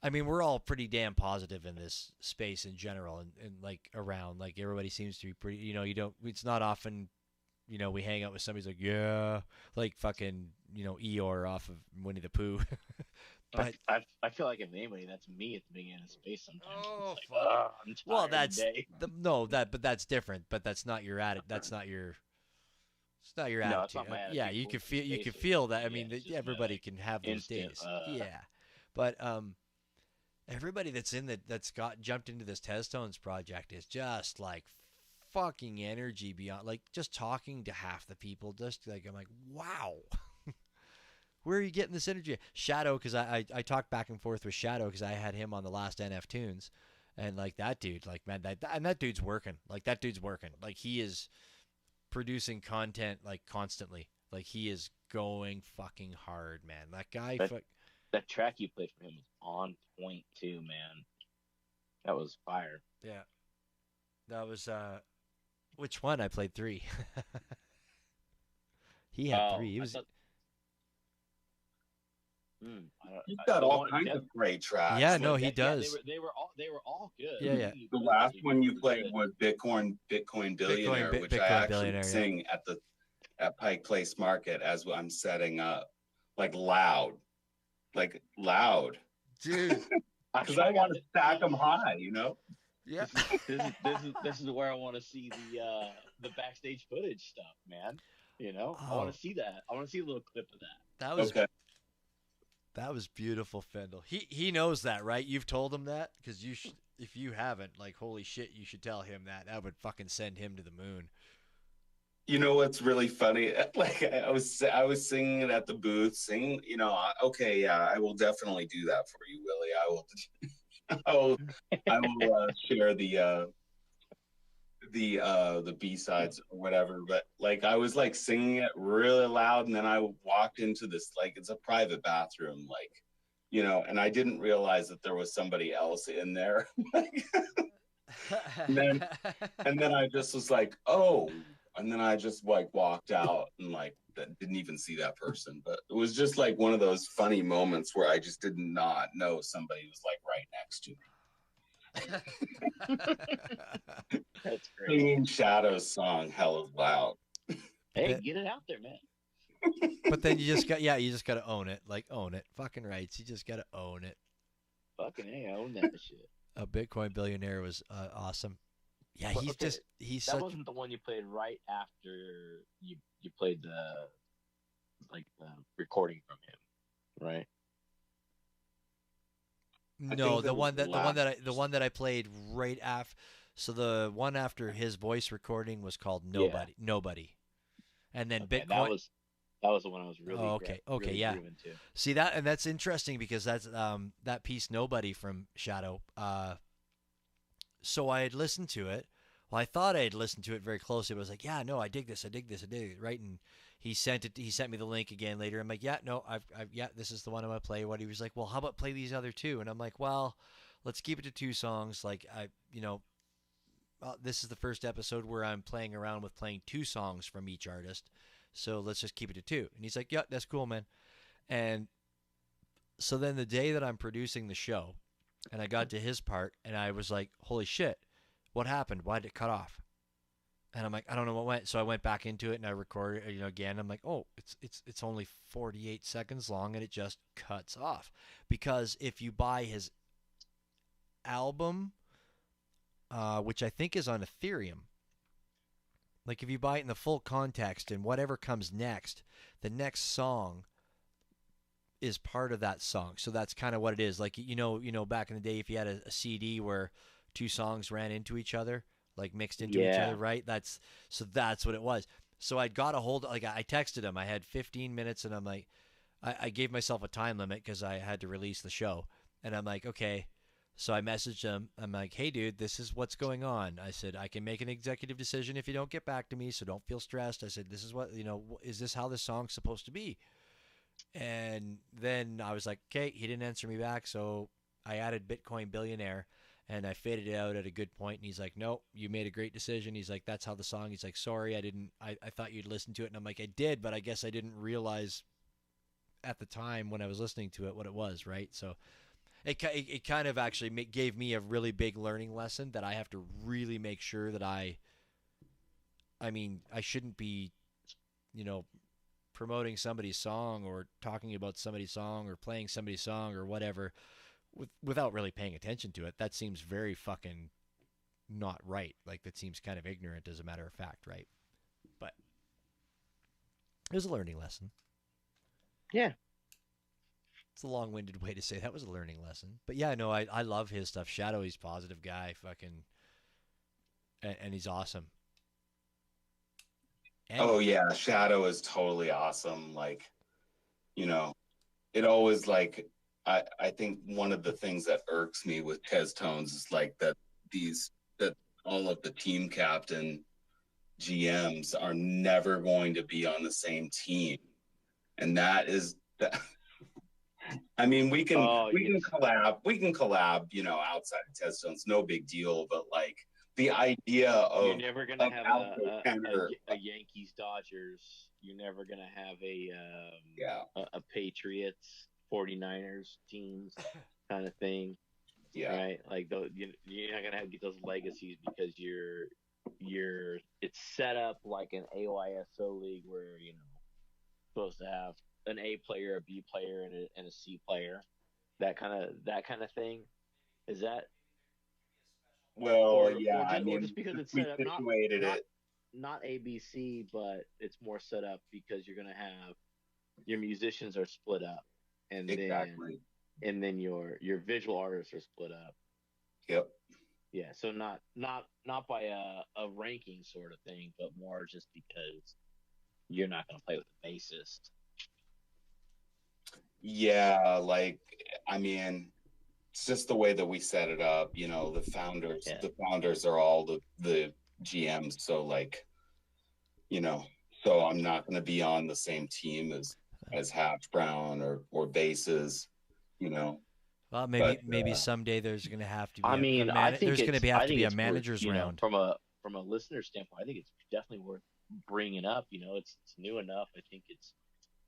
I mean, we're all pretty damn positive in this space in general, and like around, like everybody seems to be pretty. It's not often, we hang out with somebody's like, yeah, like fucking, Eeyore off of Winnie the Pooh. But I feel like if anybody, that's me at the beginning of space sometimes. Oh, it's like, fuck. I'm tired Well, that's today. but that's different. But that's not your That's not your. It's not your No, attitude. it's not my Yeah, attitude you can towards feel space. you can feel that. I Yeah, mean, it's just everybody like can have those instant, days. Yeah, but everybody that's got jumped into this Testones project is just like fucking energy beyond. Like just talking to half the people, just like I'm like, wow. Where are you getting this energy? Shadow, because I talked back and forth with Shadow because I had him on the last NF Tunes, and like that dude, like man, that dude's working. Like that dude's working. Like he is producing content like constantly. Like he is going fucking hard, man. That guy. That track you played for him was on point too, man. That was fire. Yeah, that was which one? I played 3. He had 3. He was. He's got all kinds of great tracks. Yeah, no, he does. They were all good. Yeah. The last one you played was Bitcoin Billionaire, which I actually sing at Pike Place Market as I'm setting up, like loud, dude. Because I want to stack them high, Yeah. This is where I want to see the backstage footage stuff, man. I want to see that. I want to see a little clip of that. That was okay. That was beautiful, Fendel. He knows that, right? You've told him that? Because if you haven't, like, holy shit, you should tell him that. That would fucking send him to the moon. You know what's really funny? Like I was singing it at the booth, okay, yeah, I will definitely do that for you, Willie. I will share the B-sides or whatever, but like I was like singing it really loud, and then I walked into this, like, it's a private bathroom, like, and I didn't realize that there was somebody else in there. and then I just was like, oh, and then I just like walked out and like didn't even see that person. But it was just like one of those funny moments where I just did not know somebody was like right next to me. That's great. Singing Shadow's song hella loud. Hey, get it out there, man. But then you just got to own it. Like, own it. Fucking rights. You just got to own it. Fucking hey, I own that shit. A Bitcoin Billionaire was awesome. Yeah, he's that wasn't the one you played right after you played the recording from him, right? No, the one that I played right after. So the one after his voice recording was called Nobody. Yeah. Nobody. And then Bitcoin. That was the one I was really really yeah. To. See that, and that's interesting because that's that piece Nobody from Shadow. So I had listened to it. Well, I thought I had listened to it very closely. But I was like, yeah, no, I dig this, right? And he sent me the link again later. I'm like, yeah, no, this is the one I'm gonna play. What he was like, well, how about play these other 2? And I'm like, well, let's keep it to 2 songs. Like this is the first episode where I'm playing around with playing 2 songs from each artist. So let's just keep it to 2. And he's like, yeah, that's cool, man. And so then the day that I'm producing the show, and I got to his part, and I was like, holy shit, what happened? Why did it cut off? And I'm like, I don't know what went. So I went back into it and I recorded, again. I'm like, oh, it's only 48 seconds long, and it just cuts off. Because if you buy his album, which I think is on Ethereum, like if you buy it in the full context and whatever comes next, the next song is part of that song. So that's kind of what it is. Like, back in the day, if you had a CD where 2 songs ran into each other, like mixed into each other, right? That's what it was. So I'd got a hold, like I texted him. I had 15 minutes, and I'm like, I gave myself a time limit because I had to release the show. And I'm like, okay, So I messaged him. I'm like, hey, dude, this is what's going on. I said, I can make an executive decision if you don't get back to me, so don't feel stressed. I said, this is what, is this how this song's supposed to be? And then I was like, okay, he didn't answer me back. So I added Bitcoin Billionaire and I faded it out at a good point. And he's like, nope, you made a great decision. He's like, that's how the song. He's like, sorry, I thought you'd listen to it. And I'm like, I did, but I guess I didn't realize at the time when I was listening to it what it was, right? So it kind of actually gave me a really big learning lesson that I have to really make sure that I mean, I shouldn't be, you know, promoting somebody's song or talking about somebody's song or playing somebody's song or whatever without really paying attention to it. That seems very fucking not right. Like, that seems kind of ignorant as a matter of fact, right? But it was a learning lesson. Yeah. It's a long-winded way to say that was a learning lesson. But yeah, no, I love his stuff. Shadow, he's a positive guy, fucking, and he's awesome. And Oh yeah, Shadow is totally awesome. Like, it always like I think one of the things that irks me with Tez Tones is like that all of the team captain GMs are never going to be on the same team. And that is that. I mean, we can collab, outside of Tez Tones, no big deal. But like the idea of you're never gonna have a Yankees Dodgers. You're never gonna have a Patriots 49ers teams kind of thing. Yeah. Right. Like you're not gonna get those legacies because it's set up like an AYSO league where supposed to have an A player, a B player, and a C player. That kind of thing. Is that well? or just because it's set up not ABC, but it's more set up because you're gonna have your musicians are split up, and then your visual artists are split up. Yep. Yeah, so not by a ranking sort of thing, but more just because you're not going to play with a bassist. Yeah, like I mean, it's just the way that we set it up. The founders are all the GMs, so like, so I'm not going to be on the same team as Hash Brown or Basses, Well, maybe someday there's going to have to be. I think there's going to have to be a manager's round. From a listener standpoint, I think it's definitely worth bringing up. It's new enough. I think it's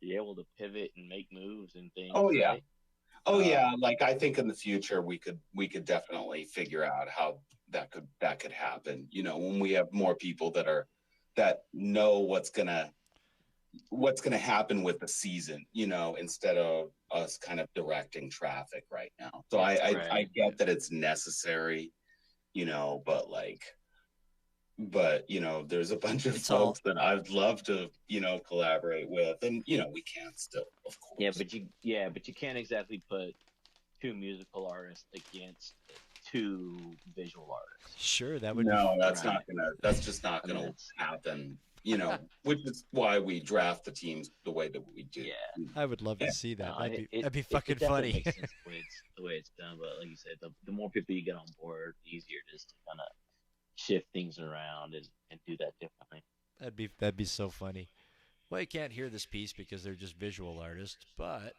be able to pivot and make moves and things. Oh yeah. Right? Oh yeah. Like I think in the future we could definitely figure out how that could happen. When we have more people that know what's gonna happen with the season, instead of us kind of directing traffic right now. So I get that it's necessary, but there's a bunch of folks that I'd love to collaborate with, and we can still, of course. But you can't exactly put two musical artists against two visual artists. Sure, that would that's just not gonna happen. Which is why we draft the teams the way that we do. Yeah, I would love to see that. That'd be fucking funny. Makes sense the way it's done, but like you said, the more people you get on board, the easier it is to kind of shift things around and do that differently. That'd be so funny. Well, you can't hear this piece because they're just visual artists, but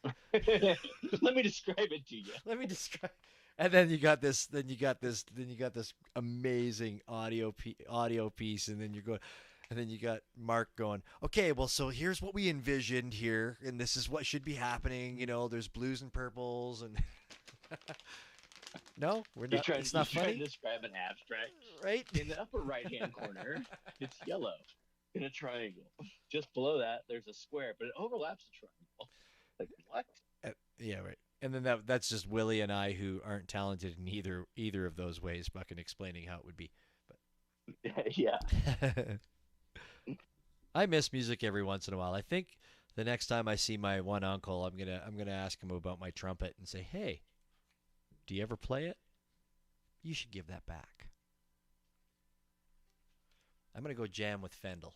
let me describe it to you. Let me describe. And then you got this amazing audio piece, and then you got Mark going, okay, well, so here's what we envisioned here, and this is what should be happening. There's blues and purples, and no, we're not. It's not funny. Trying to describe an abstract, right? In the upper right-hand corner, it's yellow in a triangle. Just below that, there's a square, but it overlaps the triangle. Like what? Yeah, right. And then that's just Willie and I, who aren't talented in either of those ways, fucking explaining how it would be. But yeah. I miss music every once in a while. I think the next time I see my one uncle, I'm gonna ask him about my trumpet and say, hey, do you ever play it? You should give that back. I'm gonna go jam with Fendel.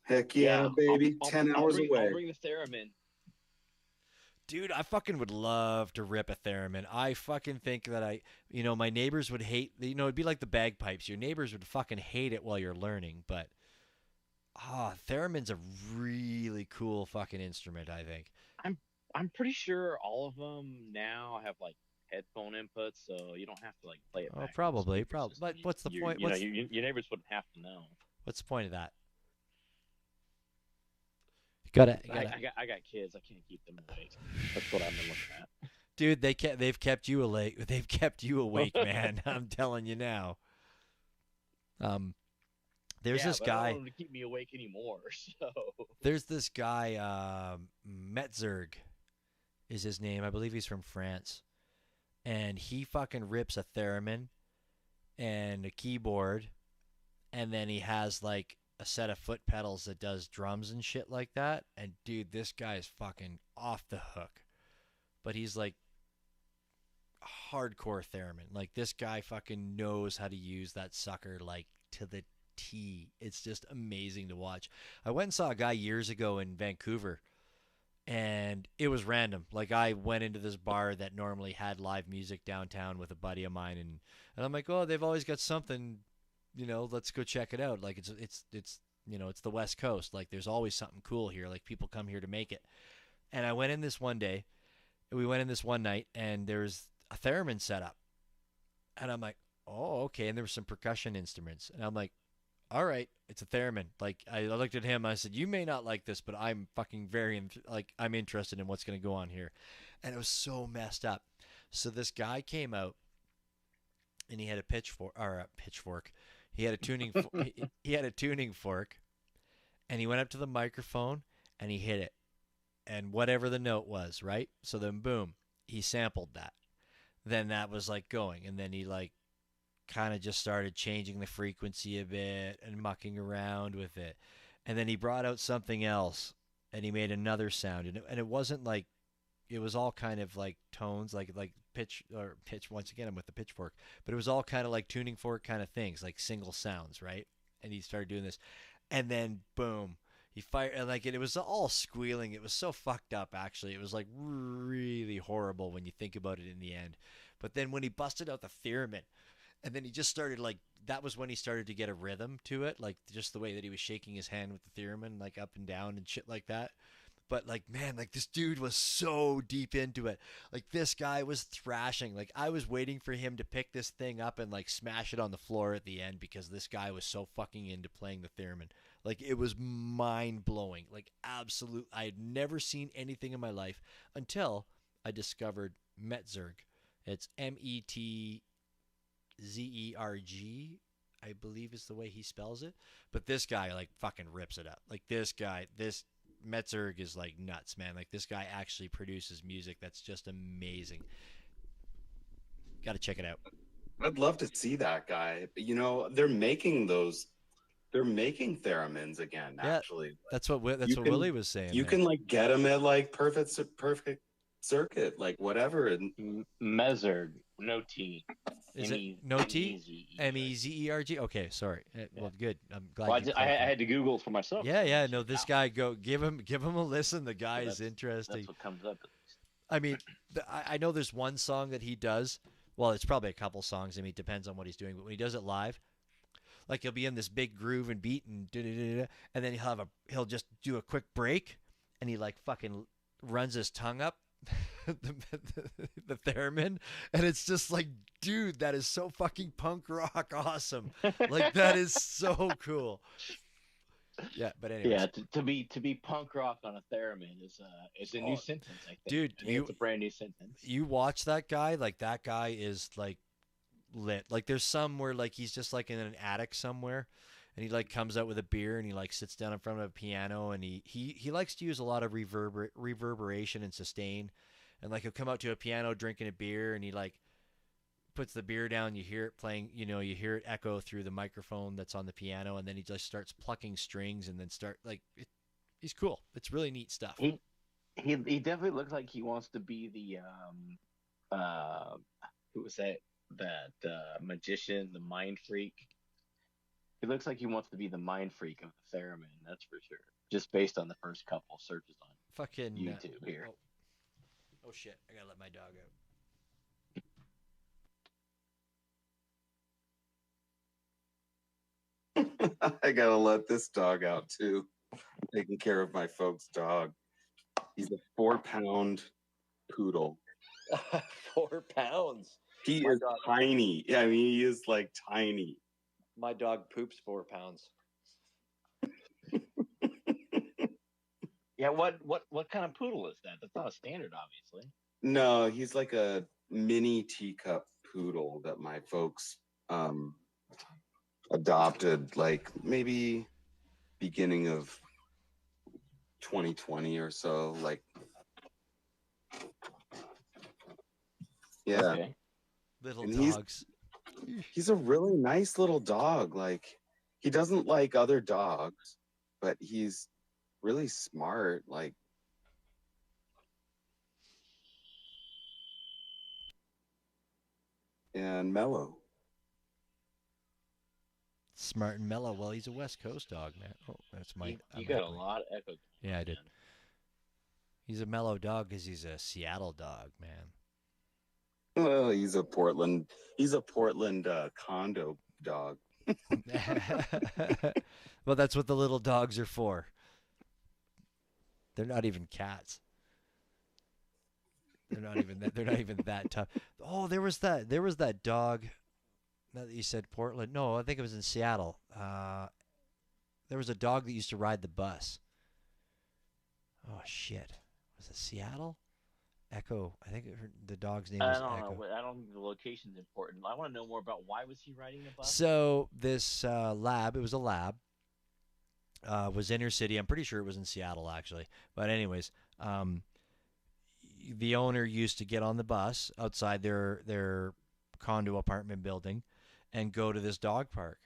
Heck yeah, baby! 10 hours away. I'll bring the theremin. Dude, I fucking would love to rip a theremin. I fucking think that my neighbors would hate, it'd be like the bagpipes. Your neighbors would fucking hate it while you're learning, but theremin's a really cool fucking instrument, I think. I'm I'm pretty sure all of them now have like headphone inputs, so you don't have to like play it Oh, back from the probably. speaker system. But what's the You point? you know your neighbors wouldn't have to know. What's the point of that? You gotta. I got kids. I can't keep them awake. That's what I've been looking at. Dude, they've kept you awake. They've kept you awake, man. I'm telling you now. There's this but guy. I don't want them to keep me awake anymore. So There's this guy, Metzerg is his name. I believe he's from France. And he fucking rips a theremin and a keyboard. And then he has like a set of foot pedals that does drums and shit like that. And dude, this guy is fucking off the hook. But he's like hardcore theremin. Like this guy fucking knows how to use that sucker like to the T. It's just amazing to watch. I went and saw a guy years ago in Vancouver, and it was random. Like I went into this bar that normally had live music downtown with a buddy of mine, and I'm like, oh, they've always got something, let's go check it out. Like it's it's the West Coast. Like there's always something cool here. Like people come here to make it. And I went in this one day, and we went in this one night, and there's a theremin set up, and I'm like, oh, okay. And there were some percussion instruments, and I'm like, all right, it's a theremin. Like I looked at him, I said, you may not like this, but I'm fucking I'm interested in what's going to go on here. And it was so messed up. So this guy came out, and he had a pitchfork. He had a tuning he had a tuning fork, and he went up to the microphone and he hit it. And whatever the note was, right? So then boom, he sampled that. Then that was like going, and then he like kind of just started changing the frequency a bit and mucking around with it. And then he brought out something else, and he made another sound, and it wasn't like, it was all kind of like tones, like pitch once again. I'm with the pitchfork, but it was all kind of like tuning fork kind of things, like single sounds, right? And he started doing this, and then boom, he fired, and like it was all squealing. It was so fucked up, actually. It was like really horrible when you think about it in the end. But then when he busted out the theremin, and then he just started like, that was when he started to get a rhythm to it, like just the way that he was shaking his hand with the theremin, like up and down and shit like that. But like, man, like this dude was so deep into it. Like this guy was thrashing. Like I was waiting for him to pick this thing up and like smash it on the floor at the end, because this guy was so fucking into playing the theremin. Like it was mind blowing. Like absolute. I had never seen anything in my life until I discovered Metzerg. It's Metzerg, I believe is the way he spells it. But this guy like fucking rips it up. Like this Metzerg is like nuts, man. Like this guy actually produces music that's just amazing. Got to check it out. I'd love to see that guy. They're making those. They're making theremins again. Yeah, actually, that's what Willie was saying. You can like get them at like perfect circuit, like whatever. And Mezzerg, no T. Is it no T? Mezerg. Okay, sorry. Well, good. I'm glad. Well, I had to Google it for myself. Yeah. No, this guy, give him a listen. The guy is interesting. That's what comes up. I mean, I know there's one song that he does. Well, it's probably a couple songs. I mean, it depends on what he's doing. But when he does it live, like he'll be in this big groove and beat and and then he'll just do a quick break, and he like fucking runs his tongue up the theremin, and it's just like, dude, that is so fucking punk rock awesome. Like that is so cool. Yeah, but anyway. Yeah, to be punk rock on a theremin is a new sentence, I think. Dude, it's a brand new sentence. You watch that guy, like that guy is like lit. Like there's some where like he's just like in an attic somewhere, and he like comes out with a beer, and he like sits down in front of a piano, and he likes to use a lot of reverberation and sustain. And like he'll come out to a piano drinking a beer, and he like puts the beer down, you hear it playing, you hear it echo through the microphone that's on the piano, and then he just starts plucking strings, and then he's cool. It's really neat stuff. He definitely looks like he wants to be the who was that magician, the mind freak. He looks like he wants to be the mind freak of the theremin, that's for sure. Just based on the first couple searches on fucking YouTube here. Oh shit! I gotta let my dog out. I gotta let this dog out too. Taking care of my folks' dog. He's a 4-pound poodle. 4 pounds. He My is dog- tiny. I mean, he is like tiny. My dog poops 4 pounds. Yeah, what kind of poodle is that? That's not a standard, obviously. No, he's like a mini teacup poodle that my folks adopted, like maybe beginning of 2020 or so. Like, yeah. Okay. Little And dogs. he's a really nice little dog. Like, he doesn't like other dogs, but he's really smart. Like, and mellow. Smart and mellow. Well, he's a West Coast dog, man. Oh, that's my. You got a lot of echo. Yeah, I did. He's a mellow dog because he's a Seattle dog, man. Well, he's a Portland condo dog. Well, that's what the little dogs are for. They're not even cats. They're not even that. They're not even that tough. Oh, there was that dog. Now that you said Portland, no, I think it was in Seattle. There was a dog that used to ride the bus. Oh shit, was it Seattle? Echo. I think the dog's name was Echo. I don't think the location's important. I want to know more about why was he riding the bus? So this lab, it was a lab, was inner city. I'm pretty sure it was in Seattle actually. But anyways, the owner used to get on the bus outside their condo apartment building and go to this dog park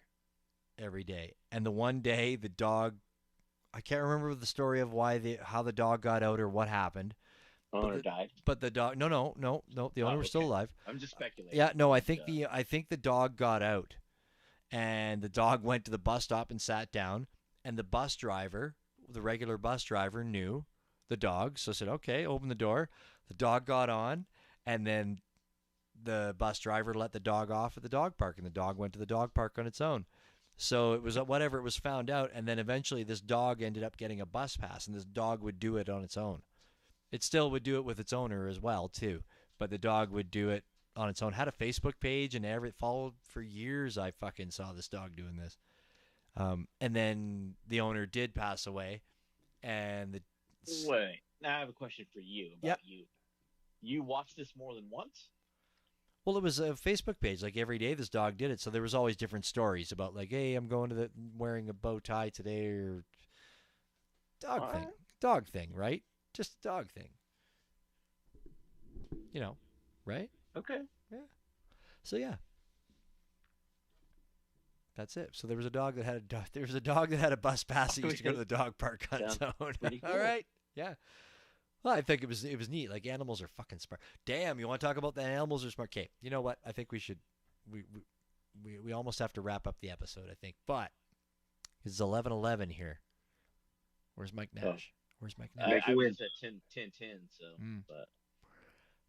every day. And the one day the dog, I can't remember the story of how the dog got out or what happened. Owner died. But the dog, no, the owner was still alive. I'm just speculating. Yeah, no, I think the dog got out, and the dog went to the bus stop and sat down, and the bus driver, the regular bus driver, knew the dog, so said, "Okay, open the door." The dog got on, and then the bus driver let the dog off at the dog park, and the dog went to the dog park on its own. So it was whatever, it was found out, and then eventually this dog ended up getting a bus pass, and this dog would do it on its own. It still would do it with its owner as well, too. But the dog would do it on its own. Had a Facebook page and followed for years. I fucking saw this dog doing this. And then the owner did pass away. And Wait, now I have a question for you about you. You watched this more than once? Well, it was a Facebook page. Like every day this dog did it. So there was always different stories about like, hey, I'm going to wearing a bow tie today or dog thing, right? Just a dog thing. You know, right? Okay. Yeah. So yeah. That's it. So there was a dog that had a bus pass that used to go to the dog park on its own. Cool. All right. Yeah. Well, I think it was neat. Like animals are fucking smart. Damn, you want to talk about the animals are smart? Okay. You know what? I think we should we almost have to wrap up the episode, I think. But it's 11:11 here. Where's Mike Nash? Where's Mike Nash? I was at 10:10, so. But.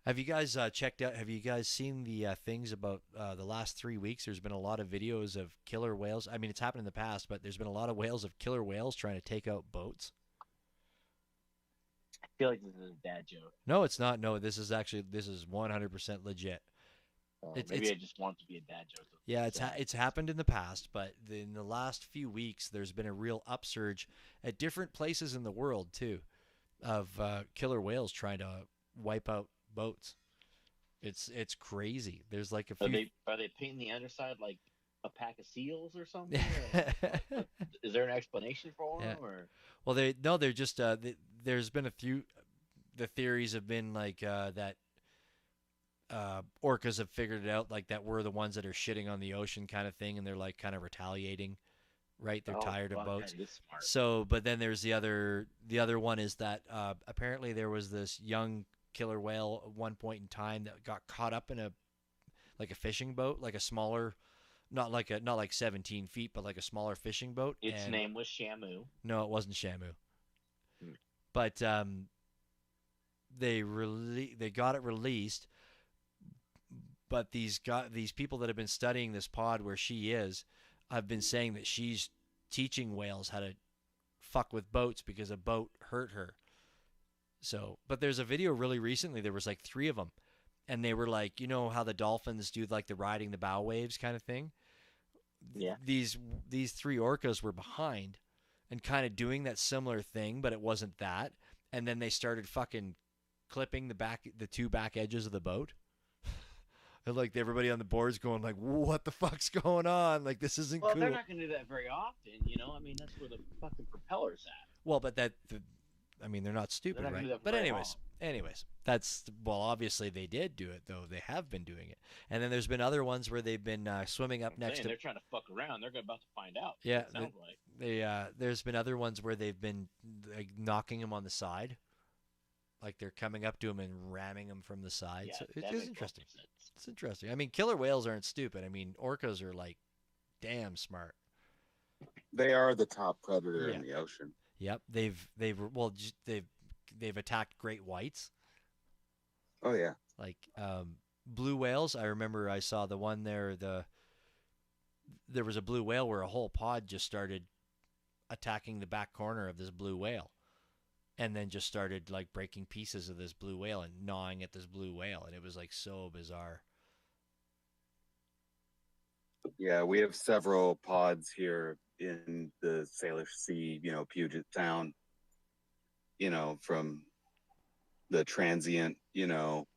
Have you guys checked out? Have you guys seen the things about the last 3 weeks? There's been a lot of videos of killer whales. I mean, it's happened in the past, but there's been a lot of whales of killer whales trying to take out boats. I feel like this is a dad joke. No, it's not. No, this is 100% legit. Maybe I just want it to be a dad joke. Yeah, it's happened in the past, but in the last few weeks, there's been a real upsurge at different places in the world too, of killer whales trying to wipe out boats. It's crazy. There's like a few. Are they painting the underside like a pack of seals or something? Is there an explanation for them? Yeah. Or? Well, they're just there's been a few. The theories have been like that. Orcas have figured it out, like that we're the ones that are shitting on the ocean kind of thing, and they're like kind of retaliating, right? They're tired of boats. So, but then there's the other one is that apparently there was this young killer whale at one point in time that got caught up in a fishing boat, like a smaller, not like 17 feet, but like a smaller fishing boat. Its name was Shamu. No, it wasn't Shamu. But they got it released, but these people that have been studying this pod where she is have been saying that she's teaching whales how to fuck with boats because a boat hurt her. So, but there's a video really recently. There was like 3 of them, and they were like, you know how the dolphins do like the riding the bow waves kind of thing. Yeah. These 3 orcas were behind, and kind of doing that similar thing, but it wasn't that. And then they started fucking clipping the 2 back edges of the boat. And like everybody on the board's going like, what the fuck's going on? Like, this isn't cool. Well, they're not going to do that very often, you know? I mean, that's where the fucking propeller's at. Well, but I mean, they're not stupid, They're not gonna right? do that But very anyways, well, obviously they did do it, though. They have been doing it. And then there's been other ones where they've been swimming up next to. They're trying to fuck around. They're about to find out. Yeah, It sounds like. there's been other ones where they've been like knocking them on the side, like they're coming up to them and ramming them from the side. Yeah, So it that is makes interesting. sense. It's interesting. I mean, killer whales aren't stupid. I mean, orcas are like damn smart. They are the top predator Yeah. in the ocean. Yep, they've attacked great whites. Oh yeah. Like blue whales. I remember I saw the one there. There was a blue whale where a whole pod just started attacking the back corner of this blue whale, and then just started like breaking pieces of this blue whale and gnawing at this blue whale, and it was like so bizarre. Yeah, we have several pods here in the Salish Sea, Puget Sound, from the transient,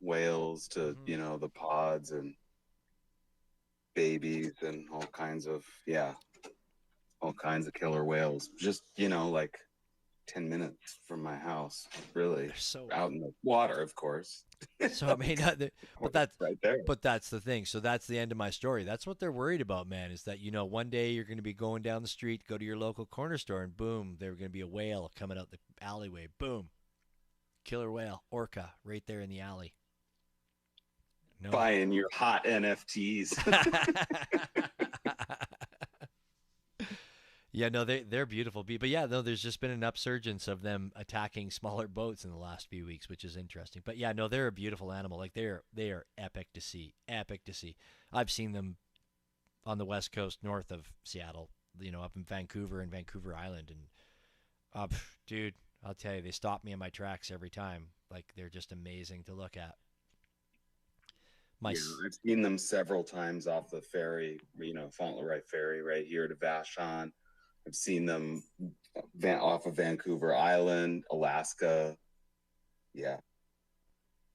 whales to, the pods and babies and all kinds of killer whales. Just, like 10 minutes from my house, really. They're so out in the water, of course. So I mean, but that's right there. But that's the thing. So that's the end of my story. That's what they're worried about, man. Is that one day you're going to be going down the street, go to your local corner store, and boom, there's going to be a whale coming out the alleyway. Boom, killer whale, orca, right there in the alley. No. Buying your hot NFTs. Yeah, no, they're beautiful. But yeah, no, there's just been an upsurgence of them attacking smaller boats in the last few weeks, which is interesting. But yeah, no, they're a beautiful animal. Like they are epic to see. Epic to see. I've seen them on the west coast north of Seattle, up in Vancouver and Vancouver Island, and dude, I'll tell you, they stop me in my tracks every time. Like they're just amazing to look at. I've seen them several times off the ferry, Fauntleroy Ferry right here to Vashon. I've seen them off of Vancouver Island, Alaska. Yeah.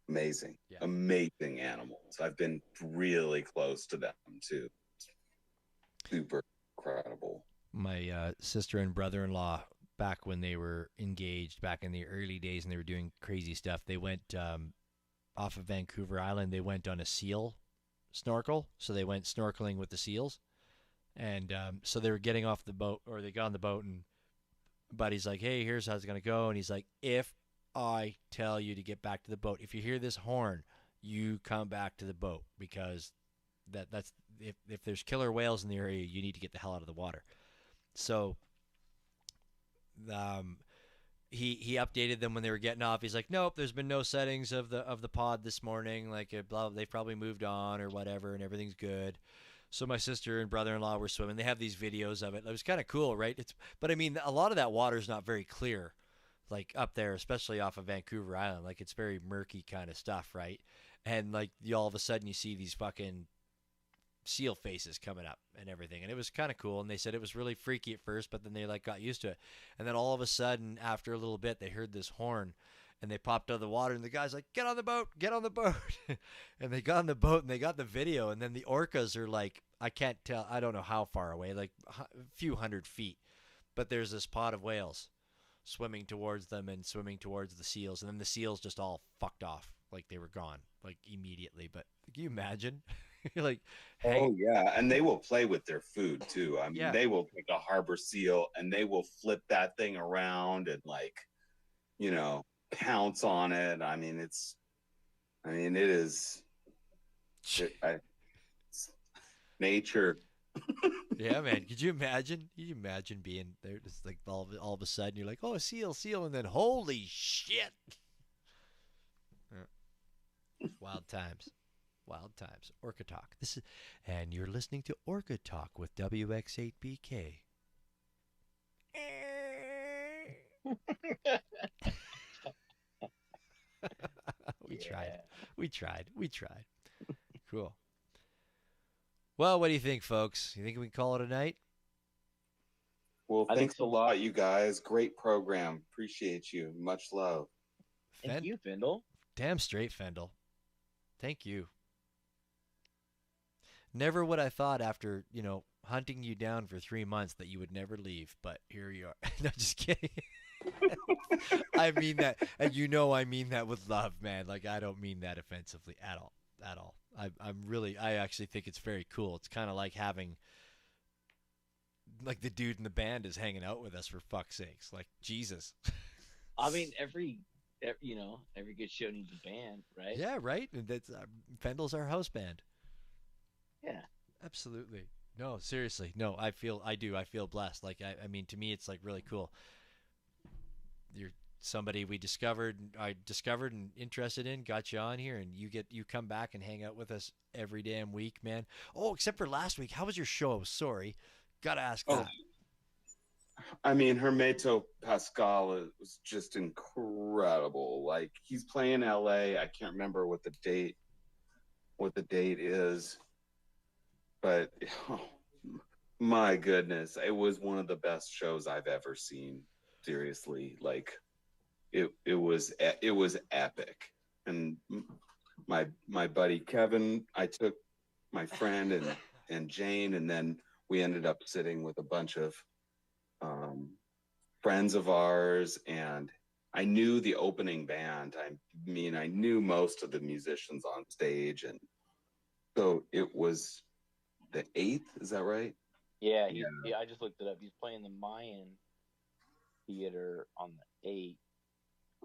Amazing. Yeah. Amazing animals. I've been really close to them too. Super incredible. My sister and brother-in-law, back when they were engaged, back in the early days, and they were doing crazy stuff, they went off of Vancouver Island. They went on a seal snorkel. So they went snorkeling with the seals. And so they were getting off the boat, or they got on the boat, and buddy's like, hey, here's how it's going to go. And he's like, if I tell you to get back to the boat, if you hear this horn, you come back to the boat, because that's if there's killer whales in the area, you need to get the hell out of the water. So he updated them when they were getting off. He's like, nope, there's been no settings of the pod this morning. Like, they've probably moved on or whatever, and everything's good. So my sister and brother-in-law were swimming. They have these videos of it. It was kind of cool, right? But I mean, a lot of that water is not very clear, like up there, especially off of Vancouver Island. Like, it's very murky kind of stuff, right? And like, all of a sudden you see these fucking seal faces coming up and everything, and it was kind of cool. And they said it was really freaky at first, but then they like got used to it. And then all of a sudden, after a little bit, they heard this horn. And they popped out of the water, and the guy's like, get on the boat, get on the boat. And they got on the boat, and they got the video. And then the orcas are like, I can't tell, I don't know how far away, like a few hundred feet. But there's this pod of whales swimming towards them and swimming towards the seals. And then the seals just all fucked off, like they were gone, like immediately. But can you imagine? You're like, hey. Oh, yeah. And they will play with their food, too. I mean, Yeah. They will take a harbor seal, and they will flip that thing around and, like, pounce on it. I mean, it is it's nature. Yeah, man. Could you imagine? Being there, just like all of a sudden you're like, oh, seal, and then holy shit. Wild times. Wild times. Orca Talk. And you're listening to Orca Talk with WX8BK. we tried. We tried. We tried. Cool. Well, what do you think, folks? You think we can call it a night? Well, thanks a lot, you guys. Great program. Appreciate you. Much love. Thank you, Fendel. Damn straight, Fendel. Thank you. Never would I thought after, hunting you down for 3 months that you would never leave, but here you are. No, just kidding. I mean that, and I mean that with love, man. Like, I don't mean that offensively at all. At all. I actually think it's very cool. It's kind of like having, like, the dude in the band is hanging out with us, for fuck's sakes. Like, Jesus. I mean, every good show needs a band, right? Yeah, right. And that's Fendel's our house band. Yeah, absolutely. No, seriously. No, I feel blessed. Like, I mean, to me, it's like really cool. You're somebody I discovered and interested in, got you on here, and you come back and hang out with us every damn week, man. Oh, except for last week. How was your show? Sorry. Gotta ask that. I mean, Hermeto Pascal was just incredible. Like, he's playing LA. I can't remember what the date is, but my goodness, it was one of the best shows I've ever seen. Seriously, like, it was epic. And my buddy Kevin, I took my friend and Jane, and then we ended up sitting with a bunch of friends of ours, and I knew the opening band. I mean, I knew most of the musicians on stage, and so it was the 8th. Is that right? Yeah. I just looked it up. He's playing the Mayan Theater on the 8th.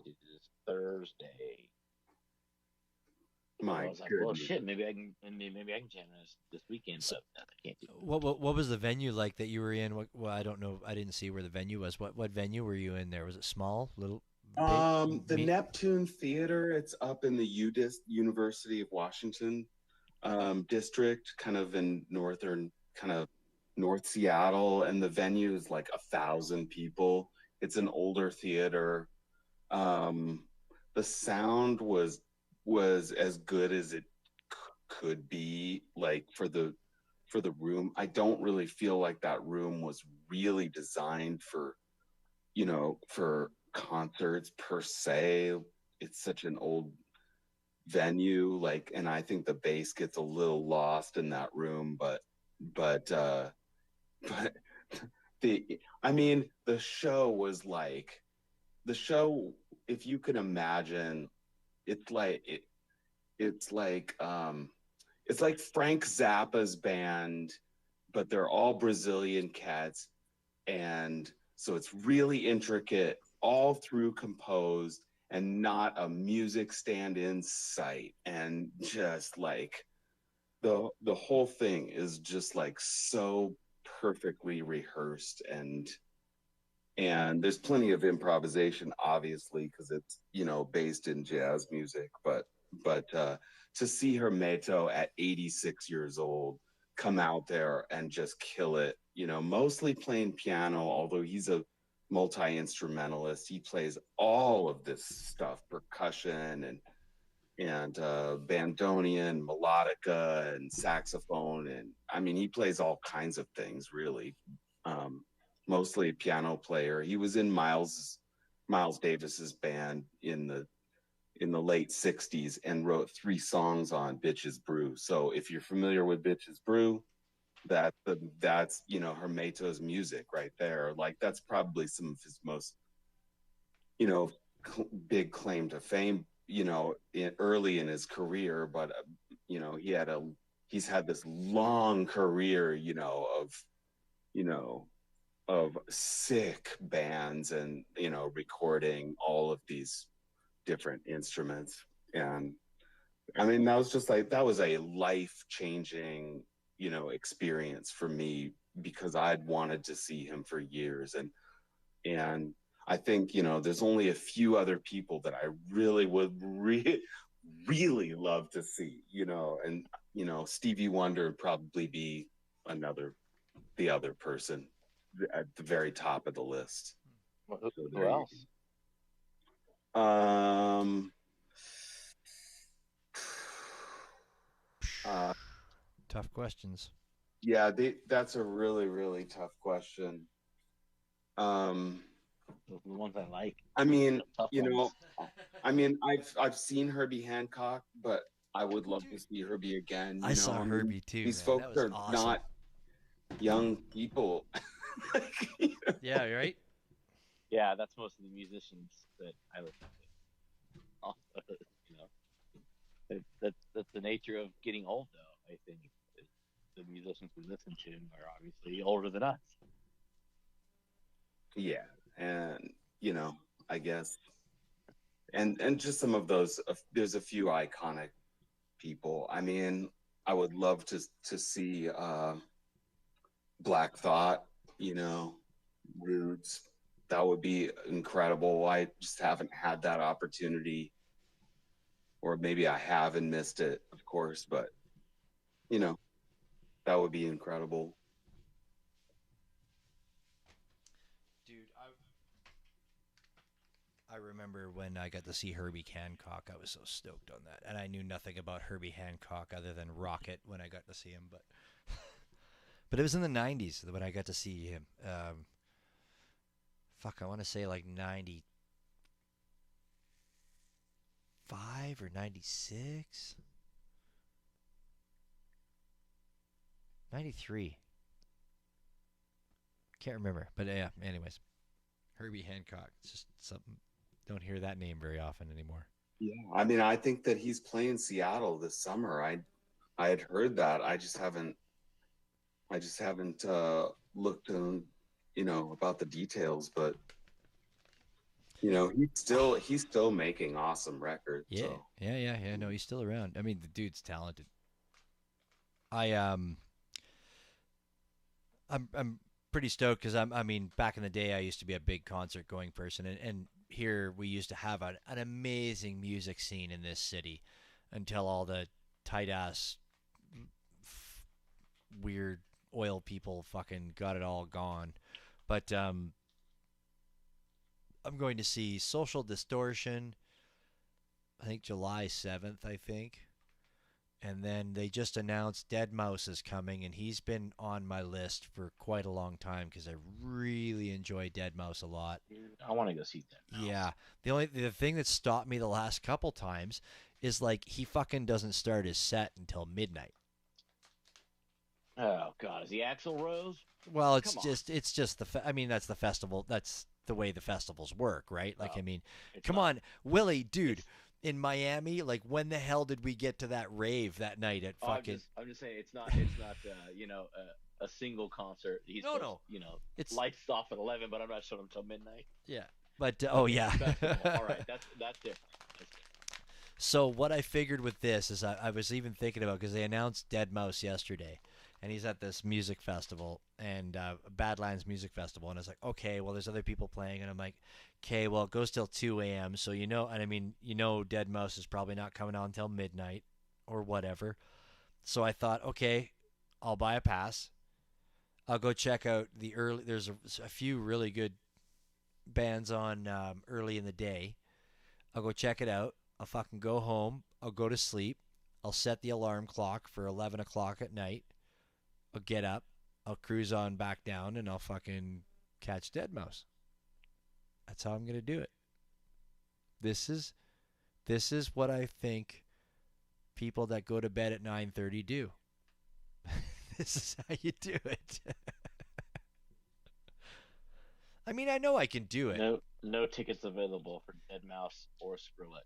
It is Thursday. My I was like, well, shit, maybe I can jam this weekend, but I can't do it. What was the venue like that you were in? Well, I don't know. I didn't see where the venue was. What venue were you in there? Was it small, little? The Neptune Theater. It's up in the University of Washington district, kind of in North Seattle, and the venue is like 1,000 people. It's an older theater. The sound was as good as it could be, like, for the room. I don't really feel like that room was really designed for concerts per se. It's such an old venue, like, and I think the bass gets a little lost in that room, but the show was like, if you can imagine, it's like Frank Zappa's band, but they're all Brazilian cats, and so it's really intricate, all through composed, and not a music stand in sight, and just like the whole thing is just like so perfectly rehearsed, and there's plenty of improvisation, obviously, because it's based in jazz music, but to see Hermeto at 86 years old come out there and just kill it, mostly playing piano, although he's a multi-instrumentalist. He plays all of this stuff, percussion and bandoneon, melodica, and saxophone, and I mean, he plays all kinds of things, really. Mostly a piano player. He was in Miles Davis's band in the late 60s and wrote 3 songs on Bitches Brew. So if you're familiar with Bitches Brew, that's Hermeto's music right there. Like, that's probably some of his most big claim to fame early in his career, but he's had this long career of sick bands, and recording all of these different instruments. And I mean, that was a life-changing experience for me, because I'd wanted to see him for years, and I think there's only a few other people that I really would really love to see, and Stevie Wonder would probably be the other person at the very top of the list. Well, So who else? Tough questions. Yeah, that's a really, really tough question. Those are the ones I like. I mean, Tough ones. I've seen Herbie Hancock, but I would love to see Herbie again. I saw Herbie too. These man. folks are awesome. not young people. Yeah, right. Yeah, that's most of the musicians that I listen to. That's the nature of getting old, though. I think the musicians we listen to are obviously older than us. Yeah, and I guess, and just some of those. There's a few iconic people. I mean, I would love to see Black Thought. Roots. That would be incredible. I just haven't had that opportunity, or maybe I have and missed it, of course. But that would be incredible. Dude, I remember when I got to see Herbie Hancock, I was so stoked on that. And I knew nothing about Herbie Hancock other than Rocket when I got to see him, but but it was in the 90s when I got to see him. I want to say like 95 or 96? 93. Can't remember, but yeah, anyways. Herbie Hancock. It's just something. Don't hear that name very often anymore. Yeah, I mean, I think that he's playing Seattle this summer. I had heard that. I just haven't looked about the details, but he's still making awesome records. Yeah, so. yeah. No, he's still around. I mean, the dude's talented. I'm pretty stoked because I mean, back in the day, I used to be a big concert going person, and here we used to have an amazing music scene in this city until all the tight ass weird oil people fucking got it all gone. But I'm going to see Social Distortion, I think July 7th, I think. And then they just announced Dead Mouse is coming, and he's been on my list for quite a long time because I really enjoy Dead Mouse a lot. I want to go see Dead Mouse. Yeah. The thing that stopped me the last couple times is like he fucking doesn't start his set until midnight. Oh God, is he Axl Rose? Well, it's just I mean, that's the festival. That's the way the festivals work, right? Like, I mean, come on, Willie, dude. In Miami, like when the hell did we get to that rave that night at fucking? I'm just saying it's not a single concert. It's lights off at 11, but I'm not showing until midnight. Yeah, but oh yeah. All right, that's different. So what I figured with this is I was even thinking about because they announced Dead Mouse yesterday, and he's at this music festival and Badlands Music Festival, and I was like, okay, well there's other people playing, and I'm like, okay, well it goes till 2 a.m. So and I mean Dead Mouse is probably not coming on until midnight or whatever. So I thought, okay, I'll buy a pass. I'll go check out the early. There's a few really good bands on early in the day. I'll go check it out. I'll fucking go home. I'll go to sleep. I'll set the alarm clock for 11 o'clock at night. I'll get up. I'll cruise on back down, and I'll fucking catch Dead Mouse. That's how I'm going to do it. This is what I think people that go to bed at 9:30 do. This is how you do it. I mean, I know I can do it. No tickets available for Dead Mouse or Skrillex.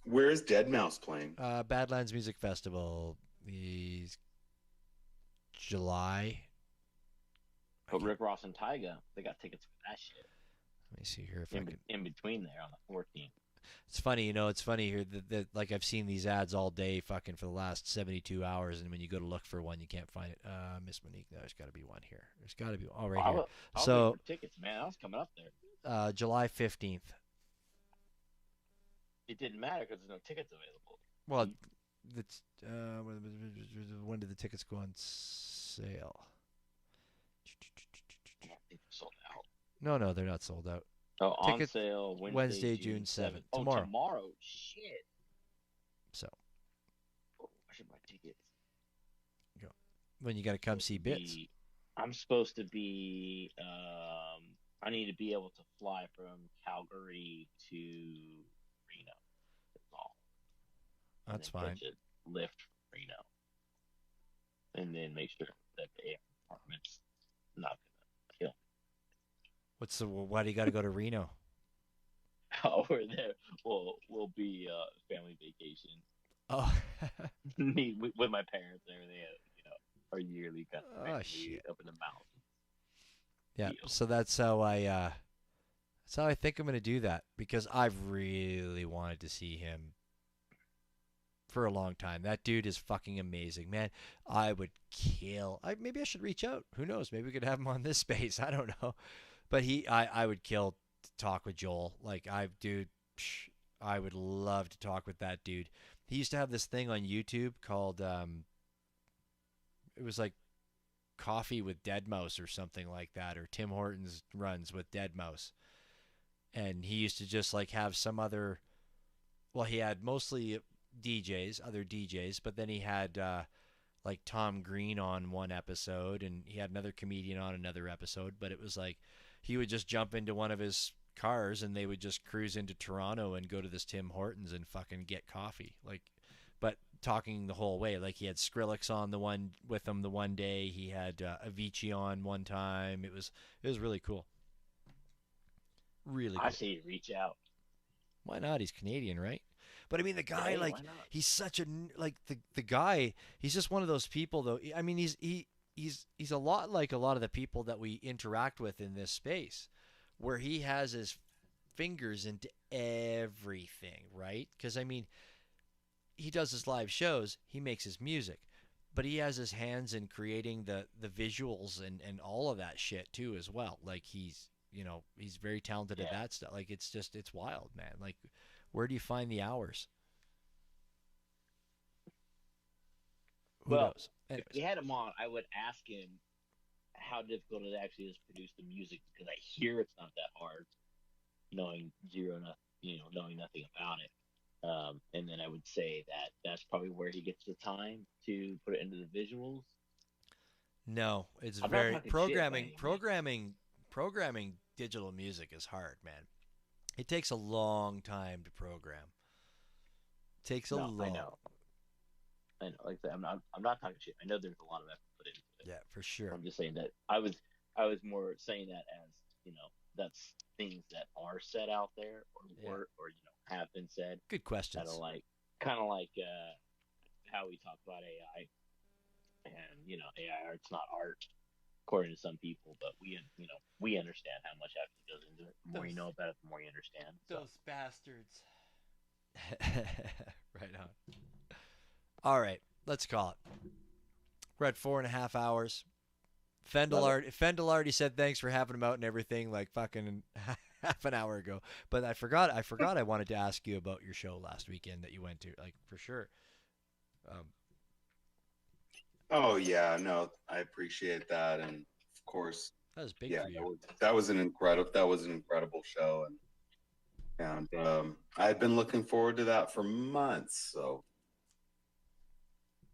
Where is Dead Mouse playing? Badlands Music Festival. These July. But Rick Ross and Tyga, they got tickets for that shit. Let me see here if in between there on the 14th. It's funny, it's funny here that like I've seen these ads all day fucking for the last 72 hours, and when you go to look for one, you can't find it. Miss Monique, there's got to be one here. There's got to be all right here. So tickets, man, I was coming up there. July 15th. it didn't matter because there's no tickets available. Well, that's when did the tickets go on sale? I don't think they're sold out. No, they're not sold out. Oh, on Tickets sale Wednesday, June June 7th. Oh, Tomorrow. tomorrow. Shit. So. Oh, I should buy tickets. Go. When you got to come see Bits. I'm supposed to be. I need to be able to fly from Calgary to Reno. That's all. That's fine. Catch a lift from Reno, and then make sure that the air apartment's not gonna kill me. Why do you got to go to Reno? Oh, we're there. We'll be family vacation. Oh, Me with my parents and everything. Our yearly kind of shit. up in the mountains. Yeah, deal. so that's how I think I'm gonna do that, because I've really wanted to see him for a long time. That dude is fucking amazing, man. I would kill. Maybe I should reach out. Who knows? Maybe we could have him on this space. I don't know, but I would kill to talk with Joel. Like I would love to talk with that dude. He used to have this thing on YouTube called it was like Coffee with Deadmau5 or something like that, or Tim Hortons runs with Deadmau5. And he used to just like have some other, well, he had mostly other DJs, but then he had like Tom Green on one episode, and he had another comedian on another episode. But it was like he would just jump into one of his cars and they would just cruise into Toronto and go to this Tim Hortons and fucking get coffee. Like, but talking the whole way. Like he had Skrillex on the one with him the one day. He had Avicii on one time. It was really cool. Really cool. I say reach out. Why not? He's Canadian, right? But I mean, the guy, Yeah, like, he's such a, like, the guy, he's just one of those people, though. I mean, he's a lot like a lot of the people that we interact with in this space, where he has his fingers into everything, right? Because, I mean, he does his live shows, he makes his music, but he has his hands in creating the visuals and all of that shit, too, as well. Like, he's very talented at that stuff. Like, it's wild, man. Like, where do you find the hours? Who knows? If we had him on, I would ask him how difficult it actually is to produce the music, because I hear it's not that hard, knowing nothing about it. And then I would say that that's probably where he gets the time to put it into the visuals. No, it's I'm very not talking programming digital music is hard, man. It takes a long time to program. It takes a long. I know. Like I said, I'm not talking shit. I know there's a lot of effort put into it. Yeah, for sure. I'm just saying that I was more saying that as, that's things that are said out there or have been said. Good questions. Kind of like how we talk about AI, and AI art's not art according to some people, but we understand how much effort goes into it. The more you know about it, the more you understand. Those bastards. Right on. All right, let's call it. We're at 4.5 hours. Fendel already said thanks for having him out and everything, like fucking half an hour ago. But I forgot I wanted to ask you about your show last weekend that you went to, like, for sure. Oh yeah, no, I appreciate that, and of course that was big for you. That was an incredible show, and I had been looking forward to that for months. So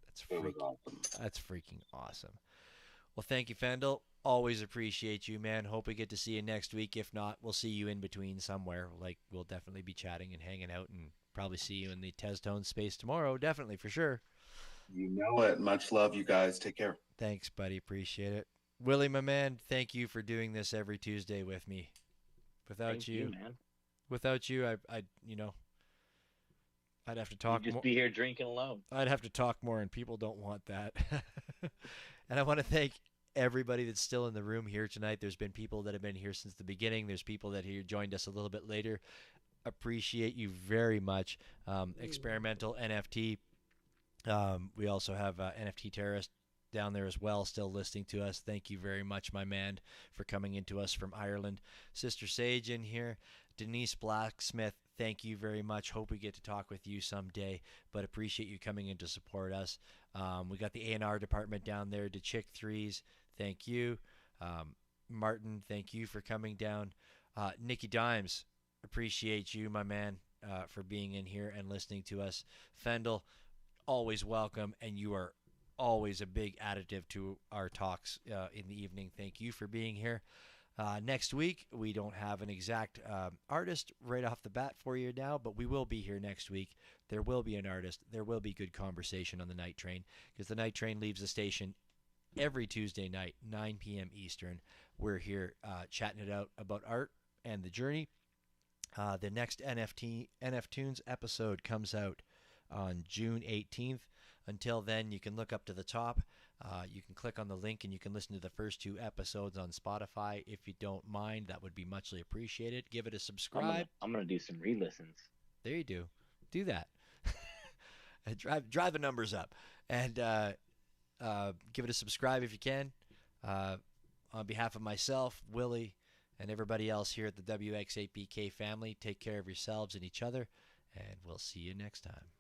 that's freaking awesome. Well, thank you, Fendel. Always appreciate you, man. Hope we get to see you next week. If not, we'll see you in between somewhere. Like, we'll definitely be chatting and hanging out, and probably see you in the Testone space tomorrow. Definitely, for sure. You know it. Much love, you guys. Take care. Thanks, buddy. Appreciate it. Willie, my man, thank you for doing this every Tuesday with me. Without you, man. Without you, I'd have to talk. You'd just be here drinking alone. I'd have to talk more, and people don't want that. And I want to thank everybody that's still in the room here tonight. There's been people that have been here since the beginning. There's people that here joined us a little bit later. Appreciate you very much. Experimental NFT. We also have NFT Terrorist down there as well, still listening to us. Thank you very much, my man, for coming into us from Ireland. Sister Sage in here. Denise Blacksmith, thank you very much. Hope we get to talk with you someday, but appreciate you coming in to support us. We got the A&R department down there. To Chick Threes, thank you. Martin, thank you for coming down. Nikki Dimes, appreciate you, my man, for being in here and listening to us. Fendel, always welcome, and you are always a big additive to our talks in the evening. Thank you for being here. Next week, we don't have an exact artist right off the bat for you now, but we will be here next week. There will be an artist. There will be good conversation on the night train, because the night train leaves the station every Tuesday night, 9 p.m. Eastern. We're here chatting it out about art and the journey. The next NF Tunes episode comes out on June 18th. Until then, you can look up to the top. You can click on the link and you can listen to the first 2 episodes on Spotify. If you don't mind, that would be muchly appreciated. Give it a subscribe. I'm gonna do some re-listens. There you do. Do that. drive the numbers up. And give it a subscribe if you can. On behalf of myself, Willie, and everybody else here at the WX8BK family, take care of yourselves and each other, and we'll see you next time.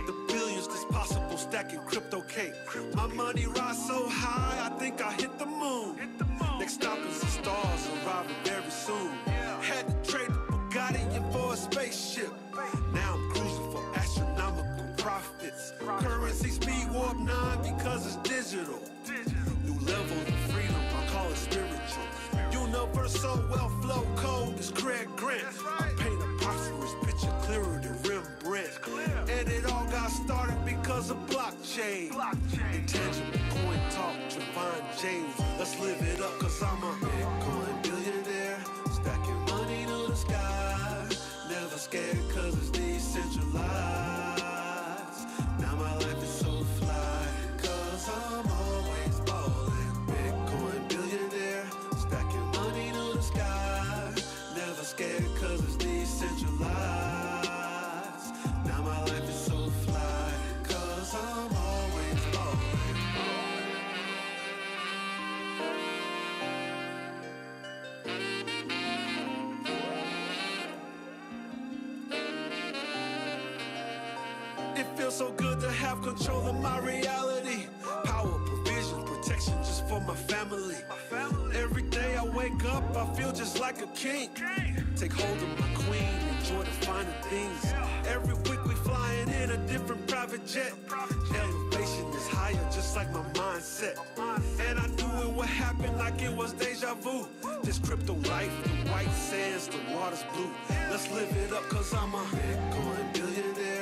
The billions that's possible stacking crypto cake. My money rise so high, I think I hit the moon. Next stop is the stars, arriving very soon. Had to trade the Bugatti in for a spaceship. Now I'm cruising for astronomical profits. Currency speed warp 9 because it's digital. New level of freedom, I call it spiritual. Universal wealth flow code is Craig Grant. I paint a prosperous picture clearer than Rembrandt. And it all got started because of blockchain. Intangible coin talk, Trevon James. Let's live it up, cause I'm a Bitcoin billionaire. Stacking money to the sky. Never scared cause it's decentralized. Now my life is so fly, cause I'm always ballin'. Bitcoin billionaire. Stacking money to the sky. Never scared cause it's decentralized. Now my life is so fly, cause I'm always ballin'. It feels so good to have control of my reality. Power, provision, protection just for my family. Every day I wake up, I feel just like a king. Take hold of my queen, enjoy the finer things. Every week we flying in a different private jet. Elevation is higher, just like my mindset. And I knew it would happen like it was deja vu. This crypto life, the white sands, the water's blue. Let's live it up, cause I'm a Bitcoin billionaire.